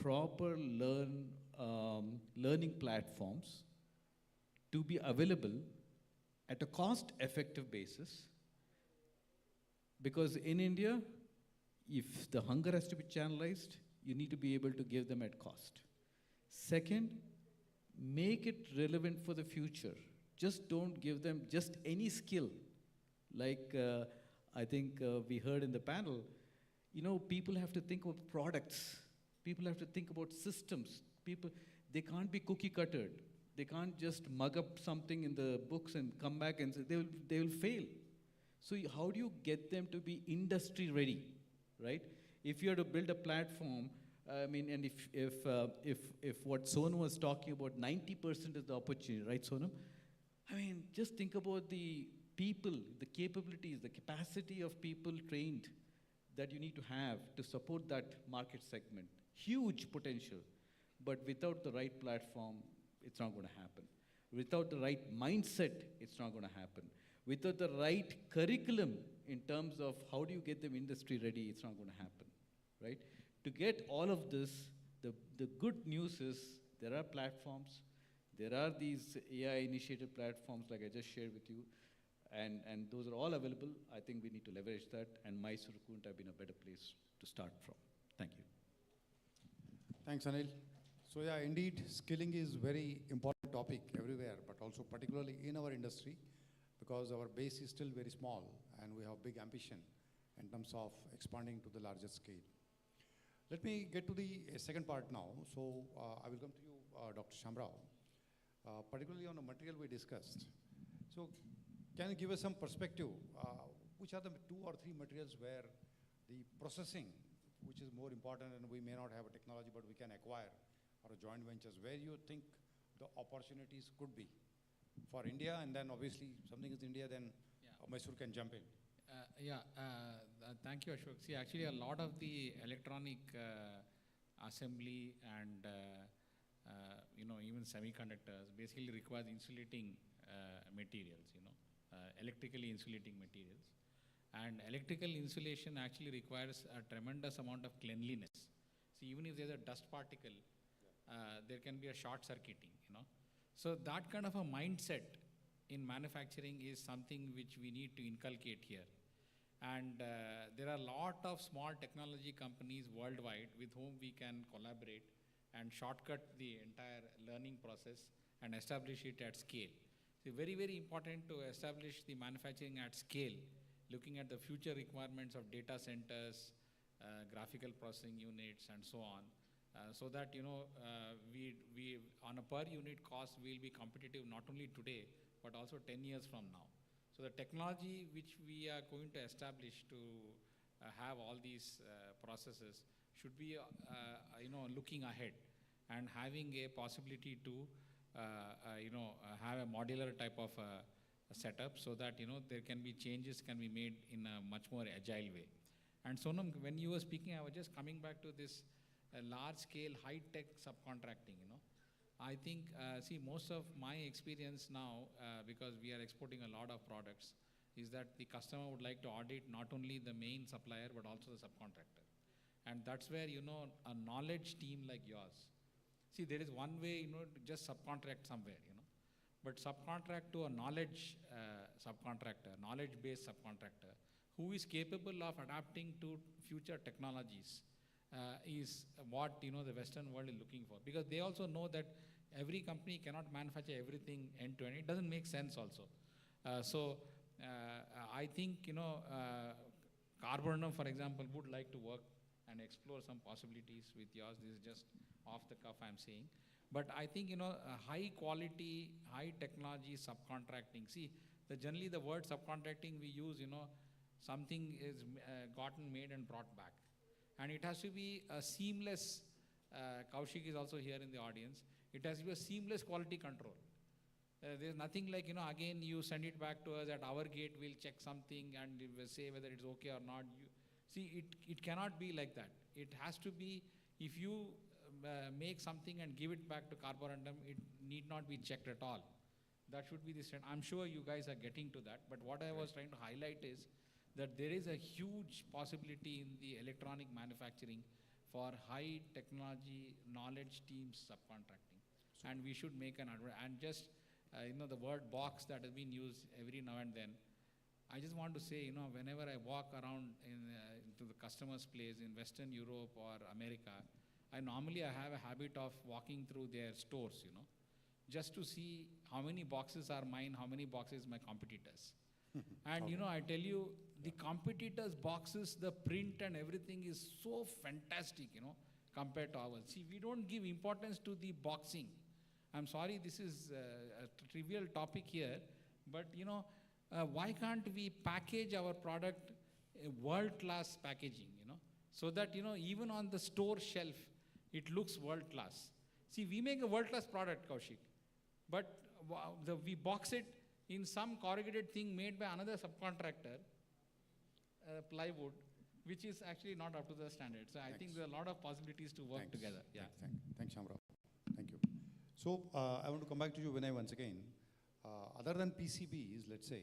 proper learning platforms to be available at a cost-effective basis. Because in India, if the hunger has to be channelized, you need to be able to give them at cost. Second, make it relevant for the future. Just don't give them just any skill. Like I think we heard in the panel, you know, people have to think about products. People have to think about systems. People, they can't be cookie cuttered. They can't just mug up something in the books and come back and say they will fail. So how do you get them to be industry ready, right? If you are to build a platform, I mean, and if what Sonam was talking about, 90% is the opportunity, right, Sonam? I mean, just think about the people, the capabilities, the capacity of people trained that you need to have to support that market segment. Huge potential, but without the right platform, it's not going to happen. Without the right mindset, it's not going to happen. Without the right curriculum in terms of how do you get them industry ready, it's not going to happen, right? To get all of this, the good news is there are platforms, there are these AI-initiated platforms like I just shared with you, and those are all available. I think we need to leverage that, and Mysuru couldn't have been a better place to start from. Thank you. Thanks, Anil. So yeah, indeed, skilling is very important topic everywhere, but also particularly in our industry, because our base is still very small, and we have big ambition in terms of expanding to the larger scale. Let me get to the second part now. So I will come to you, Dr. Shamrao, particularly on the material we discussed. So can you give us some perspective? Which are the 2 or 3 materials where the processing, which is more important, and we may not have a technology, but we can acquire, or a joint ventures, where you think the opportunities could be for India, and then obviously something is India, then Mysuru can jump in. Thank you, Ashok. See, actually, a lot of the electronic assembly and even semiconductors basically requires insulating materials, electrically insulating materials. And electrical insulation actually requires a tremendous amount of cleanliness. See, even if there's a dust particle, there can be a short circuiting, So that kind of a mindset in manufacturing is something which we need to inculcate here. And there are a lot of small technology companies worldwide with whom we can collaborate and shortcut the entire learning process and establish it at scale. So very, very important to establish the manufacturing at scale, looking at the future requirements of data centers, graphical processing units, and so on, so that we on a per unit cost will be competitive not only today but also 10 years from now. So the technology which we are going to establish to have all these processes should be looking ahead and having a possibility to have a modular type of a setup, so that there can be changes can be made in a much more agile way. And Sonam, when you were speaking, I was just coming back to this large-scale, high-tech subcontracting. I think, see, most of my experience now, because we are exporting a lot of products, is that the customer would like to audit not only the main supplier but also the subcontractor. And that's where a knowledge team like yours. See, there is one way to just subcontract somewhere, but subcontract to a knowledge subcontractor, knowledge-based subcontractor, who is capable of adapting to future technologies, is what the Western world is looking for. Because they also know that every company cannot manufacture everything end-to-end. It doesn't make sense also. I think Carborundum, for example, would like to work and explore some possibilities with yours. This is just off the cuff I'm saying. But I think, high quality, high technology subcontracting. See, generally the word subcontracting we use, something is gotten, made and brought back. And it has to be a seamless, Kaushik is also here in the audience, it has to be a seamless quality control. There's nothing like, again you send it back to us at our gate, we'll check something and we'll say whether it's okay or not. See, it cannot be like that. It has to be, if you make something and give it back to Carborundum, it need not be checked at all. That should be the standard. I'm sure you guys are getting to that, but what I was trying to highlight is that there is a huge possibility in the electronic manufacturing for high technology knowledge teams subcontracting. And we should make an advert. And just, the word box that has been used every now and then, I just want to say, whenever I walk around into the customer's place in Western Europe or America, I have a habit of walking through their stores, just to see how many boxes are mine, how many boxes my competitors. And I tell you, the competitors' boxes, the print and everything is so fantastic, compared to ours. See, we don't give importance to the boxing. I'm sorry, this is a trivial topic here, but why can't we package our product world-class packaging, so that, even on the store shelf, it looks world-class. See, we make a world-class product, Kaushik, but we box it in some corrugated thing made by another subcontractor, plywood, which is actually not up to the standard. So I think there are a lot of possibilities to work together. Yeah. Thanks, Shamrao. Thank you. So I want to come back to you, Vinay, once again. Other than PCBs, let's say,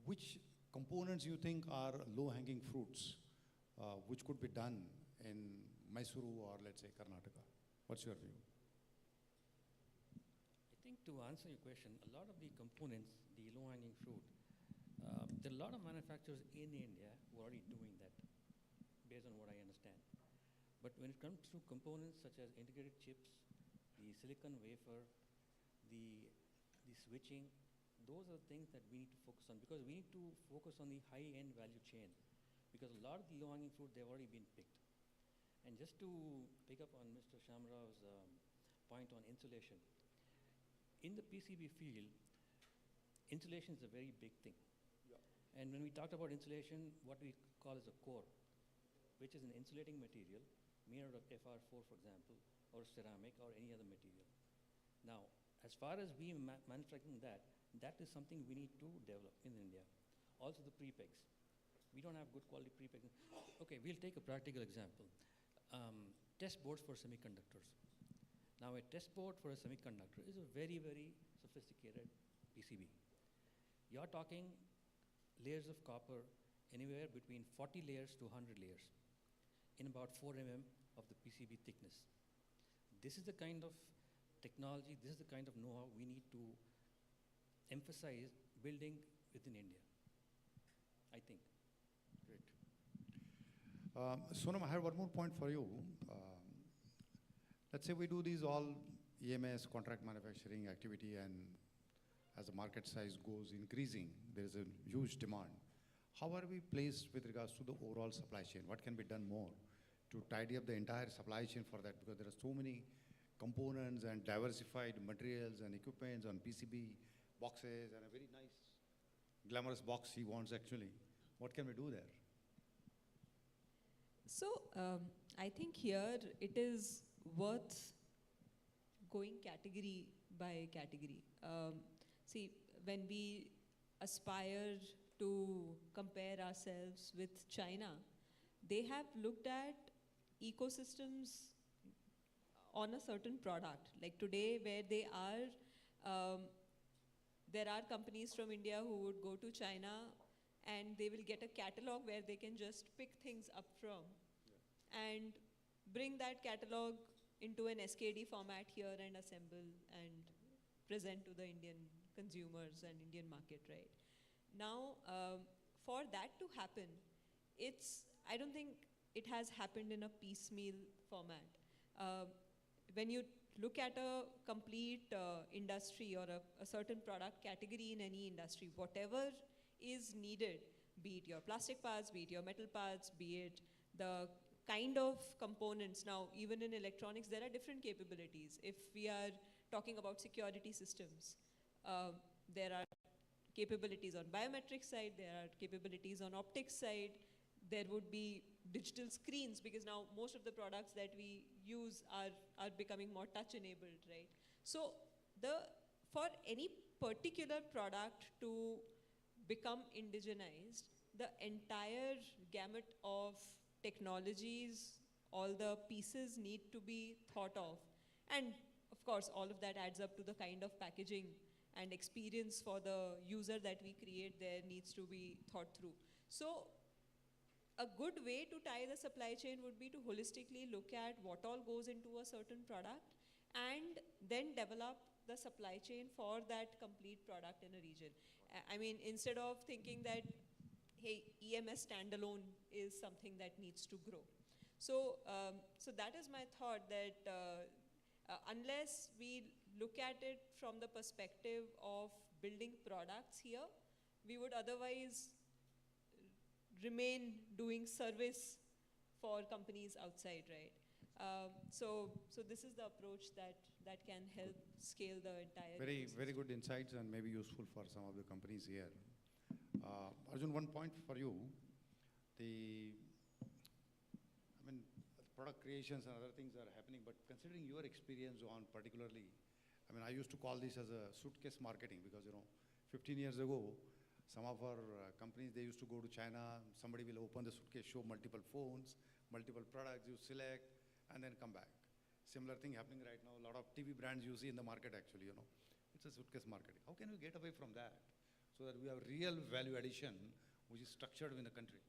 which components you think are low-hanging fruits, which could be done in Mysuru or, let's say, Karnataka? What's your view? I think to answer your question, a lot of the components, the low-hanging fruit, there are a lot of manufacturers in India who are already doing that, based on what I understand. But when it comes to components such as integrated chips, the silicon wafer, the switching, those are things that we need to focus on, because we need to focus on the high-end value chain, because a lot of the low-hanging fruit, they've already been picked. And just to pick up on Mr. Shamrao's point on insulation, in the PCB field, insulation is a very big thing. Yeah. And when we talked about insulation, what we call as a core, which is an insulating material made out of FR4, for example, or ceramic or any other material. Now, as far as we manufacturing that is something we need to develop in India. Also the prepegs. We don't have good quality prepegs. Okay, we'll take a practical example. Test boards for semiconductors. Now, a test board for a semiconductor is a very, very sophisticated PCB. You're talking layers of copper anywhere between 40 layers to 100 layers in about 4 mm of the PCB thickness. This is the kind of technology, this is the kind of know-how we need to emphasize building within India, I think. Great. Sonam, I have one more point for you. Let's say we do these all EMS, contract manufacturing activity, and as the market size goes increasing, there is a huge demand. How are we placed with regards to the overall supply chain? What can be done more to tidy up the entire supply chain for that? Because there are so many components and diversified materials and equipments on PCB boxes and a very nice, glamorous box he wants actually. What can we do there? So I think here it is worth going category by category. See, when we aspire to compare ourselves with China, they have looked at ecosystems on a certain product. Like today, where they are, there are companies from India who would go to China and they will get a catalog where they can just pick things up from and bring that catalog into an SKD format here and assemble and present to the Indian consumers and Indian market, right? Now, for that to happen, I don't think it has happened in a piecemeal format. When you look at a complete industry or a certain product category in any industry, whatever is needed, be it your plastic parts, be it your metal parts, be it the kind of components. Now, even in electronics, there are different capabilities. If we are talking about security systems, there are capabilities on biometric side, there are capabilities on optics side, there would be digital screens, because now most of the products that we use are becoming more touch enabled, right? So for any particular product to become indigenized, the entire gamut of technologies, all the pieces need to be thought of. And of course, all of that adds up to the kind of packaging and experience for the user that we create there needs to be thought through. So a good way to tie the supply chain would be to holistically look at what all goes into a certain product and then develop the supply chain for that complete product in a region. I mean, instead of thinking that, hey, EMS standalone is something that needs to grow. So, so that is my thought, that unless we look at it from the perspective of building products here, we would otherwise remain doing service for companies outside, right? So this is the approach that can help scale the entire Very good insights and maybe useful for some of the companies here. Arjun, one point for you. Product creations and other things are happening, but considering your experience on particularly, I used to call this as a suitcase marketing, because 15 years ago, some of our companies, they used to go to China, somebody will open the suitcase, show multiple phones, multiple products, you select, and then come back. Similar thing happening right now, a lot of TV brands you see in the market actually, it's a suitcase marketing. How can we get away from that so that we have real value addition which is structured in the country?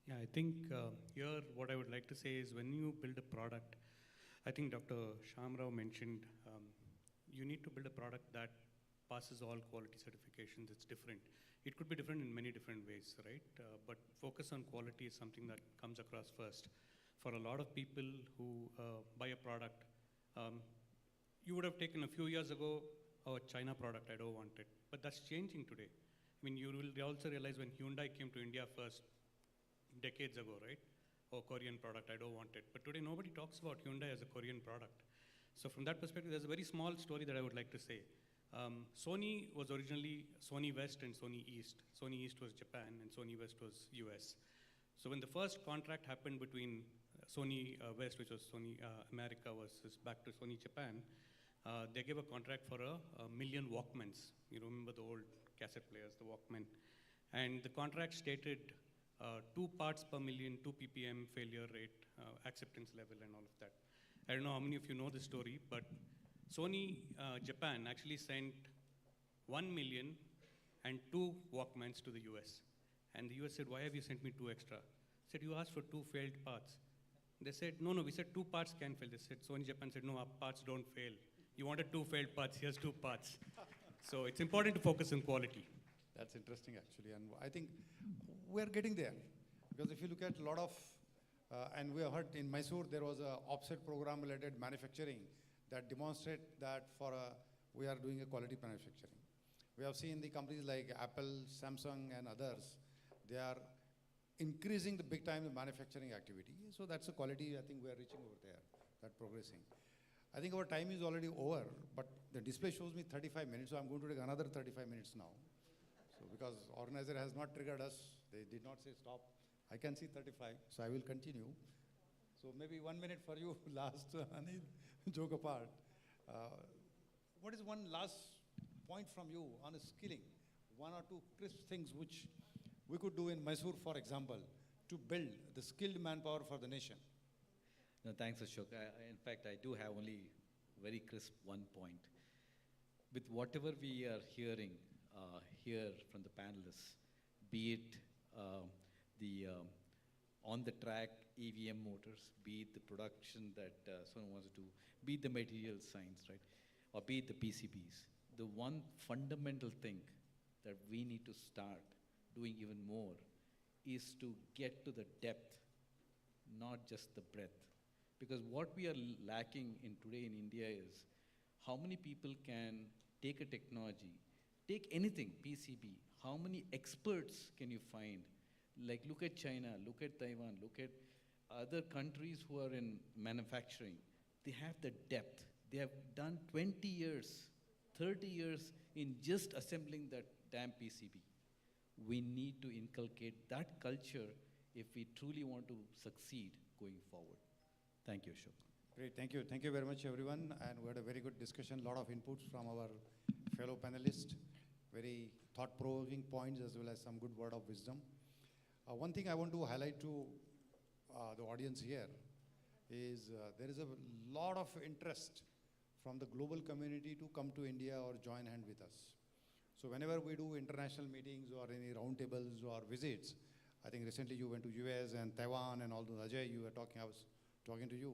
Yeah, I think here what I would like to say is when you build a product, I think Dr. Shamrao mentioned you need to build a product that passes all quality certifications. It's different. It could be different in many different ways, right? But focus on quality is something that comes across first. For a lot of people who buy a product, you would have taken a few years ago, oh, China product, I don't want it. But that's changing today. You will also realize when Hyundai came to India first, decades ago, right? Oh, Korean product, I don't want it. But today nobody talks about Hyundai as a Korean product. So from that perspective, there's a very small story that I would like to say. Sony was originally Sony West and Sony East. Sony East was Japan and Sony West was US. So when the first contract happened between Sony West, which was Sony America versus back to Sony Japan, they gave a contract for a million Walkmans. You remember the old cassette players, the Walkman. And the contract stated 2 parts per million, 2 ppm failure rate, acceptance level and all of that. I don't know how many of you know this story, but Sony Japan actually sent 1 million and 2 Walkmans to the US. And the US said, why have you sent me 2 extra? I said, you asked for 2 failed parts. They said, no, we said 2 parts can fail. They said, Sony Japan said, no, our parts don't fail. You wanted 2 failed parts, here's 2 parts. So it's important to focus on quality. That's interesting actually, and I think we're getting there. Because if you look at a lot of, and we have heard in Mysuru, there was a offset program related manufacturing that demonstrate that for a we are doing a quality manufacturing. We have seen the companies like Apple, Samsung, and others, they are increasing the big time the manufacturing activity. So that's the quality I think we are reaching over there, that progressing. I think our time is already over, but the display shows me 35 minutes, so I'm going to take another 35 minutes now. So because organizer has not triggered us, they did not say stop. I can see 35, so I will continue. So maybe 1 minute for you, last, Anil, joke apart. What is one last point from you on skilling? One or two crisp things which we could do in Mysuru, for example, to build the skilled manpower for the nation. No, thanks, Ashok. In fact, I do have only very crisp one point. With whatever we are hearing here from the panelists, be it the on-the-track EVM motors, be it the production that someone wants to do, be it the material science, right, or be it the PCBs, the one fundamental thing that we need to start doing even more is to get to the depth, not just the breadth. Because what we are lacking in today in India is how many people can take a technology, take anything, PCB, how many experts can you find? Like look at China, look at Taiwan, look at other countries who are in manufacturing. They have the depth. They have done 20 years, 30 years in just assembling that damn PCB. We need to inculcate that culture if we truly want to succeed going forward. Thank you, Ashok. Great, thank you. Thank you very much, everyone. And we had a very good discussion, a lot of inputs from our fellow panelists, very thought-provoking points as well as some good word of wisdom. One thing I want to highlight to the audience here is there is a lot of interest from the global community to come to India or join hand with us. So whenever we do international meetings or any roundtables or visits, I think recently you went to US and Taiwan and all those, Ajay, you were talking, I was talking to you.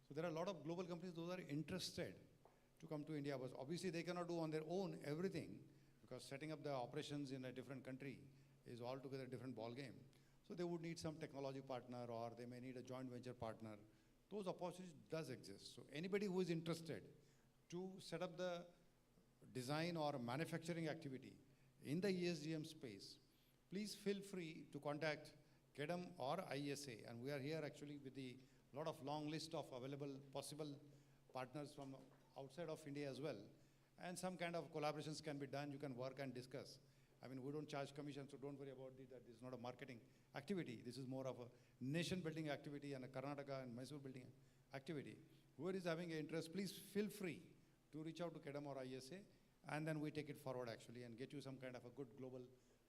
So there are a lot of global companies, those are interested to come to India, but obviously they cannot do on their own everything because setting up the operations in a different country is altogether a different ball game. So they would need some technology partner or they may need a joint venture partner. Those opportunities does exist. So anybody who is interested to set up the design or manufacturing activity in the ESDM space, please feel free to contact KEDM or ISA. And we are here actually with the lot of long list of available possible partners from outside of India as well. And some kind of collaborations can be done. You can work and discuss. I mean, we don't charge commission, so don't worry about it. That is not a marketing activity. This is more of a nation building activity and a Karnataka and Mysuru building activity. Whoever is having an interest, please feel free to reach out to KEDM or ISA, and then we take it forward actually and get you some kind of a good global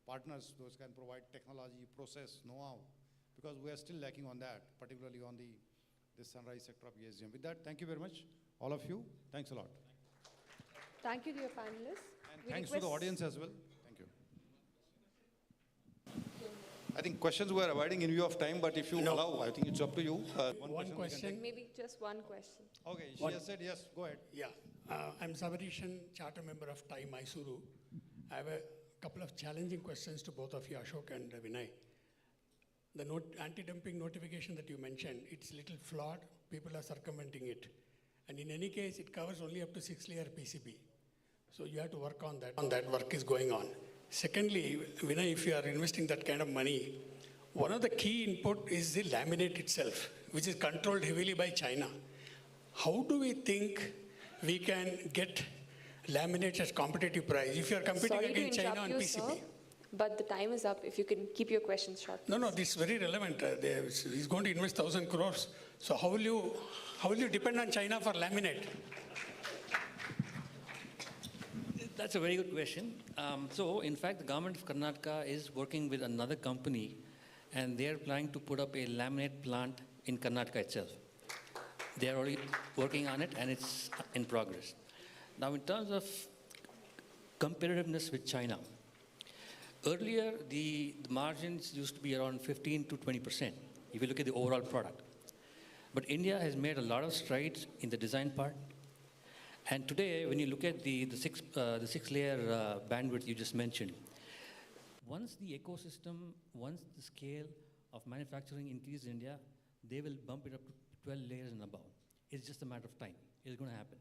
partners. Those can provide technology, process, know-how, because we are still lacking on that, particularly on the sunrise sector of ESDM. With that, thank you very much, all of you. Thanks a lot. Thank you, dear panelists. And thanks to the audience as well. Thank you. I think questions we are avoiding in view of time, but if you allow, I think it's up to you. One question. Maybe just one question. Okay, she has said yes, go ahead. Yeah, I'm Sabarishan, charter member of TAI Mysuru. I have a couple of challenging questions to both of you, Ashok and Vinay. The anti-dumping notification that you mentioned, it's a little flawed. People are circumventing it. And in any case, it covers only up to 6-layer PCB. So you have to work on that. That work is going on. Secondly, Vinay, if you are investing that kind of money, one of the key input is the laminate itself, which is controlled heavily by China. How do we think we can get laminates at competitive price if you are competing against China on PCB? Sir, but the time is up. If you can keep your questions short. No, this is very relevant. He's going to invest 1,000 crores. So how will you depend on China for laminate? That's a very good question. So, in fact, the government of Karnataka is working with another company, and they are planning to put up a laminate plant in Karnataka itself. They are already working on it, and it's in progress. Now, in terms of competitiveness with China, earlier the margins used to be around 15 to 20%, if you look at the overall product. But India has made a lot of strides in the design part. And today, when you look at the six-layer bandwidth you just mentioned, once the ecosystem, once the scale of manufacturing increases in India, they will bump it up to 12 layers and above. It's just a matter of time. It's going to happen.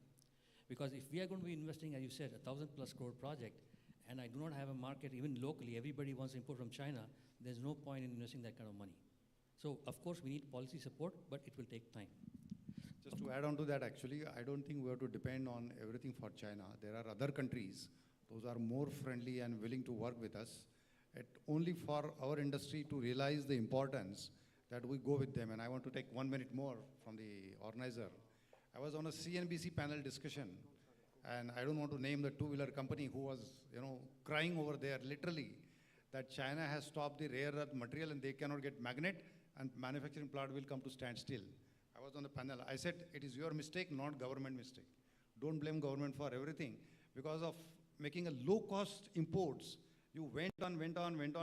Because if we are going to be investing, as you said, 1,000+ crore project, and I do not have a market even locally, everybody wants to import from China, there's no point in investing that kind of money. So of course we need policy support, but it will take time. Just to add on to that, actually, I don't think we have to depend on everything for China. There are other countries, those are more friendly and willing to work with us. Only for our industry to realize the importance that we go with them. And I want to take 1 minute more from the organizer. I was on a CNBC panel discussion, and I don't want to name the two-wheeler company who was, crying over there, literally, that China has stopped the rare earth material and they cannot get magnet, and manufacturing plant will come to standstill. I was on the panel. I said, it is your mistake, not government mistake. Don't blame government for everything. Because of making a low-cost imports, you went on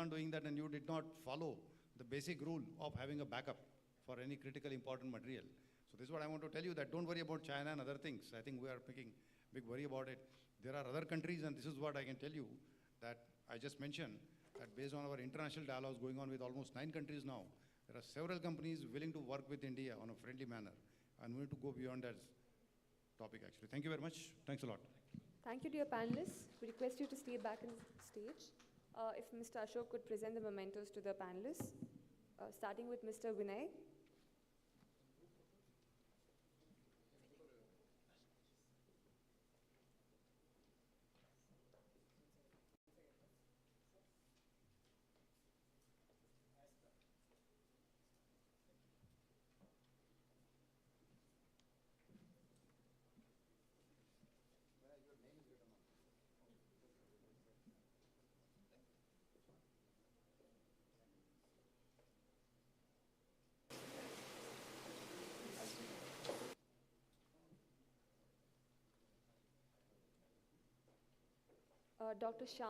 doing that, and you did not follow the basic rule of having a backup for any critical important material. So this is what I want to tell you, that don't worry about China and other things. I think we are making big worry about it. There are other countries, and this is what I can tell you, that I just mentioned, that based on our international dialogues going on with almost 9 countries now, there are several companies willing to work with India on a friendly manner. And we need to go beyond that topic, actually. Thank you very much. Thanks a lot. Thank you, dear panelists. We request you to stay back on stage. If Mr. Ashok could present the mementos to the panelists, starting with Mr. Vinay. Dr. Shan.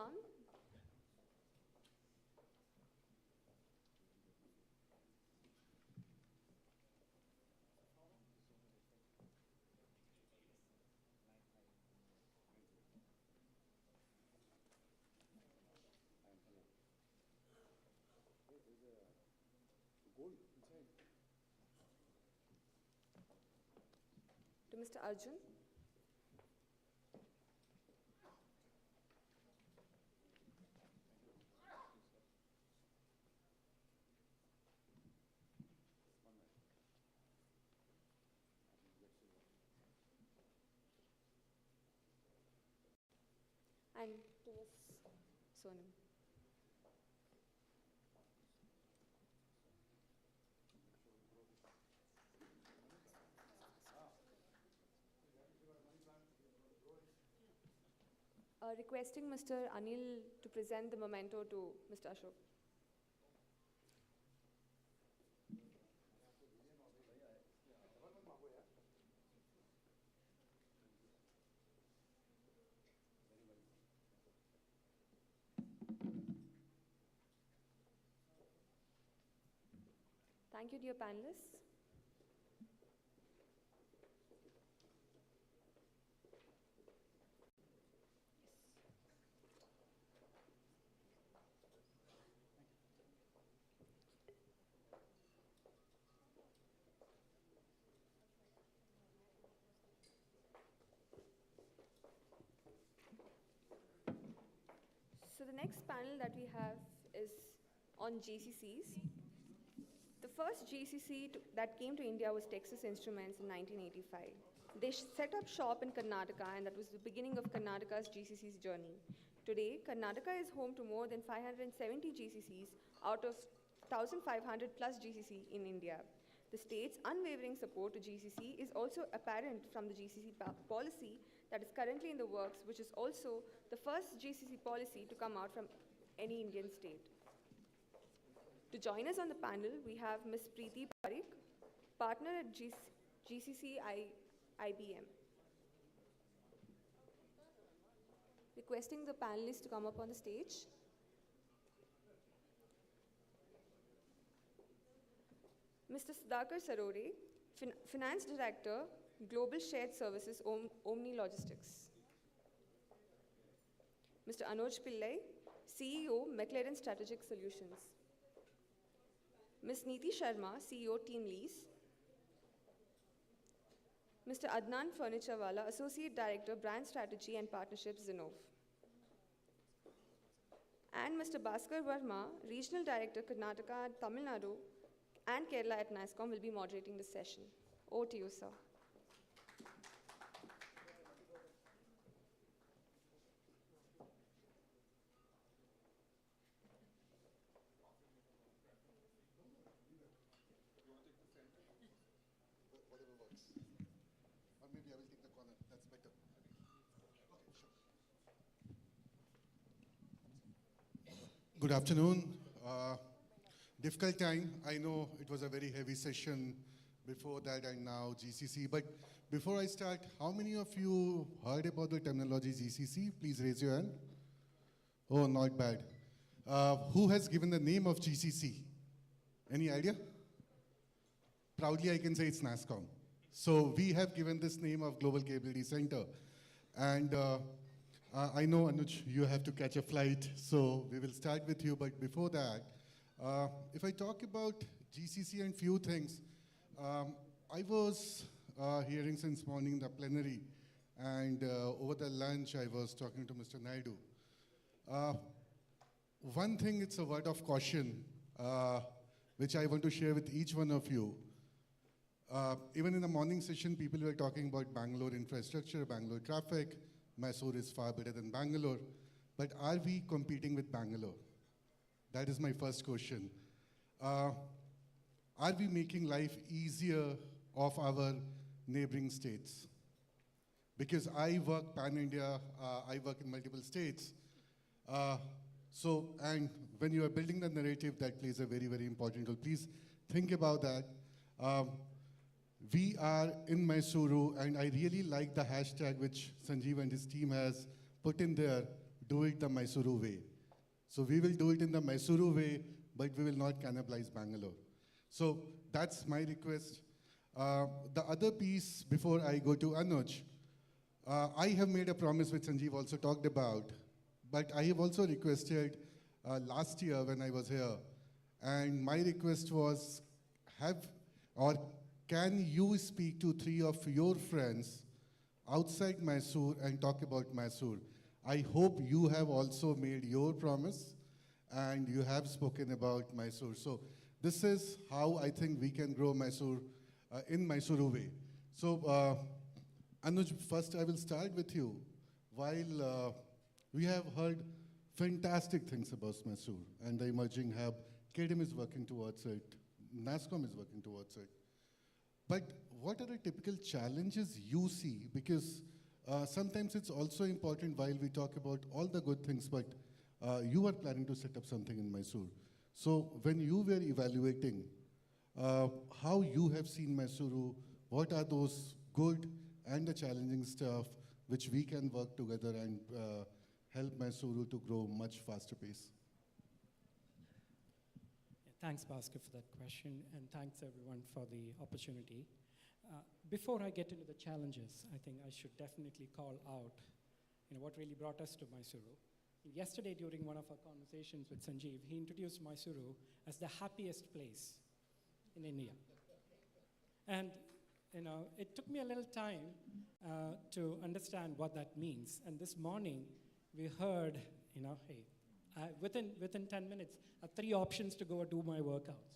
To Mr. Arjun. And to Ms. Sonam. Requesting Mr. Anil to present the memento to Mr. Ashok. Thank you, dear panelists. So the next panel that we have is on GCCs. The first GCC that came to India was Texas Instruments in 1985. They set up shop in Karnataka, and that was the beginning of Karnataka's GCC's journey. Today, Karnataka is home to more than 570 GCCs out of 1,500 plus GCC in India. The state's unwavering support to GCC is also apparent from the GCC policy that is currently in the works, which is also the first GCC policy to come out from any Indian state. To join us on the panel, we have Ms. Preeti Parikh, partner at GCC IBM. Requesting the panelists to come up on the stage. Mr. Sudhakar Sarore, Finance Director, Global Shared Services, Omni Logistics. Mr. Anuj Pillai, CEO, McLaren Strategic Solutions. Ms. Neeti Sharma, CEO, Team Lease. Mr. Adnan Furniturewala, Associate Director, Brand Strategy and Partnerships, Zinov. And Mr. Bhaskar Verma, Regional Director, Karnataka, Tamil Nadu, and Kerala at NASSCOM will be moderating this session. Over to you, sir. Good afternoon. Difficult time. I know it was a very heavy session before that and now GCC. But before I start, how many of you heard about the terminology GCC? Please raise your hand. Oh, not bad. Who has given the name of GCC? Any idea? Proudly, I can say it's NASSCOM. So we have given this name of Global Capability Center. And I know, Anuj, you have to catch a flight, so we will start with you. But before that, if I talk about GCC and few things, I was hearing since morning the plenary, and over the lunch I was talking to Mr. Naidu. One thing, it's a word of caution, which I want to share with each one of you. Even in the morning session, people were talking about Bangalore infrastructure, Bangalore traffic. Mysuru is far better than Bangalore. But are we competing with Bangalore? That is my first question. Are we making life easier of our neighboring states? Because I work pan-India, I work in multiple states. And when you are building the narrative, that plays a very, very important role. Please think about that. We are in Mysuru, and I really like the hashtag which Sanjeev and his team has put in there, do it the Mysuru way. So we will do it in the Mysuru way, but we will not cannibalize Bangalore. So that's my request. The other piece, before I go to Anuj, I have made a promise which Sanjeev also talked about, but I have also requested last year when I was here, and my request was can you speak to 3 of your friends outside Mysuru and talk about Mysuru? I hope you have also made your promise and you have spoken about Mysuru. So this is how I think we can grow Mysuru in Mysuru way. So Anuj, first I will start with you. While we have heard fantastic things about Mysuru and the emerging hub, KDM is working towards it, NASSCOM is working towards it. But what are the typical challenges you see? Because sometimes it's also important while we talk about all the good things, but you are planning to set up something in Mysuru. So when you were evaluating how you have seen Mysuru, what are those good and the challenging stuff which we can work together and help Mysuru to grow much faster pace? Thanks, Bhaskar, for that question, and thanks everyone for the opportunity. Before I get into the challenges, I think I should definitely call out what really brought us to Mysuru. Yesterday, during one of our conversations with Sanjeev, he introduced Mysuru as the happiest place in India. And it took me a little time to understand what that means. And this morning, we heard, hey, within 10 minutes, I have 3 options to go do my workouts.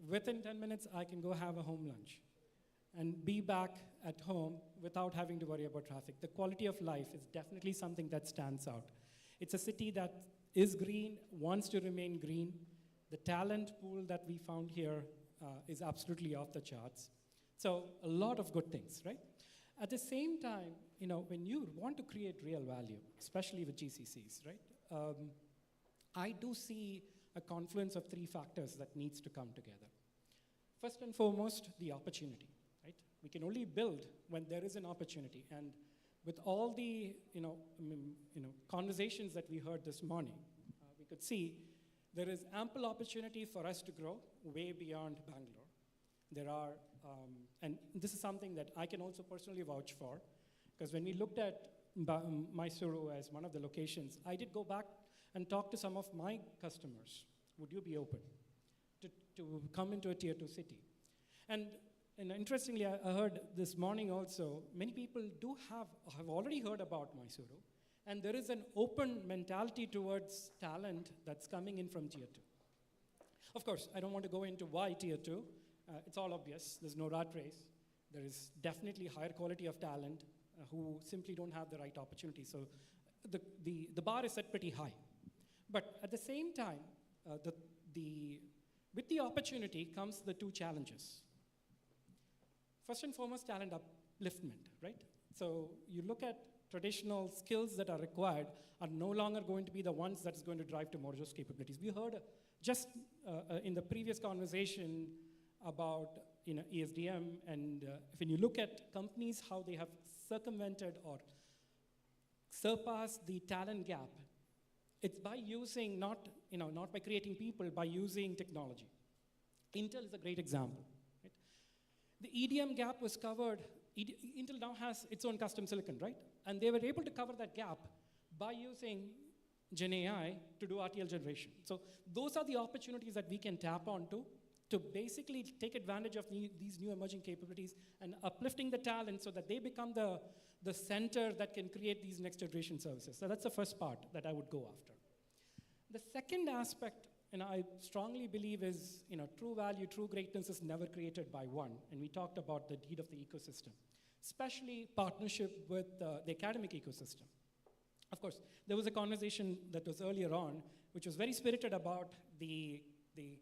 Within 10 minutes, I can go have a home lunch and be back at home without having to worry about traffic. The quality of life is definitely something that stands out. It's a city that is green, wants to remain green. The talent pool that we found here is absolutely off the charts. So a lot of good things, right? At the same time, when you want to create real value, especially with GCCs, right? I do see a confluence of 3 factors that needs to come together. First and foremost, the opportunity, right? We can only build when there is an opportunity. And with all the conversations that we heard this morning, we could see there is ample opportunity for us to grow way beyond Bangalore. There are, and this is something that I can also personally vouch for, because when we looked at Mysuru as one of the locations, I did go back and talk to some of my customers. Would you be open to come into a tier 2 city? And And interestingly, I heard this morning also, many people have already heard about Mysuru, and there is an open mentality towards talent that's coming in from Tier 2. Of course, I don't want to go into why Tier 2. It's all obvious. There's no rat race. There is definitely higher quality of talent who simply don't have the right opportunity. So the bar is set pretty high. But at the same time, with the opportunity comes the two challenges. First and foremost, talent upliftment, right? So you look at traditional skills that are required are no longer going to be the ones that's going to drive tomorrow's capabilities. We heard just in the previous conversation about ESDM, and when you look at companies, how they have circumvented or surpassed the talent gap, it's by using not by creating people, by using technology. Intel is a great example. Right? The EDM gap was covered. Intel now has its own custom silicon, right? And they were able to cover that gap by using Gen AI to do RTL generation. So those are the opportunities that we can tap onto to basically take advantage of these new emerging capabilities and uplifting the talent so that they become the center that can create these next generation services. So that's the first part that I would go after. The second aspect, and I strongly believe is, true value, true greatness is never created by one. And we talked about the need of the ecosystem, especially partnership with the academic ecosystem. Of course, there was a conversation that was earlier on, which was very spirited about the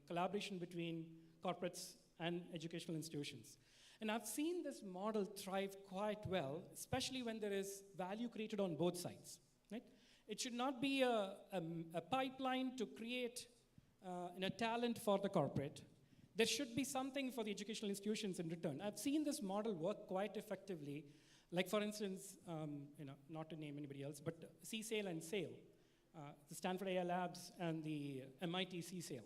collaboration between corporates and educational institutions. And I've seen this model thrive quite well, especially when there is value created on both sides. Right? It should not be a pipeline to create talent for the corporate. There should be something for the educational institutions in return. I've seen this model work quite effectively. Like, for instance, not to name anybody else, but CSAIL and SAIL, the Stanford AI Labs and the MIT CSAIL.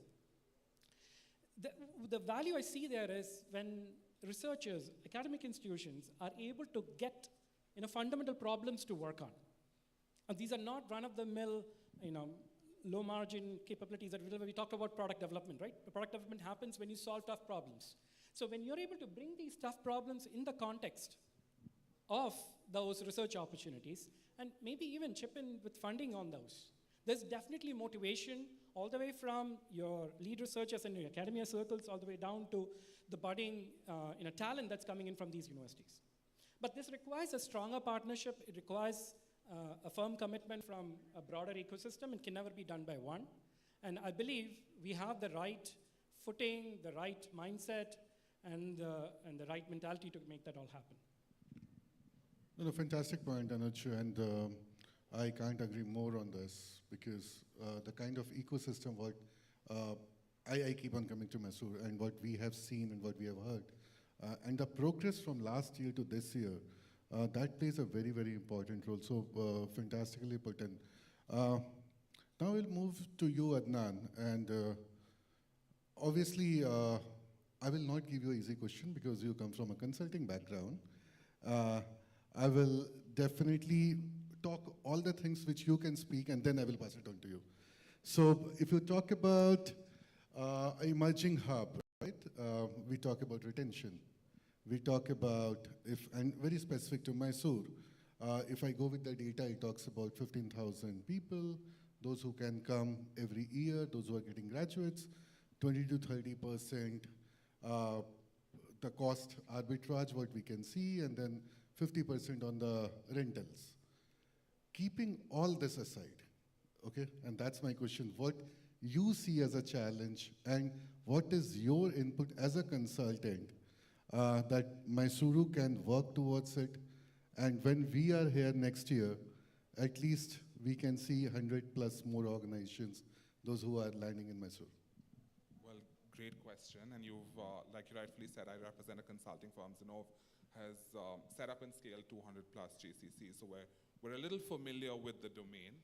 The value I see there is when researchers, academic institutions are able to get fundamental problems to work on. And these are not run-of-the-mill, low-margin capabilities that we talked about product development, right? The product development happens when you solve tough problems. So when you're able to bring these tough problems in the context of those research opportunities, and maybe even chip in with funding on those, there's definitely motivation all the way from your lead researchers and your academia circles all the way down to the budding talent that's coming in from these universities. But this requires a stronger partnership. It requires a firm commitment from a broader ecosystem. It can never be done by one. And I believe we have the right footing, the right mindset, and the right mentality to make that all happen. No, fantastic point, Anuj, and I can't agree more on this because the kind of ecosystem what I keep on coming to Mysuru and what we have seen and what we have heard, and the progress from last year to this year, that plays a very, very important role. So fantastically put in. Now we'll move to you, Adnan, and obviously I will not give you an easy question because you come from a consulting background. I will definitely talk all the things which you can speak, and then I will pass it on to you. So if you talk about emerging hub, right? We talk about retention. We talk about, and very specific to Mysuru, if I go with the data, it talks about 15,000 people, those who can come every year, those who are getting graduates, 20 to 30% the cost arbitrage, what we can see, and then 50% on the rentals. Keeping all this aside, okay, and that's my question, what you see as a challenge and what is your input as a consultant that Mysuru can work towards it, and when we are here next year, at least we can see 100 plus more organizations, those who are landing in Mysuru. Well, great question, and you've, like you rightfully said, I represent a consulting firm. Zinov has set up and scaled 200 plus GCCs, so we're a little familiar with the domain.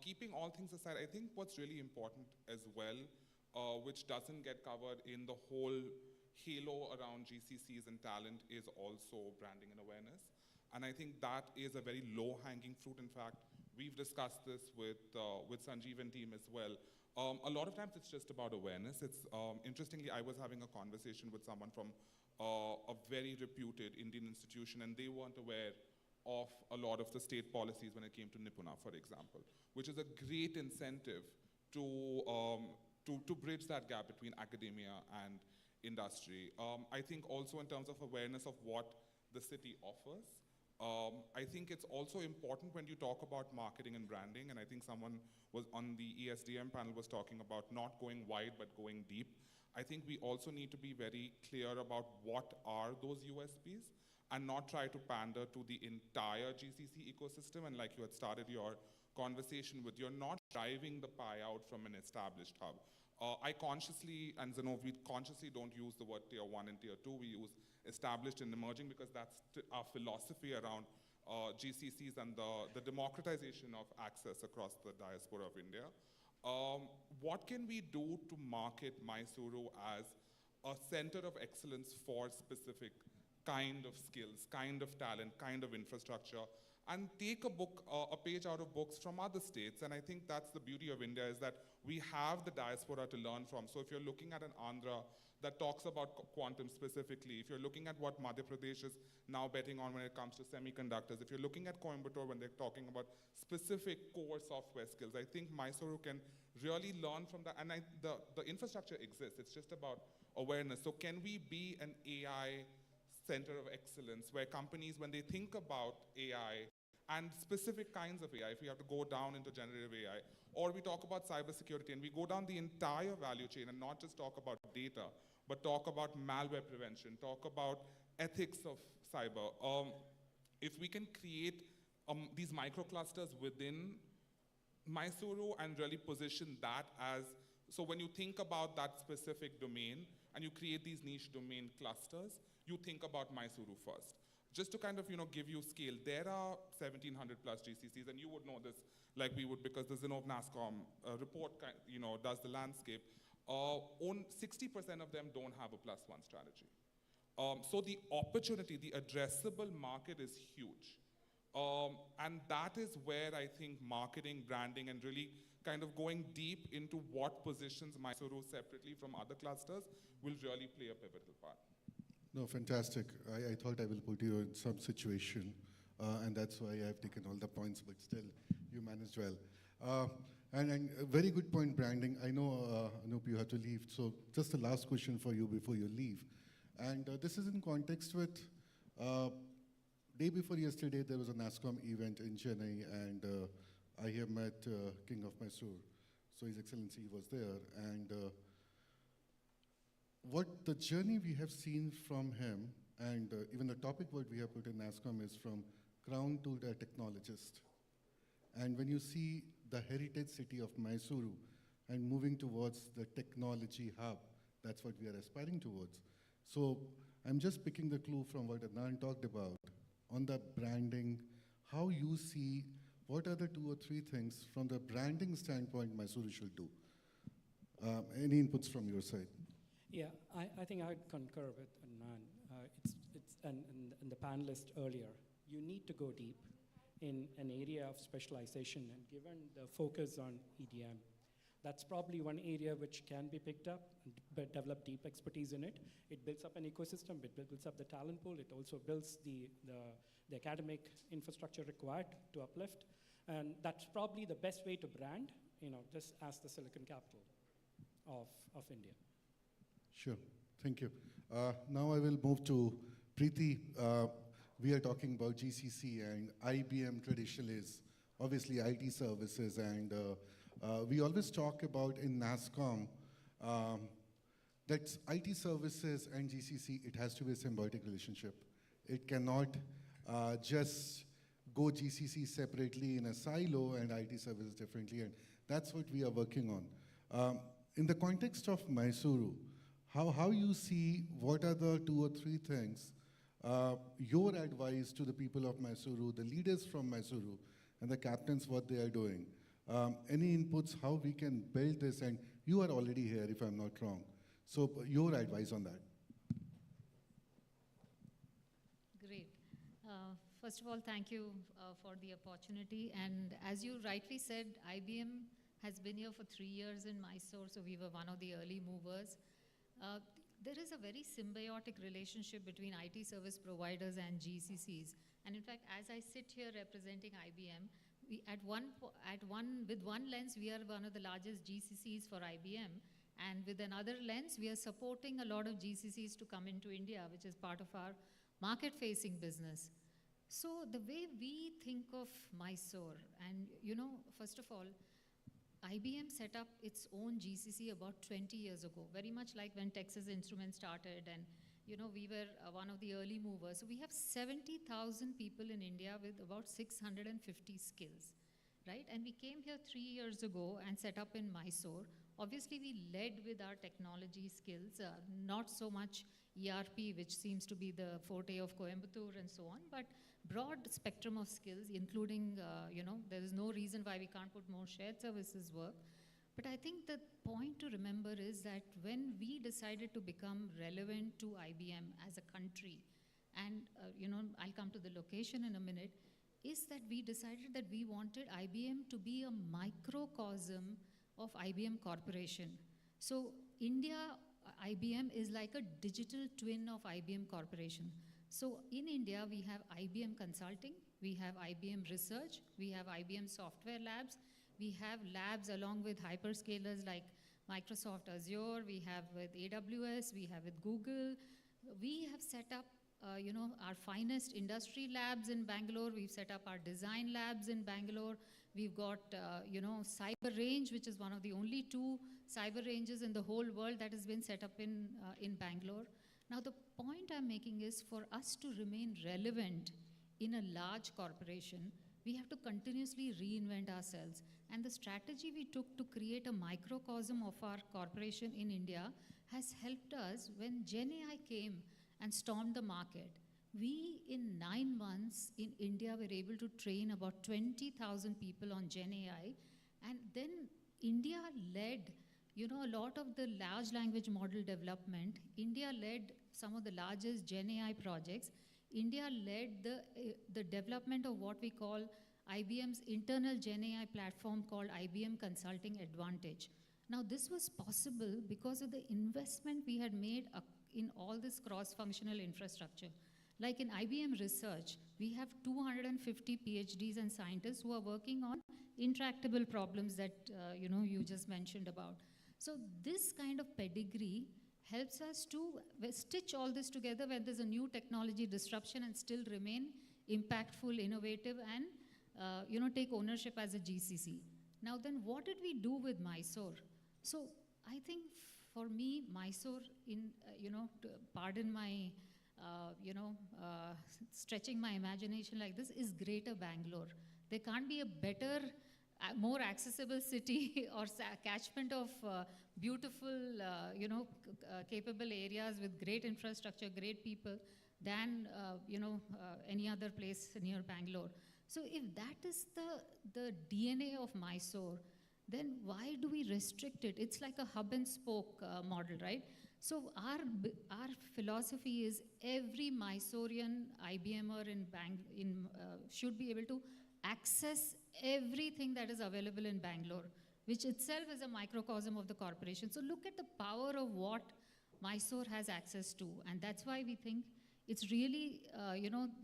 Keeping all things aside, I think what's really important as well, which doesn't get covered in the whole halo around GCCs and talent, is also branding and awareness. And I think that is a very low-hanging fruit. In fact, we've discussed this with Sanjeev and team as well. A lot of times it's just about awareness. It's interestingly, I was having a conversation with someone from a very reputed Indian institution, and they weren't aware of a lot of the state policies when it came to Nipuna, for example, which is a great incentive to bridge that gap between academia and industry. I think also in terms of awareness of what the city offers, I think it's also important when you talk about marketing and branding, and I think someone was on the ESDM panel was talking about not going wide but going deep. I think we also need to be very clear about what are those USPs and not try to pander to the entire GCC ecosystem. And like you had started your conversation with, you're not driving the pie out from an established hub. I consciously, and Zanov, we consciously don't use the word tier 1 and tier 2. We use established and emerging because that's our philosophy around GCCs and the democratization of access across the diaspora of India. What can we do to market Mysuru as a center of excellence for specific kind of skills, kind of talent, kind of infrastructure, and take a page out of books from other states? And I think that's the beauty of India, is that we have the diaspora to learn from. So if you're looking at an Andhra that talks about quantum specifically, if you're looking at what Madhya Pradesh is now betting on when it comes to semiconductors, if you're looking at Coimbatore when they're talking about specific core software skills, I think Mysuru can really learn from that. And the infrastructure exists. It's just about awareness. So can we be an AI center of excellence where companies, when they think about AI and specific kinds of AI, if we have to go down into generative AI, or we talk about cybersecurity and we go down the entire value chain and not just talk about data, but talk about malware prevention, talk about ethics of cyber. If we can create these microclusters within Mysuru and really position that as, so when you think about that specific domain and you create these niche domain clusters, you think about Mysuru first. Just to kind of, give you scale, there are 1,700 plus GCCs, and you would know this like we would because the Zinov NASCOM report, does the landscape. 60% of them don't have a +1 strategy. So the opportunity, the addressable market is huge. And that is where I think marketing, branding, and really kind of going deep into what positions Mysuru separately from other clusters will really play a pivotal part. No, fantastic. I thought I will put you in some situation, and that's why I've taken all the points, but still, you managed well. And a very good point, branding. I know, Anup, you have to leave, so just the last question for you before you leave. And this is in context with, day before yesterday, there was a NASCOM event in Chennai, and I have met King of Mysuru. So His Excellency was there, and what the journey we have seen from him, and even the topic what we have put in NASCOM is from crown to the technologist. And when you see the heritage city of Mysuru and moving towards the technology hub, that's what we are aspiring towards. So I'm just picking the clue from what Adnan talked about on the branding, how you see what are the 2 or 3 things from the branding standpoint Mysuru should do. Any inputs from your side? Yeah, I think I'd concur with Adnan. And the panelist earlier. You need to go deep in an area of specialization, and given the focus on EDM, that's probably one area which can be picked up, but develop deep expertise in it. It builds up an ecosystem, it builds up the talent pool, it also builds the academic infrastructure required to uplift. And that's probably the best way to brand, just as the Silicon capital of India. Sure, thank you. Now I will move to Preeti. We are talking about GCC, and IBM traditionally is obviously IT services, and we always talk about in NASCOM that IT services and GCC, it has to be a symbiotic relationship. It cannot just go GCC separately in a silo and IT services differently, and that's what we are working on. In the context of Mysuru, how you see what are the 2 or 3 things, your advice to the people of Mysuru, the leaders from Mysuru, and the captains, what they are doing. Any inputs, how we can build this, and you are already here, if I'm not wrong. So your advice on that. Great. First of all, thank you for the opportunity. And as you rightly said, IBM has been here for 3 years in Mysore, so we were one of the early movers. There is a very symbiotic relationship between IT service providers and GCCs. And in fact, as I sit here representing IBM, with one lens, we are one of the largest GCCs for IBM. And with another lens, we are supporting a lot of GCCs to come into India, which is part of our market-facing business. So the way we think of Mysore, and first of all, IBM set up its own GCC about 20 years ago, very much like when Texas Instruments started, and we were one of the early movers. So we have 70,000 people in India with about 650 skills, right? And we came here 3 years ago and set up in Mysore. Obviously, we led with our technology skills, not so much ERP, which seems to be the forte of Coimbatore and so on, but broad spectrum of skills, including, there is no reason why we can't put more shared services work. But I think the point to remember is that when we decided to become relevant to IBM as a country, and, I'll come to the location in a minute, is that we decided that we wanted IBM to be a microcosm of IBM Corporation. So India, IBM is like a digital twin of IBM Corporation. So in India, we have IBM Consulting, we have IBM Research, we have IBM Software Labs, we have labs along with hyperscalers like Microsoft Azure, we have with AWS, we have with Google. We have set up our finest industry labs in Bangalore. We've set up our design labs in Bangalore. We've got, Cyber Range, which is one of the only 2 cyber ranges in the whole world that has been set up in Bangalore. Now, the point I'm making is for us to remain relevant in a large corporation, we have to continuously reinvent ourselves. And the strategy we took to create a microcosm of our corporation in India has helped us when Gen AI came and stormed the market. We, in 9 months in India, were able to train about 20,000 people on Gen AI. And then India led, a lot of the large language model development. India led some of the largest Gen AI projects. India led the development of what we call IBM's internal Gen AI platform called IBM Consulting Advantage. Now, this was possible because of the investment we had made in all this cross-functional infrastructure. Like in IBM Research, we have 250 PhDs and scientists who are working on intractable problems that you just mentioned about. So this kind of pedigree helps us to stitch all this together when there's a new technology disruption and still remain impactful, innovative, and take ownership as a GCC. Now then, what did we do with Mysore? So I think for me, Mysore, pardon my, stretching my imagination like this, is Greater Bangalore. There can't be a better, more accessible city or catchment of beautiful, capable areas with great infrastructure, great people than, any other place near Bangalore. So if that is the DNA of Mysore, then why do we restrict it? It's like a hub and spoke model, right? So our philosophy is every Mysorean IBMer should be able to access everything that is available in Bangalore, which itself is a microcosm of the corporation. So look at the power of what Mysore has access to, and that's why we think it's really,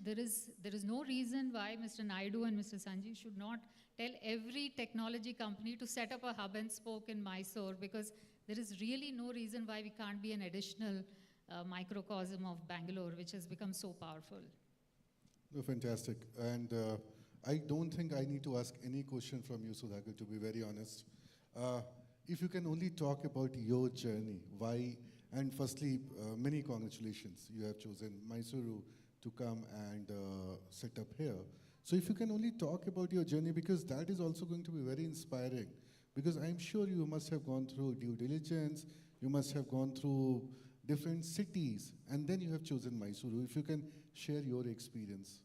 there is no reason why Mr. Naidu and Mr. Sanjeev should not tell every technology company to set up a hub and spoke in Mysore, because there is really no reason why we can't be an additional microcosm of Bangalore, which has become so powerful. Oh, fantastic. And I don't think I need to ask any question from you, Sudhakar, to be very honest. If you can only talk about your journey, why, and firstly, many congratulations. You have chosen Mysuru to come and set up here. So if you can only talk about your journey, because that is also going to be very inspiring. Because I'm sure you must have gone through due diligence, you must have gone through different cities, and then you have chosen Mysuru. If you can share your experience.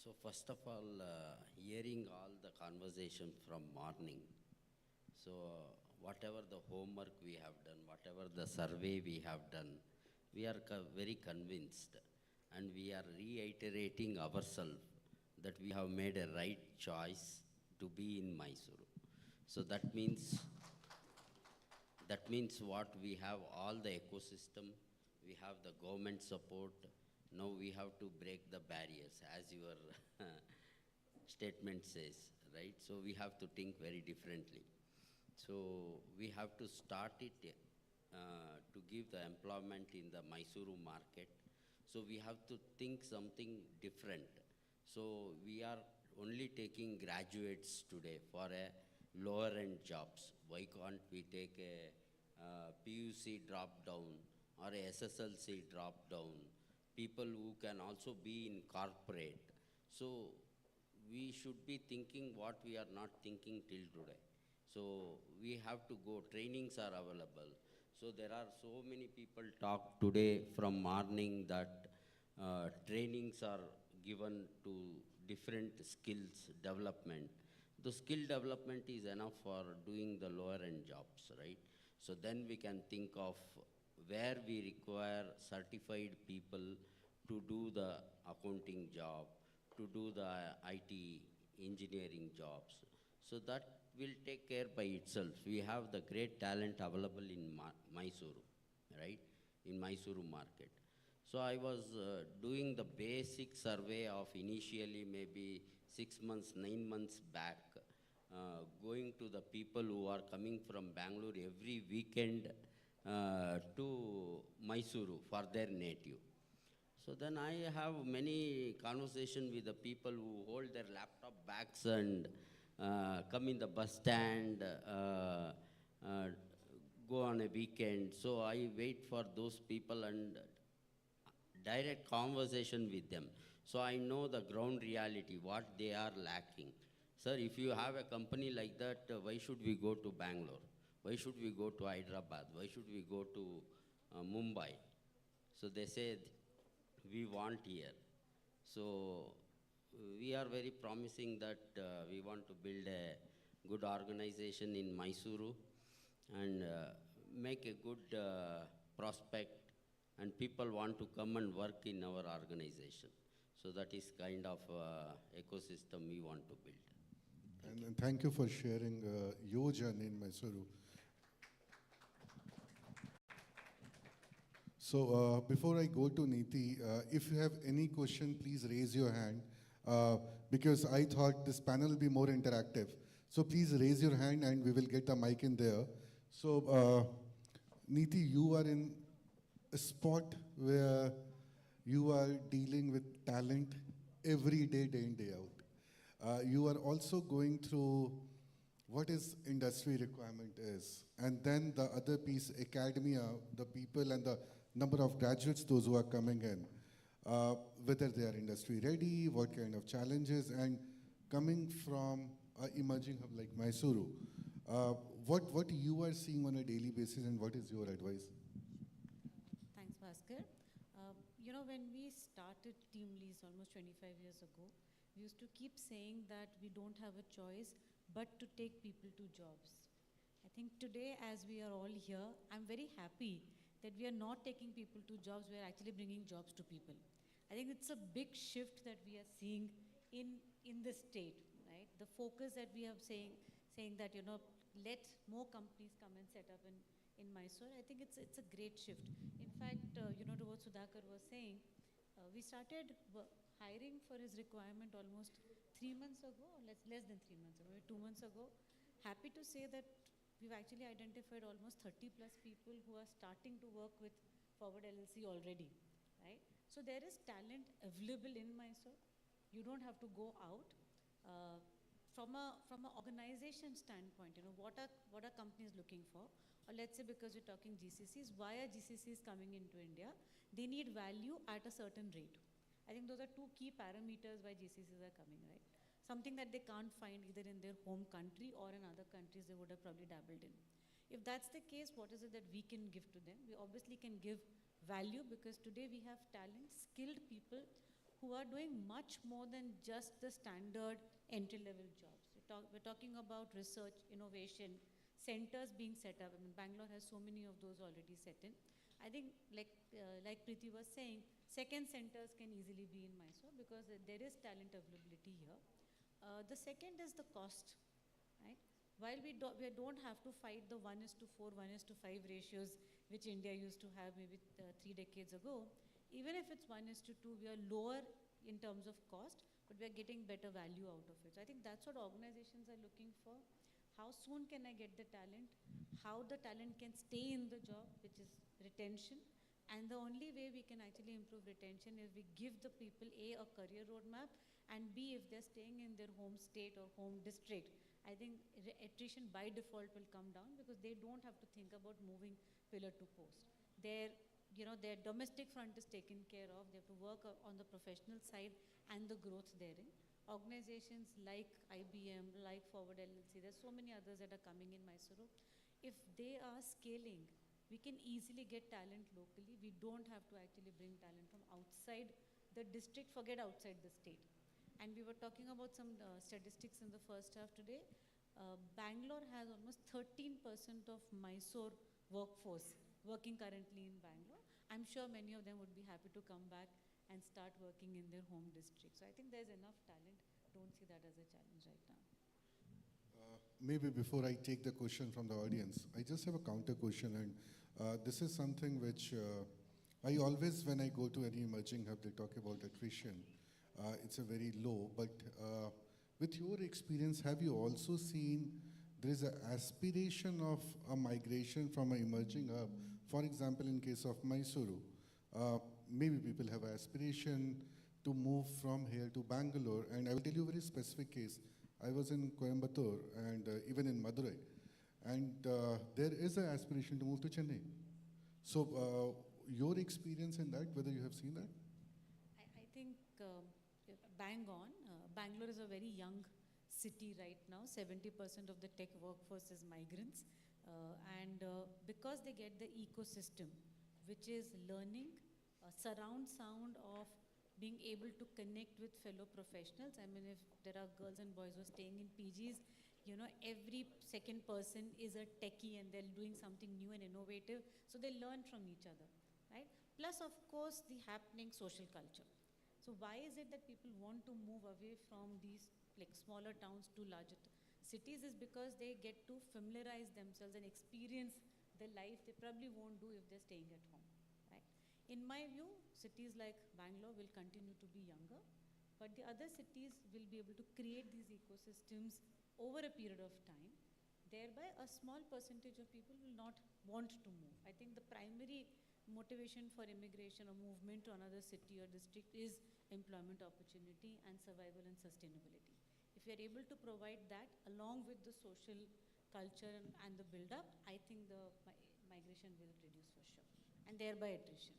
So first of all, hearing all the conversation from morning, so whatever the homework we have done, whatever the survey we have done, we are very convinced, and we are reiterating ourselves that we have made a right choice to be in Mysuru. So that means what we have all the ecosystem, we have the government support. Now we have to break the barriers, as your statement says, right? So we have to think very differently. So we have to start it to give the employment in the Mysuru market. So we have to think something different. So we are only taking graduates today for a lower end jobs. Why can't we take a PUC drop down or a SSLC drop down? People who can also be in corporate. So we should be thinking what we are not thinking till today. So we have to go, trainings are available. So there are so many people talk today from morning that trainings are given to different skills development. The skill development is enough for doing the lower end jobs, right? So then we can think of where we require certified people to do the accounting job, to do the IT engineering jobs. So that will take care by itself. We have the great talent available in Mysuru, right? In Mysuru market. So I was doing the basic survey of initially maybe 6 months, 9 months back, going to the people who are coming from Bangalore every weekend to Mysuru for their native. So then I have many conversations with the people who hold their laptop bags and come in the bus stand, go on a weekend. So I wait for those people and direct conversation with them. So I know the ground reality, what they are lacking. Sir, if you have a company like that, why should we go to Bangalore? Why should we go to Hyderabad? Why should we go to Mumbai? So they said, we want here. So we are very promising that we want to build a good organization in Mysuru and make a good prospect, and people want to come and work in our organization. So that is kind of ecosystem we want to build. And thank you for sharing your journey in Mysuru. So before I go to Neeti, if you have any question, please raise your hand. Because I thought this panel will be more interactive. So please raise your hand and we will get a mic in there. So Neeti, you are in a spot where you are dealing with talent every day, day in, day out. You are also going through what is industry requirement is. And then the other piece, academia, the people and the number of graduates, those who are coming in, whether they are industry ready, what kind of challenges, and coming from an emerging hub like Mysuru, what you are seeing on a daily basis and what is your advice? Thanks, Bhaskar. You know, when we started Team Lease almost 25 years ago, we used to keep saying that we don't have a choice but to take people to jobs. I think today, as we are all here, I'm very happy that we are not taking people to jobs, we are actually bringing jobs to people. I think it's a big shift that we are seeing in the state, right? The focus that we are saying that, you know, let more companies come and set up in Mysore, I think it's a great shift. In fact, you know, to what Sudhakar was saying, we started hiring for his requirement almost 3 months ago, or less than 3 months ago, maybe 2 months ago. Happy to say that we've actually identified almost 30 plus people who are starting to work with Forward LLC already, right? So there is talent available in Mysore. You don't have to go out. From a organization standpoint, you know, what are companies looking for? Or let's say, because we're talking GCCs, why are GCCs coming into India? They need value at a certain rate. I think those are two key parameters why GCCs are coming, right? Something that they can't find either in their home country or in other countries they would have probably dabbled in. If that's the case, what is it that we can give to them? We obviously can give value, because today we have talent, skilled people who are doing much more than just the standard entry-level jobs. We're talking about research, innovation, centers being set up. I mean, Bangalore has so many of those already set in. I think, like Preeti was saying, second centers can easily be in Mysore because there is talent availability here. The second is the cost, right? While we don't have to fight the 1:4, 1:5 ratios, which India used to have maybe 3 decades ago, even if it's 1:2, we are lower in terms of cost, but we are getting better value out of it. So I think that's what organizations are looking for. How soon can I get the talent? How the talent can stay in the job, which is retention. And the only way we can actually improve retention is we give the people A, a career roadmap, and B, if they're staying in their home state or home district, I think attrition by default will come down because they don't have to think about moving pillar to post. Their domestic front is taken care of. They have to work on the professional side and the growth therein. Organizations like IBM, like Forward LLC, there's so many others that are coming in Mysuru. If they are scaling, we can easily get talent locally. We don't have to actually bring talent from outside the district, forget outside the state. And we were talking about some statistics in the first half today. Bangalore has almost 13% of Mysore workforce working currently in Bangalore. I'm sure many of them would be happy to come back and start working in their home district. So I think there's enough talent. Don't see that as a challenge right now. Maybe before I take the question from the audience, I just have a counter question, and this is something which I always, when I go to any emerging hub, they talk about attrition. It's a very low, but with your experience, have you also seen there is an aspiration of a migration from an emerging hub? For example, in case of Mysuru, maybe people have an aspiration to move from here to Bangalore, and I will tell you a very specific case. I was in Coimbatore and even in Madurai, and there is an aspiration to move to Chennai. So your experience in that, whether you have seen that? I think bang on. Bangalore is a very young city right now. 70% of the tech workforce is migrants. And because they get the ecosystem, which is learning, surround sound of being able to connect with fellow professionals. I mean, if there are girls and boys who are staying in PGs, every second person is a techie and they're doing something new and innovative. So they learn from each other, right? Plus, of course, the happening social culture. So why is it that people want to move away from these like smaller towns to larger cities is because they get to familiarize themselves and experience the life they probably won't do if they're staying at home, right? In my view, cities like Bangalore will continue to be younger, but the other cities will be able to create these ecosystems over a period of time. Thereby, a small percentage of people will not want to move. I think the primary motivation for immigration or movement to another city or district is employment opportunity and survival and sustainability. If we are able to provide that along with the social culture and the build-up, I think the migration will reduce for sure, and thereby attrition.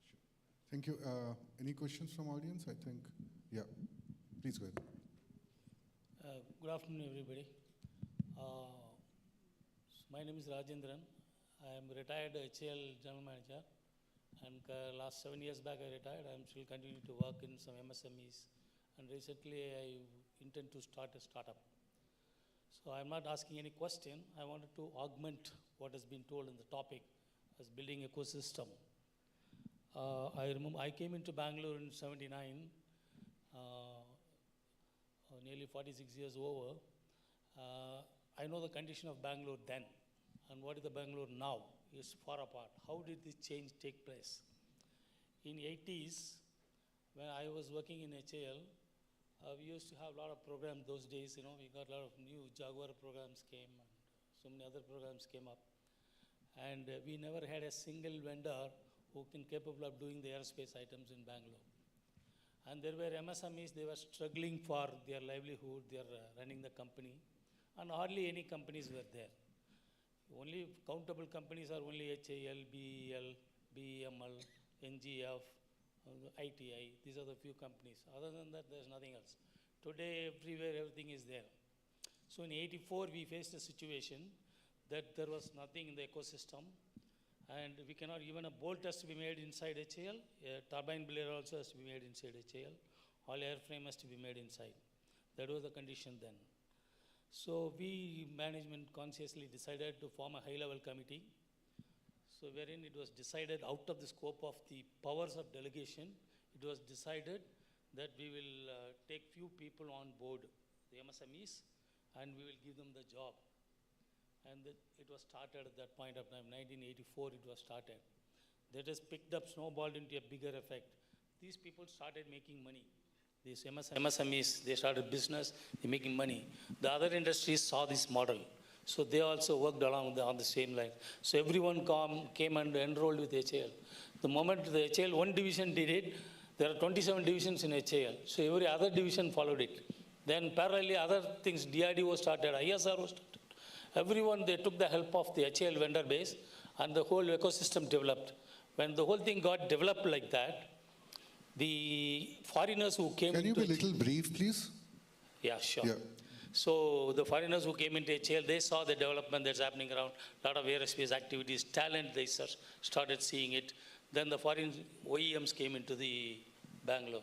Sure. Thank you. Any questions from audience? I think, yeah. Please go ahead. Good afternoon, everybody. My name is Rajendran. I am retired HAL General Manager, and last 7 years back I retired. I am still continuing to work in some MSMEs, and recently I intend to start a startup. So I'm not asking any question. I wanted to augment what has been told in the topic as building ecosystem. I remember I came into Bangalore in '79, nearly 46 years over. I know the condition of Bangalore then, and what is the Bangalore now is far apart. How did this change take place? In 80s, when I was working in HAL, we used to have a lot of programs those days. We got a lot of new Jaguar programs came, and so many other programs came up. And we never had a single vendor who can capable of doing the aerospace items in Bangalore. And there were MSMEs, they were struggling for their livelihood, they are running the company, and hardly any companies were there. Only countable companies are only HAL, BEL, BEML, NGF, ITI. These are the few companies. Other than that, there's nothing else. Today, everywhere, everything is there. So in '84, we faced a situation that there was nothing in the ecosystem, and we cannot, even a bolt has to be made inside HAL, a turbine blade also has to be made inside HAL, all airframe has to be made inside. That was the condition then. So we, management, consciously decided to form a high-level committee. So wherein it was decided out of the scope of the powers of delegation, it was decided that we will take few people on board, the MSMEs, and we will give them the job. And it was started at that point of time, 1984 it was started. That has picked up, snowballed into a bigger effect. These people started making money. These MSMEs, they started business, they're making money. The other industries saw this model. So they also worked along on the same line. So everyone came and enrolled with HAL. The moment the HAL one division did it, there are 27 divisions in HAL. So every other division followed it. Then parallelly other things, DRDO started, ISRO started. Everyone, they took the help of the HAL vendor base and the whole ecosystem developed. When the whole thing got developed like that, the foreigners who came Can you be a little brief, please? Yeah, sure. Yeah. So the foreigners who came into HAL, they saw the development that's happening around, a lot of aerospace activities, talent, they started seeing it. Then the foreign OEMs came into the Bangalore.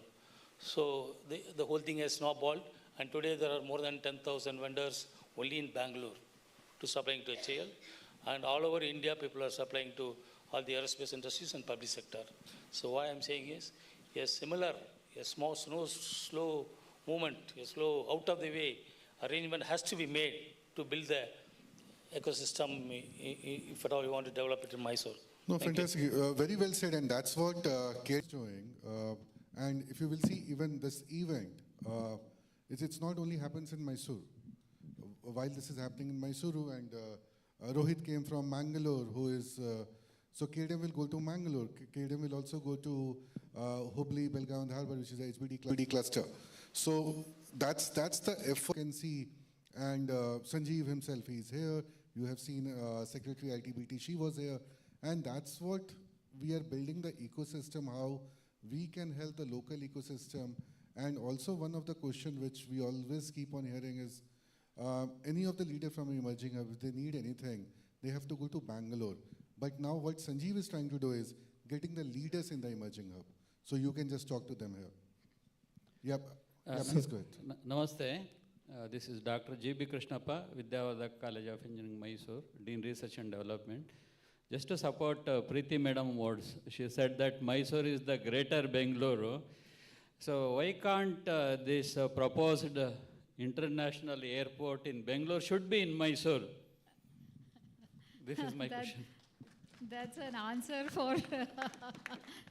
So the whole thing has snowballed, and today there are more than 10,000 vendors only in Bangalore to supplying to HAL. And all over India, people are supplying to all the aerospace industries and public sector. So what I'm saying is, a similar, a small, slow movement, a slow, out of the way arrangement has to be made to build the ecosystem if at all you want to develop it in Mysore. No, Thank fantastic. Very well said, and that's what Kate is doing. And if you will see even this event, it's not only happens in Mysuru. While this is happening in Mysuru, and Rohit came from Mangalore, who is, so KDM will go to Mangalore. KDM will also go to Hubli, Belgaum, and Harbor, which is the HBD cluster. So that's the effort you can see. And Sanjeev himself, he's here. You have seen Secretary ITBT, she was here. And that's what we are building, the ecosystem, how we can help the local ecosystem. And also one of the questions which we always keep on hearing is, any of the leader from emerging hub, if they need anything, they have to go to Bangalore. But now what Sanjeev is trying to do is getting the leaders in the emerging hub. So you can just talk to them here. Yep. Please go ahead. Namaste. This is Dr. G.B. Krishnappa, Vidyavardhaka College of Engineering, Mysore, Dean Research and Development. Just to support Preeti Madam words, she said that Mysore is the greater Bengaluru. So why can't this proposed international airport in Bangalore should be in Mysore? This is my question. That's an answer for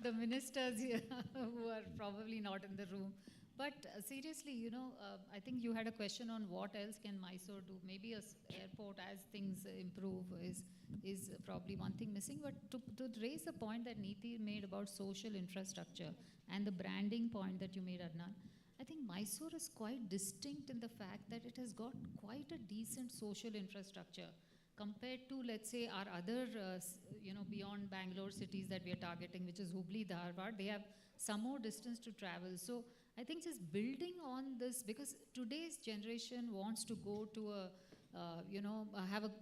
the ministers here who are probably not in the room. But seriously, you know, I think you had a question on what else can Mysore do. Maybe a airport, as things improve, is probably one thing missing. But to raise the point that Neeti made about social infrastructure and the branding point that you made, Adnan, I think Mysore is quite distinct in the fact that it has got quite a decent social infrastructure compared to, let's say, our other, you know, beyond Bangalore cities that we are targeting, which is Hubli, Dharwad. They have some more distance to travel. So I think just building on this, because today's generation wants to go to a, you know,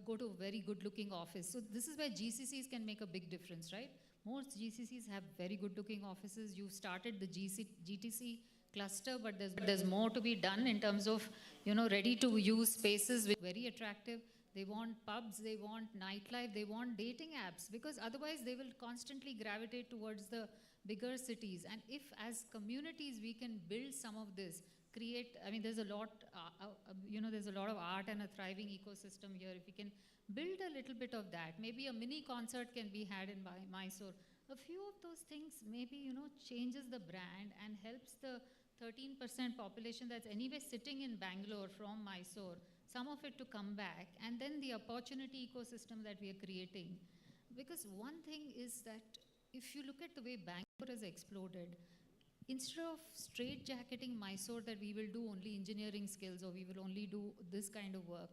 go to a very good-looking office. So this is where GCCs can make a big difference, right? Most GCCs have very good-looking offices. You've started the GTC cluster, but there's more to be done in terms of, you know, ready-to-use spaces which are very attractive. They want pubs, they want nightlife, they want dating apps, because otherwise they will constantly gravitate towards the bigger cities. And if as communities we can build some of this, create, I mean, there's a lot, you know, there's a lot of art and a thriving ecosystem here. If we can build a little bit of that, maybe a mini concert can be had in Mysore. A few of those things maybe, you know, changes the brand and helps the 13% population that's anyway sitting in Bangalore from Mysore, some of it to come back, and then the opportunity ecosystem that we are creating. Because one thing is that if you look at the way Bangalore has exploded, instead of straitjacketing Mysore that we will do only engineering skills or we will only do this kind of work,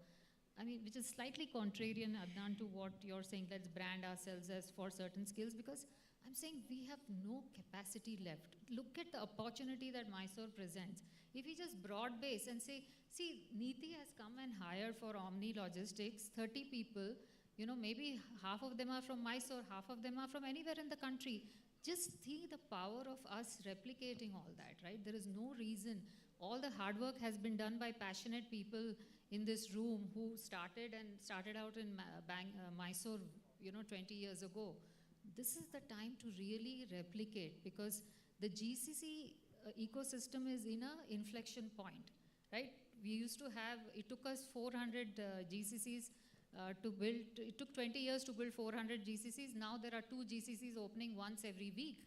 I mean, which is slightly contrarian, Adnan, to what you're saying, let's brand ourselves as for certain skills, because I'm saying we have no capacity left. Look at the opportunity that Mysore presents. If we just broad base and say, see, Neeti has come and hired for Omni Logistics, 30 people, you know, maybe half of them are from Mysore, half of them are from anywhere in the country. Just see the power of us replicating all that, right? There is no reason. All the hard work has been done by passionate people in this room who started out in Mysore, you know, 20 years ago. This is the time to really replicate, because the GCC ecosystem is in a inflection point, right? We used to have, it took us 400 GCCs to build, it took 20 years to build 400 GCCs. Now there are 2 GCCs opening once every week.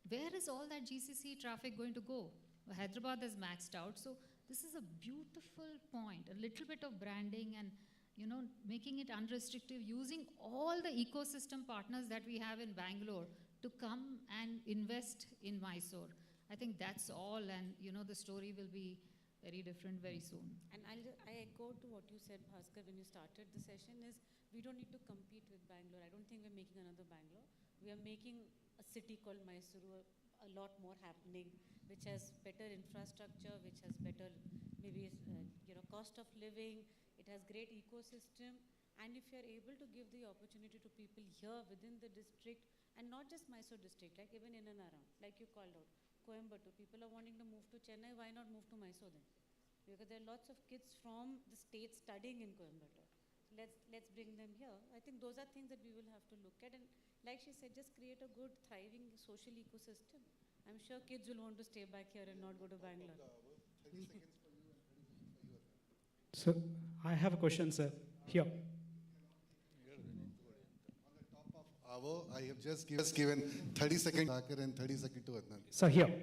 Where is all that GCC traffic going to go? Hyderabad is maxed out. So this is a beautiful point, a little bit of branding and, you know, making it unrestricted, using all the ecosystem partners that we have in Bangalore to come and invest in Mysore. I think that's all, and you know, the story will be very different very soon. And I echo to what you said, Bhaskar, when you started the session, is we don't need to compete with Bangalore. I don't think we're making another Bangalore. We are making a city called Mysuru, a lot more happening, which has better infrastructure, which has better maybe cost of living. It has great ecosystem. And if you're able to give the opportunity to people here within the district, and not just Mysore district, like even in and around, like you called out, Coimbatore, people are wanting to move to Chennai, why not move to Mysore then? Because there are lots of kids from the state studying in Coimbatore. Let's bring them here. I think those are things that we will have to look at. And like she said, just create a good, thriving social ecosystem. I'm sure kids will want to stay back here and not go to Bangalore. 30 seconds for you and 30 seconds for you. So I have a question, sir. Here. On the top of hour, I have just given 30 seconds to Thakur and 30 seconds to Adnan. So here.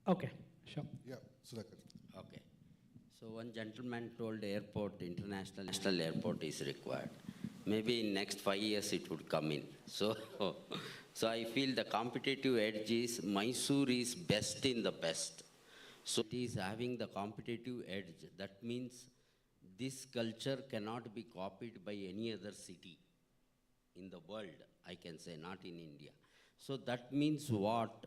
Okay, sure. Yeah, Sudhakar. Okay. So one gentleman told airport, international airport is required. Maybe in next 5 years it would come in. So, so I feel the competitive edge is Mysore is best in the best. So it is having the competitive edge. That means this culture cannot be copied by any other city in the world, I can say, not in India. So that means what?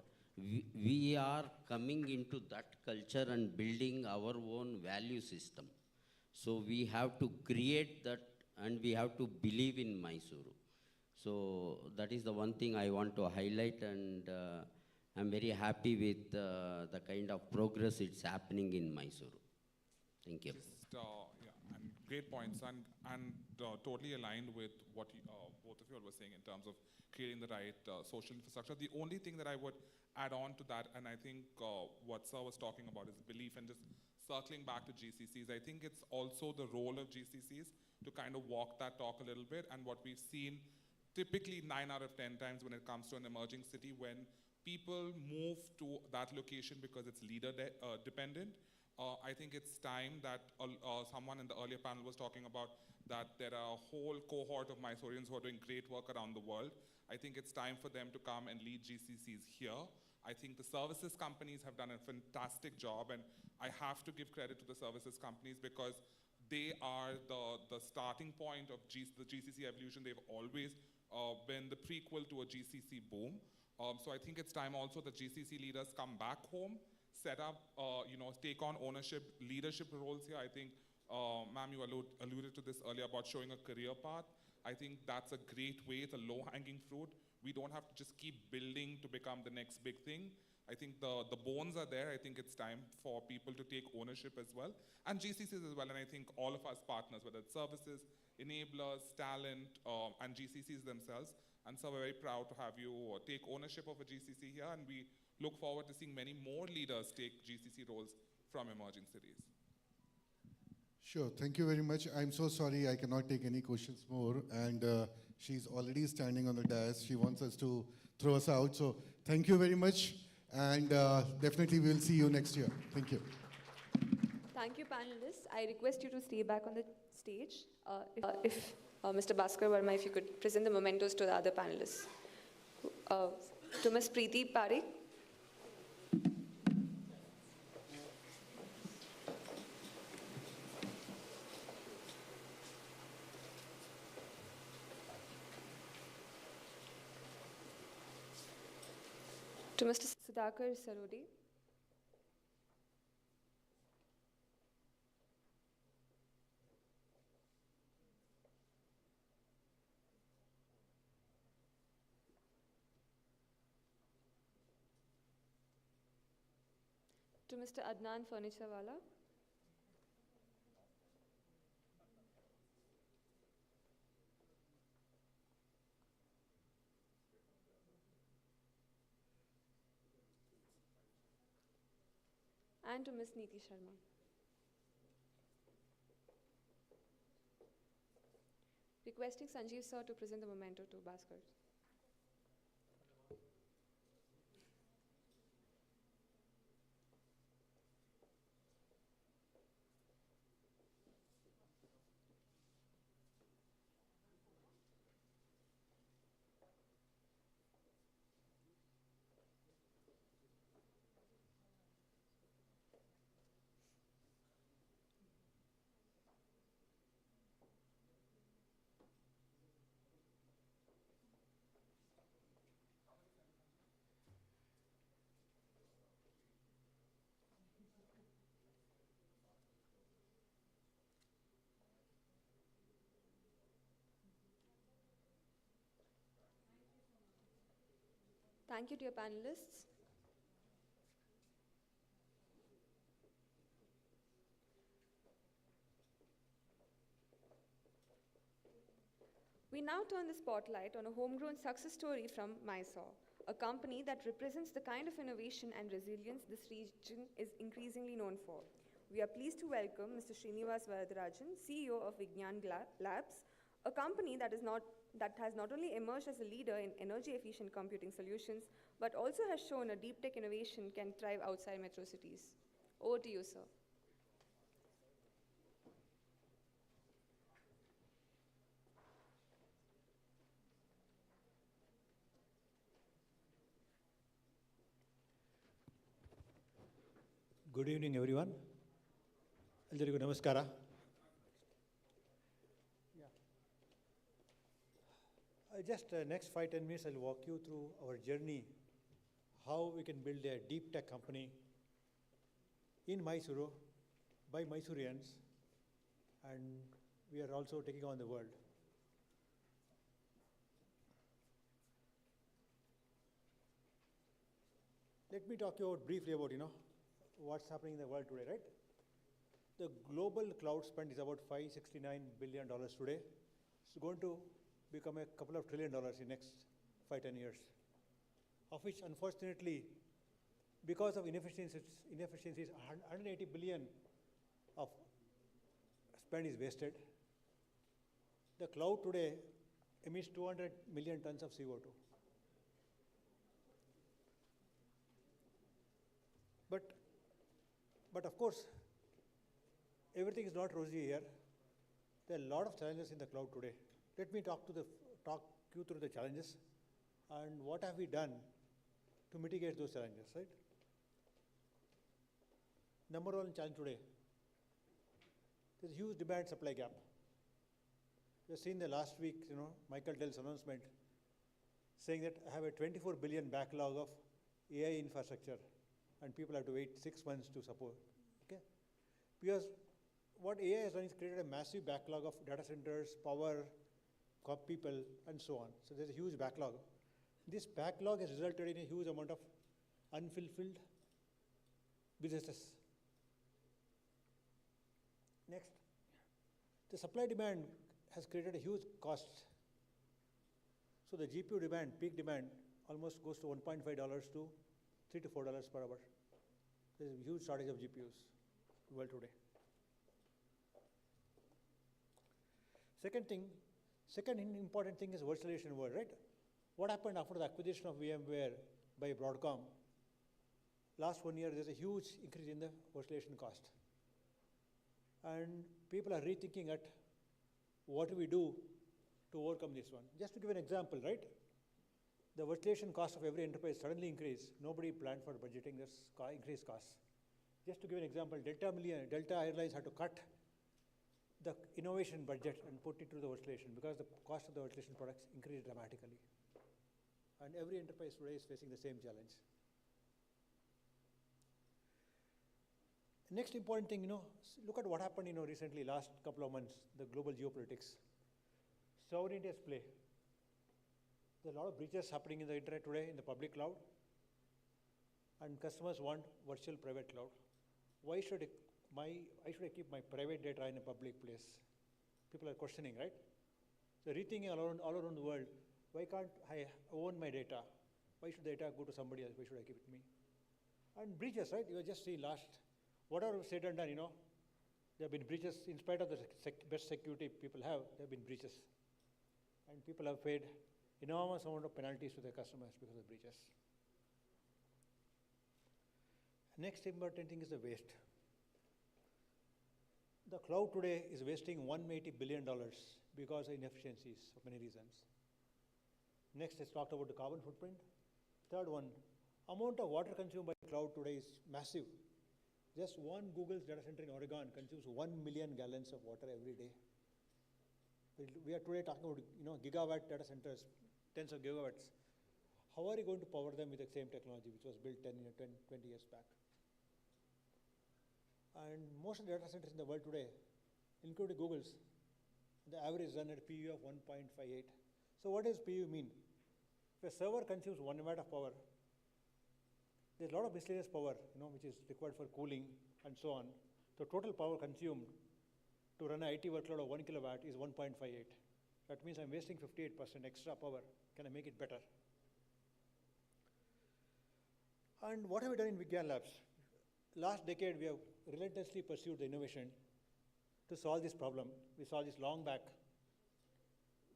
We are coming into that culture and building our own value system. So we have to create that, and we have to believe in Mysuru. So that is the one thing I want to highlight, and I'm very happy with the kind of progress it's happening in Mysuru. Thank you. Yeah, and great points, and totally aligned with what you, both of you all were saying in terms of creating the right social infrastructure. The only thing that I would add on to that, and I think what Sir was talking about is belief, and just circling back to GCCs, I think it's also the role of GCCs to kind of walk that talk a little bit. And what we've seen typically 9 out of 10 times when it comes to an emerging city, when people move to that location because it's leader dependent, I think it's time that someone in the earlier panel was talking about that there are a whole cohort of Mysoreans who are doing great work around the world. I think it's time for them to come and lead GCCs here. I think the services companies have done a fantastic job, and I have to give credit to the services companies because they are the starting point of the GCC evolution. They've always been the prequel to a GCC boom. So I think it's time also that GCC leaders come back home, set up, take on ownership, leadership roles here. I think, ma'am, you alluded to this earlier about showing a career path. I think that's a great way, it's a low-hanging fruit. We don't have to just keep building to become the next big thing. I think the bones are there. I think it's time for people to take ownership as well, and GCCs as well. And I think all of us partners, whether it's services, enablers, talent, and GCCs themselves. And so we're very proud to have you take ownership of a GCC here, and we look forward to seeing many more leaders take GCC roles from emerging cities. Sure, thank you very much. I'm so sorry I cannot take any questions more, and she's already standing on the dais. She wants us to throw us out, so thank you very much, and definitely we'll see you next year. Thank you. Thank you, panelists. I request you to stay back on the stage. If Mr. Bhaskar Verma, if you could present the mementos to the other panelists. To Ms. Preeti Parekh. To Mr. Sudhakar Sarodi. To Mr. Adnan Furniturewala. and to Ms. Neeti Sharma. Requesting Sanjeev sir to present the memento to Bhaskar. Thank you, dear panelists. We now turn the spotlight on a homegrown success story from Mysore, a company that represents the kind of innovation and resilience this region is increasingly known for. We are pleased to welcome Mr. Srinivas Varadarajan, CEO of Vignan Labs, a company that has not only emerged as a leader in energy-efficient computing solutions, but also has shown a deep tech innovation can thrive outside metro cities. Over to you, sir. Good evening, everyone. Eldarigu namaskara. Just next 5-10 minutes, I'll walk you through our journey, how we can build a deep tech company in Mysuru by Mysoreans, and we are also taking on the world. Let me talk you briefly about, what's happening in the world today, right? The global cloud spend is about $569 billion today. It's going to become a couple of $1 trillion in next 5-10 years, of which, unfortunately, because of inefficiencies, 180 billion of spend is wasted. The cloud today emits 200 million tons of CO2. But of course, everything is not rosy here. There are a lot of challenges in the cloud today. Let me talk you through the challenges and what have we done to mitigate those challenges, right? Number one challenge today, there's a huge demand-supply gap. We have seen the last week, Michael Dell's announcement saying that I have a 24 billion backlog of AI infrastructure and people have to wait 6 months to support, okay? Because what AI has done is created a massive backlog of data centers, power, people, and so on. So there's a huge backlog. This backlog has resulted in a huge amount of unfulfilled businesses. Next, the supply demand has created a huge cost. So the GPU demand, peak demand, almost goes to $1.5 to $3 to $4 per hour. There's a huge shortage of GPUs in the world today. Second important thing is virtualization world, right? What happened after the acquisition of VMware by Broadcom? Last 1 year, there's a huge increase in the virtualization cost. And people are rethinking at what do we do to overcome this one. Just to give an example, right? The virtualization cost of every enterprise suddenly increased. Nobody planned for budgeting this increased costs. Just to give an example, Delta Airlines had to cut the innovation budget and put it to the virtualization because the cost of the virtualization products increased dramatically. And every enterprise today is facing the same challenge. Next important thing, look at what happened, recently, last couple of months, the global geopolitics. Sovereignty is play. There are a lot of breaches happening in the internet today in the public cloud, and customers want virtual private cloud. Why should I keep my private data in a public place? People are questioning, right? So rethinking all around the world, why can't I own my data? Why should the data go to somebody else? Why should I keep it to me? And breaches, right? You have just seen last whatever said and done, there have been breaches. In spite of the best security people have, there have been breaches. And people have paid enormous amount of penalties to their customers because of breaches. Next important thing is the waste. The cloud today is wasting $180 billion because of inefficiencies for many reasons. Next, let's talk about the carbon footprint. Third one, amount of water consumed by cloud today is massive. Just one Google's data center in Oregon consumes 1 million gallons of water every day. We are today talking about gigawatt data centers, tens of gigawatts. How are you going to power them with the same technology which was built 20 years back? And most of the data centers in the world today, including Google's, the average run at a PU of 1.58. So what does PU mean? If a server consumes 1 watt of power, there's a lot of miscellaneous power, which is required for cooling and so on. So total power consumed to run an IT workload of 1 kilowatt is 1.58. That means I'm wasting 58% extra power. Can I make it better? And what have we done in Vigyan Labs? Last decade, we have relentlessly pursued the innovation to solve this problem. We saw this long back.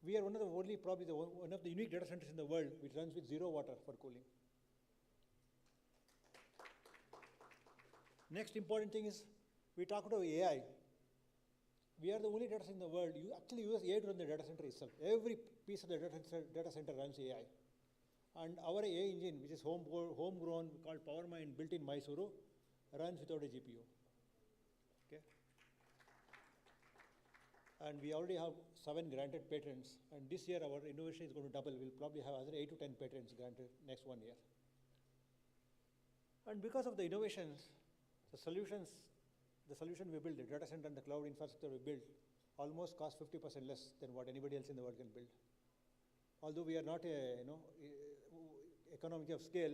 We are one of the only, probably one of the unique data centers in the world which runs with zero water for cooling. Next important thing is, we talk about AI. We are the only data center in the world, you actually use AI to run the data center itself. Every piece of the data center runs AI. And our AI engine, which is homegrown, called PowerMind, built in Mysuru, runs without a GPU. Okay? And we already have 7 granted patents, and this year our innovation is going to double. We'll probably have another 8 to 10 patents granted next 1 year. And because of the innovations, the solution we build, the data center and the cloud infrastructure we build, almost cost 50% less than what anybody else in the world can build. Although we are not economic of scale,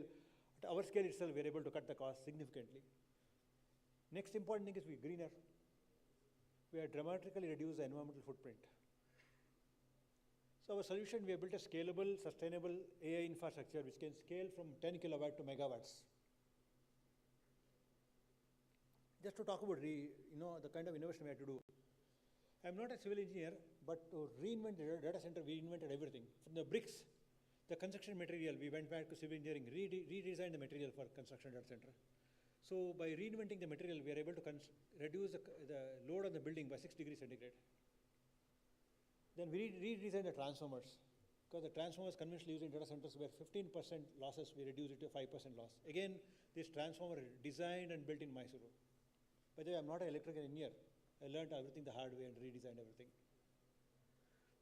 at our scale itself, we are able to cut the cost significantly. Next important thing is we're greener. We have dramatically reduced the environmental footprint. So our solution, we have built a scalable, sustainable AI infrastructure which can scale from 10 kilowatt to megawatts. Just to talk about the kind of innovation we had to do. I'm not a civil engineer, but to reinvent the data center, we invented everything. From the bricks, the construction material, we went back to civil engineering, redesigned the material for construction data center. So by reinventing the material, we are able to reduce the load on the building by 6 degrees centigrade. Then we redesigned the transformers, because the transformers conventionally used in data centers were 15% losses, we reduced it to 5% loss. Again, this transformer designed and built in Mysuru. By the way, I'm not an electrical engineer. I learned everything the hard way and redesigned everything.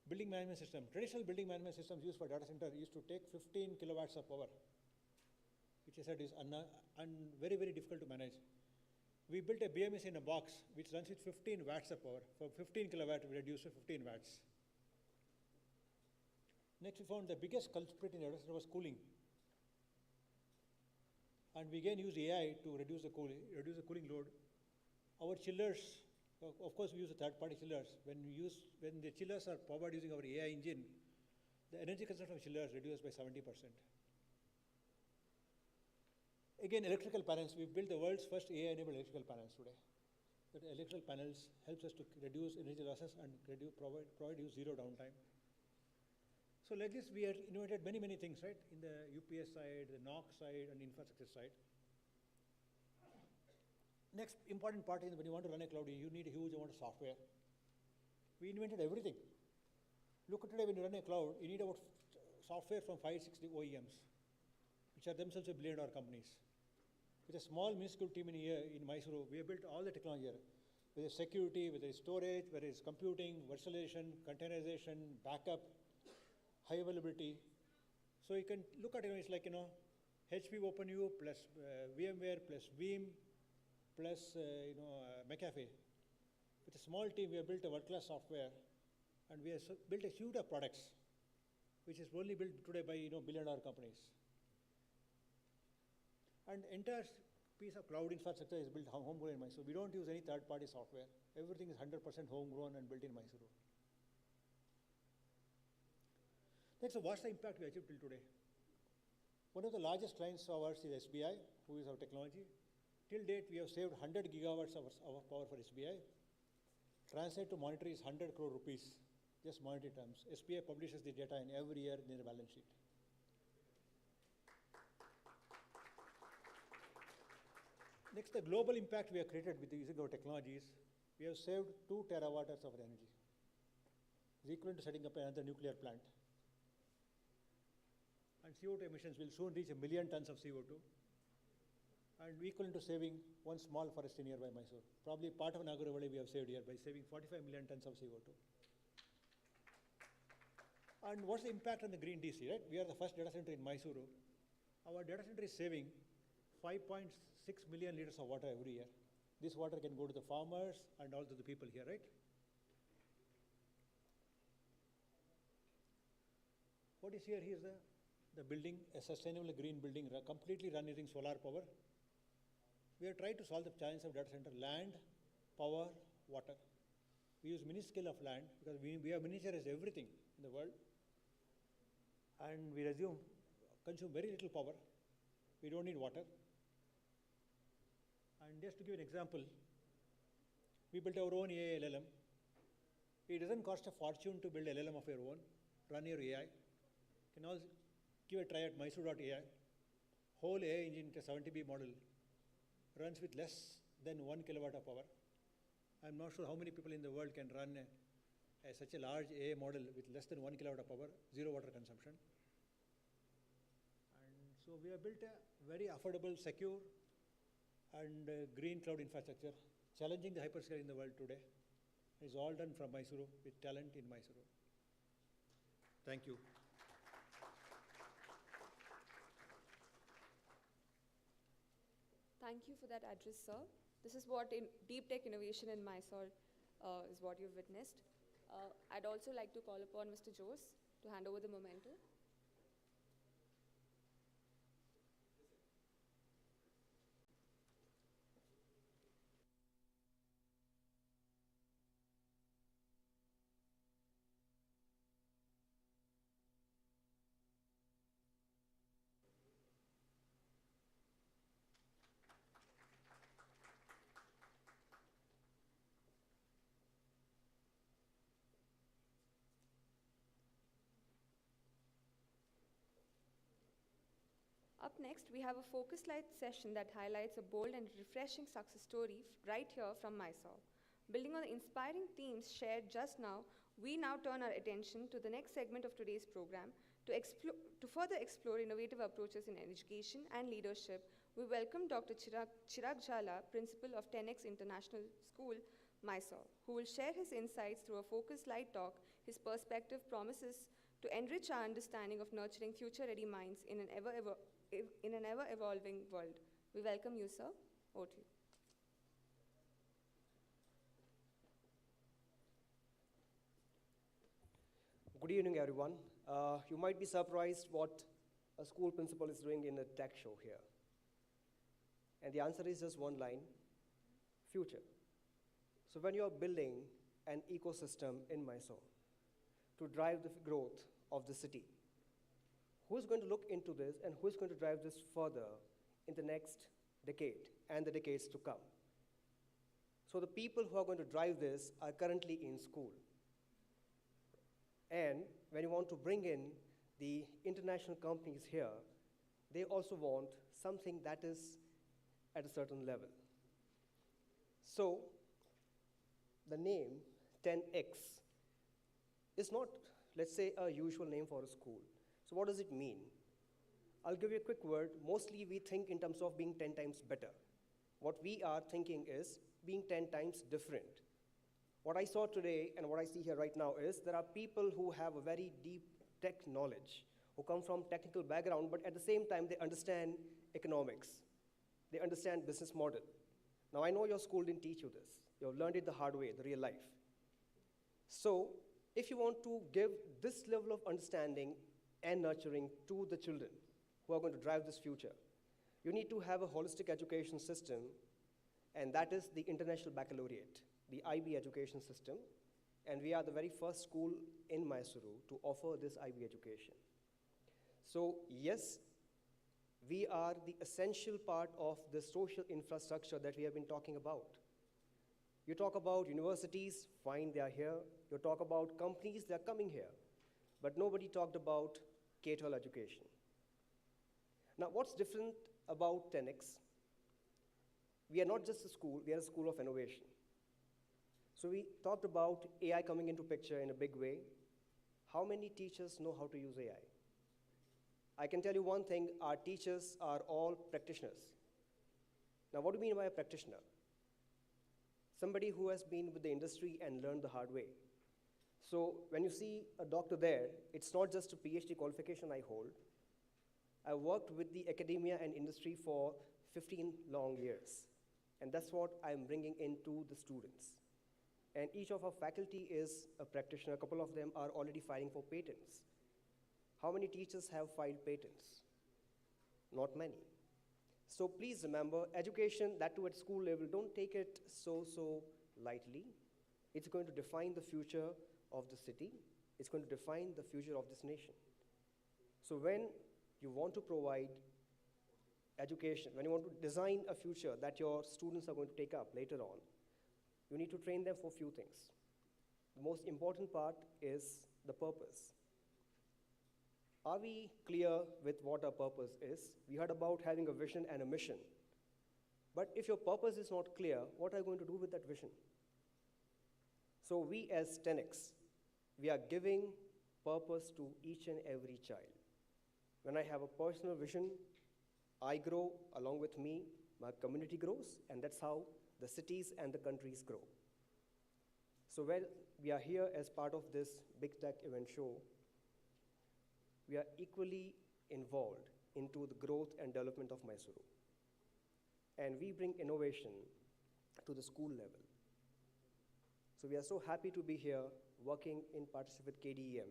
Building management system. Traditional building management systems used for data center used to take 15 kilowatts of power, which I said is very, very difficult to manage. We built a BMS in a box which runs with 15 watts of power. From 15 kilowatt, we reduced to 15 watts. Next, we found the biggest culprit in the data center was cooling. And we again used AI to reduce the cooling load. Our chillers, of course, we use the third-party chillers. When the chillers are powered using our AI engine, the energy consumption of chillers reduced by 70%. Again, electrical panels. We built the world's first AI-enabled electrical panels today. The electrical panels helps us to reduce energy losses and provide you zero downtime. So like this, we have innovated many, many things, right? In the UPS side, the NOC side, and infrastructure side. Next important part is when you want to run a cloud, you need a huge amount of software. We invented everything. Look at today, when you run a cloud, you need about software from 560 OEMs, which are themselves $1 billion companies. With a small minuscule team in Mysuru, we have built all the technology here. Whether it's security, whether it's storage, whether it's computing, virtualization, containerization, backup, high availability. So you can look at it, it's like, HP OpenU plus VMware plus Veeam plus McAfee. With a small team, we have built a world-class software, and we have built a suite of products, which is only built today by billion-dollar companies. And entire piece of cloud infrastructure is built homegrown in Mysuru. We don't use any third-party software. Everything is 100% homegrown and built in Mysuru. Next, so what's the impact we achieved till today? One of the largest clients of ours is SBI, who is our technology. Till date, we have saved 100 gigawatts of power for SBI. Translate to monetary is 100 crore rupees, just monetary terms. SBI publishes the data in every year in their balance sheet. Next, the global impact we have created with using our technologies. We have saved 2 terawatt hours of energy. It's equivalent to setting up another nuclear plant. And CO2 emissions will soon reach 1 million tons of CO2. And equivalent to saving one small forest in nearby Mysuru. Probably part of Nagara Valley we have saved here by saving 45 million tons of CO2. And what's the impact on the green DC, right? We are the first data center in Mysuru. Our data center is saving 5.6 million liters of water every year. This water can go to the farmers and also the people here, right? What is here? Here's the building, a sustainable green building, completely run using solar power. We have tried to solve the challenge of data center: land, power, water. We use minuscule of land because we have miniaturized everything in the world. And we consume very little power. We don't need water. And just to give an example, we built our own AI LLM. It doesn't cost a fortune to build LLM of your own, run your AI. You can also give a try at Mysuru.ai. Whole AI engine, a 70B model, runs with less than 1 kilowatt of power. I'm not sure how many people in the world can run such a large AI model with less than 1 kilowatt of power, zero water consumption. And so we have built a very affordable, secure, and green cloud infrastructure, challenging the hyperscale in the world today. It's all done from Mysuru with talent in Mysuru. Thank you. Thank you for that address, sir. This is what deep tech innovation in Mysore is what you've witnessed. I'd also like to call upon Mr. Jose to hand over the memento. Up next, we have a focus light session that highlights a bold and refreshing success story right here from Mysore. Building on the inspiring themes shared just now, we now turn our attention to the next segment of today's program. To further explore innovative approaches in education and leadership, we welcome Dr. Chirag Jhala, Principal of 10X International School, Mysore, who will share his insights through a focus light talk. His perspective promises to enrich our understanding of nurturing future-ready minds in an ever-evolving world. We welcome you, sir. Over to you. Good evening, everyone. You might be surprised what a school principal is doing in a tech show here. And the answer is just one line: future. So when you are building an ecosystem in Mysore to drive the growth of the city, who's going to look into this and who's going to drive this further in the next decade and the decades to come? So the people who are going to drive this are currently in school. And when you want to bring in the international companies here, they also want something that is at a certain level. So the name 10X is not, let's say, a usual name for a school. So what does it mean? I'll give you a quick word. Mostly we think in terms of being 10 times better. What we are thinking is being 10 times different. What I saw today and what I see here right now is there are people who have a very deep tech knowledge, who come from technical background, but at the same time they understand economics. They understand business model. Now I know your school didn't teach you this. You have learned it the hard way, the real life. So if you want to give this level of understanding and nurturing to the children who are going to drive this future, you need to have a holistic education system, and that is the International Baccalaureate, the IB education system. And we are the very first school in Mysuru to offer this IB education. So yes, We are the essential part of the social infrastructure that we have been talking about. You talk about universities, fine, they are here. You talk about companies, they are coming here. But nobody talked about K-12 education. Now, what's different about 10X? We are not just a school, we are a school of innovation. So we talked about AI coming into picture in a big way. How many teachers know how to use AI? I can tell you one thing, our teachers are all practitioners. Now, what do you mean by a practitioner? Somebody who has been with the industry and learned the hard way. So when you see a doctor there, it's not just a PhD qualification I hold. I worked with the academia and industry for 15 long years. And that's what I'm bringing into the students. And each of our faculty is a practitioner. A couple of them are already filing for patents. How many teachers have filed patents? Not many. So please remember, education, that too at school level, don't take it so lightly. It's going to define the future of the city. It's going to define the future of this nation. So when you want to provide education, when you want to design a future that your students are going to take up later on, you need to train them for a few things. The most important part is the purpose. Are we clear with what our purpose is? We heard about having a vision and a mission. But if your purpose is not clear, what are you going to do with that vision? So we as 10X, we are giving purpose to each and every child. When I have a personal vision, I grow, along with me, my community grows, and that's how the cities and the countries grow. So when we are here as part of this Big Tech event show, we are equally involved into the growth and development of Mysuru. And we bring innovation to the school level. So we are so happy to be here working in partnership with KDEM.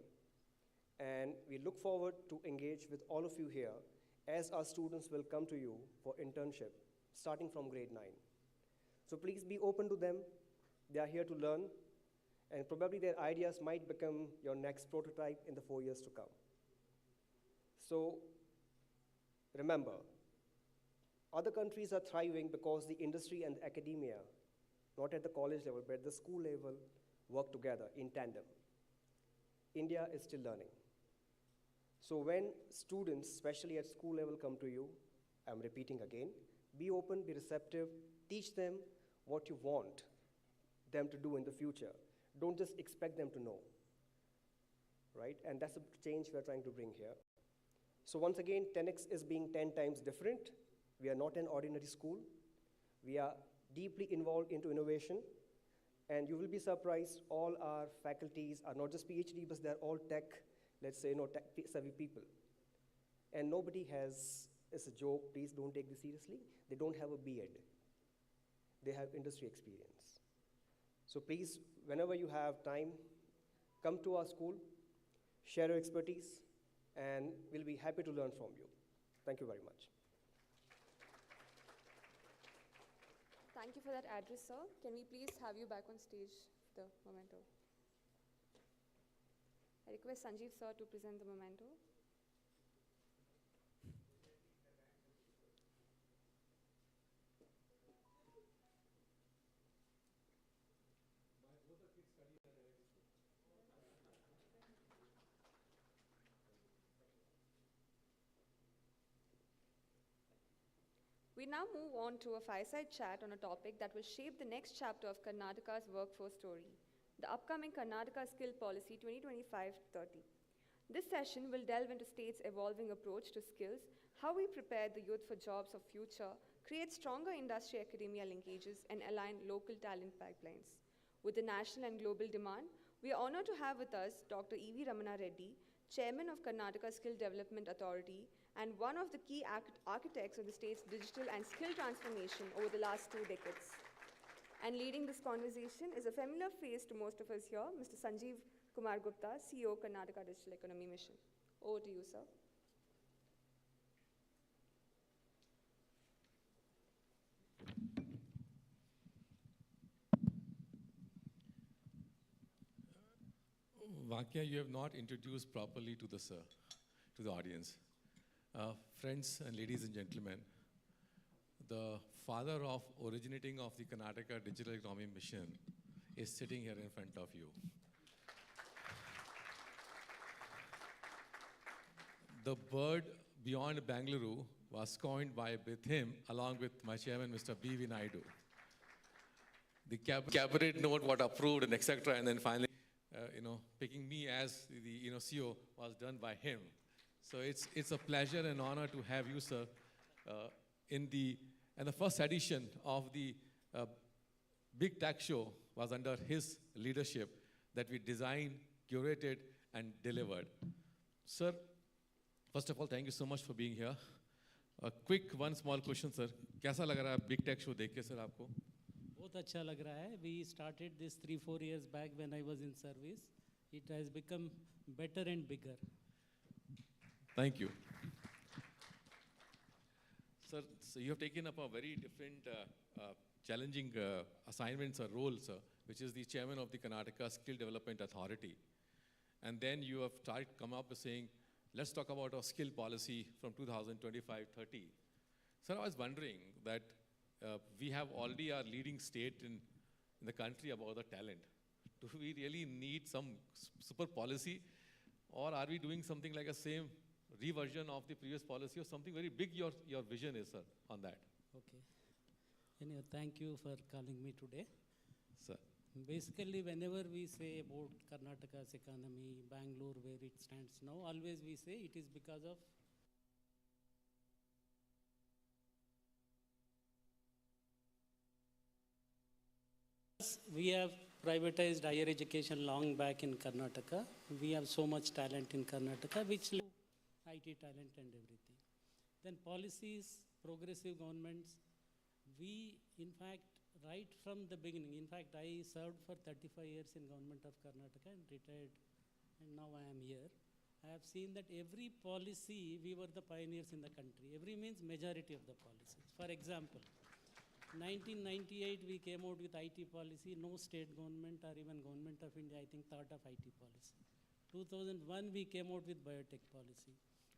And we look forward to engage with all of you here as our students will come to you for internship starting from grade 9. So please be open to them. They are here to learn, and probably their ideas might become your next prototype in the 4 years to come. So remember, other countries are thriving because the industry and academia, not at the college level, but at the school level, work together in tandem. India is still learning. So when students, especially at school level, come to you, I'm repeating again, be open, be receptive, teach them what you want them to do in the future. Don't just expect them to know, right? And that's a change we're trying to bring here. So once again, 10X is being 10 times different. We are not an ordinary school. We are deeply involved into innovation. And you will be surprised, all our faculties are not just PhD, but they're all tech, let's say, tech-savvy people. And nobody has, it's a joke, please don't take this seriously, they don't have a BEd. They have industry experience. So please, whenever you have time, come to our school, share your expertise, and we'll be happy to learn from you. Thank you very much. Thank you for that address, sir. Can we please have you back on stage for the memento? I request Sanjeev, sir, to present the memento. We now move on to a fireside chat on a topic that will shape the next chapter of Karnataka's workforce story, the upcoming Karnataka Skill Policy 2025-30. This session will delve into state's evolving approach to skills, how we prepare the youth for jobs of future, create stronger industry-academia linkages, and align local talent pipelines. With the national and global demand, we are honored to have with us Dr. E.V. Ramana Reddy, Chairman of Karnataka Skill Development Authority, and one of the key architects of the state's digital and skill transformation over the last 2 decades. And leading this conversation is a familiar face to most of us here, Mr. Sanjeev Kumar Gupta, CEO, Karnataka Digital Economy Mission. Over to you, sir. Vakya, you have not introduced properly to the audience. Friends and ladies and gentlemen, the father of originating of the Karnataka Digital Economy Mission is sitting here in front of you. The bird beyond Bangalore was coined with him along with my chairman, Mr. B.V. Naidu. The cabinet note what approved and etc. And then finally, picking me as the CEO was done by him. So it's a pleasure and honor to have you, sir, in the first edition of the Big Tech Show was under his leadership that we designed, curated, and delivered. Sir, first of all, thank you so much for being here. A quick one small question, sir. कैसा लग रहा है Big Tech Show देख के sir आपको? बहुत अच्छा लग रहा है. We started this 3-4 years back when I was in service. It has become better and bigger. Thank you. Sir, so you have taken up a very different, challenging assignments or role, sir, which is the chairman of the Karnataka Skill Development Authority. And then you have come up with saying, let's talk about our skill policy from 2025-30. Sir, I was wondering that we have already our leading state in the country about the talent. Do we really need some super policy, or are we doing something like a same reversion of the previous policy, or something very big your vision is, sir, on that? Okay. Anyway, thank you for calling me today. Sir. Basically, whenever we say about Karnataka's economy, Bangalore, where it stands now, always we say it is because of we have privatized higher education long back in Karnataka. We have so much talent in Karnataka, which IT talent and everything. Then policies, progressive governments, we in fact right from the beginning, in fact I served for 35 years in government of Karnataka and retired, and now I am here. I have seen that every policy we were the pioneers in the country. Every means majority of the policies. For example, 1998 we came out with IT policy. No state government or even government of India, I think, thought of IT policy. 2001 we came out with biotech policy.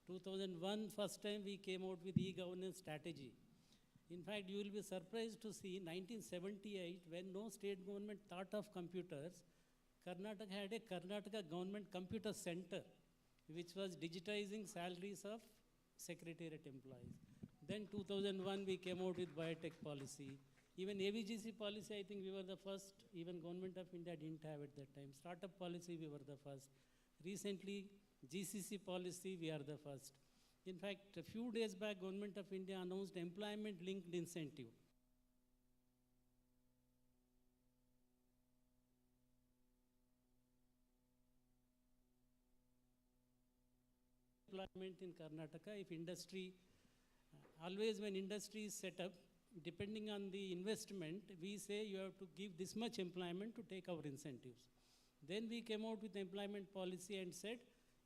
2001 first time we came out with e-governance strategy. In fact, you will be surprised to see 1978 when no state government thought of computers, Karnataka had a Karnataka government computer center which was digitizing salaries of secretariat employees. Then 2001 we came out with biotech policy. Even AVGC policy, I think we were the first. Even government of India didn't have at that time. Startup policy, we were the first. Recently, GCC policy, we are the first. In fact, a few days back, government of India announced employment-linked incentive. Employment in Karnataka, if industry, always when industry is set up, depending on the investment, we say you have to give this much employment to take our incentives. Then we came out with employment policy and said,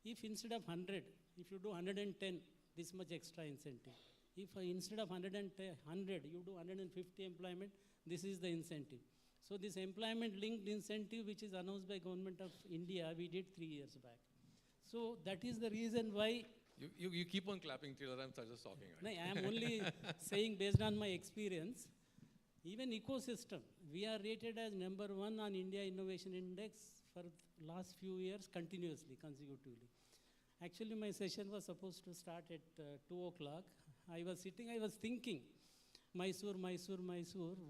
if instead of 100, if you do 110, this much extra incentive. If instead of 100, you do 150 employment, this is the incentive. So this employment-linked incentive, which is announced by Government of India, we did 3 years back. So that is the reason why. You keep on clapping till I'm just talking. Right? No, I am only saying based on my experience. Even ecosystem, we are rated as #1 on India Innovation Index for last few years continuously, consecutively. Actually, my session was supposed to start at 2 o'clock. I was sitting, I was thinking, Mysuru,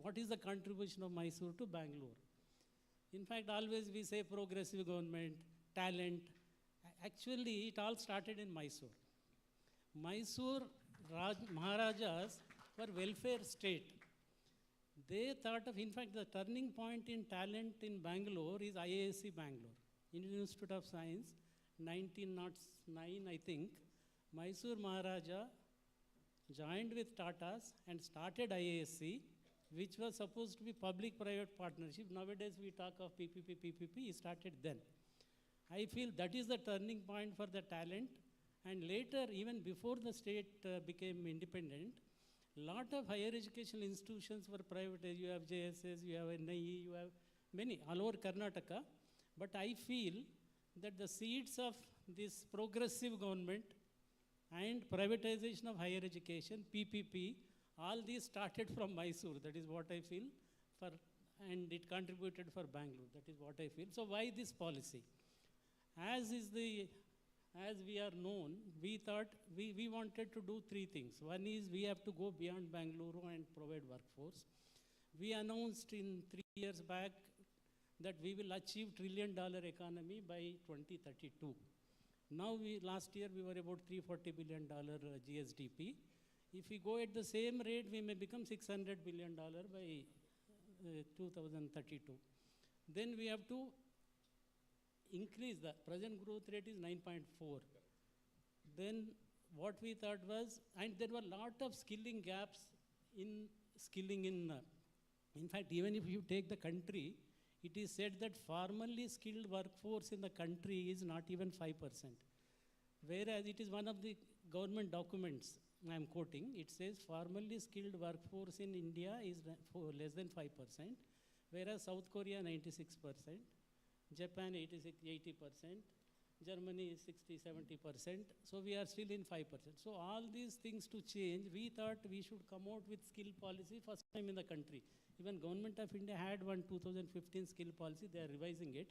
what is the contribution of Mysuru to Bangalore? In fact, always we say progressive government, talent. Actually, it all started in Mysuru. Mysuru Maharajas were welfare state. They thought of, in fact, the turning point in talent in Bangalore is IISc Bangalore, Indian Institute of Science, 1909, I think. Mysuru Maharaja joined with Tatas and started IISc, which was supposed to be public-private partnership. Nowadays, we talk of PPP, he started then. I feel that is the turning point for the talent. And later, even before the state became independent, lot of higher educational institutions were privatized. You have JSS, you have NIE, you have many all over Karnataka. But I feel that the seeds of this progressive government and privatization of higher education, PPP, all these started from Mysuru. That is what I feel for, and it contributed for Bangalore. That is what I feel. So why this policy? As we are known, we thought we wanted to do three things. One is we have to go beyond Bangalore and provide workforce. We announced in 3 years back that we will achieve $1 trillion economy by 2032. Now, last year we were about $340 billion GSDP. If we go at the same rate, we may become $600 billion by 2032. Then we have to increase the present growth rate is 9.4. Then what we thought was, and there were a lot of skilling gaps in skilling in fact, even if you take the country, it is said that formally skilled workforce in the country is not even 5%. Whereas it is one of the government documents I am quoting, it says formally skilled workforce in India is less than 5%, whereas South Korea 96%, Japan 80%, Germany is 60-70%, so we are still in 5%. So all these things to change, we thought we should come out with skill policy first time in the country. Even Government of India had one 2015 skill policy, they are revising it.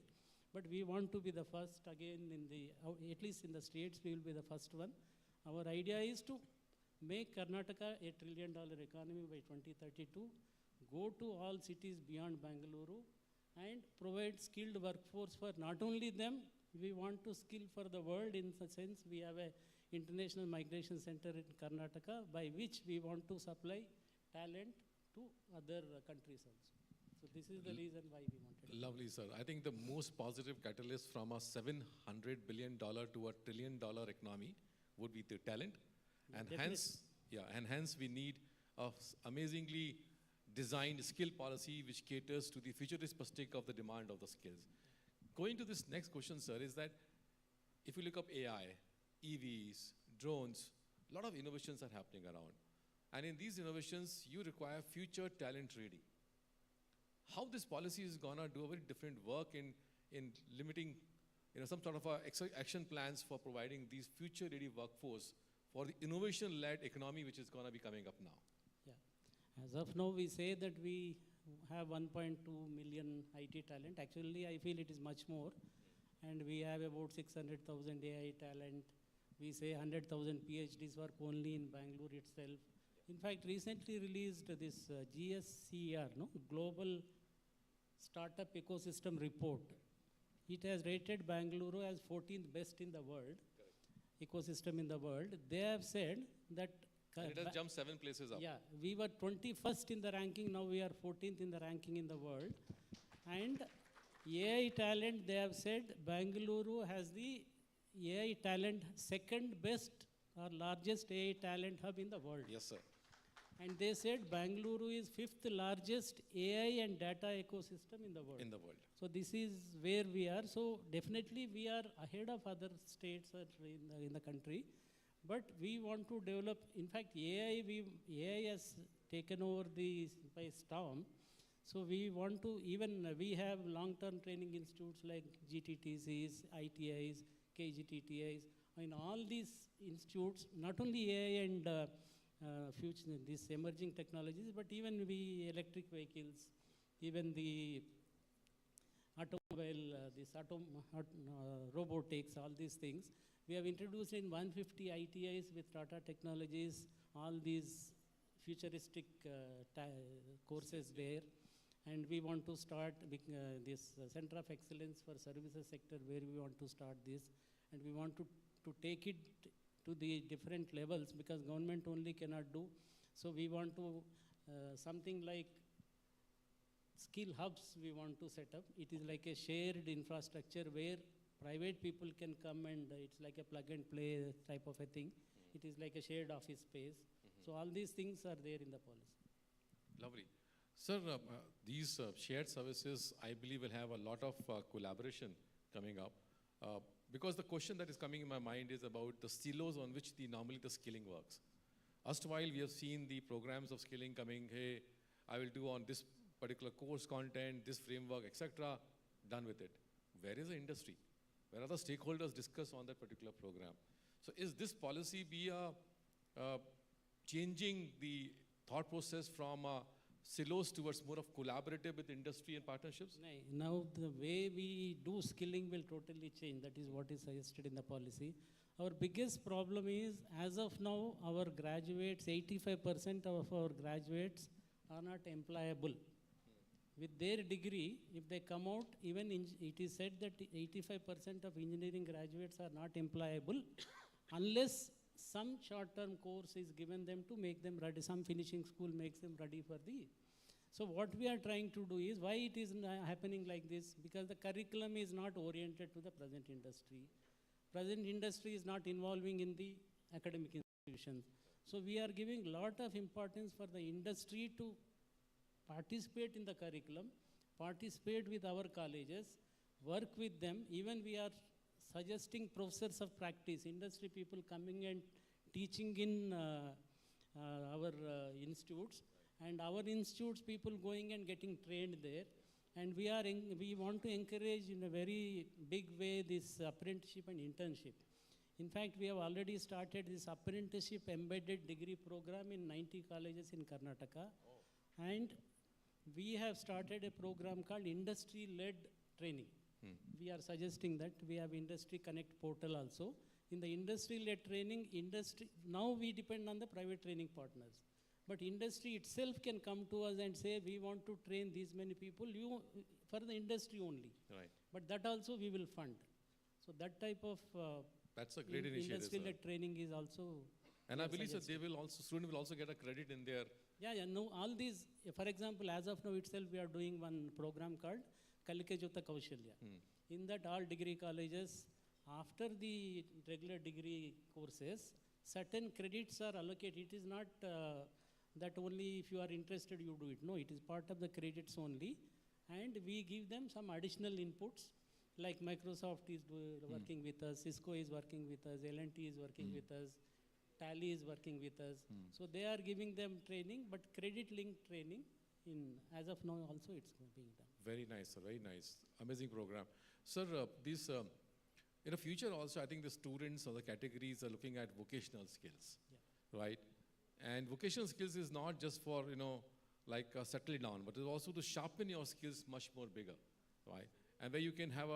But we want to be the first again at least in the states, we will be the first one. Our idea is to make Karnataka a $1 trillion economy by 2032, go to all cities beyond Bangalore and provide skilled workforce for not only them, we want to skill for the world. In the sense, we have a international migration center in Karnataka by which we want to supply talent to other countries also. So this is the reason why we wanted. Lovely, sir. I think the most positive catalyst from a $700 billion to a $1 trillion economy would be the talent. And hence we need a amazingly designed skill policy which caters to the futuristic of the demand of the skills. Going to this next question, sir, is that if you look up AI, EVs, drones, a lot of innovations are happening around. And in these innovations, you require future talent ready. How this policy is gonna do a very different work in limiting, some sort of action plans for providing these future ready workforce for the innovation-led economy which is gonna be coming up now. Yeah. As of now, we say that we have 1.2 million IT talent. Actually, I feel it is much more. And we have about 600,000 AI talent. We say 100,000 PhDs work only in Bangalore itself. In fact, recently released this GSCR, Global Startup Ecosystem Report. It has rated Bangalore as 14th best in the world, ecosystem in the world. They have said that and it has jumped 7 places up. Yeah, we were 21st in the ranking, now we are 14th in the ranking in the world. And AI talent, they have said Bangalore has the AI talent second best or largest AI talent hub in the world. Yes, sir. And they said Bangalore is 5th largest AI and data ecosystem in the world. So this is where we are. So definitely we are ahead of other states in the country. But we want to develop, in fact, AI has taken over by storm. So we want to, we have long-term training institutes like GTTCs, ITIs, KGTTIs. In all these institutes, not only AI and these emerging technologies, but even electric vehicles, even the automobile, robotics, all these things. We have introduced in 150 ITIs with Tata Technologies, all these futuristic courses there. And we want to start this Center of Excellence for Services sector where we want to start this. And we want to take it to the different levels because government only cannot do. So we want to, something like skill hubs we want to set up. It is like a shared infrastructure where private people can come and it's like a plug and play type of a thing. It is like a shared office space. So all these things are there in the policy. Lovely. Sir, these shared services, I believe, will have a lot of collaboration coming up. Because the question that is coming in my mind is about the silos on which normally the skilling works. Erstwhile, we have seen the programs of skilling coming, hey, I will do on this particular course content, this framework, etc. Done with it. Where is the industry? Where are the stakeholders discuss on that particular program? So is this policy be changing the thought process from silos towards more of collaborative with industry and partnerships? Now the way we do skilling will totally change. That is what is suggested in the policy. Our biggest problem is, as of now, our graduates, 85% of our graduates are not employable. With their degree, if they come out, even it is said that 85% of engineering graduates are not employable unless some short-term course is given them to make them ready, some finishing school makes them ready for the. So what we are trying to do is, why it is happening like this? Because the curriculum is not oriented to the present industry. Present industry is not involving in the academic institutions. So we are giving lot of importance for the industry to participate in the curriculum, participate with our colleges, work with them. Even we are suggesting professors of practice, industry people coming and teaching in our institutes, and our institutes people going and getting trained there. And we want to encourage in a very big way this apprenticeship and internship. In fact, we have already started this apprenticeship embedded degree program in 90 colleges in Karnataka. And we have started a program called industry-led training. We are suggesting that we have Industry Connect portal also. In the industry-led training, now we depend on the private training partners. But industry itself can come to us and say, we want to train these many people for the industry only. Right. But that also we will fund. So that type of that's a great initiative. Industry-led training is also. And I believe that student will also get a credit in their. No, all these, for example, as of now itself, we are doing one program called Kalike Jota Kaushalya. In that, all degree colleges, after the regular degree courses, certain credits are allocated. It is not that only if you are interested you do it. No, it is part of the credits only. And we give them some additional inputs, like Microsoft is working with us, Cisco is working with us, L&T is working with us, Tally is working with us. So they are giving them training, but credit-linked training, as of now also it's being done. Very nice, sir, very nice. Amazing program. Sir, in the future also, I think the students or the categories are looking at vocational skills, right? And vocational skills is not just for, settle down, but it's also to sharpen your skills much more bigger, right? And where you can have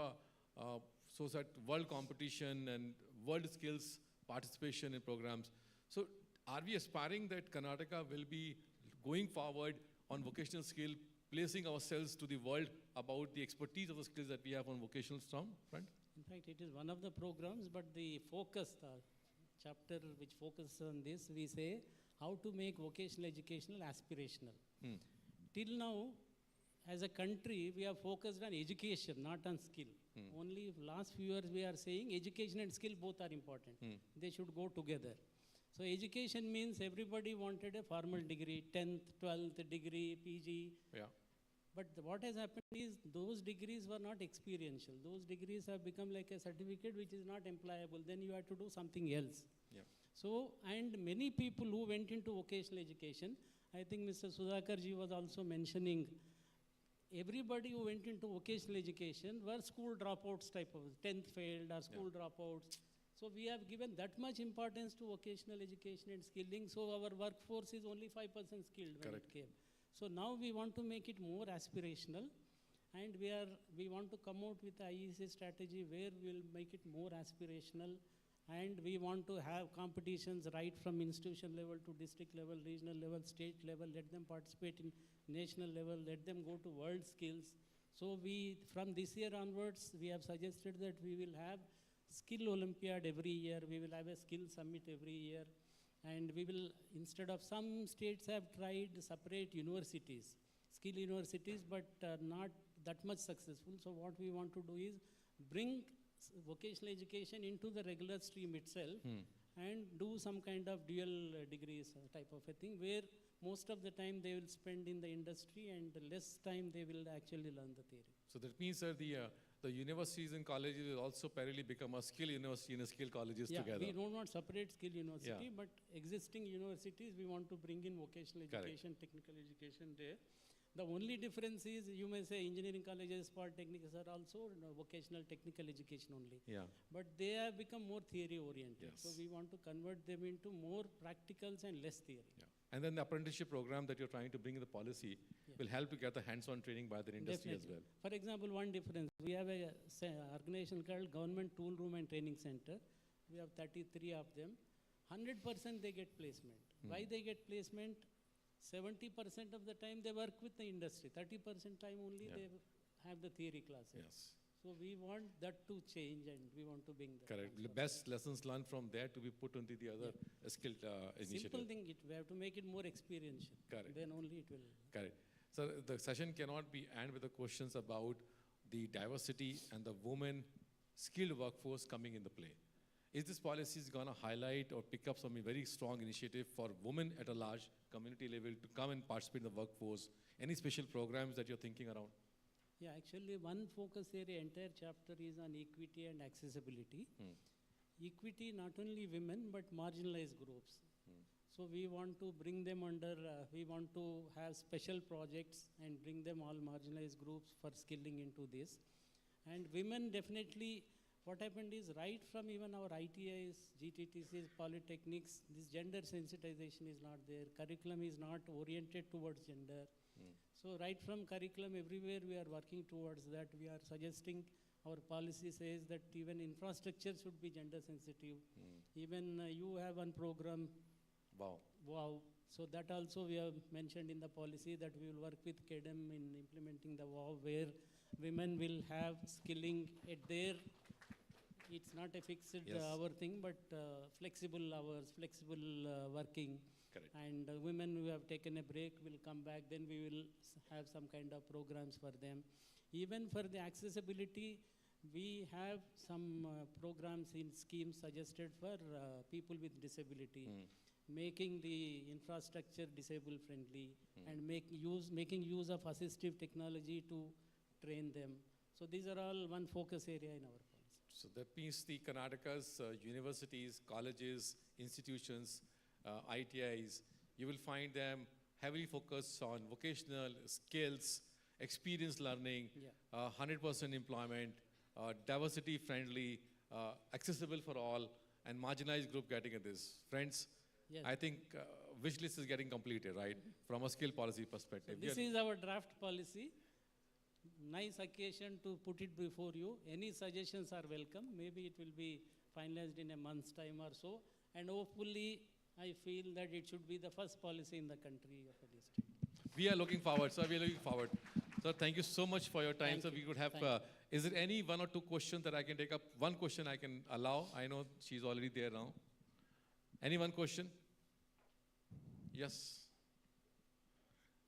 world competition and world skills participation in programs. So are we aspiring that Karnataka will be going forward on vocational skill, placing ourselves to the world about the expertise of the skills that we have on vocational front? In fact, it is one of the programs, but the focus, the chapter which focuses on this, we say how to make vocational educational aspirational. Till now, as a country, we have focused on education, not on skill. Only last few years we are saying education and skill both are important. They should go together. So education means everybody wanted a formal degree, 10th, 12th degree, PG. Yeah. But what has happened is those degrees were not experiential. Those degrees have become like a certificate which is not employable. Then you have to do something else. Yeah. So, and many people who went into vocational education, I think Mr. Sudhakar ji was also mentioning, everybody who went into vocational education were school dropouts type of, 10th failed or school dropouts. So we have given that much importance to vocational education and skilling. So our workforce is only 5% skilled when it came. So now we want to make it more aspirational, and we want to come out with the IEC strategy where we will make it more aspirational, and we want to have competitions right from institution level to district level, regional level, state level, let them participate in national level, let them go to world skills. So from this year onwards, we have suggested that we will have skill Olympiad every year, we will have a skill summit every year, and we will, instead of some states have tried separate universities, skill universities, but not that much successful. So what we want to do is bring vocational education into the regular stream itself and do some kind of dual degrees type of a thing where most of the time they will spend in the industry and less time they will actually learn the theory. So that means that the universities and colleges will also parallelly become a skill university and a skill colleges together. We don't want separate skill university, but existing universities we want to bring in vocational education, technical education there. The only difference is, you may say engineering colleges, polytechnics are also vocational technical education only. Yeah. But they have become more theory oriented. Yes. So we want to convert them into more practicals and less theory. Yeah. And then the apprenticeship program that you're trying to bring in the policy will help to get the hands-on training by the industry as well. For example, one difference, we have a organization called Government Tool Room and Training Center. We have 33 of them. 100% they get placement. Why they get placement? 70% of the time they work with the industry. 30% time only they have the theory classes. Yes. So we want that to change, and we want to bring that. Correct. The best lessons learned from there to be put into the other skilled initiative. Simple thing, we have to make it more experiential. Correct. Then only it will. Correct. So the session cannot be end with the questions about the diversity and the women skilled workforce coming in the play. Is this policy going to highlight or pick up some very strong initiative for women at a large community level to come and participate in the workforce? Any special programs that you're thinking around? Yeah, actually one focus area, entire chapter is on equity and accessibility. Equity, not only women, but marginalized groups. So we want to bring them under, we want to have special projects and bring them all marginalized groups for skilling into this. And women definitely, what happened is right from even our ITIs, GTTCs, polytechnics, this gender sensitization is not there. Curriculum is not oriented towards gender. So right from curriculum, everywhere we are working towards that. We are suggesting, our policy says that even infrastructure should be gender sensitive. Even you have one program. Wow. Wow. So that also we have mentioned in the policy that we will work with KEDEM in implementing the WOW, where women will have skilling at their, it's not a fixed hour thing, but flexible hours, flexible working. Correct. And women who have taken a break will come back, then we will have some kind of programs for them. Even for the accessibility, we have some programs in schemes suggested for people with disability, making the infrastructure disabled friendly and making use of assistive technology to train them. So these are all one focus area in our policy. So that means the Karnataka's universities, colleges, institutions, ITIs, you will find them heavily focused on vocational skills, experience learning, 100% employment, diversity friendly, accessible for all, and marginalized group getting at this. Friends, I think wish list is getting completed, right? From a skill policy perspective. So this is our draft policy. Nice occasion to put it before you. Any suggestions are welcome. Maybe it will be finalized in a month's time or so. And hopefully, I feel that it should be the first policy in the country of a district. We are looking forward, sir. We are looking forward. Sir, thank you so much for your time. So we could have, is there any one or two questions that I can take up? One question I can allow. I know she's already there now. Any one question? Yes.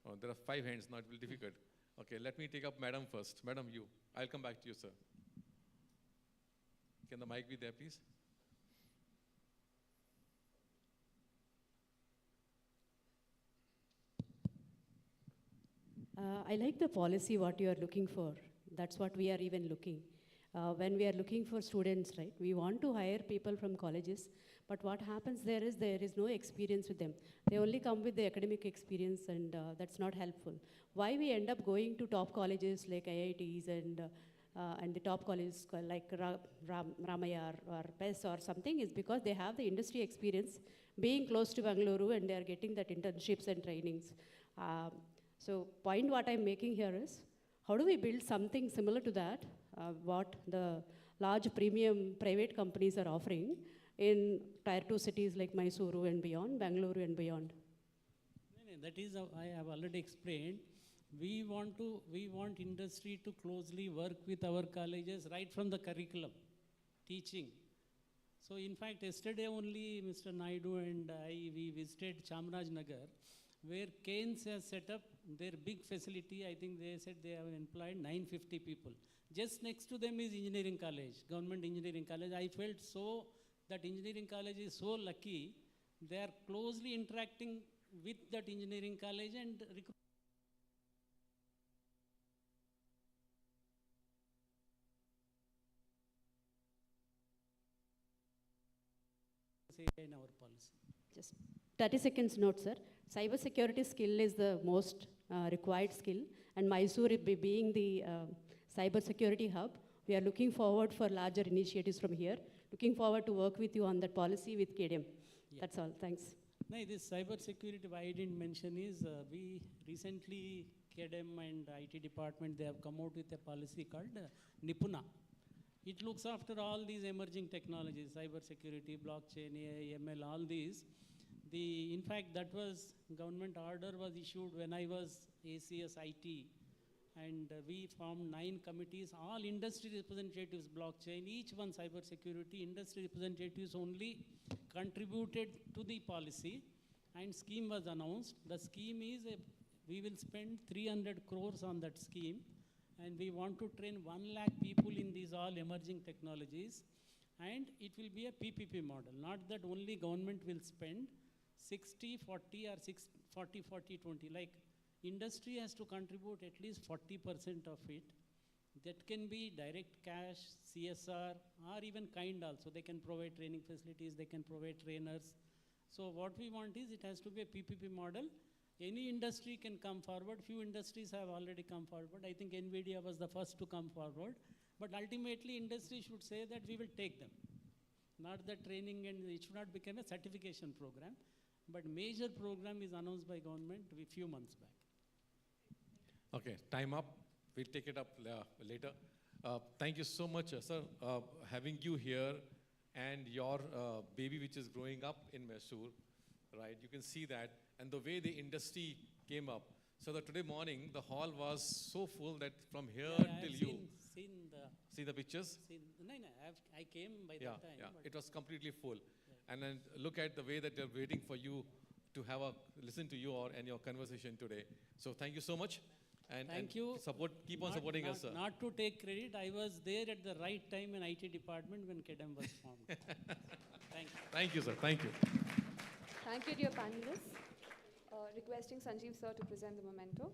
Oh, there are 5 hands, now it will be difficult. Okay, let me take up Madam first. Madam, you. I'll come back to you, sir. Can the mic be there, please? I like the policy, what you are looking for. That's what we are even looking. When we are looking for students, right, we want to hire people from colleges, but what happens there is no experience with them. They only come with the academic experience, and that's not helpful. Why we end up going to top colleges like IITs and the top colleges like Ramaya or PES or something is because they have the industry experience being close to Bangalore, and they are getting that internships and trainings. So point what I'm making here is, how do we build something similar to that, what the large premium private companies are offering in tier 2 cities like Mysuru and beyond, Bangalore and beyond? That is, I have already explained. We want industry to closely work with our colleges right from the curriculum, teaching. So in fact, yesterday only Mr. Naidu and we visited Chamarajanagar, where Keynes has set up their big facility. I think they said they have employed 950 people. Just next to them is engineering college, government engineering college. I felt so that engineering college is so lucky. They are closely interacting with that engineering college and in our policy. just 30 seconds note, sir. Cyber security skill is the most required skill, and Mysuru being the cyber security hub, we are looking forward for larger initiatives from here. Looking forward to work with you on that policy with KDM. Yeah. That's all. Thanks. No, this cyber security why I didn't mention is we recently KDM and IT department, they have come out with a policy called Nipuna. It looks after all these emerging technologies, cyber security, blockchain, AI, ML, all these. In fact, that was government order was issued when I was ACS IT, and we formed 9 committees, all industry representatives, blockchain, each one cyber security, industry representatives only contributed to the policy, and scheme was announced. The scheme is, we will spend 300 crores on that scheme, and we want to train 1 lakh people in these all emerging technologies, and it will be a PPP model, not that only government will spend 60, 40 or 40, 40, 20, like industry has to contribute at least 40% of it. That can be direct cash, CSR, or even kind also. They can provide training facilities, they can provide trainers. So what we want is it has to be a PPP model. Any industry can come forward. Few industries have already come forward. I think NVIDIA was the first to come forward. But ultimately industry should say that we will take them. Not the training, and it should not become a certification program. But major program is announced by government a few months back. Okay, time up. We'll take it up later. Thank you so much, sir. Having you here and your baby which is growing up in Mysuru, right? You can see that. And the way the industry came up. So that today morning, the hall was so full that from here till you. See the pictures? I came by that time. Yeah, it was completely full. Yeah. And then look at the way that they're waiting for you to have listen to you and your conversation today. So thank you so much. And thank you. Keep on supporting us, sir. Not to take credit, I was there at the right time in IT department when KDM was formed. Thank you. Thank you, sir. Thank you. Thank you, dear panelists. Requesting Sanjeev sir to present the memento.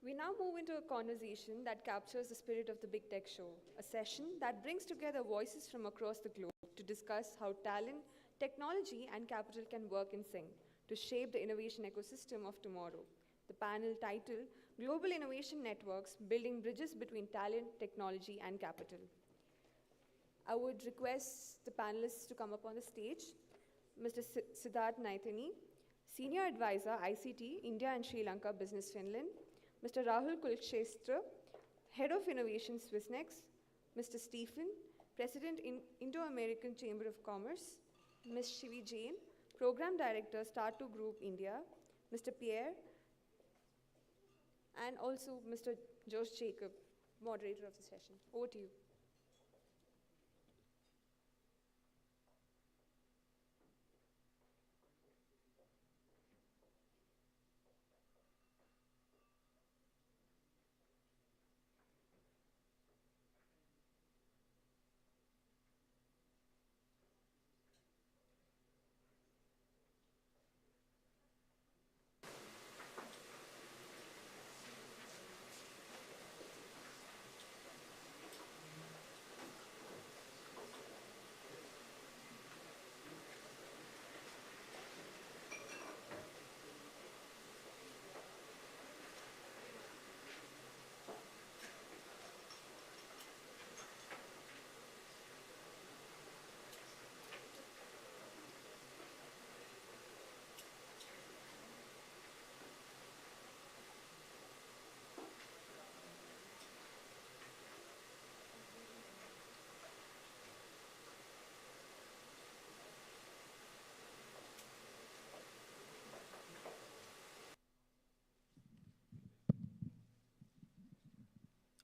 We now move into a conversation that captures the spirit of the Big Tech Show, a session that brings together voices from across the globe to discuss how talent, technology, and capital can work in sync to shape the innovation ecosystem of tomorrow. The panel titled Global Innovation Networks, Building Bridges Between Talent, Technology, and Capital. I would request the panelists to come up on the stage. Mr. Siddharth Naithani, Senior Advisor, ICT, India and Sri Lanka Business Finland. Mr. Rahul Kulshestra, Head of Innovation Swissnex. Mr. Stephen, President in Indo-American Chamber of Commerce. Ms. Shivi Jain, Program Director, Start2 Group India. Mr. Pierre, and also Mr. Josh Jacob, moderator of the session. Over to you.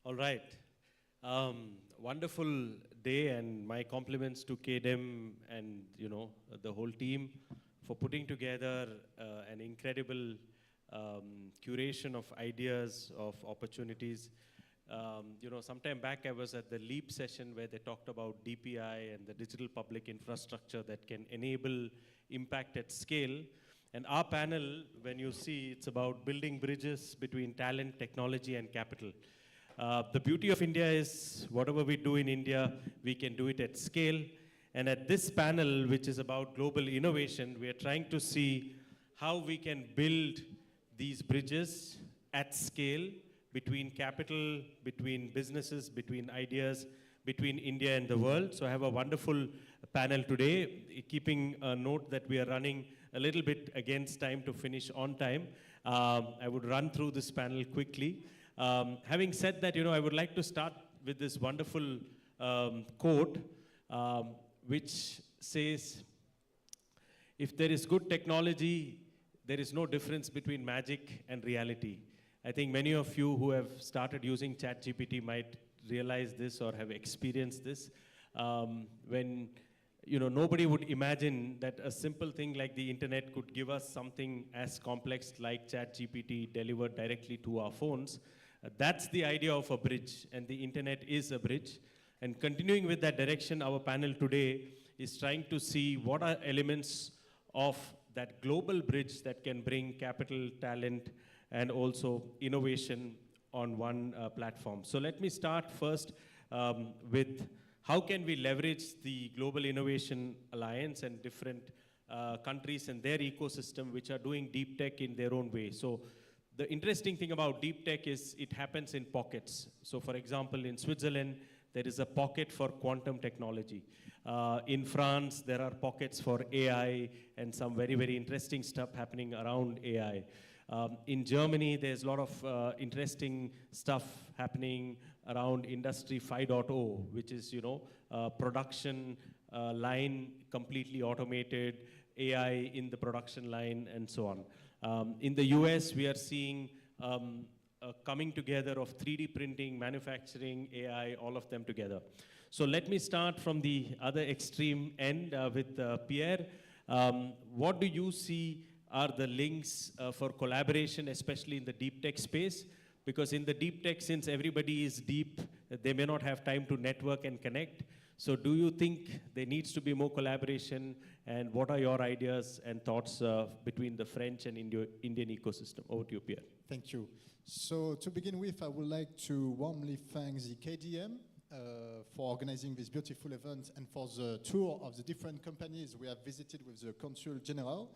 All right. Wonderful day, and my compliments to KDM and the whole team for putting together an incredible curation of ideas, of opportunities. Sometime back I was at the LEAP session where they talked about DPI and the digital public infrastructure that can enable impact at scale. And our panel, when you see, it's about building bridges between talent, technology, and capital. The beauty of India is whatever we do in India, we can do it at scale. And at this panel, which is about global innovation, we are trying to see how we can build these bridges at scale between capital, between businesses, between ideas, between India and the world. So I have a wonderful panel today, keeping a note that we are running a little bit against time to finish on time. I would run through this panel quickly. Having said that, I would like to start with this wonderful quote, which says, if there is good technology, there is no difference between magic and reality. I think many of you who have started using ChatGPT might realize this or have experienced this. When nobody would imagine that a simple thing like the internet could give us something as complex like ChatGPT delivered directly to our phones. That's the idea of a bridge, and the internet is a bridge. And continuing with that direction, our panel today is trying to see what are elements of that global bridge that can bring capital, talent, and also innovation on one platform. So let me start first with how can we leverage the Global Innovation Alliance and different countries and their ecosystem which are doing deep tech in their own way. So the interesting thing about deep tech is it happens in pockets. So for example, in Switzerland, there is a pocket for quantum technology. In France, there are pockets for AI and some very, very interesting stuff happening around AI. In Germany, there's a lot of interesting stuff happening around Industry 5.0, which is, production line completely automated, AI in the production line, and so on. In the US, we are seeing coming together of 3D printing, manufacturing, AI, all of them together. So let me start from the other extreme end with Pierre. What do you see are the links for collaboration, especially in the deep tech space? Because in the deep tech, since everybody is deep, they may not have time to network and connect. So do you think there needs to be more collaboration? And what are your ideas and thoughts between the French and Indian ecosystem? Over to you, Pierre. Thank you. So to begin with, I would like to warmly thank the KDM for organizing this beautiful event and for the tour of the different companies we have visited with the Consul General.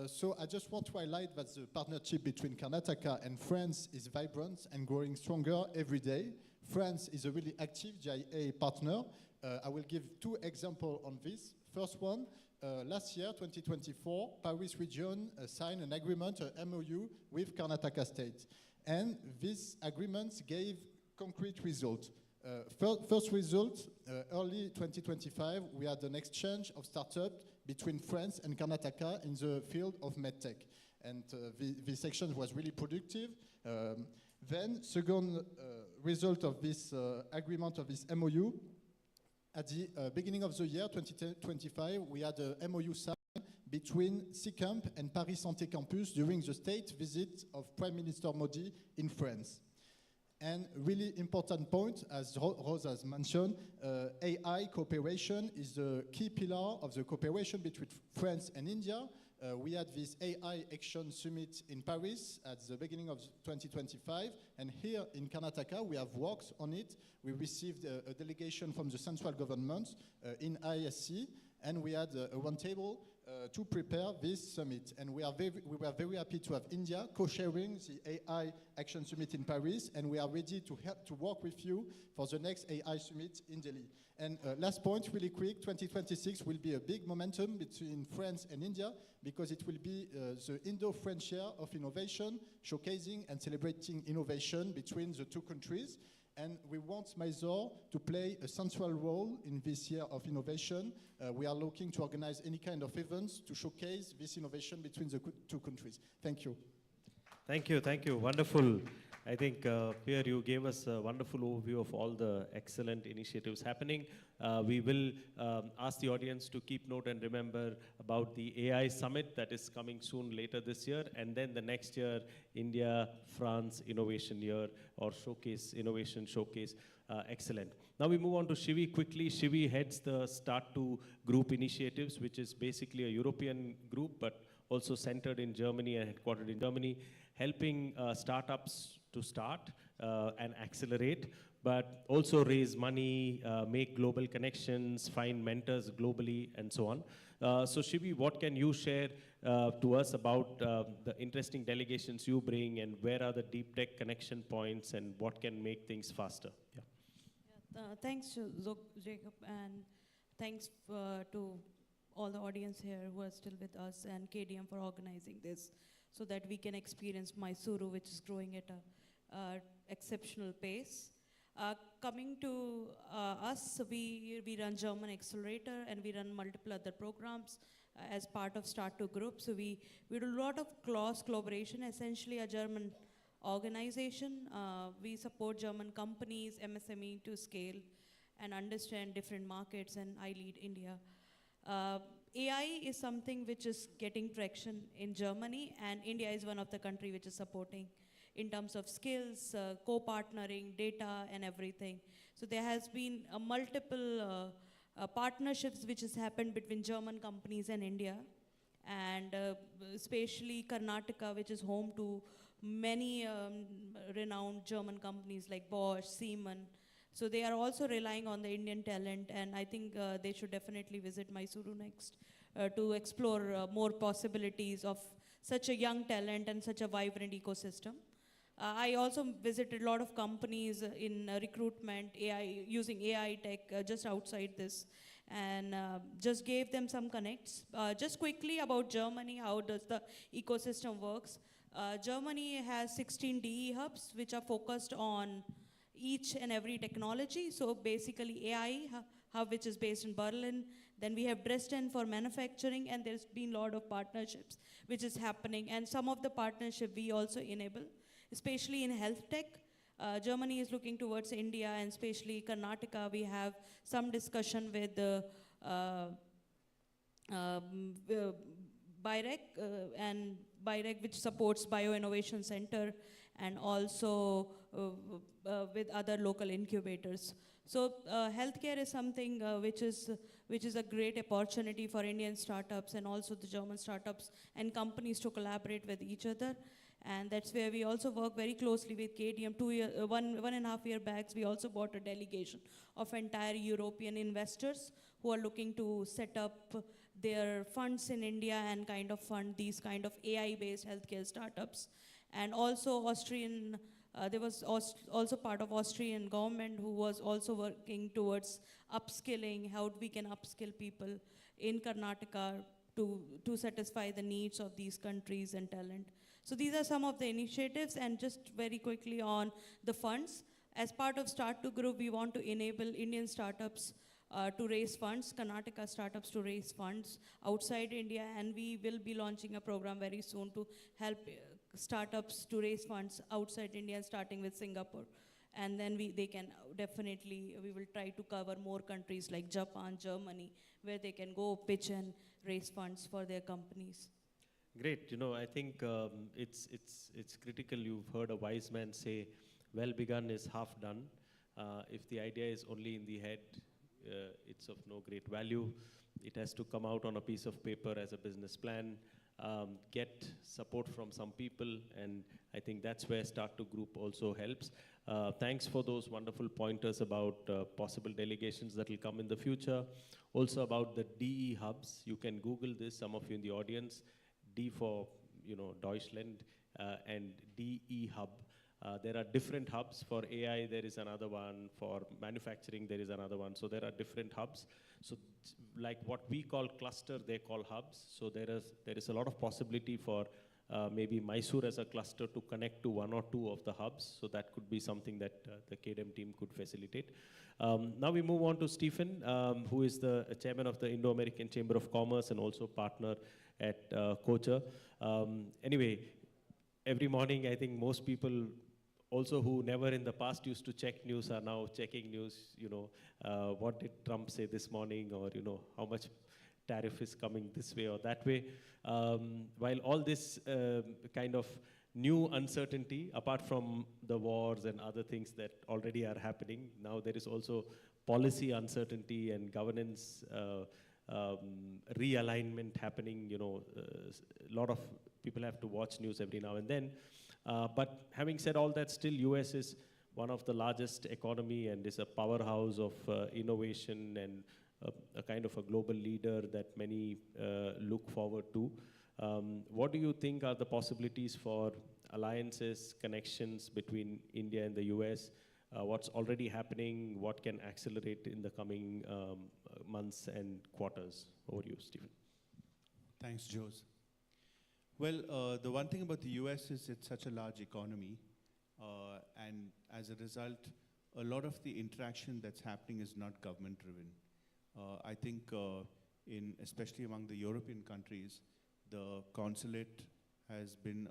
So I just want to highlight that the partnership between Karnataka and France is vibrant and growing stronger every day. France is a really active GIA partner. I will give two examples on this. First one, last year, 2024, Paris region signed an agreement, an MOU, with Karnataka state. And these agreements gave concrete results. First result, early 2025, we had an exchange of startups between France and Karnataka in the field of medtech. And this exchange was really productive. Then, second result of this agreement, of this MOU, at the beginning of the year, 2025, we had a MOU signed between SICAMP and Paris Santé Campus during the state visit of Prime Minister Modi in France. And really important point, as Rose has mentioned, AI cooperation is the key pillar of the cooperation between France and India. We had this AI Action Summit in Paris at the beginning of 2025, and here in Karnataka, we have worked on it. We received a delegation from the central government in ISC, and we had a one table to prepare this summit. And we were very happy to have India co-sharing the AI Action Summit in Paris, and we are ready to help to work with you for the next AI Summit in Delhi. And last point, really quick, 2026 will be a big momentum between France and India because it will be the Indo-French year of innovation, showcasing and celebrating innovation between the two countries. And we want Mysore to play a central role in this year of innovation. We are looking to organize any kind of events to showcase this innovation between the two countries. Thank you. Thank you, thank you. Wonderful. I think here you gave us a wonderful overview of all the excellent initiatives happening. We will ask the audience to keep note and remember about the AI Summit that is coming soon later this year, and then the next year, India, France Innovation Year or Showcase, Innovation Showcase. Excellent. Now we move on to Shivi quickly. Shivi heads the Start to Group initiatives, which is basically a European group, but also centered in Germany and headquartered in Germany, helping startups to start and accelerate, but also raise money, make global connections, find mentors globally, and so on. So Shivi, what can you share to us about the interesting delegations you bring, and where are the deep tech connection points, and what can make things faster? Yeah. Thanks, Jacob, and thanks to all the audience here who are still with us, and KDM for organizing this, so that we can experience Mysuru, which is growing at a exceptional pace. Coming to us, we run German Accelerator, and we run multiple other programs as part of Start to Group. So we do a lot of close collaboration, essentially a German organization. We support German companies, MSME to scale and understand different markets, and I lead India. AI is something which is getting traction in Germany, and India is one of the countries which is supporting in terms of skills, co-partnering, data, and everything. So there has been multiple partnerships which has happened between German companies and India, and especially Karnataka, which is home to many renowned German companies like Bosch, Siemens. So they are also relying on the Indian talent, and I think they should definitely visit Mysuru next to explore more possibilities of such a young talent and such a vibrant ecosystem. I also visited a lot of companies in recruitment, AI, using AI tech just outside this, and just gave them some connects. Just quickly about Germany, how does the ecosystem works? Germany has 16 DE hubs which are focused on each and every technology. So basically AI hub, which is based in Berlin. Then we have Dresden for manufacturing, and there's been a lot of partnerships which is happening. And some of the partnership we also enable, especially in health tech. Germany is looking towards India, and especially Karnataka. We have some discussion with BIREC, and BIREC, which supports Bio Innovation Center, and also with other local incubators. So healthcare is something which is a great opportunity for Indian startups and also the German startups and companies to collaborate with each other. And that's where we also work very closely with KDM. 1.5 years back, we also bought a delegation of entire European investors who are looking to set up their funds in India and kind of fund these kind of AI-based healthcare startups. And also Austrian, there was also part of Austrian government who was also working towards upskilling, how we can upskill people in Karnataka to satisfy the needs of these countries and talent. So these are some of the initiatives, and just very quickly on the funds. As part of Start to Group, we want to enable Indian startups to raise funds, Karnataka startups to raise funds outside India, and we will be launching a program very soon to help startups to raise funds outside India, starting with Singapore. And then we will try to cover more countries like Japan, Germany, where they can go pitch and raise funds for their companies. Great. I think it's critical. You've heard a wise man say, well begun is half done. If the idea is only in the head, it's of no great value. It has to come out on a piece of paper as a business plan, get support from some people, and I think that's where Start to Group also helps. Thanks for those wonderful pointers about possible delegations that will come in the future. Also about the DE hubs. You can Google this, some of you in the audience. D for Deutschland and DE hub. There are different hubs. For AI, there is another one. For manufacturing, there is another one. So there are different hubs. So like what we call cluster, they call hubs. So there is a lot of possibility for maybe Mysuru as a cluster to connect to one or two of the hubs. So that could be something that the KDM team could facilitate. Now we move on to Stephen, who is the chairman of the Indo-American Chamber of Commerce and also partner at Kocha. Anyway, every morning I think most people also who never in the past used to check news are now checking news, what did Trump say this morning, or, how much tariff is coming this way or that way. While all this kind of new uncertainty, apart from the wars and other things that already are happening, now there is also policy uncertainty and governance realignment happening. A lot of people have to watch news every now and then. But having said all that, still US is one of the largest economy and is a powerhouse of innovation and a kind of a global leader that many look forward to. What do you think are the possibilities for alliances, connections between India and the US? What's already happening? What can accelerate in the coming months and quarters? Over to you, Stephen. Thanks, Jose. Well, the one thing about the US is it's such a large economy, and as a result, a lot of the interaction that's happening is not government-driven. I think, especially among the European countries, the consulate has been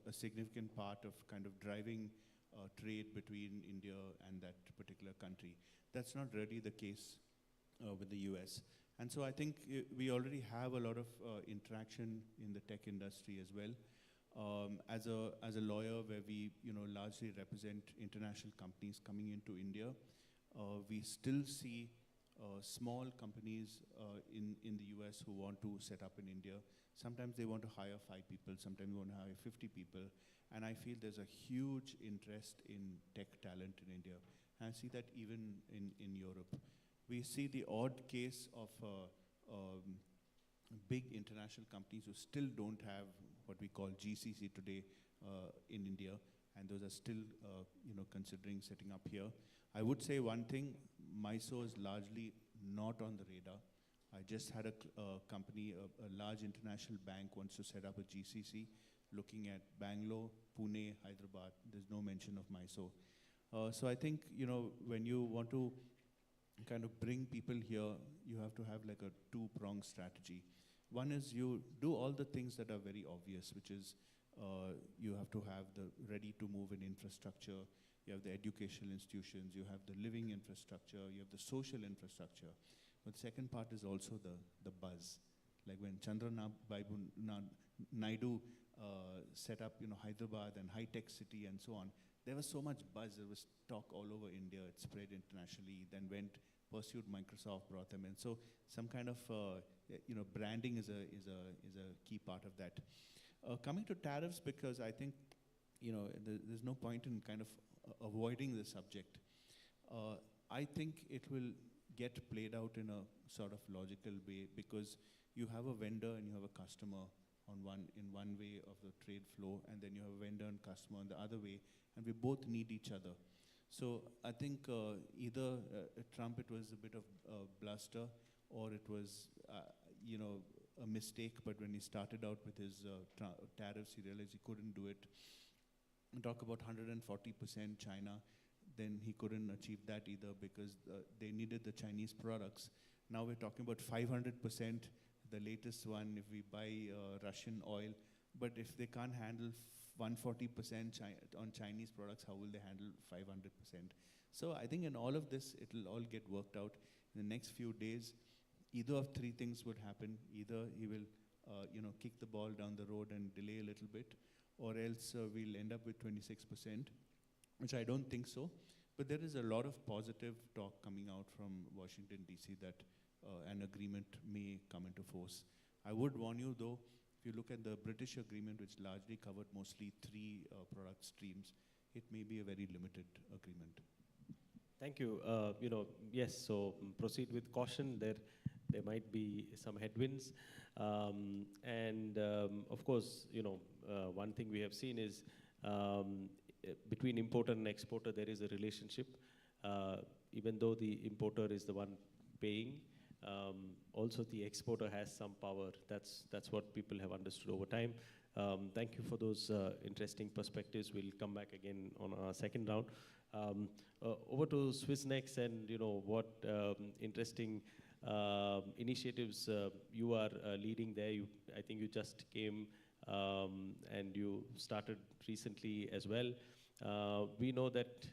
a significant part of kind of driving trade between India and that particular country. That's not really the case with the US. And so I think we already have a lot of interaction in the tech industry as well. As a lawyer, where we largely represent international companies coming into India, we still see small companies in the US who want to set up in India. Sometimes they want to hire 5 people, sometimes they want to hire 50 people. And I feel there's a huge interest in tech talent in India. And I see that even in Europe. We see the odd case of big international companies who still don't have what we call GCC today in India, and those are still considering setting up here. I would say one thing, Mysore is largely not on the radar. I just had a company, a large international bank wants to set up a GCC, looking at Bangalore, Pune, Hyderabad. There's no mention of Mysore. So I think, when you want to kind of bring people here, you have to have like a two-pronged strategy. One is you do all the things that are very obvious, which is you have to have the ready-to-move in infrastructure, you have the educational institutions, you have the living infrastructure, you have the social infrastructure. But the second part is also the buzz. Like when Chandrababu Naidu set up Hyderabad and high-tech city and so on, there was so much buzz, there was talk all over India, it spread internationally, then pursued Microsoft, brought them in. So some kind of branding is a key part of that. Coming to tariffs, because I think there's no point in kind of avoiding the subject. I think it will get played out in a sort of logical way, because you have a vendor and you have a customer in one way of the trade flow, and then you have a vendor and customer on the other way, and we both need each other. So I think either Trump, it was a bit of bluster, or it was a mistake, but when he started out with his tariffs, he realized he couldn't do it. Talk about 140% China, then he couldn't achieve that either, because they needed the Chinese products. Now we're talking about 500%, the latest one, if we buy Russian oil. But if they can't handle 140% on Chinese products, how will they handle 500%? So I think in all of this, it will all get worked out in the next few days. Either of three things would happen. Either he will kick the ball down the road and delay a little bit, or else we'll end up with 26%, which I don't think so. But there is a lot of positive talk coming out from Washington, D.C. that an agreement may come into force. I would warn you, though, if you look at the British agreement, which largely covered mostly 3 product streams, it may be a very limited agreement. Thank you. Yes, so proceed with caution. There might be some headwinds. Of course, one thing we have seen is between importer and exporter, there is a relationship. Even though the importer is the one paying, also the exporter has some power. That's what people have understood over time. Thank you for those interesting perspectives. We'll come back again on our second round. Over to Swissnex, and what interesting initiatives you are leading there. I think you just came and you started recently as well. We know that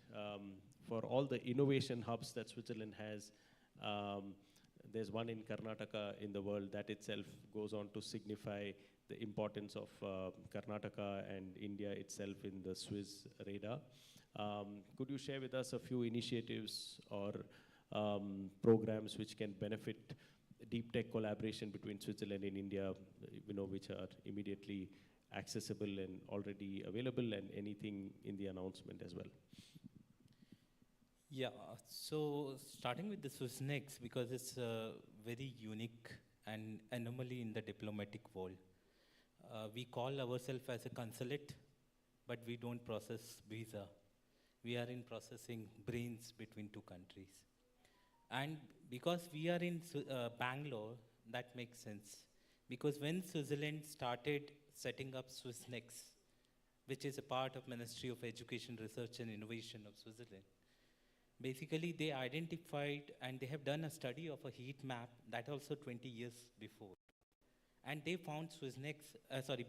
for all the innovation hubs that Switzerland has, there's one in Karnataka in the world. That itself goes on to signify the importance of Karnataka and India itself in the Swiss radar. Could you share with us a few initiatives or programs which can benefit deep tech collaboration between Switzerland and India, which are immediately accessible and already available, and anything in the announcement as well? Yeah, so starting with the SwissNext, because it's a very unique and anomaly in the diplomatic world. We call ourselves as a consulate, but we don't process visa. We are in processing brains between two countries. And because we are in Bangalore, that makes sense. Because when Switzerland started setting up SwissNext, which is a part of Ministry of Education, Research and Innovation of Switzerland, basically they identified and they have done a study of a heat map, that also 20 years before. And they found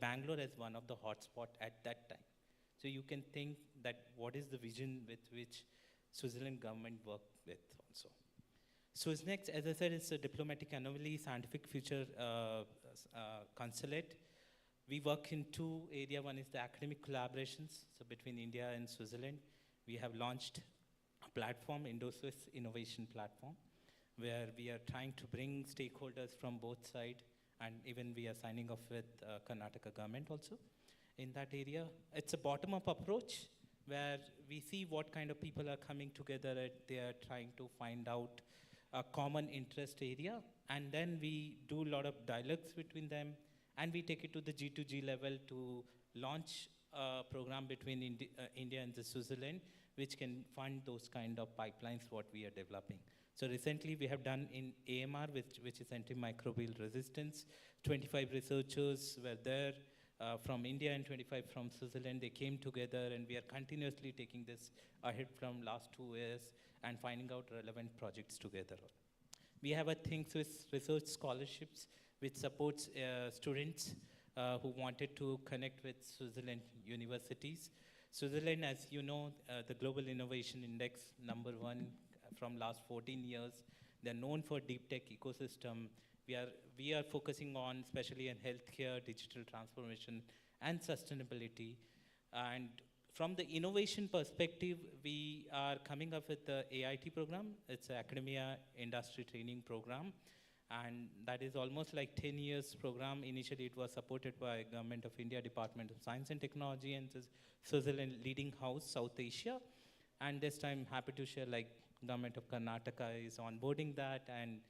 Bangalore as one of the hotspot at that time. So you can think that what is the vision with which Switzerland government worked with also. SwissNext, as I said, is a diplomatic anomaly, scientific future consulate. We work in two areas. One is the academic collaborations, so between India and Switzerland. We have launched a platform, Indo-Swiss Innovation Platform, where we are trying to bring stakeholders from both sides, and even we are signing off with Karnataka government also in that area. It's a bottom-up approach, where we see what kind of people are coming together, they are trying to find out a common interest area, and then we do a lot of dialogues between them, and we take it to the G2G level to launch a program between India and the Switzerland, which can fund those kind of pipelines what we are developing. So recently we have done in AMR, which is antimicrobial resistance. 25 researchers were there from India and 25 from Switzerland. They came together, and we are continuously taking this ahead from last 2 years and finding out relevant projects together. We have a Think Swiss research scholarships, which supports students who wanted to connect with Switzerland universities. Switzerland, as you know, the Global Innovation Index #1 from last 14 years. They're known for deep tech ecosystem. We are focusing on, especially in healthcare, digital transformation, and sustainability. And from the innovation perspective, we are coming up with the AIT program. It's an academia industry training program. And that is almost like 10 years program. Initially, it was supported by Government of India, Department of Science and Technology, and Switzerland leading house, South Asia. And this time, happy to share, like, Government of Karnataka is onboarding that. And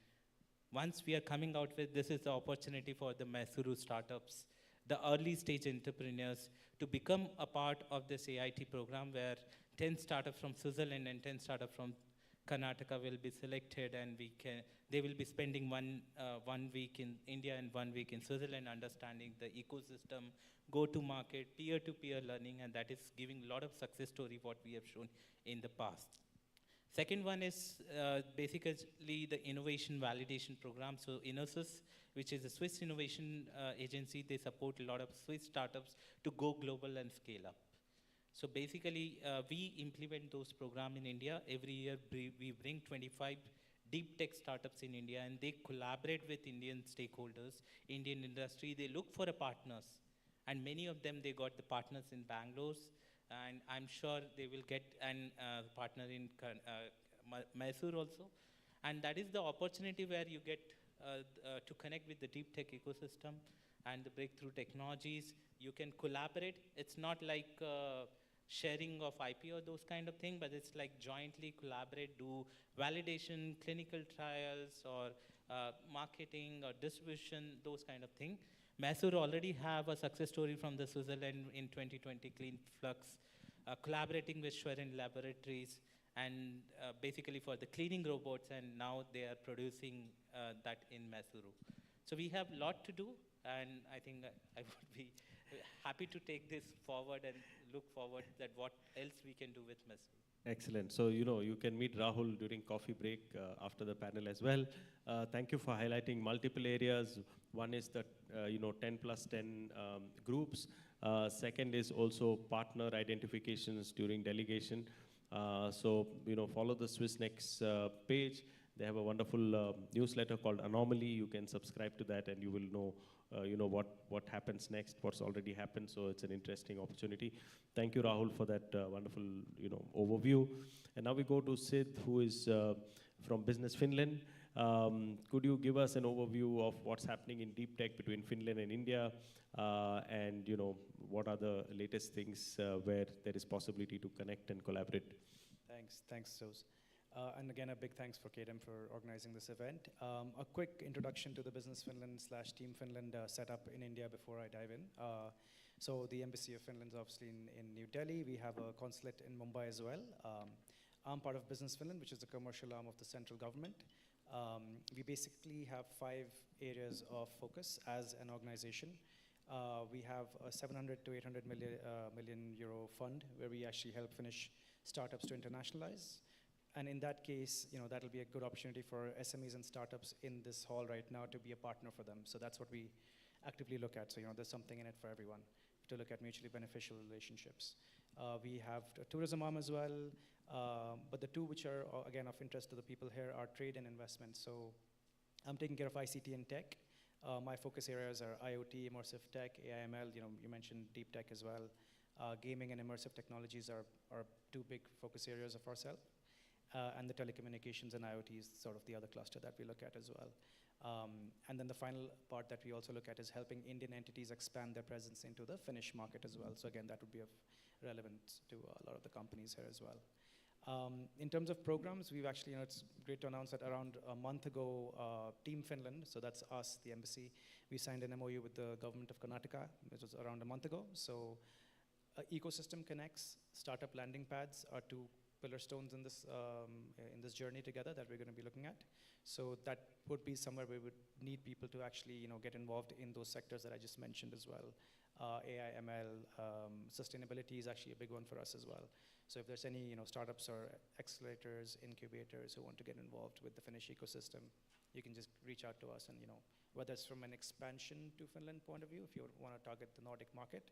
once we are coming out with, this is the opportunity for the Mysuru startups, the early stage entrepreneurs, to become a part of this AIT program, where 10 startups from Switzerland and 10 startups from Karnataka will be selected, and they will be spending one week in India and 1 week in Switzerland, understanding the ecosystem, go-to-market, peer-to-peer learning, and that is giving a lot of success story what we have shown in the past. Second one is basically the innovation validation program. So InnoSys, which is a Swiss innovation agency, they support a lot of Swiss startups to go global and scale up. So basically, we implement those programs in India. Every year, we bring 25 deep tech startups in India, and they collaborate with Indian stakeholders, Indian industry. They look for partners, and many of them, they got the partners in Bangalore, and I'm sure they will get a partner in Mysuru also. And that is the opportunity where you get to connect with the deep tech ecosystem and the breakthrough technologies. You can collaborate. It's not like sharing of IP or those kind of thing, but it's like jointly collaborate, do validation, clinical trials, or marketing or distribution, those kind of thing. Mysuru already have a success story from the Switzerland in 2020 Clean Flux, collaborating with Schwerin Laboratories, and basically for the cleaning robots, and now they are producing that in Mysuru. So we have a lot to do, and I think I would be happy to take this forward and look forward that what else we can do with Mysuru. Excellent. So, you can meet Rahul during coffee break after the panel as well. Thank you for highlighting multiple areas. One is the, 10 plus 10 groups. Second is also partner identifications during delegation. So, follow the SwissNext page. They have a wonderful newsletter called Anomaly. You can subscribe to that and you will know what happens next, what's already happened. So it's an interesting opportunity. Thank you, Rahul, for that wonderful overview. And now we go to Sid, who is from Business Finland. Could you give us an overview of what's happening in deep tech between Finland and India, and what are the latest things where there is possibility to connect and collaborate? Thanks, Jose. And again, a big thanks for KDM for organizing this event. A quick introduction to the Business Finland / Team Finland setup in India before I dive in. So the Embassy of Finland is obviously in New Delhi. We have a consulate in Mumbai as well. I'm part of Business Finland, which is the commercial arm of the central government. We basically have 5 areas of focus as an organization. We have a 700 to 800 million euro fund where we actually help Finnish startups to internationalize. And in that case, that'll be a good opportunity for SMEs and startups in this hall right now to be a partner for them. So that's what we actively look at. So, there's something in it for everyone to look at mutually beneficial relationships. We have a tourism arm as well, but the two which are, again, of interest to the people here are trade and investment. So I'm taking care of ICT and tech. My focus areas are IoT, immersive tech, AIML, you mentioned deep tech as well. Gaming and immersive technologies are 2 big focus areas of ourselves. And the telecommunications and IoT is sort of the other cluster that we look at as well. And then the final part that we also look at is helping Indian entities expand their presence into the Finnish market as well. So again, that would be of relevance to a lot of the companies here as well. In terms of programs, we've actually, it's great to announce that around a month ago, Team Finland, so that's us, the embassy, we signed an MOU with the government of Karnataka, which was around a month ago. So ecosystem connects, startup landing pads are 2 pillar stones in this journey together that we're going to be looking at. So that would be somewhere we would need people to actually get involved in those sectors that I just mentioned as well. AI, ML, sustainability is actually a big one for us as well. So if there's any startups or accelerators, incubators who want to get involved with the Finnish ecosystem, you can just reach out to us and whether it's from an expansion to Finland point of view, if you want to target the Nordic market,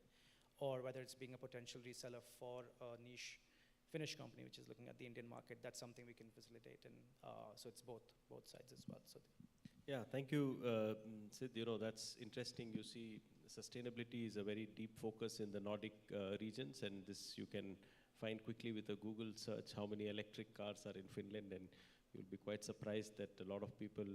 or whether it's being a potential reseller for a niche Finnish company which is looking at the Indian market, that's something we can facilitate, and so it's both sides as well. So yeah, thank you, Sid. That's interesting. You see, sustainability is a very deep focus in the Nordic regions, and this you can find quickly with a Google search how many electric cars are in Finland, and you'll be quite surprised that a lot of people,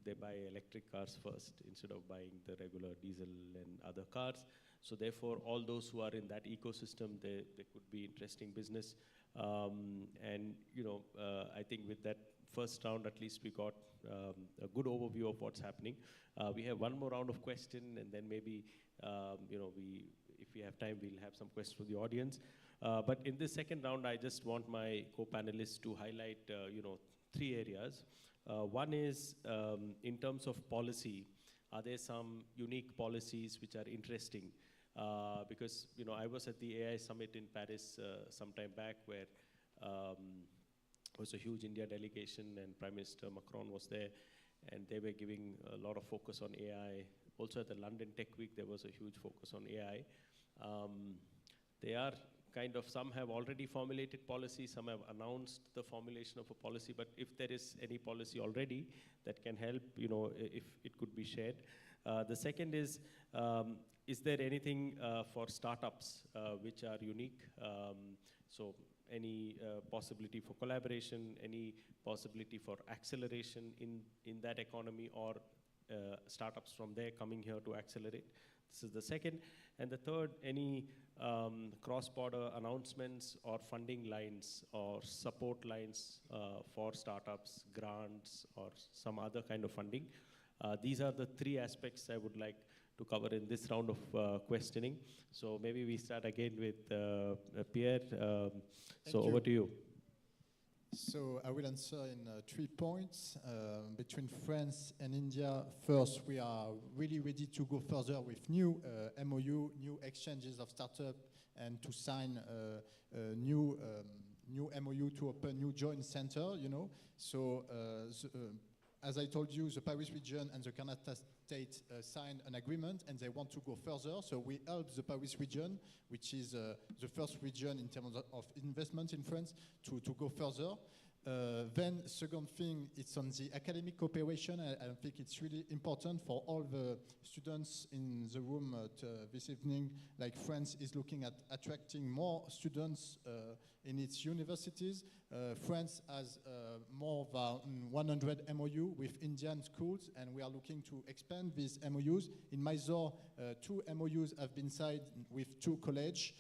they buy electric cars first instead of buying the regular diesel and other cars. So therefore, all those who are in that ecosystem, they could be interesting business. And I think with that first round, at least we got a good overview of what's happening. We have one more round of questions, and then maybe if we have time, we'll have some questions from the audience. But in this second round, I just want my co-panelists to highlight 3 areas. One is in terms of policy. Are there some unique policies which are interesting? Because I was at the AI summit in Paris some time back, where was a huge India delegation, and Prime Minister Macron was there, and they were giving a lot of focus on AI. Also at the London Tech Week, there was a huge focus on AI. They are kind of, some have already formulated policy, some have announced the formulation of a policy, but if there is any policy already that can help, if it could be shared. The second is there anything for startups which are unique? So any possibility for collaboration, any possibility for acceleration in that economy, or startups from there coming here to accelerate? This is the second. And the third, any cross-border announcements or funding lines or support lines for startups, grants, or some other kind of funding. These are the 3 aspects I would like to cover in this round of questioning. So maybe we start again with Pierre. So over to you. So I will answer in 3 points. Between France and India, first, we are really ready to go further with new MOU, new exchanges of startup, and to sign new MOU to open new joint center, you know. So as I told you, the Paris region and the Karnataka state signed an agreement and they want to go further. So we help the Paris region, which is the first region in terms of investment in France, to go further. Then second thing, it's on the academic cooperation. I think it's really important for all the students in the room this evening. Like France is looking at attracting more students in its universities. France has more than 100 MOU with Indian schools, and we are looking to expand these MOUs. In Mysuru, 2 MOUs have been signed with 2 colleges.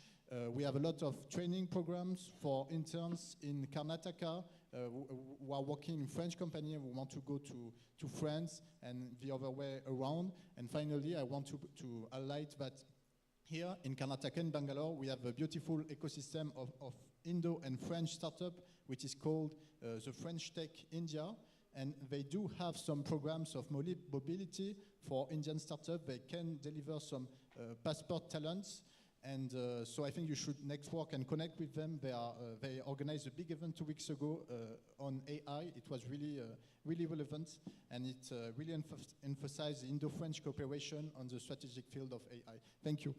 We have a lot of training programs for interns in Karnataka who are working in French company and who want to go to France and the other way around. And finally, I want to highlight that here in Karnataka and Bangalore, we have a beautiful ecosystem of Indo and French startup, which is called the French Tech India. And they do have some programs of mobility for Indian startup. They can deliver some passport talents. And so I think you should network and connect with them. They organized a big event 2 weeks ago on AI. It was really, really relevant, and it really emphasized the Indo-French cooperation on the strategic field of AI. Thank you.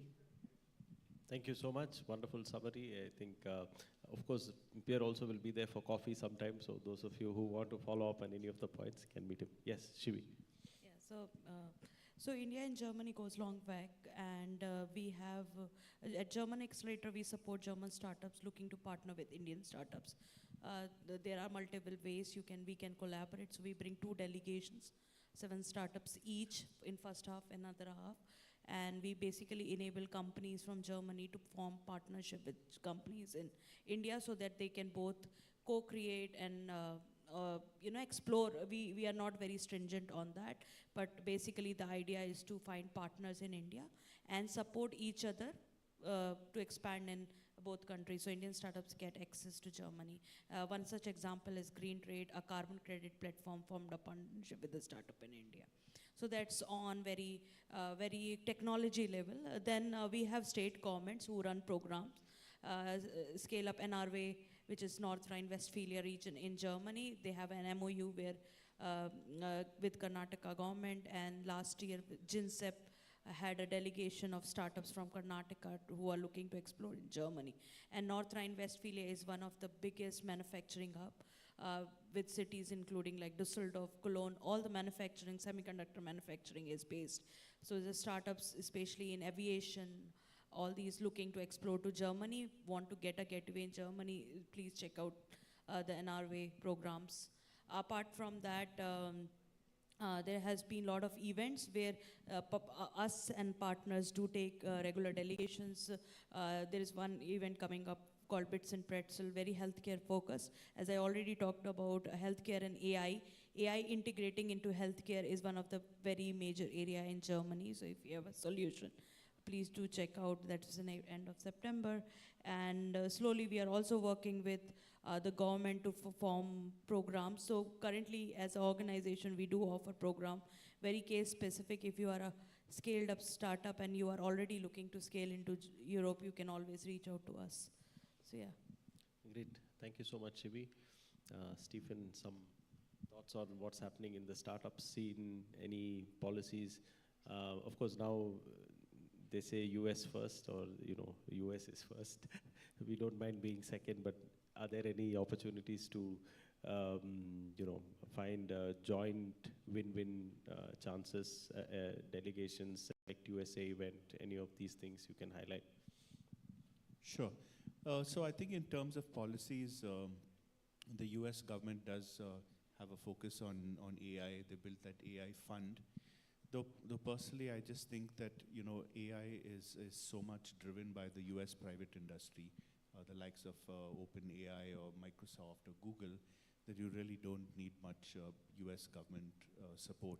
Thank you so much. Wonderful summary. I think, of course, Pierre also will be there for coffee sometime. So those of you who want to follow up on any of the points can meet him. Yes, Shivi. Yeah, so India and Germany goes long back, and we have, at German Accelerator, we support German startups looking to partner with Indian startups. There are multiple ways we can collaborate. So we bring 2 delegations, 7 startups each in first half, another half. And we basically enable companies from Germany to form partnership with companies in India so that they can both co-create and explore. We are not very stringent on that, but basically the idea is to find partners in India and support each other to expand in both countries, so Indian startups get access to Germany. One such example is Green Trade, a carbon credit platform formed a partnership with a startup in India. So that's on very technology level. Then we have state governments who run programs. Scale Up NRW, which is North Rhine-Westphalia region in Germany. They have an MOU with Karnataka government, and last year GINSEP had a delegation of startups from Karnataka who are looking to explore in Germany. And North Rhine-Westphalia is one of the biggest manufacturing hub with cities including like Düsseldorf, Cologne. All the manufacturing, semiconductor manufacturing is based. So the startups, especially in aviation, all these looking to explore to Germany, want to get a getaway in Germany, please check out the NRW programs. Apart from that, there has been a lot of events where us and partners do take regular delegations. There is one event coming up called Bits and Pretzel, very healthcare focused. As I already talked about healthcare and AI. AI integrating into healthcare is one of the very major area in Germany. So if you have a solution, please do check out. That is in the end of September. And slowly we are also working with the government to form programs. So currently as an organization, we do offer program, very case specific. If you are a scaled up startup and you are already looking to scale into Europe, you can always reach out to us. So yeah. Great. Thank you so much, Shivi. Stephen, some thoughts on what's happening in the startup scene, any policies? Of course, now they say US first, or US is first. We don't mind being second, but are there any opportunities to find joint win-win chances, delegations, select USA event, any of these things you can highlight? Sure. So I think in terms of policies, the US government does have a focus on AI. They built that AI fund. Though personally, I just think that AI is so much driven by the US private industry, the likes of OpenAI or Microsoft or Google, that you really don't need much US government support.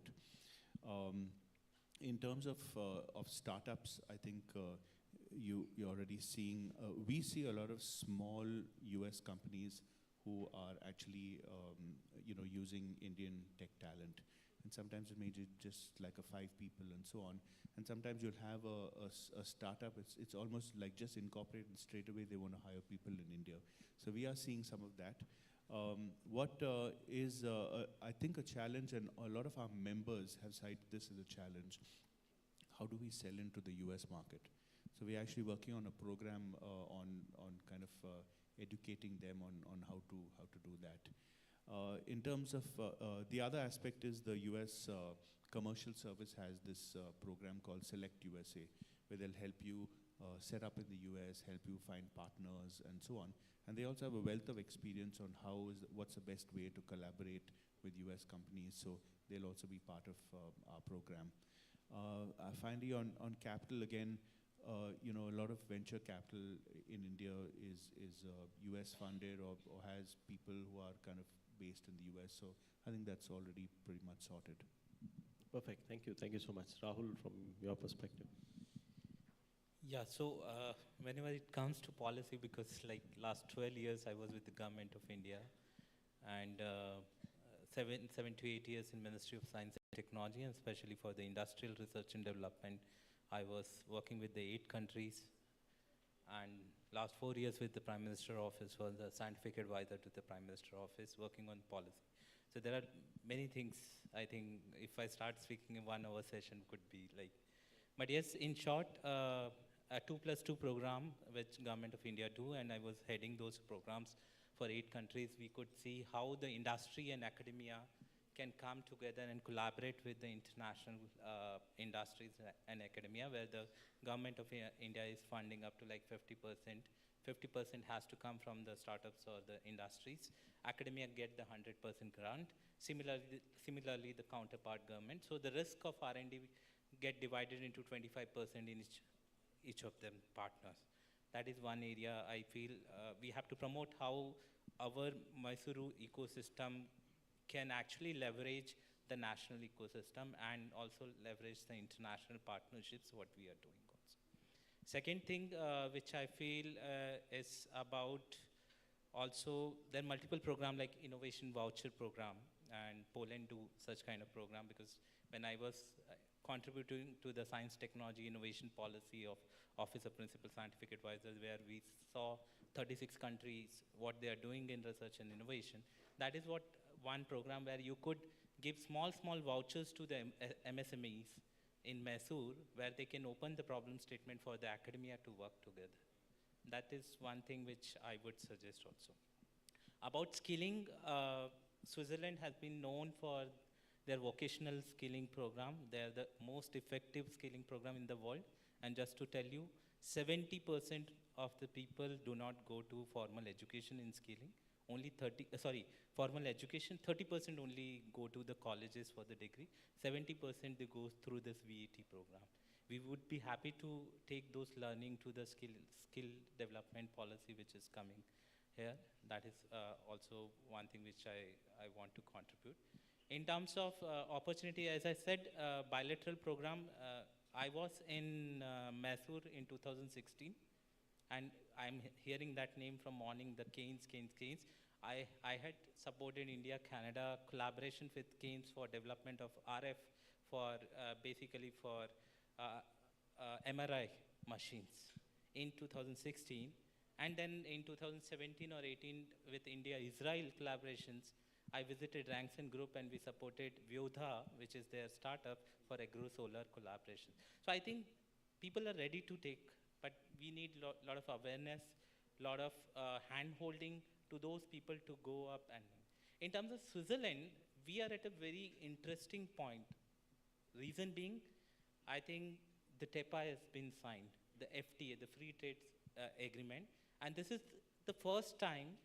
In terms of startups, I think you're already seeing, we see a lot of small US companies who are actually using Indian tech talent. And sometimes it may be just like a 5 people and so on. And sometimes you'll have a startup, it's almost like just incorporated straight away, they want to hire people in India. So we are seeing some of that. What is, I think, a challenge, and a lot of our members have cited this as a challenge, how do we sell into the US market? So we're actually working on a program on kind of educating them on how to do that. In terms of the other aspect is the US Commercial Service has this program called Select USA, where they'll help you set up in the US, help you find partners and so on. And they also have a wealth of experience on what's the best way to collaborate with US companies, so they'll also be part of our program. Finally, on capital, again, a lot of venture capital in India is US funded or has people who are kind of based in the US. So I think that's already pretty much sorted. Perfect. Thank you. Thank you so much. Rahul, from your perspective. Yeah, so whenever it comes to policy, because like last 12 years I was with the government of India, and 7 to 8 years in Ministry of Science and Technology, and especially for the industrial research and development, I was working with the 8 countries, and last 4 years with the Prime Minister Office was the scientific advisor to the Prime Minister Office working on policy. So there are many things. I think if I start speaking in 1 hour session could be like, but yes, in short, a 2+2 program which Government of India do, and I was heading those programs for 8 countries. We could see how the industry and academia can come together and collaborate with the international industries and academia, where the Government of India is funding up to like 50%. 50% has to come from the startups or the industries. Academia get the 100% grant. Similarly, the counterpart government. So the risk of R&D get divided into 25% in each of them partners. That is one area I feel we have to promote how our Mysuru ecosystem can actually leverage the national ecosystem and also leverage the international partnerships, what we are doing also. Second thing which I feel is about also, there are multiple programs like Innovation Voucher Program, and Poland do such kind of program, because when I was contributing to the Science Technology Innovation Policy of Office of Principal Scientific Advisors, where we saw 36 countries, what they are doing in research and innovation. That is what one program where you could give small vouchers to the MSMEs in Mysuru, where they can open the problem statement for the academia to work together. That is one thing which I would suggest also. About skilling, Switzerland has been known for their vocational skilling program. They are the most effective skilling program in the world. And just to tell you, 70% of the people do not go to formal education in skilling. Only formal education, 30% only go to the colleges for the degree. 70% they go through this VET program. We would be happy to take those learning to the skill development policy which is coming here. That is also one thing which I want to contribute. In terms of opportunity, as I said, bilateral program, I was in Mysuru in 2016, and I'm hearing that name from morning, the Keynes. I had supported India-Canada collaboration with Keynes for development of RF for basically for MRI machines in 2016. And then in 2017 or 18 with India-Israel collaborations, I visited Rangsen Group and we supported Vyodha, which is their startup, for agro-solar collaboration. So I think people are ready to take, but we need a lot of awareness, lot of hand-holding to those people to go up. And in terms of Switzerland, we are at a very interesting point. Reason being, I think the TEPA has been signed, the FTA, the Free Trade Agreement, and this is the first time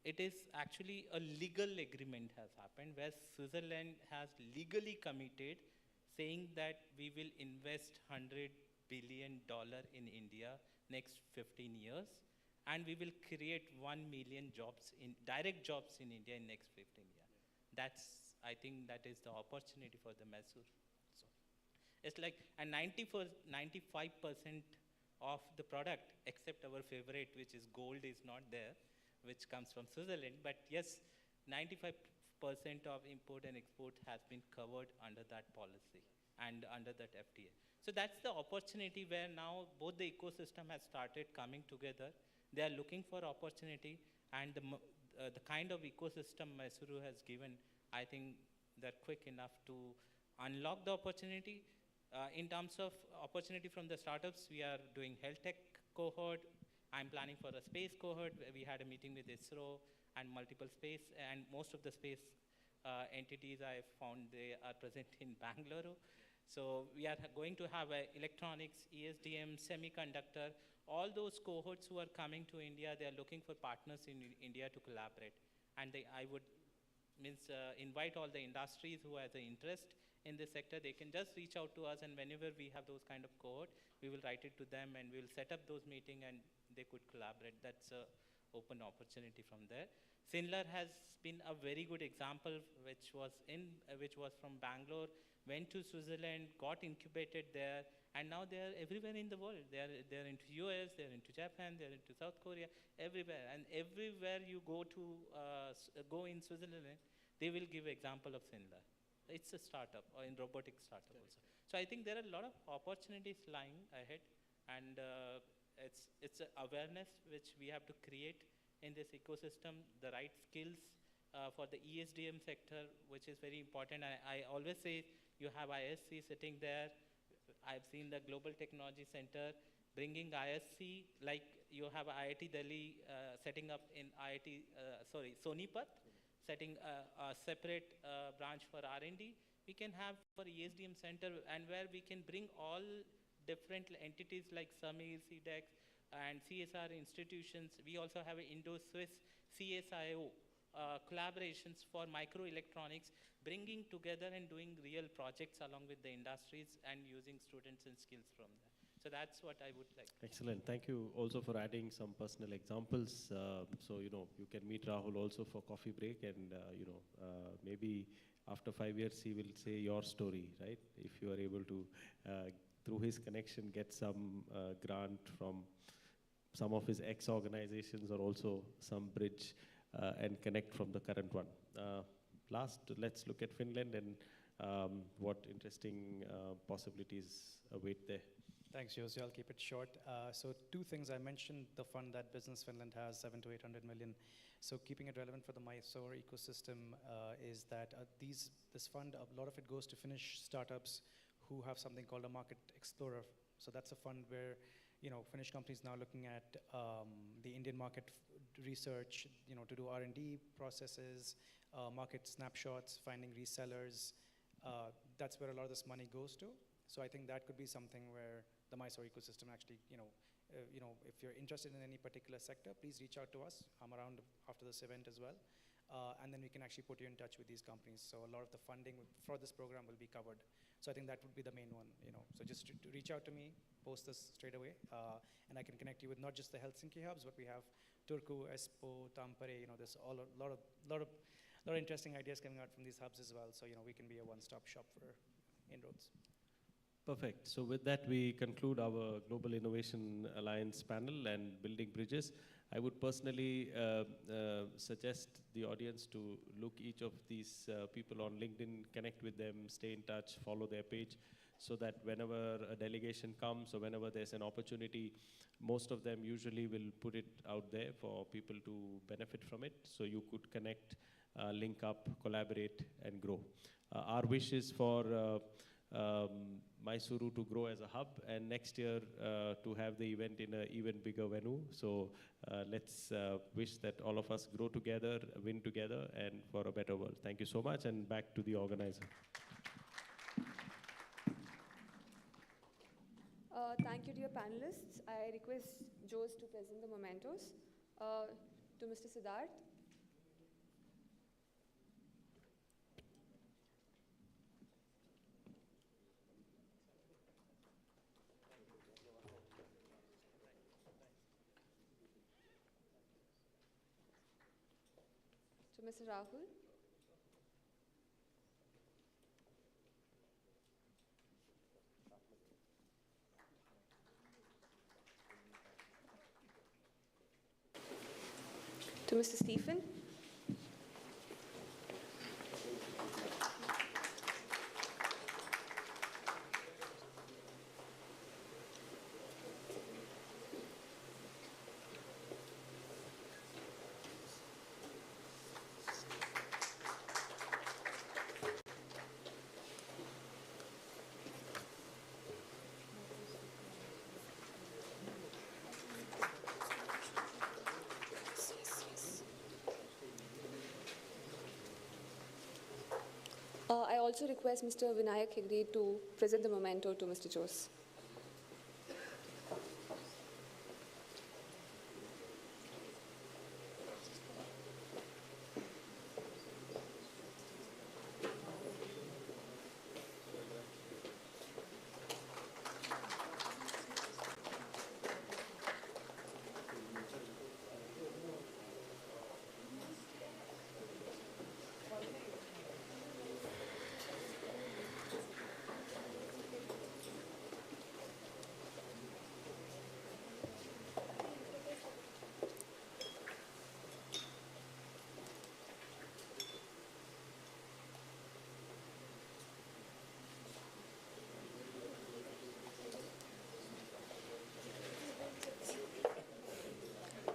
it is actually a legal agreement has happened, where Switzerland has legally committed saying that we will invest $100 billion in India next 15 years, and we will create 1 million jobs, direct jobs in India in next 15 years. I think that is the opportunity for the Mysuru. So it's like, and 95% of the product, except our favorite, which is gold, is not there. which comes from Switzerland. But yes, 95% of import and export has been covered under that policy and under that FTA. So that's the opportunity where now both the ecosystem has started coming together. They are looking for opportunity, and the kind of ecosystem Mysuru has given, I think they're quick enough to unlock the opportunity. In terms of opportunity from the startups, we are doing health tech cohort. I'm planning for a space cohort. We had a meeting with ISRO and multiple space, and most of the space entities I found they are present in Bangalore. So we are going to have electronics, ESDM, semiconductor, all those cohorts who are coming to India, they are looking for partners in India to collaborate. And I would invite all the industries who have the interest in this sector. They can just reach out to us, and whenever we have those kind of cohort, we will write it to them and we'll set up those meetings and they could collaborate. That's an open opportunity from there. Sinlar has been a very good example, which was from Bangalore, went to Switzerland, got incubated there, and now they are everywhere in the world. They're into US, they're into Japan, they're into South Korea, everywhere. And everywhere you go to go in Switzerland, they will give example of Sinlar. It's a startup, or in robotic startup also. So I think there are a lot of opportunities lying ahead, and it's an awareness which we have to create in this ecosystem, the right skills for the ESDM sector, which is very important. I always say you have ISC sitting there. I've seen the Global Technology Center bringing ISC, like you have IIT Delhi setting up in Sonipat, setting a separate branch for R&D. We can have for ESDM Center, and where we can bring all different entities like SAMIR, CDEX, and CSR institutions. We also have an Indo-Swiss CSIO collaborations for microelectronics, bringing together and doing real projects along with the industries and using students and skills from there. So that's what I would like. Excellent. Thank you also for adding some personal examples. So, you can meet Rahul also for coffee break, and, maybe after 5 years, he will say your story, right? If you are able to, through his connection, get some grant from some of his ex-organizations, or also some bridge and connect from the current one. Last, let's look at Finland and what interesting possibilities await there. Thanks, Josie. I'll keep it short. So 2 things. I mentioned the fund that Business Finland has, 700 to 800 million. So keeping it relevant for the Mysore ecosystem is that this fund, a lot of it goes to Finnish startups who have something called a market explorer. So that's a fund where Finnish companies now looking at the Indian market research, to do R&D processes, market snapshots, finding resellers. That's where a lot of this money goes to. So I think that could be something where the Mysore ecosystem actually, if you're interested in any particular sector, please reach out to us. I'm around after this event as well. And then we can actually put you in touch with these companies. So a lot of the funding for this program will be covered. So I think that would be the main one. So just to reach out to me, post this straight away, and I can connect you with not just the Helsinki hubs, but we have Turku, Espoo, Tampere. There's a lot of interesting ideas coming out from these hubs as well. So we can be a one-stop shop for inroads. Perfect. So with that, we conclude our Global Innovation Alliance panel and building bridges. I would personally suggest the audience to look each of these people on LinkedIn, connect with them, stay in touch, follow their page, so that whenever a delegation comes or whenever there's an opportunity, most of them usually will put it out there for people to benefit from it. So you could connect, link up, collaborate, and grow. Our wish is for Mysuru to grow as a hub, and next year to have the event in an even bigger venue. So let's wish that all of us grow together, win together, and for a better world. Thank you so much, and back to the organizer. Thank you to your panelists. I request Jose to present the mementos. To Mr. Siddharth. To Mr. Rahul. to Mr. Stephen. I also request Mr. Vinayak Hegde to present the memento to Mr. Jose.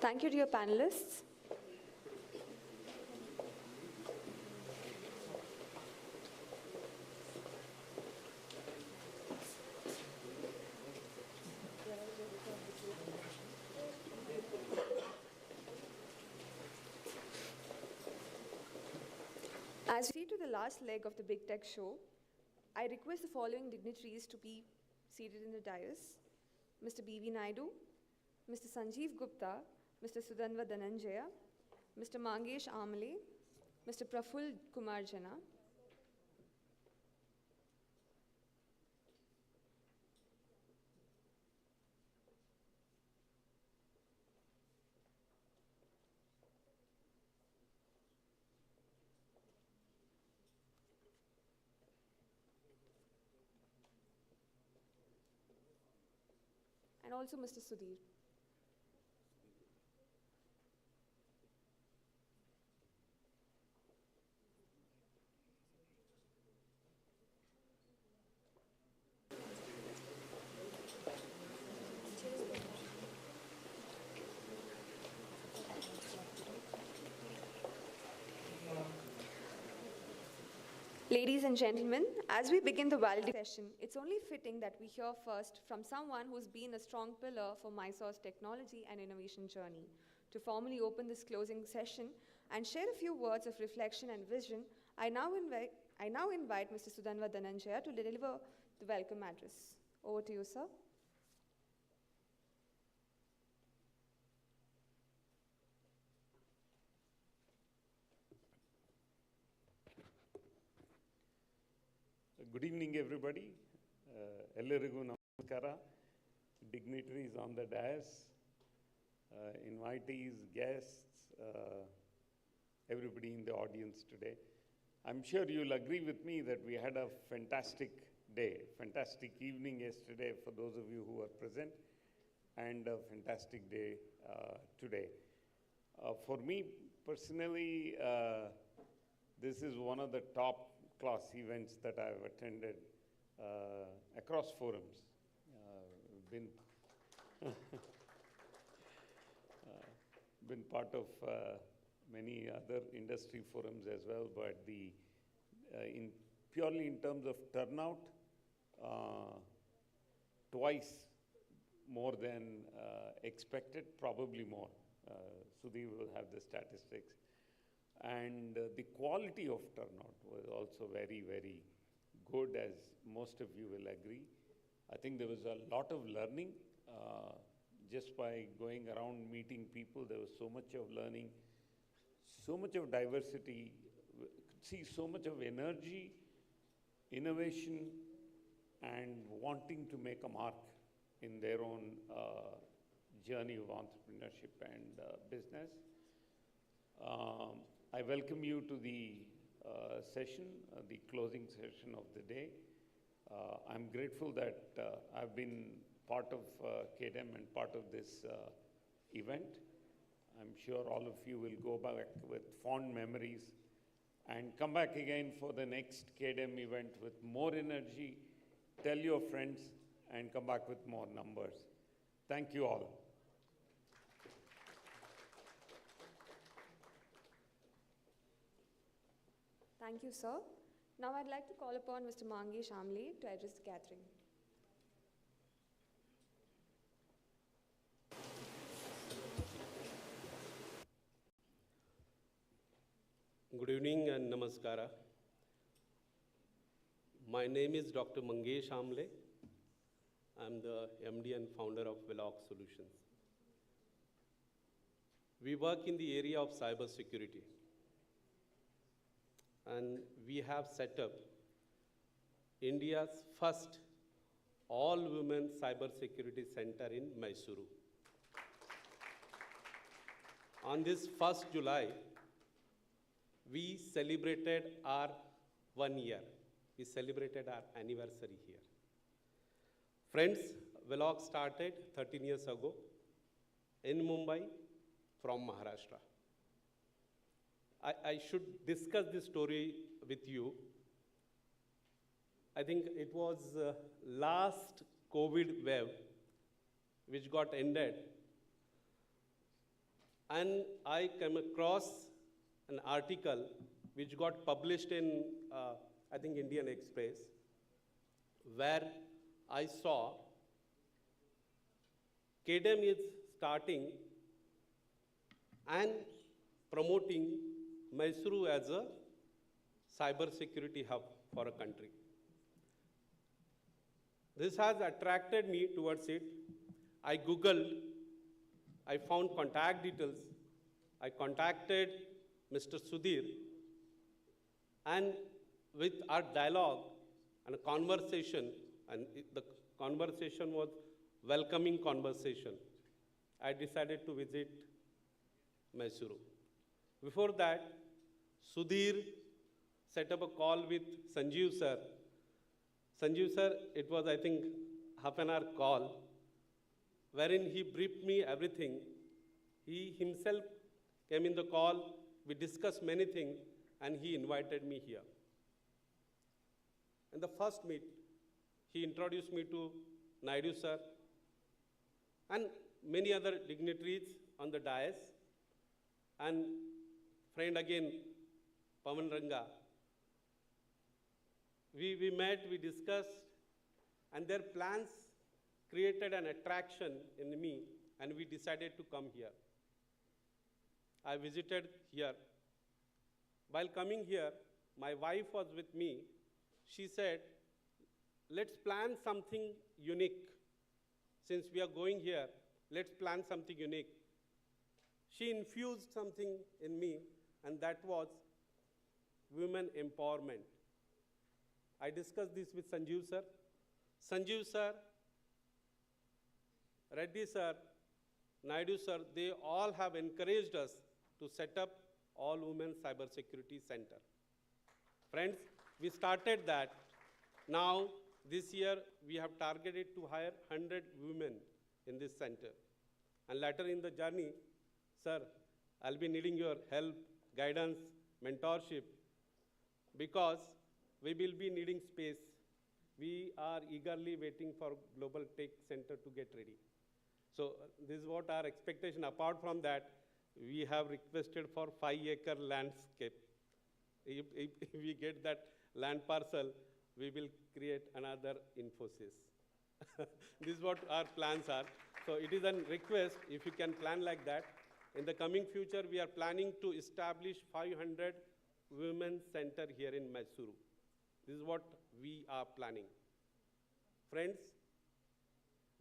Thank you, dear panelists. As we proceed to the last leg of the Big Tech Show, I request the following dignitaries to be seated in the dais. Mr. B.V. Naidu, Mr. Sanjeev Gupta, Mr. Sudanva Dhananjaya, Mr. Mangesh Amale, Mr. Praful Kumar Jana, and also Mr. Sudhir. Ladies and gentlemen, as we begin the validation session, it's only fitting that we hear first from someone who's been a strong pillar for Mysore's technology and innovation journey. To formally open this closing session and share a few words of reflection and vision, I now invite Mr. Sudanva Dhananjaya to deliver the welcome address. Over to you, sir. Good evening, everybody. Ellarigu namaskara, dignitaries on the dais, invitees, guests, everybody in the audience today. I'm sure you'll agree with me that we had a fantastic day, fantastic evening yesterday for those of you who were present, and a fantastic day today. For me personally, this is one of the top class events that I've attended across forums. Been part of many other industry forums as well, but purely in terms of turnout, twice more than expected, probably more. Sudhir will have the statistics. And the quality of turnout was also very, very good, as most of you will agree. I think there was a lot of learning. Just by going around meeting people, there was so much of learning, so much of diversity, see so much of energy, innovation, and wanting to make a mark in their own journey of entrepreneurship and business. I welcome you to the session, the closing session of the day. I'm grateful that I've been part of KDM and part of this event. I'm sure all of you will go back with fond memories and come back again for the next KDM event with more energy. Tell your friends and come back with more numbers. Thank you all. Thank you, sir. Now I'd like to call upon Mr. Mangesh Amle to address the gathering. Good evening and namaskara. My name is Dr. Mangesh Amle. I'm the MD and founder of Velox Solutions. We work in the area of cyber security. And we have set up India's first all-women cyber security center in Mysuru. On this 1st July, we celebrated our 1 year. We celebrated our anniversary here. Friends, Velox started 13 years ago in Mumbai from Maharashtra. I should discuss this story with you. I think it was last COVID wave which got ended. And I came across an article which got published in, I think, Indian Express, where I saw KDM is starting and promoting Mysuru as a cyber security hub for a country. This has attracted me towards it. I Googled, I found contact details. I contacted Mr. Sudhir, and with our dialogue and a conversation, and the conversation was welcoming conversation, I decided to visit Mysuru. Before that, Sudhir set up a call with Sanjeev sir. Sanjeev sir, it was, I think, half an hour call, wherein he briefed me everything. He himself came in the call, we discussed many things, and he invited me here. In the first meet, he introduced me to Naidu sir and many other dignitaries on the dais, and friend again, Pavan Ranga. We met, we discussed, and their plans created an attraction in me, and we decided to come here. I visited here. While coming here, my wife was with me. She said, let's plan something unique. Since we are going here, let's plan something unique. She infused something in me, and that was women empowerment. I discussed this with Sanjeev sir. Sanjeev sir, Reddy sir, Naidu sir, they all have encouraged us to set up all-women cybersecurity center. Friends, we started that. Now, this year, we have targeted to hire 100 women in this center. And later in the journey, sir, I'll be needing your help, guidance, mentorship, because we will be needing space. We are eagerly waiting for Global Tech Center to get ready. So this is what our expectation. Apart from that, we have requested for 5-acre landscape. If we get that land parcel, we will create another Infosys. This is what our plans are. So it is a request, if you can plan like that. In the coming future, we are planning to establish 500 women's center here in Mysuru. This is what we are planning. Friends,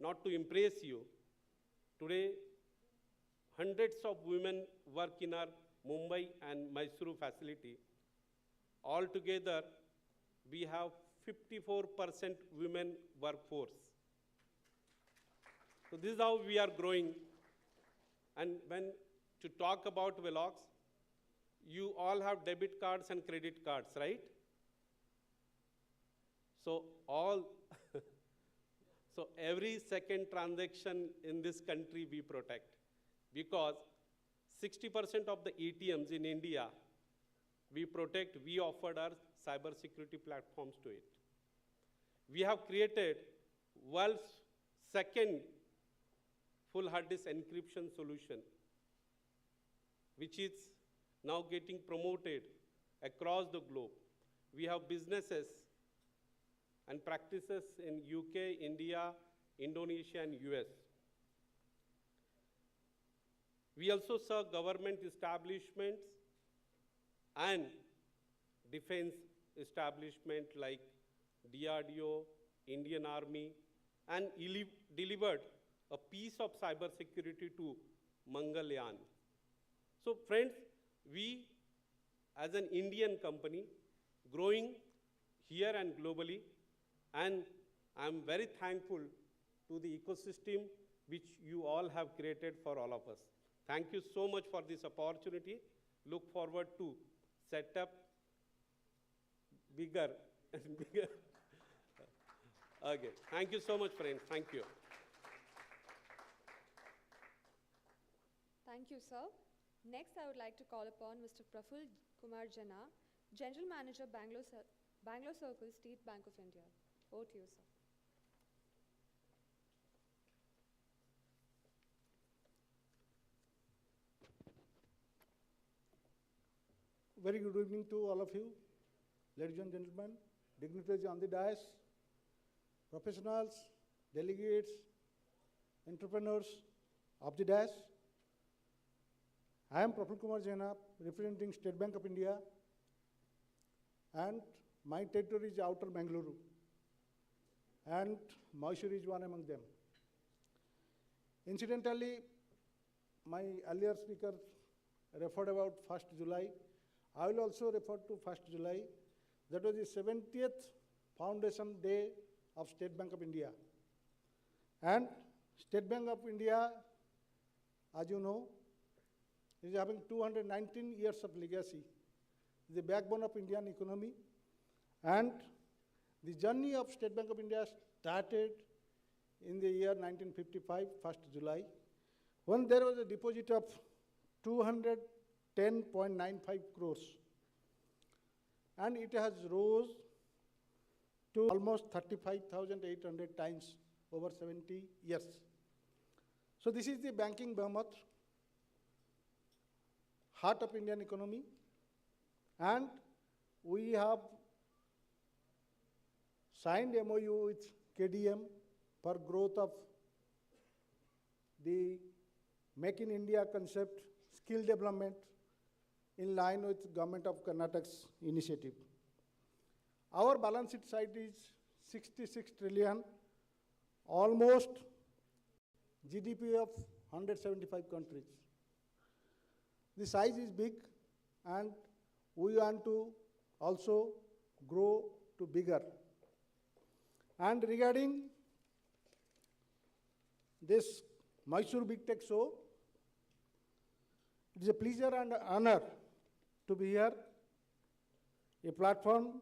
not to impress you, today, hundreds of women work in our Mumbai and Mysuru facility. Altogether, we have 54% women workforce. So this is how we are growing. And when to talk about Velox, you all have debit cards and credit cards, right? So so every second transaction in this country we protect, because 60% of the ATMs in India, we protect, we offered our cybersecurity platforms to it. We have created world's second full hard disk encryption solution, which is now getting promoted across the globe. We have businesses and practices in UK, India, Indonesia, and US. We also serve government establishments and defense establishment like DRDO, Indian Army, and delivered a piece of cybersecurity to Mangalyaan. So friends, we as an Indian company growing here and globally, and I'm very thankful to the ecosystem which you all have created for all of us. Thank you so much for this opportunity. Look forward to set up bigger and bigger. Okay, thank you so much, friends. Thank you. Thank you, sir. Next, I would like to call upon Mr. Praful Kumar Jana, General Manager, Bangalore Circle, State Bank of India. Over to you, sir. Very good evening to all of you, ladies and gentlemen, dignitaries on the dais, professionals, delegates, entrepreneurs of the dais. I am Praful Kumar Jana, representing State Bank of India, and my territory is outer Bengaluru, and Mysuru is one among them. Incidentally, my earlier speaker referred about 1st July. I will also refer to 1st July. That was the 70th Foundation Day of State Bank of India. And State Bank of India, as you know, is having 219 years of legacy, the backbone of Indian economy. And the journey of State Bank of India started in the year 1955, 1st July, when there was a deposit of 210.95 crores. And it has rose to almost 35,800 times over 70 years. So this is the banking behemoth, heart of Indian economy. And we have signed MOU with KDM for growth of the Make in India concept, skill development, in line with Government of Karnataka's initiative. Our balance sheet size is 66 trillion, almost GDP of 175 countries. The size is big, and we want to also grow to bigger. And regarding this Mysuru Big Tech Show, it is a pleasure and honor to be here, a platform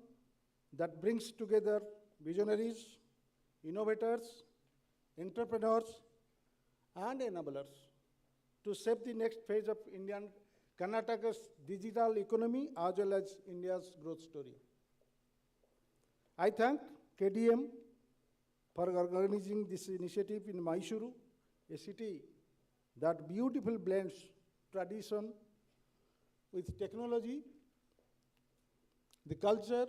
that brings together visionaries, innovators, entrepreneurs, and enablers to shape the next phase of Karnataka's digital economy as well as India's growth story. I thank KDM for organizing this initiative in Mysuru, a city that beautifully blends tradition with technology, the culture,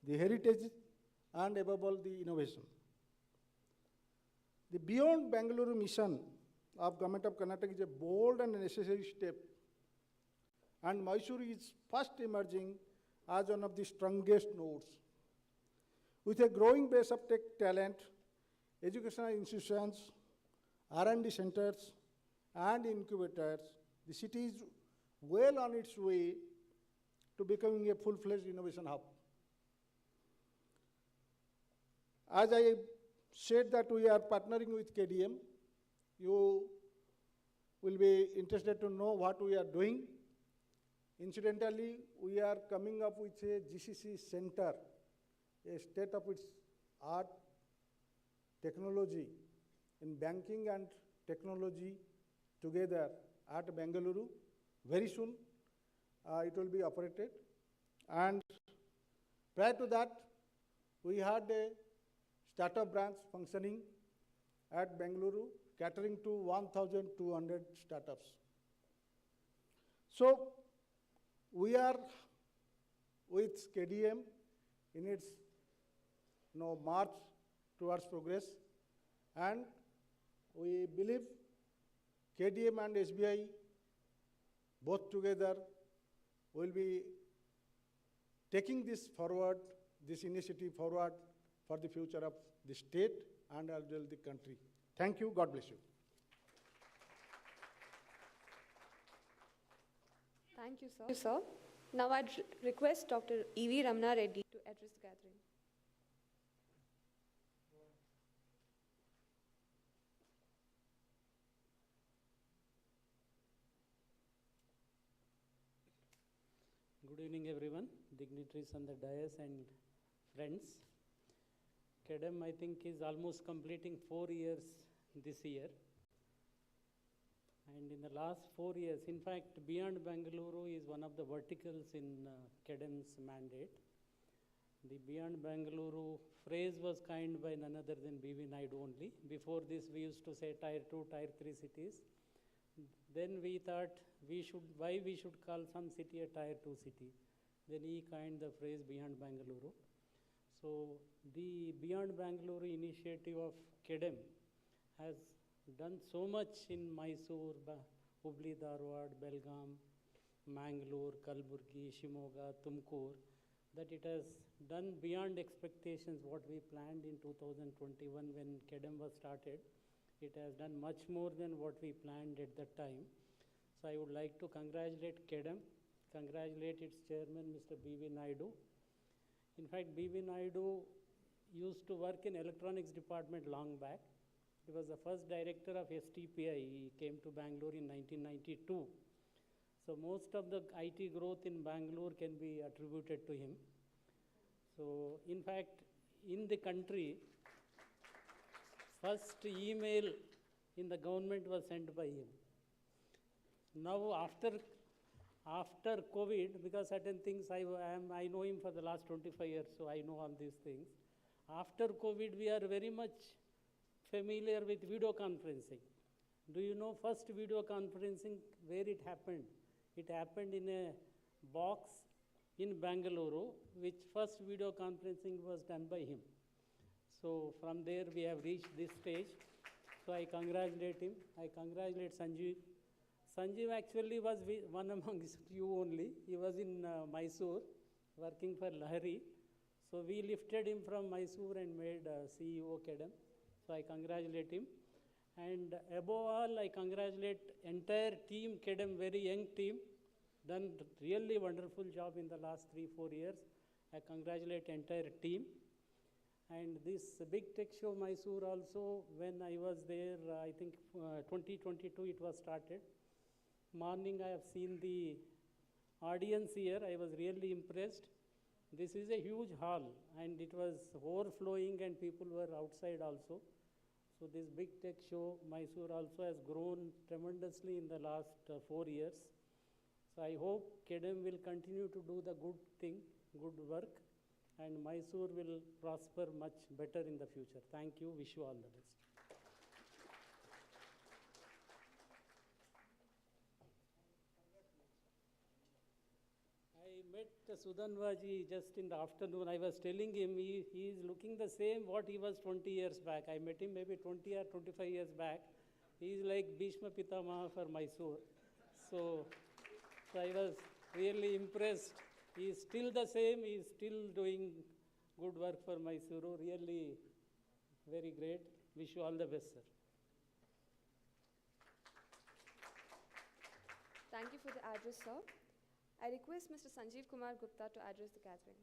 the heritage, and above all, the innovation. The Beyond Bengaluru mission of Government of Karnataka is a bold and necessary step, and Mysuru is fast emerging as one of the strongest nodes. With a growing base of tech talent, educational institutions, R&D centers, and incubators, the city is well on its way to becoming a full-fledged innovation hub. As I said that we are partnering with KDM, you will be interested to know what we are doing. Incidentally, we are coming up with a GCC center, a state-of-its-art technology in banking and technology together at Bengaluru, Very soon, it will be operated. And prior to that, we had a startup branch functioning at Bengaluru, catering to 1,200 startups. So we are with KDM in its march towards progress, and we believe KDM and SBI both together will be taking this forward, this initiative forward for the future of the state and as well the country. Thank you. God bless you. Thank you, sir. Now I'd request Dr. E.V. Ramana Reddy to address the gathering. Good evening, everyone, dignitaries on the dais and friends. KEDEM, I think, is almost completing 4 years this year. And in the last 4 years, in fact, Beyond Bengaluru is one of the verticals in KEDEM's mandate. The Beyond Bengaluru phrase was coined by none other than B.V. Naidu only. Before this, we used to say Tier 2, Tier 3 cities. Then we thought why we should call some city a Tier 2 city. Then he coined the phrase Beyond Bengaluru. So the Beyond Bengaluru initiative of KEDEM has done so much in Mysuru, Hubli, Dharwad, Belgaum, Mangalore, Kalburgi, Shimoga, Tumkur, that it has done beyond expectations what we planned in 2021 when KEDEM was started. It has done much more than what we planned at that time. So I would like to congratulate KEDEM, congratulate its chairman, Mr. B.V. Naidu. In fact, B.V. Naidu used to work in electronics department long back. He was the first director of STPI. He came to Bangalore in 1992. So most of the IT growth in Bangalore can be attributed to him. So in fact, in the country, first email in the government was sent by him. Now after COVID, because certain things I know him for the last 25 years, so I know all these things. After COVID, we are very much familiar with video conferencing. Do you know first video conferencing, where it happened? It happened in a box in Bengaluru, which first video conferencing was done by him. So from there, we have reached this stage. So I congratulate him. I congratulate Sanjeev. Sanjeev actually was one amongst you only. He was in Mysuru, working for Lahari. So we lifted him from Mysuru and made CEO KEDEM. So I congratulate him. And above all, I congratulate entire team, KEDEM, very young team, done really wonderful job in the last 3-4 years. I congratulate entire team. And this Big Tech Show Mysuru also, when I was there, I think 2022 it was started. Morning I have seen the audience here. I was really impressed. This is a huge hall and it was overflowing and people were outside also. So this Big Tech Show Mysuru also has grown tremendously in the last 4 years. So I hope KEDEM will continue to do the good thing, good work, and Mysuru will prosper much better in the future. Thank you. Wish you all the best. I met Sudanvaji just in the afternoon. I was telling him he is looking the same what he was 20 years back. I met him maybe 20 or 25 years back. He is like Bhishma Pitamaha for Mysuru. So I was really impressed. He is still the same. He is still doing good work for Mysuru. Really very great. Wish you all the best, sir. Thank you for the address, sir. I request Mr. Sanjeev Kumar Gupta to address the gathering.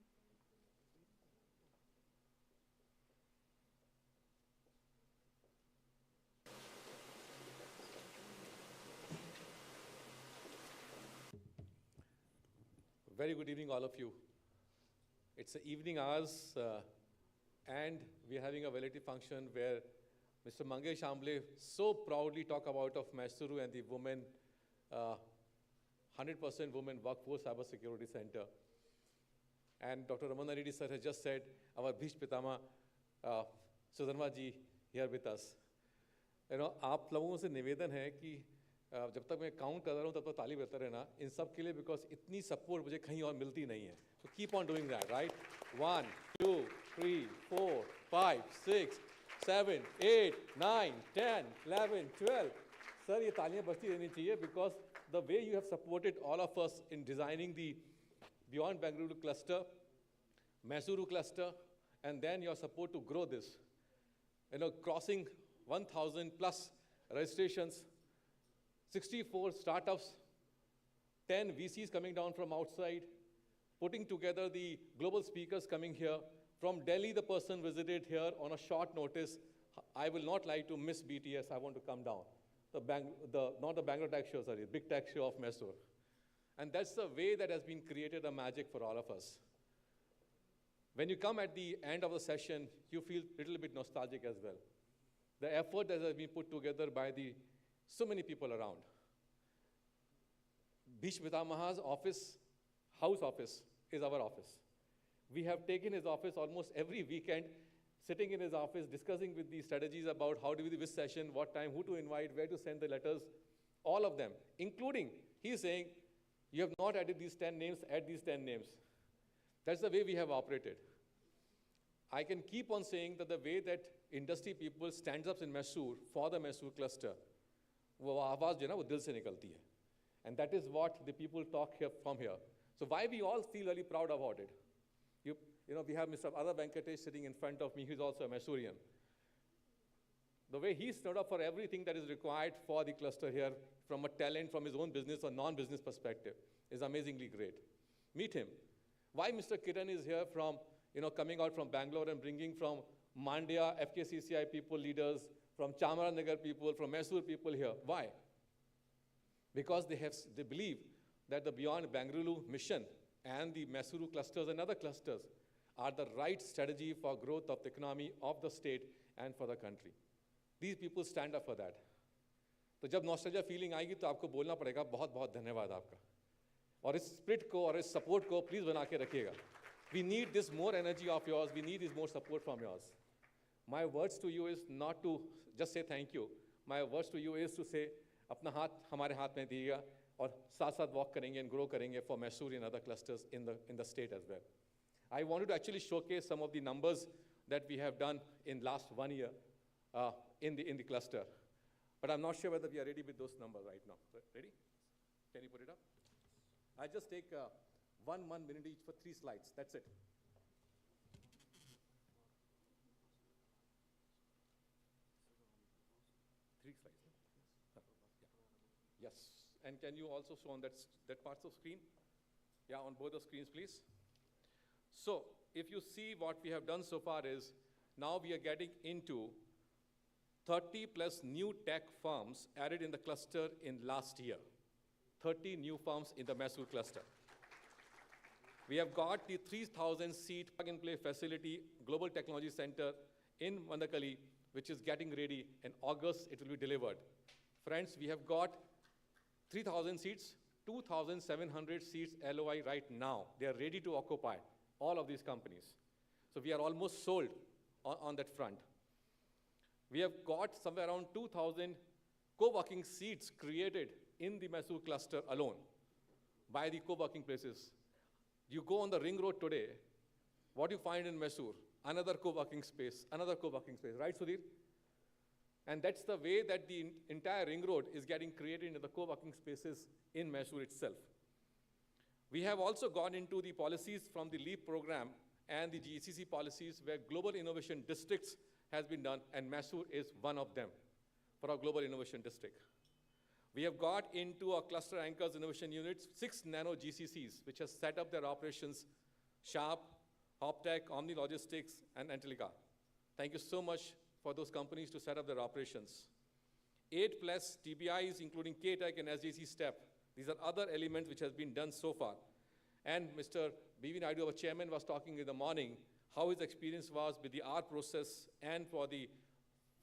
Very good evening, all of you. It's the evening hours, and we're having a validity function where Mr. Mangesh Amble so proudly talk about of Mysuru and the women 100% women workforce cybersecurity center. And Dr. Ramana Reddy sir has just said, our Bhish Pitama, Sudharma ji, here with us. आप लोगों से निवेदन है कि जब तक मैं count कर रहा हूँ तब तक ताली बजता रहना इन सब के लिए, बिकॉज इतनी सपोर्ट मुझे कहीं और मिलती नहीं है. So keep on doing that, right? 1, 2, 3, 4, 5, 6, 7, 8, 9, 10, 11, 12. Sir, ये तालियां बजती रहनी चाहिए, because the way you have supported all of us in designing the Beyond Bengaluru cluster, Mysuru cluster, and then your support to grow this. Crossing 1,000 plus registrations, 64 startups, 10 VCs coming down from outside, putting together the global speakers coming here. From Delhi, the person visited here on a short notice. I will not lie to Miss BTS, I want to come down. Not the Bangalore Tech Show, sorry, Big Tech Show of Mysuru. And that's the way that has been created a magic for all of us. When you come at the end of the session, you feel a little bit nostalgic as well. The effort that has been put together by so many people around. Bhish Pitamaha's house office is our office. We have taken his office almost every weekend, sitting in his office, discussing with the strategies about how do we do this session, what time, who to invite, where to send the letters, all of them, including, he's saying, you have not added these 10 names, add these 10 names. That's the way we have operated. I can keep on saying that the way that industry people stands up in Mysuru for the Mysuru cluster, वो आवाज़ जो है ना वो दिल से निकलती है. And that is what the people talk here from here. So why we all feel really proud about it. We have Mr. Ada Venkatesh sitting in front of me, who's also a Mysurian. The way he stood up for everything that is required for the cluster here, from a talent, from his own business or non-business perspective, is amazingly great. Meet him. Why Mr. Kiran is here from, coming out from Bangalore and bringing from Mandya, FKCCI people, leaders, from Chamaranagar people, from Mysuru people here. Why? Because they believe that the Beyond Bengaluru mission and the Mysuru clusters and other clusters are the right strategy for growth of the economy of the state and for the country. These people stand up for that. तो जब nostalgia feeling आएगी तो आपको बोलना पड़ेगा बहुत बहुत धन्यवाद आपका. और इस स्पिरिट को और इस सपोर्ट को प्लीज बना के रखिएगा. We need this more energy of yours. We need this more support from yours. My words to you is not to just say thank you. My words to you is to say अपना हाथ हमारे हाथ में दीजिएगा और साथ साथ walk करेंगे and grow करेंगे for Mysuru and other clusters in the state as well. I wanted to actually showcase some of the numbers that we have done in last 1 year in the cluster. But I'm not sure whether we are ready with those numbers right now. Ready? Can you put it up? I just take 1 minute each for 3 slides. That's it. Three slides. Yes. And can you also show on that parts of screen? Yeah, on both the screens, please. So, if you see what we have done so far is, now we are getting into 30 plus new tech firms added in the cluster in last year. 30 new firms in the Mysuru cluster. We have got the 3,000 seat plug-and-play facility, Global Technology Center in Mandakali, which is getting ready. In August, it will be delivered. Friends, we have got 3,000 seats, 2,700 seats LOI right now. They are ready to occupy all of these companies. So we are almost sold on that front. We have got somewhere around 2,000 co-working seats created in the Mysuru cluster alone by the co-working places. You go on the ring road today, what you find in Mysuru? Another co-working space, right, Sudhir? And that's the way that the entire ring road is getting created into the co-working spaces in Mysuru itself. We have also gone into the policies from the LEAP program and the GCC policies where global innovation districts has been done, and Mysuru is one of them for our global innovation district. We have got into our cluster anchors innovation units, 6 nano GCCs, which has set up their operations, Sharp, Hoptech, Omni Logistics, and Antelica. Thank you so much for those companies to set up their operations. 8 plus TBIs, including K-Tech and SJC STEP. These are other elements which has been done so far. And Mr. B.V. Naidu, our chairman, was talking in the morning how his experience was with the R process and for the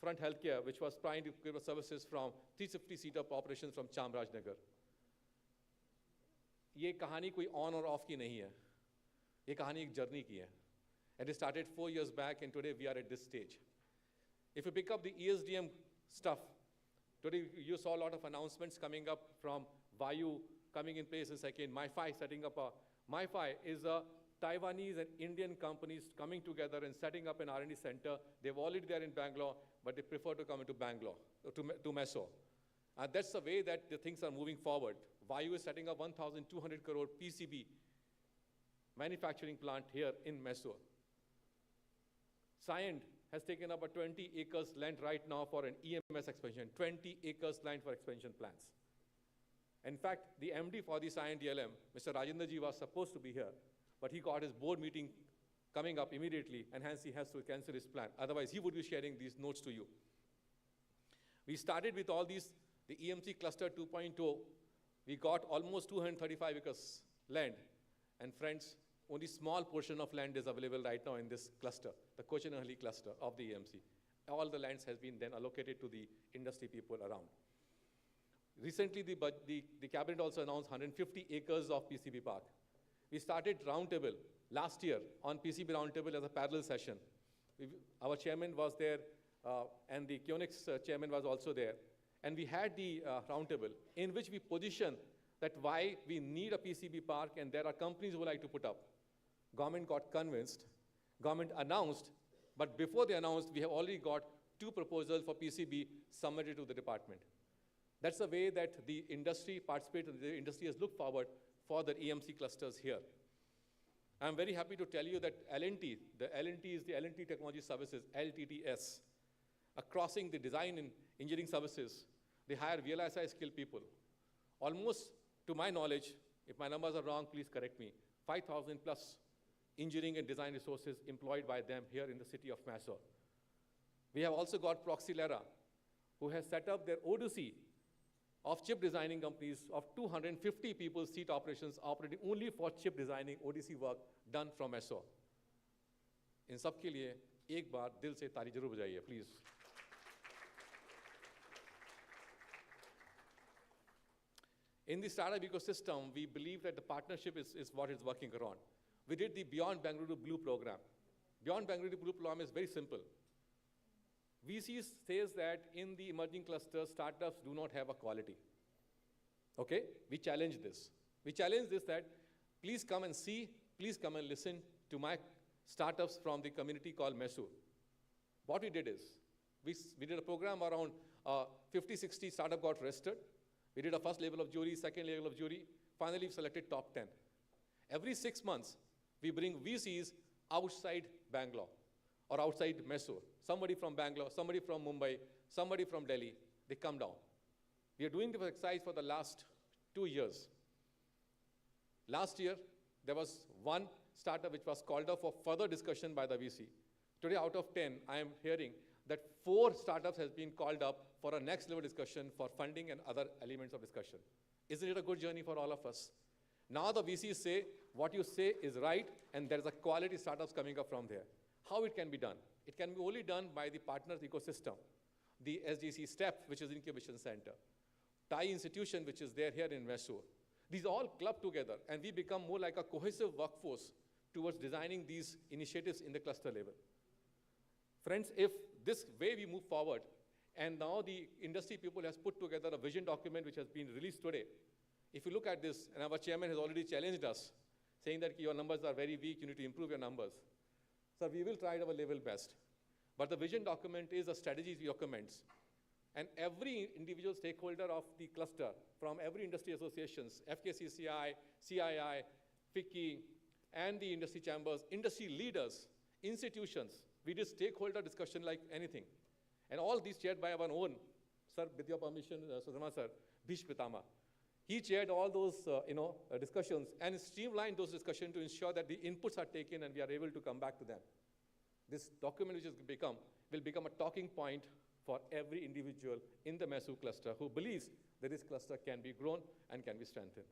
Front Healthcare, which was trying to give services from 350 seat-up operations from Chamarajnagar. ये कहानी कोई on or off की नहीं है, ये कहानी एक journey की है. And it started 4 years back, and today we are at this stage. If you pick up the ESDM stuff, today you saw a lot of announcements coming up from Vayu coming in place in second, MiFi setting up a, MiFi is a Taiwanese and Indian companies coming together and setting up an R&D center. They've already there in Bangalore, but they prefer to come into Bangalore, to Mysuru. And that's the way that the things are moving forward. Vayu is setting up 1,200 crore PCB manufacturing plant here in Mysuru. Cyient has taken up a 20 acres land right now for an EMS expansion, 20 acres land for expansion plans. In fact, the MD for the Cyient DLM, Mr. Rajendra ji, was supposed to be here, but he got his board meeting coming up immediately, and hence he has to cancel his plan. Otherwise, he would be sharing these notes to you. We started with all these, the EMC cluster 2.0. We got almost 235 acres land, and friends, only small portion of land is available right now in this cluster, the Cochinahulli cluster of the EMC. All the lands has been then allocated to the industry people around. Recently, the cabinet also announced 150 acres of PCB park. We started roundtable last year on PCB roundtable as a parallel session. Our chairman was there, and the Kionix chairman was also there. And we had the roundtable in which we position that why we need a PCB park, and there are companies who like to put up. Government got convinced, government announced, but before they announced, we have already got 2 proposals for PCB submitted to the department. That's the way that the industry participated, the industry has looked forward for the EMC clusters here. I'm very happy to tell you that L&T, the L&T is the L&T Technology Services, LTTS, crossing the design and engineering services. They hire VLSI skilled people. Almost, to my knowledge, if my numbers are wrong, please correct me, 5,000 plus engineering and design resources employed by them here in the city of Mysuru. We have also got Proxylera, who has set up their Odyssey of chip designing companies of 250 people seat operations operating only for chip designing Odyssey work done from Mysuru. In सबके लिए एक बार दिल से ताली जरूर बजाइए, please. In the startup ecosystem, we believe that the partnership is what is working around. We did the Beyond Bangalore Blue program. Beyond Bangalore Blue program is very simple. VC says that in the emerging clusters, startups do not have a quality. Okay? We challenge this. We challenge this that please come and see, please come and listen to my startups from the community called Mysuru. What we did is, we did a program around 50, 60 startup got registered. We did a first level of jury, second level of jury. Finally, we selected top 10. Every 6 months, we bring VCs outside Bangalore or outside Mysuru. Somebody from Bangalore, somebody from Mumbai, somebody from Delhi, they come down. We are doing this exercise for the last 2 years. Last year, there was one startup which was called up for further discussion by the VC. Today, out of 10, I am hearing that 4 startups has been called up for a next level discussion for funding and other elements of discussion. Isn't it a good journey for all of us? Now the VCs say, what you say is right, and there is a quality startups coming up from there. How it can be done? It can be only done by the partners ecosystem, the SGC STEP, which is Incubation Center, TAI institution, which is there here in Mysuru. These all club together, and we become more like a cohesive workforce towards designing these initiatives in the cluster level. Friends, if this way we move forward, and now the industry people has put together a vision document which has been released today. If you look at this, and our chairman has already challenged us, saying that your numbers are very weak, you need to improve your numbers. So we will try our level best. But the vision document is a strategy documents. And every individual stakeholder of the cluster, from every industry associations, FKCCI, CII, FICCI, and the industry chambers, industry leaders, institutions, we did stakeholder discussion like anything. And all these chaired by our own, sir, with your permission, Sudhama sir, Bhish Pitama. He chaired all those discussions and streamlined those discussions to ensure that the inputs are taken and we are able to come back to them. This document which will become a talking point for every individual in the Mysuru cluster who believes that this cluster can be grown and can be strengthened.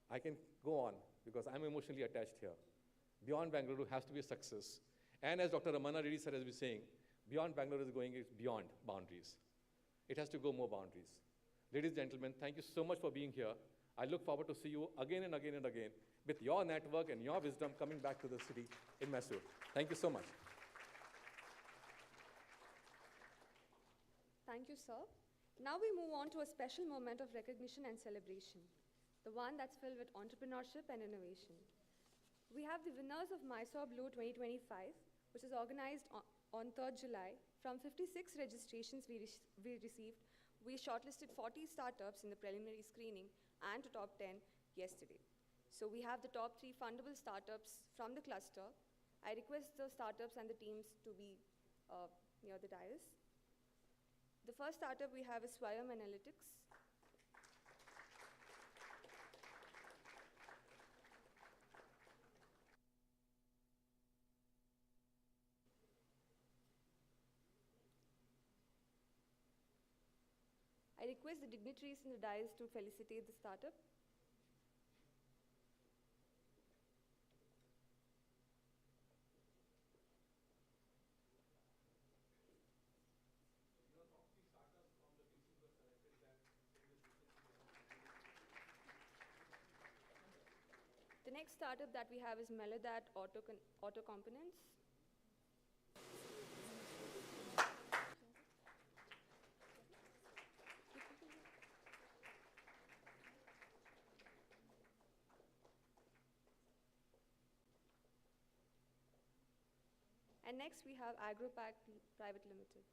I can go on because I'm emotionally attached here. Beyond Bangalore has to be a success. And as Dr. Ramana Reddy sir has been saying, Beyond Bangalore is going beyond boundaries. It has to go more boundaries. Ladies and gentlemen, thank you so much for being here. I look forward to see you again and again and again with your network and your wisdom coming back to the city in Mysuru. Thank you so much. Thank you, sir. Now we move on to a special moment of recognition and celebration, the one that's filled with entrepreneurship and innovation. We have the winners of Mysore Blue 2025, which is organized on 3rd July. From 56 registrations we received, we shortlisted 40 startups in the preliminary screening and to top 10 yesterday. So we have the top 3 fundable startups from the cluster. I request the startups and the teams to be near the dais. The first startup we have is Swayam Analytics. I request the dignitaries in the dais to felicitate the startup. The next startup that we have is Melodat Auto Components. And next we have AgroPack Private Limited.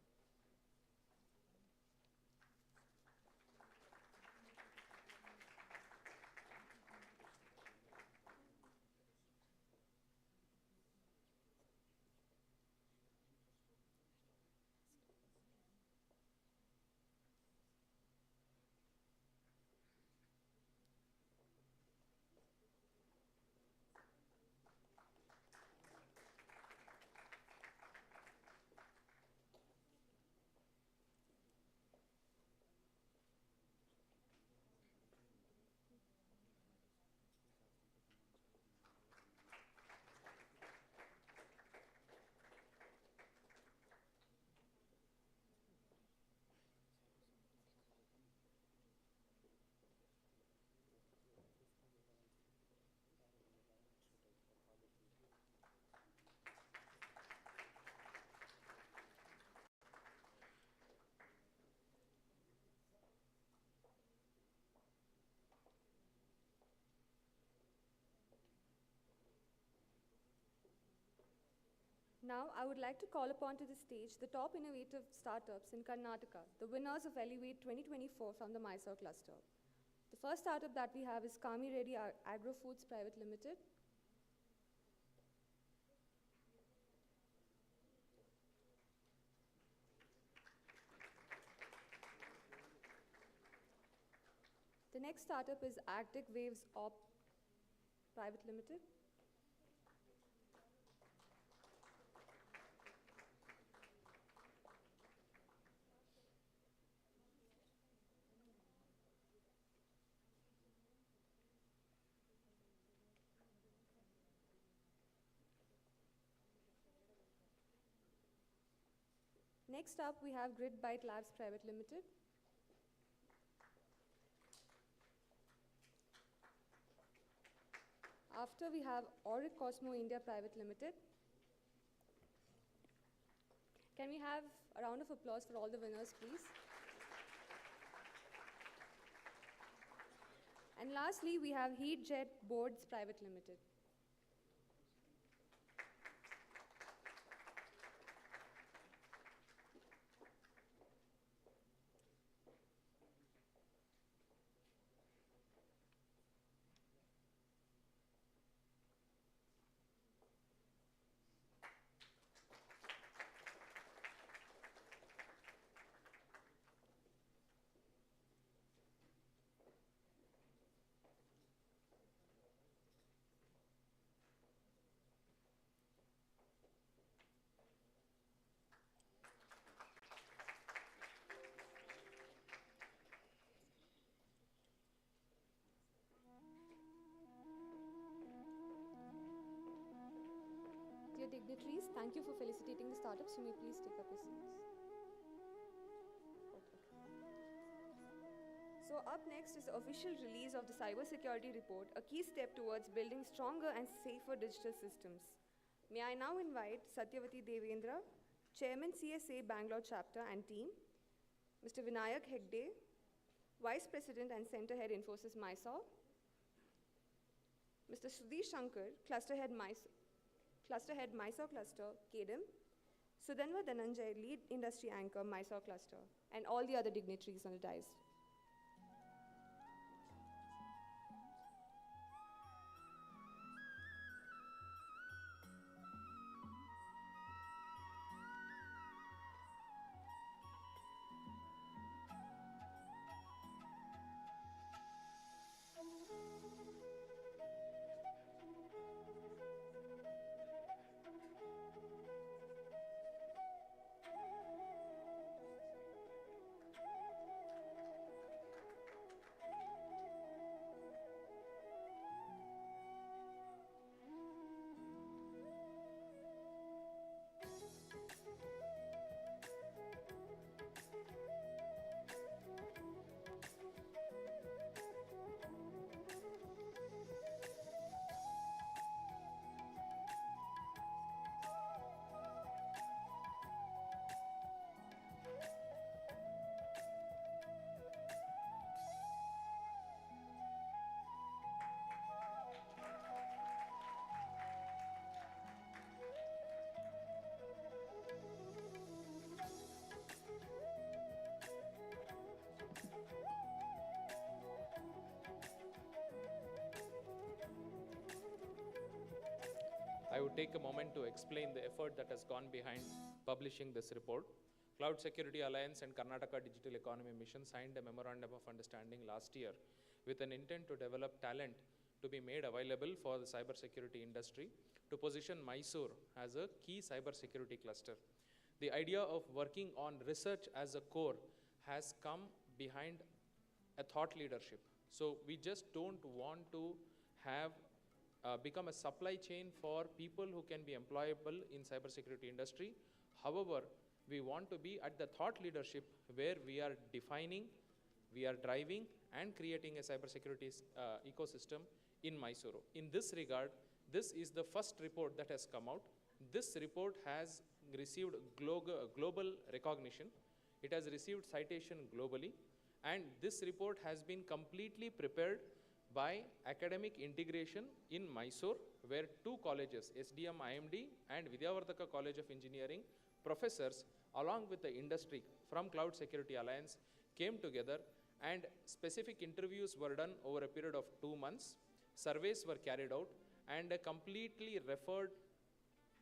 Now, I would like to call upon to the stage the top innovative startups in Karnataka, the winners of Elevate 2024 from the Mysore cluster. The first startup that we have is Kami Reddy Agro Foods Private Limited. The next startup is Agtech Waves Op Private Limited. Next up, we have Gridbite Labs Private Limited. After, we have Auric Cosmo India Private Limited. Can we have a round of applause for all the winners, please? And lastly, we have HeatJet Boards Private Limited. Dear dignitaries, thank you for felicitating the startups. You may please take up your seats. So up next is the official release of the cybersecurity report, a key step towards building stronger and safer digital systems. May I now invite Satyavati Devendra, Chairman CSA Bangalore Chapter and team, Mr. Vinayak Hegde, Vice President and Center Head Infosys Mysore, Mr. Sudhi Shankar, Cluster Head Mysore Cluster, KDIM, Sudhanva Dhananjay, Lead Industry Anchor, Mysore Cluster, and all the other dignitaries on the dais. I would take a moment to explain the effort that has gone behind publishing this report. Cloud Security Alliance and Karnataka Digital Economy Mission signed a memorandum of understanding last year with an intent to develop talent to be made available for the cybersecurity industry to position Mysuru as a key cybersecurity cluster. The idea of working on research as a core has come behind a thought leadership. So we just don't want to have become a supply chain for people who can be employable in cybersecurity industry. However, we want to be at the thought leadership where we are defining, we are driving and creating a cybersecurity ecosystem in Mysuru. In this regard, this is the first report that has come out. This report has received global recognition. It has received citation globally, and this report has been completely prepared by academic integration in Mysore, where two colleges, SDM IMD and Vidyavardhaka College of Engineering, professors along with the industry from Cloud Security Alliance came together, and specific interviews were done over a period of 2 months. Surveys were carried out, and a completely referred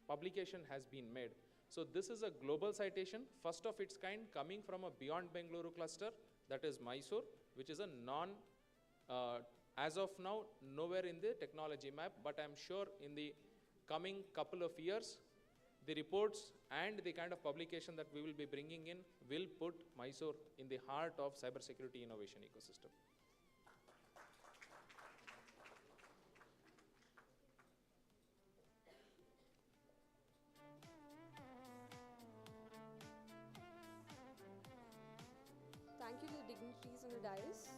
publication has been made. So this is a global citation, first of its kind, coming from a beyond Bengaluru cluster, that is Mysore, which is a as of now, nowhere in the technology map, but I'm sure in the coming couple of years, the reports and the kind of publication that we will be bringing in will put Mysore in the heart of cybersecurity innovation ecosystem. Thank you to the dignitaries on the dais.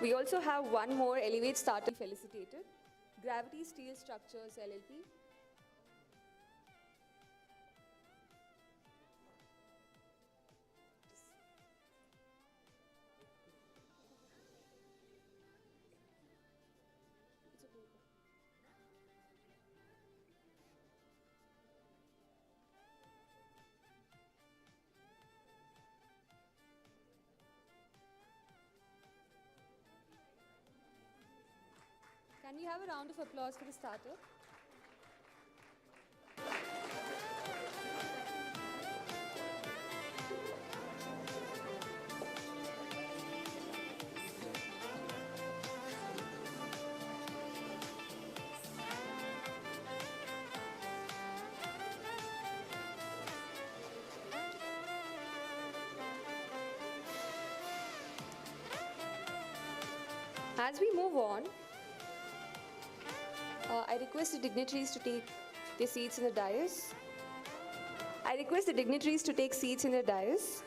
We also have one more Elevate startup felicitated, Gravity Steel Structures LLP. Can we have a round of applause for the startup? As we move on, I request the dignitaries to take their seats in the dais. I request the dignitaries to take seats in the dais.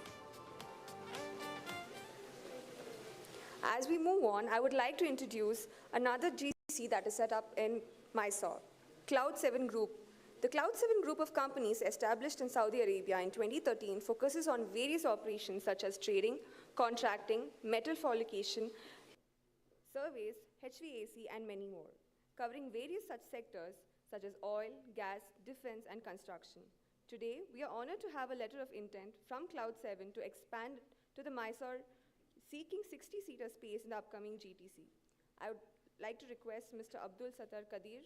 As we move on, I would like to introduce another GCC that is set up in Mysore, Cloud7 Group. The Cloud7 Group of companies established in Saudi Arabia in 2013 focuses on various operations such as trading, contracting, metal fabrication, surveys, HVAC, and many more, covering various such sectors such as oil, gas, defense, and construction. Today, we are honored to have a letter of intent from Cloud7 to expand to the Mysore, seeking 60-seater space in the upcoming GTC. I would like to request Mr. Abdul Sattar Kadir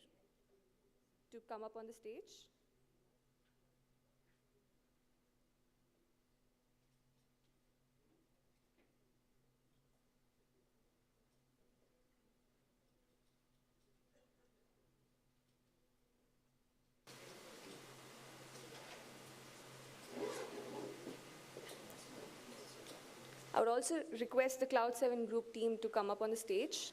to come up on the stage. I would also request the Cloud7 Group team to come up on the stage.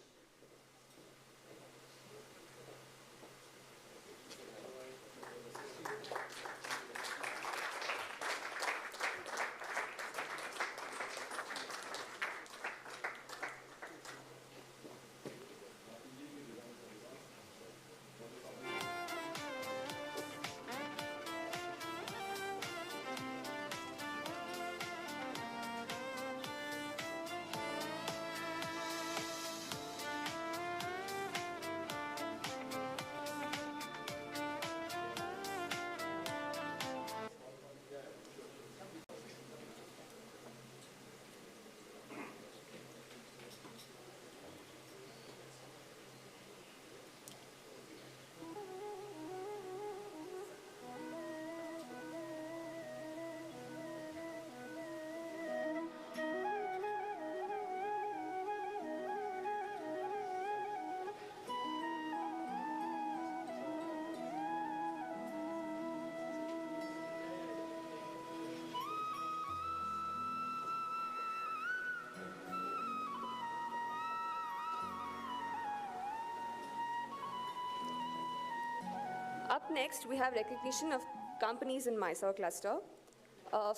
Up next, we have recognition of companies in Mysore cluster.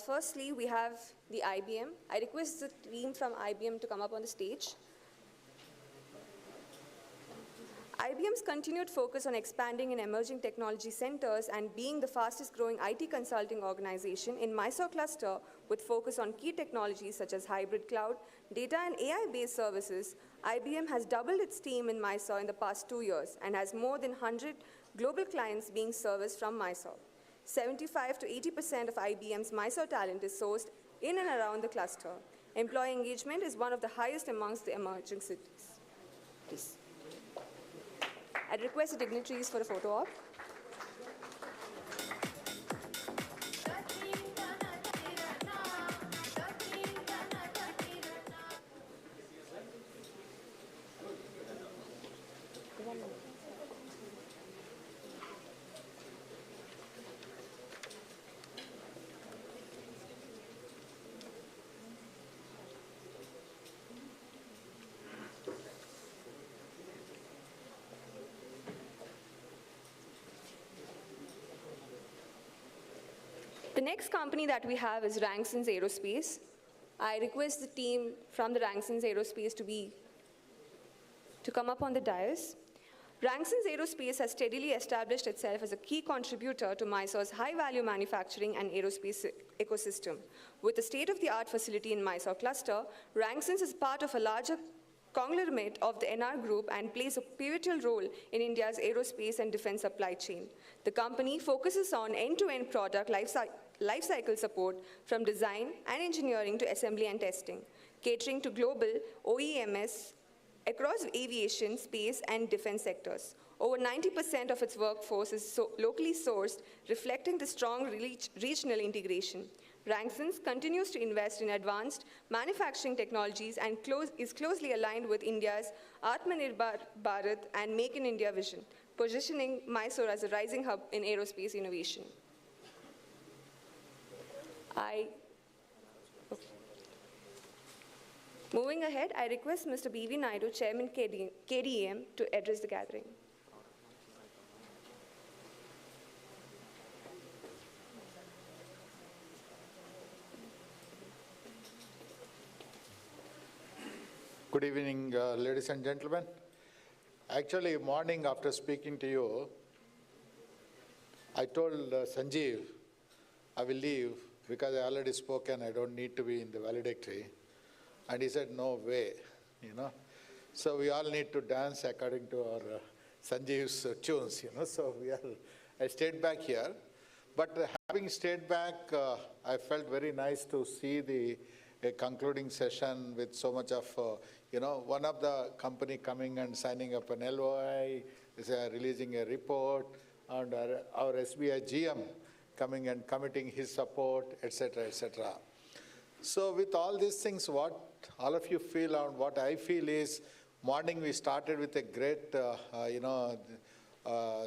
Firstly, we have the IBM. I request the team from IBM to come up on the stage. IBM's continued focus on expanding in emerging technology centers and being the fastest growing IT consulting organization in Mysore cluster with focus on key technologies such as hybrid cloud, data and AI-based services, IBM has doubled its team in Mysore in the past 2 years and has more than 100 global clients being serviced from Mysore. 75 to 80% of IBM's Mysore talent is sourced in and around the cluster. Employee engagement is one of the highest amongst the emerging cities. Please. I'd request the dignitaries for a photo op. The next company that we have is Ranksons Aerospace. I request the team from the Ranksons Aerospace to come up on the dais. Ranksons Aerospace has steadily established itself as a key contributor to Mysore's high-value manufacturing and aerospace ecosystem. With a state-of-the-art facility in Mysore cluster, Ranksons is part of a larger conglomerate of the NR Group and plays a pivotal role in India's aerospace and defense supply chain. The company focuses on end-to-end product lifecycle support from design and engineering to assembly and testing, catering to global OEMs across aviation, space, and defense sectors. Over 90% of its workforce is locally sourced, reflecting the strong regional integration. Ranksons continues to invest in advanced manufacturing technologies and is closely aligned with India's Atmanirbhar Bharat and Make in India vision, positioning Mysore as a rising hub in aerospace innovation. Moving ahead, I request Mr. B.V. Naidu, Chairman KDM, to address the gathering. Good evening, ladies and gentlemen. Actually, morning after speaking to you, I told Sanjeev I will leave because I already spoken, I don't need to be in the valedictory. And he said, no way, you know. So we all need to dance according to our Sanjeev's tunes, you know. So I stayed back here. But having stayed back, I felt very nice to see the concluding session with so much of, one of the company coming and signing up an LOI, releasing a report, and our SBI GM coming and committing his support, etc., etc. So with all these things, what all of you feel and what I feel is, morning we started with a great,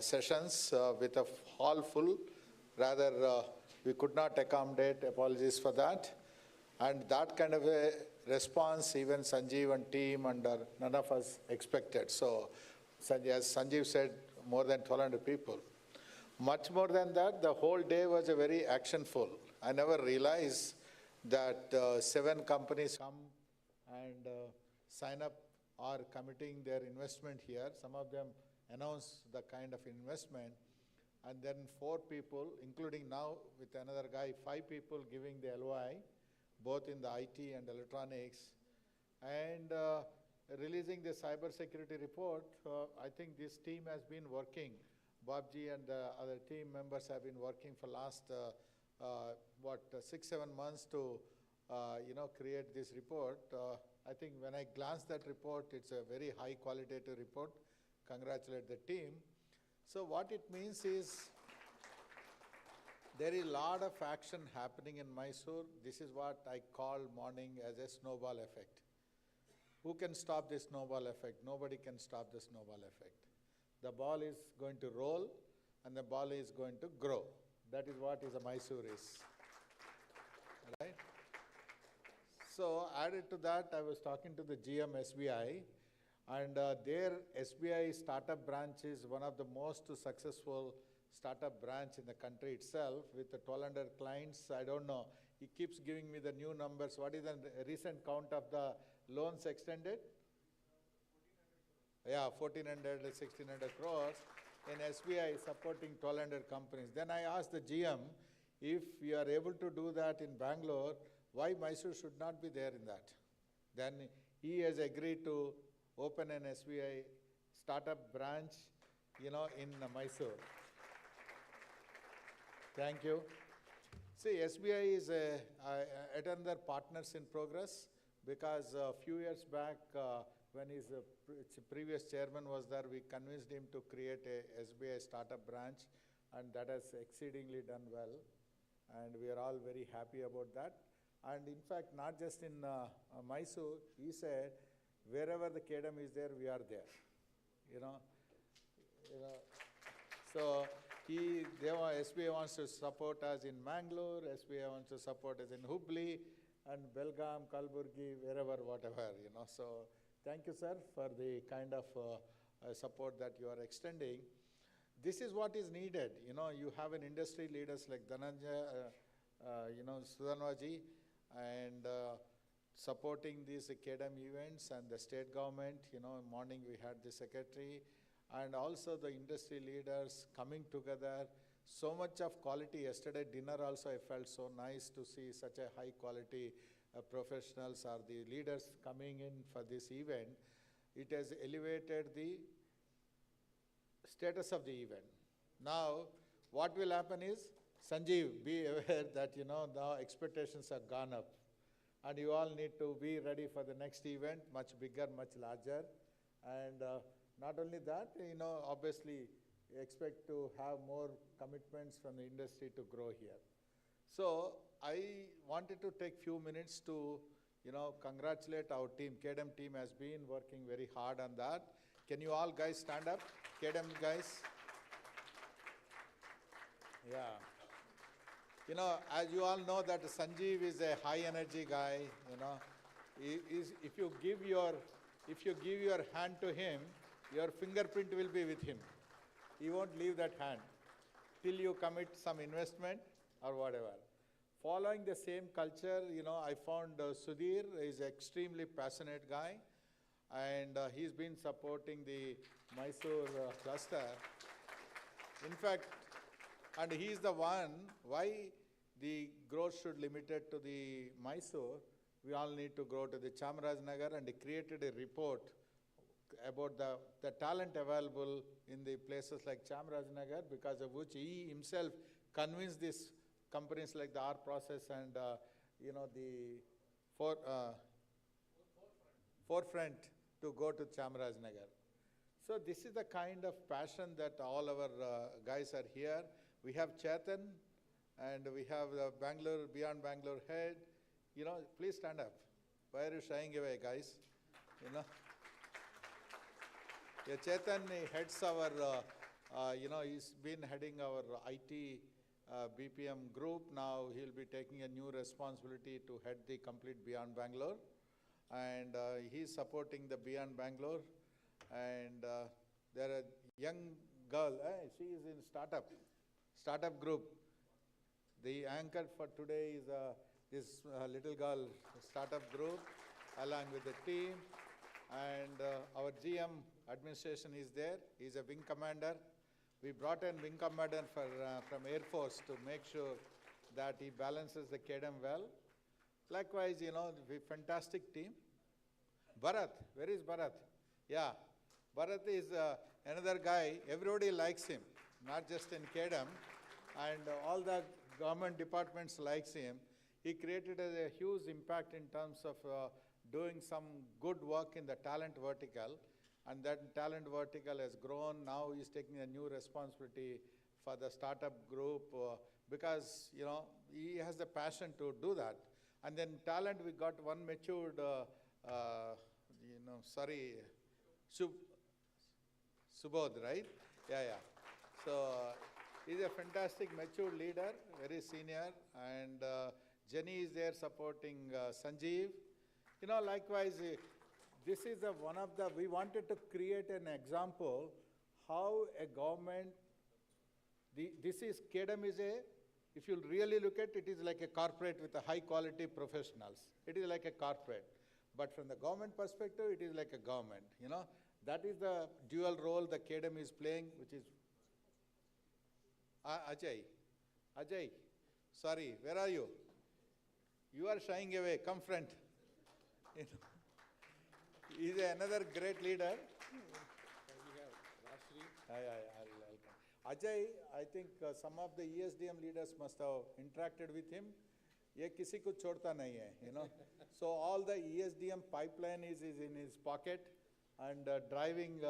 sessions with a hall full. Rather, we could not accommodate, apologies for that. And that kind of a response, even Sanjeev and team and none of us expected. So, as Sanjeev said, more than 1,200 people. Much more than that, the whole day was a very actionful. I never realized that 7 companies come and sign up or committing their investment here. Some of them announce the kind of investment. And then 4 people, including now with another guy, 5 people giving the LOI, both in the IT and electronics, and releasing the cybersecurity report. I think this team has been working. Babji and the other team members have been working for last, 6-7 months to, create this report. I think when I glanced that report, it's a very high qualitative report. Congratulate the team. So what it means is, there is a lot of action happening in Mysuru. This is what I call morning as a snowball effect. Who can stop this snowball effect? Nobody can stop the snowball effect. The ball is going to roll and the ball is going to grow. That is what is a Mysuru is. Right? So added to that, I was talking to the GM SBI, and their SBI startup branch is one of the most successful startup branch in the country itself with 1,200 clients. I don't know. He keeps giving me the new numbers. What is the recent count of the loans extended? Yeah, 1,400, 1,600 crores in SBI supporting 1,200 companies. Then I asked the GM, if you are able to do that in Bangalore, why Mysuru should not be there in that? Then he has agreed to open an SBI startup branch, in Mysuru. Thank you. See, SBI is another partners in progress, because a few years back, when his previous chairman was there, we convinced him to create a SBI startup branch, and that has exceedingly done well. And we are all very happy about that. And in fact, not just in Mysuru, he said, wherever the KDM is there, we are there. So SBI wants to support us in Mangalore, SBI wants to support us in Hubli, and Belgaum, Kalburgi, wherever, whatever, So thank you, sir, for the kind of support that you are extending. This is what is needed. You have an industry leaders like Dhananjay, Sudanwaji, and supporting these KDM events, and the state government. Morning we had the secretary, and also the industry leaders coming together. So much of quality. Yesterday dinner also, I felt so nice to see such a high quality professionals or the leaders coming in for this event. It has elevated the status of the event. Now, what will happen is, Sanjeev, be aware that, now expectations have gone up. And you all need to be ready for the next event, much bigger, much larger. And not only that, obviously, expect to have more commitments from the industry to grow here. So I wanted to take few minutes to, congratulate our team. KDM team has been working very hard on that. Can you all guys stand up? KDM guys. Yeah. As you all know that Sanjeev is a high energy guy, is if you give your hand to him, your fingerprint will be with him. He won't leave that hand till you commit some investment or whatever. Following the same culture, I found Sudhir is extremely passionate guy, and he's been supporting the Mysore cluster. In fact, and he's the one why the growth should limited to the Mysore. We all need to go to the Chamarajanagar, and he created a report about the talent available in the places like Chamarajanagar, because of which he himself convinced these companies like the R Process and the Forefront to go to Chamarajanagar. So this is the kind of passion that all our guys are here. We have Chetan, and we have the Bangalore, Beyond Bangalore head. Please stand up. Why are you shying away, guys? Yeah, Chetan heads our, he's been heading our IT BPM group. Now he'll be taking a new responsibility to head the complete Beyond Bangalore. And he's supporting the Beyond Bangalore. And there are young girl, she is in startup group. The anchor for today is this little girl startup group along with the team. And our GM administration is there. He's a wing commander. We brought in wing commander from Air Force to make sure that he balances the KDM well. Likewise, the fantastic team. Bharat, where is Bharat? Yeah, Bharat is another guy. Everybody likes him, not just in KDM. And all the government departments likes him. He created a huge impact in terms of doing some good work in the talent vertical, and that talent vertical has grown. Now he's taking a new responsibility for the startup group because he has the passion to do that. And then talent, we got one matured, Subodh, right? Yeah. So he's a fantastic mature leader, very senior, and Jenny is there supporting Sanjeev. Likewise, this is we wanted to create an example how a government, KDM is if you really look at it, it is like a corporate with a high quality professionals. It is like a corporate. But from the government perspective, it is like a government, That is the dual role the KDM is playing, which is, Ajay, sorry, where are you? You are shying away, come front. He's another great leader. Ajay, I think some of the ESDM leaders must have interacted with him. Ye kisi ko chhodta nahi hai, So all the ESDM pipeline is in his pocket, and driving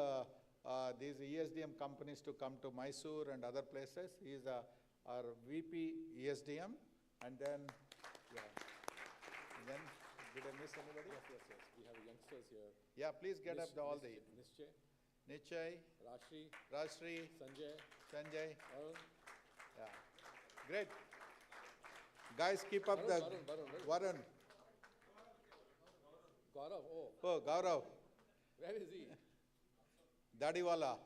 these ESDM companies to come to Mysuru and other places. He is our VP ESDM, and then, did I miss anybody? Yes. We have youngsters here. Yeah, please get up all the... Nischay, Rashri, Sanjay. Yeah, great. Guys, keep up the... Varun. Gaurav, Oh, Gaurav. Where is he? Dadiwala.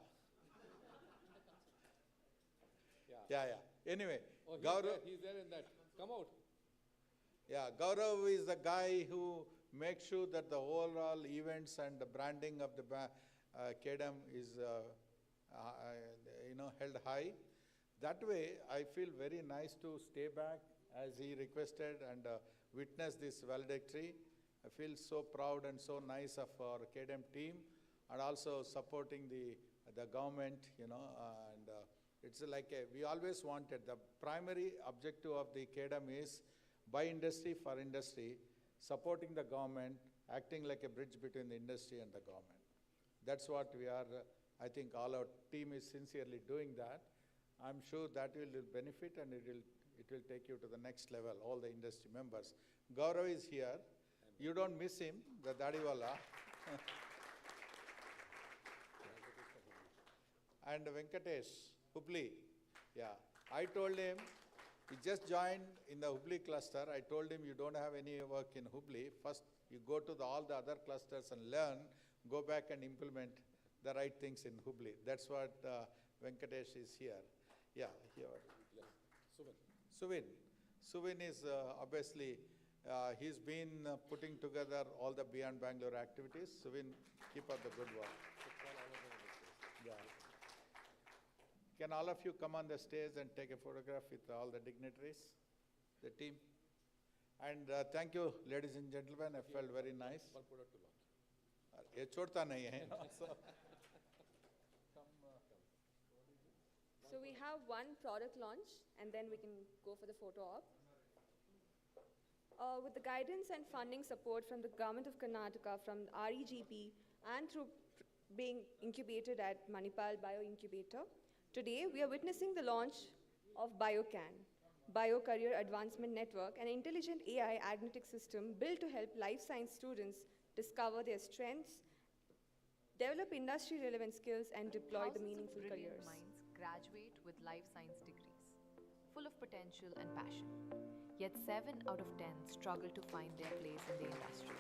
Yeah. Anyway, Gaurav... He's there in that. Come out. Yeah, Gaurav is the guy who makes sure that the overall events and the branding of the KDM is held high. That way, I feel very nice to stay back as he requested and witness this valedictory. I feel so proud and so nice of our KDM team, and also supporting the government, and it's like we always wanted, the primary objective of the KDM is by industry for industry, supporting the government, acting like a bridge between the industry and the government. That's what we are, I think all our team is sincerely doing that. I'm sure that will benefit, and it will take you to the next level, all the industry members. Gaurav is here. You don't miss him, the Dadiwala. And Venkatesh, Hubli. Yeah, I told him He just joined in the Hubli cluster. I told him, you don't have any work in Hubli. First, you go to all the other clusters and learn, go back and implement the right things in Hubli. That's what Venkatesh is here. Yeah, here. Suvin is obviously, he's been putting together all the Beyond Bangalore activities. Suvin, keep up the good work. Yeah. Can all of you come on the stage and take a photograph with all the dignitaries, the team? And thank you, ladies and gentlemen. I felt very nice. ये छोड़ता नहीं है. So we have one product launch, and then we can go for the photo op. With the guidance and funding support from the Government of Karnataka, from REGP, and through being incubated at Manipal Bio Incubator, today we are witnessing the launch of BioCan, Bio Career Advancement Network, an intelligent AI agnostic system built to help life science students discover their strengths, develop industry-relevant skills, and deploy the meaningful careers. Minds graduate with life science degrees, full of potential and passion. Yet 7 out of 10 struggle to find their place in the industry.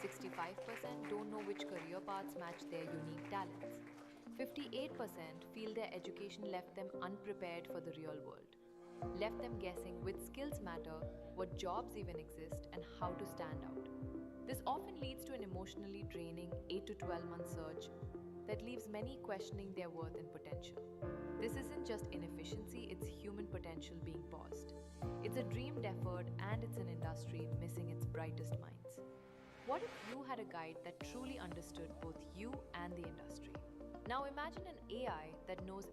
65% don't know which career paths match their unique talents. 58% feel their education left them unprepared for the real world, left them guessing which skills matter, what jobs even exist, and how to stand out. This often leads to an emotionally draining 8 to 12 month search that leaves many questioning their worth and potential. This isn't just inefficiency, it's human potential being paused. It's a dreamed effort, and it's an industry missing its brightest minds. What if you had a guide that truly understood both you and the industry? Now imagine an AI that knows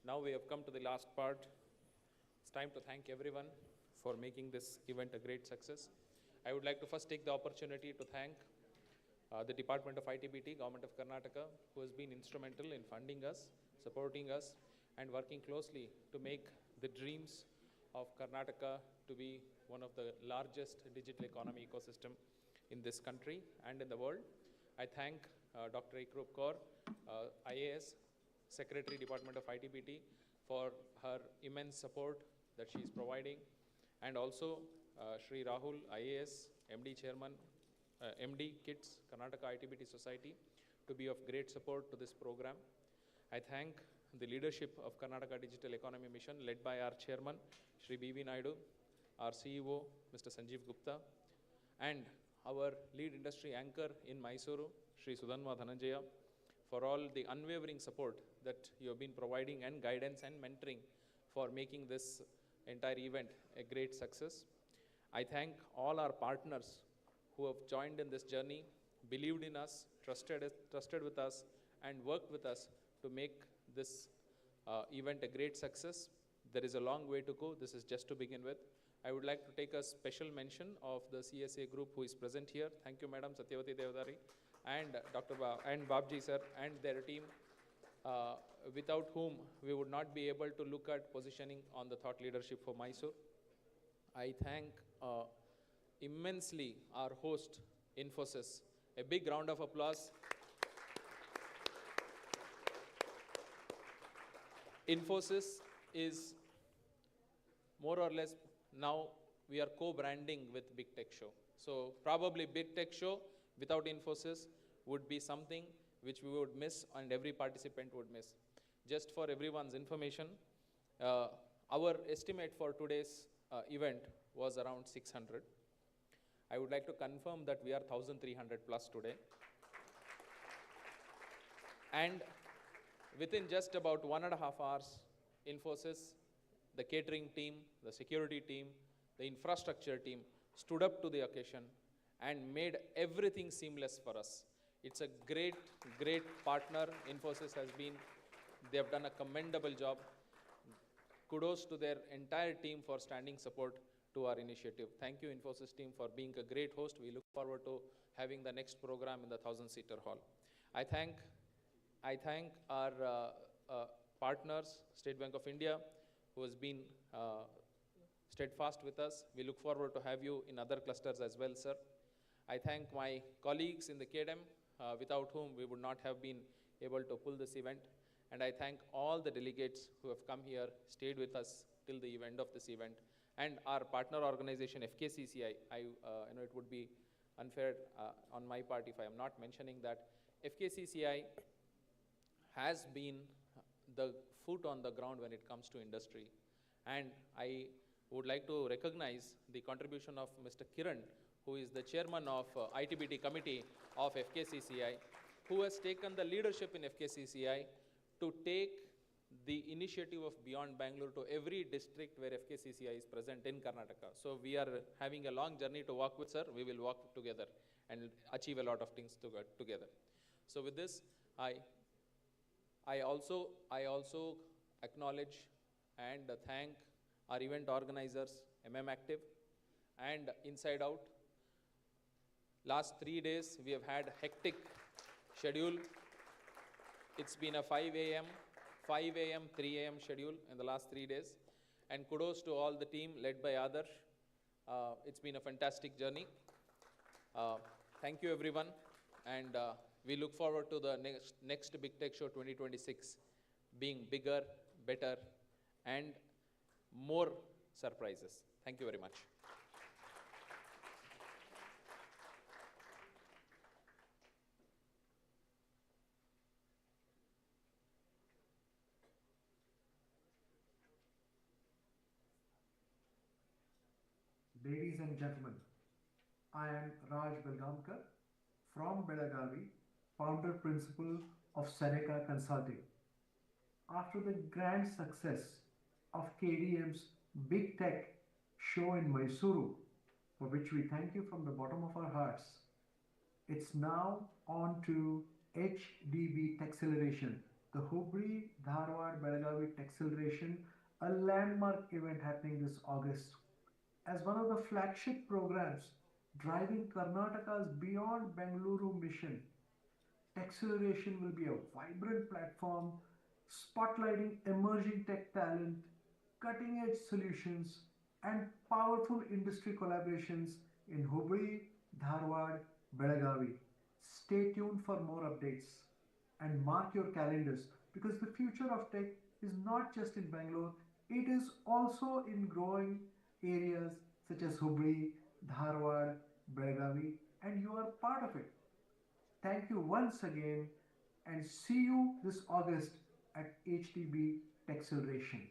Now we have come to the last part. It's time to thank everyone for making this event a great success. I would like to first take the opportunity to thank the Department of ITBT, Government of Karnataka, who has been instrumental in funding us, supporting us, and working closely to make the dreams of Karnataka to be one of the largest digital economy ecosystem in this country and in the world. I thank Dr. Ikrup Kaur, IAS, Secretary, Department of ITBT, for her immense support that she is providing, and also Shri Rahul, IAS, MD Chairman, MD Kids, Karnataka ITBT Society, to be of great support to this program. I thank the leadership of Karnataka Digital Economy Mission, led by our Chairman, Shri B.V. Naidu, our CEO, Mr. Sanjeev Gupta, and our lead industry anchor in Mysuru, Shri Sudhanma Dhananjaya, for all the unwavering support that you have been providing, and guidance and mentoring for making this entire event a great success. I thank all our partners who have joined in this journey, believed in us, trusted with us, and worked with us to make this event a great success. There is a long way to go. This is just to begin with. I would like to take a special mention of the CSA group who is present here. Thank you, Madam Satyavati Devadari, and Dr. And Babji sir and their team. without whom we would not be able to look at positioning on the thought leadership for Mysore. I thank immensely our host, Infosys. A big round of applause. Infosys is more or less now we are co-branding with Big Tech Show. So probably Big Tech Show without Infosys would be something which we would miss and every participant would miss. Just for everyone's information, our estimate for today's event was around 600. I would like to confirm that we are 1,300 plus today. And within just about 1.5 hours, Infosys, the catering team, the security team, the infrastructure team stood up to the occasion and made everything seamless for us. It's a great, great partner Infosys has been. They have done a commendable job. Kudos to their entire team for standing support to our initiative. Thank you, Infosys team, for being a great host. We look forward to having the next program in the 1,000-seater hall. I thank our partners, State Bank of India, who has been steadfast with us. We look forward to have you in other clusters as well, sir. I thank my colleagues in the KDM, without whom we would not have been able to pull this event. And I thank all the delegates who have come here, stayed with us till the end of this event. And our partner organization, FKCCI, I know it would be unfair on my part if I am not mentioning that. FKCCI has been the foot on the ground when it comes to industry. And I would like to recognize the contribution of Mr. Kiran, who is the chairman of ITBT committee of FKCCI, who has taken the leadership in FKCCI to take the initiative of Beyond Bangalore to every district where FKCCI is present in Karnataka. So we are having a long journey to walk with, sir. We will walk together and achieve a lot of things together. So with this, I also acknowledge and thank our event organizers, Active and Inside Out. Last 3 days, we have had hectic schedule. It's been a 5 a.m., 3 a.m. schedule in the last 3 days. And kudos to all the team led by Adarsh. It's been a fantastic journey. Thank you, everyone. And we look forward to the next Big Tech Show 2026 being bigger, better, and more surprises. Thank you very much. Ladies and gentlemen, I am Raj Belgamkar from Belagavi, founder principal of Seneca Consulting. After the grand success of KDM's Big Tech show in Mysuru, for which we thank you from the bottom of our hearts, it's now on to HDB Techceleration, the Hubli Dharwad Belagavi Techceleration, a landmark event happening this August. As one of the flagship programs driving Karnataka's Beyond Bangalore mission, Techceleration will be a vibrant platform spotlighting emerging tech talent, cutting-edge solutions, and powerful industry collaborations in Hubli, Dharwad, Belagavi. Stay tuned for more updates and mark your calendars because the future of tech is not just in Bangalore, it is also in growing areas such as Hubli, Dharwad, Belagavi, and you are part of it. Thank you once again and see you this August at HDB Techceleration.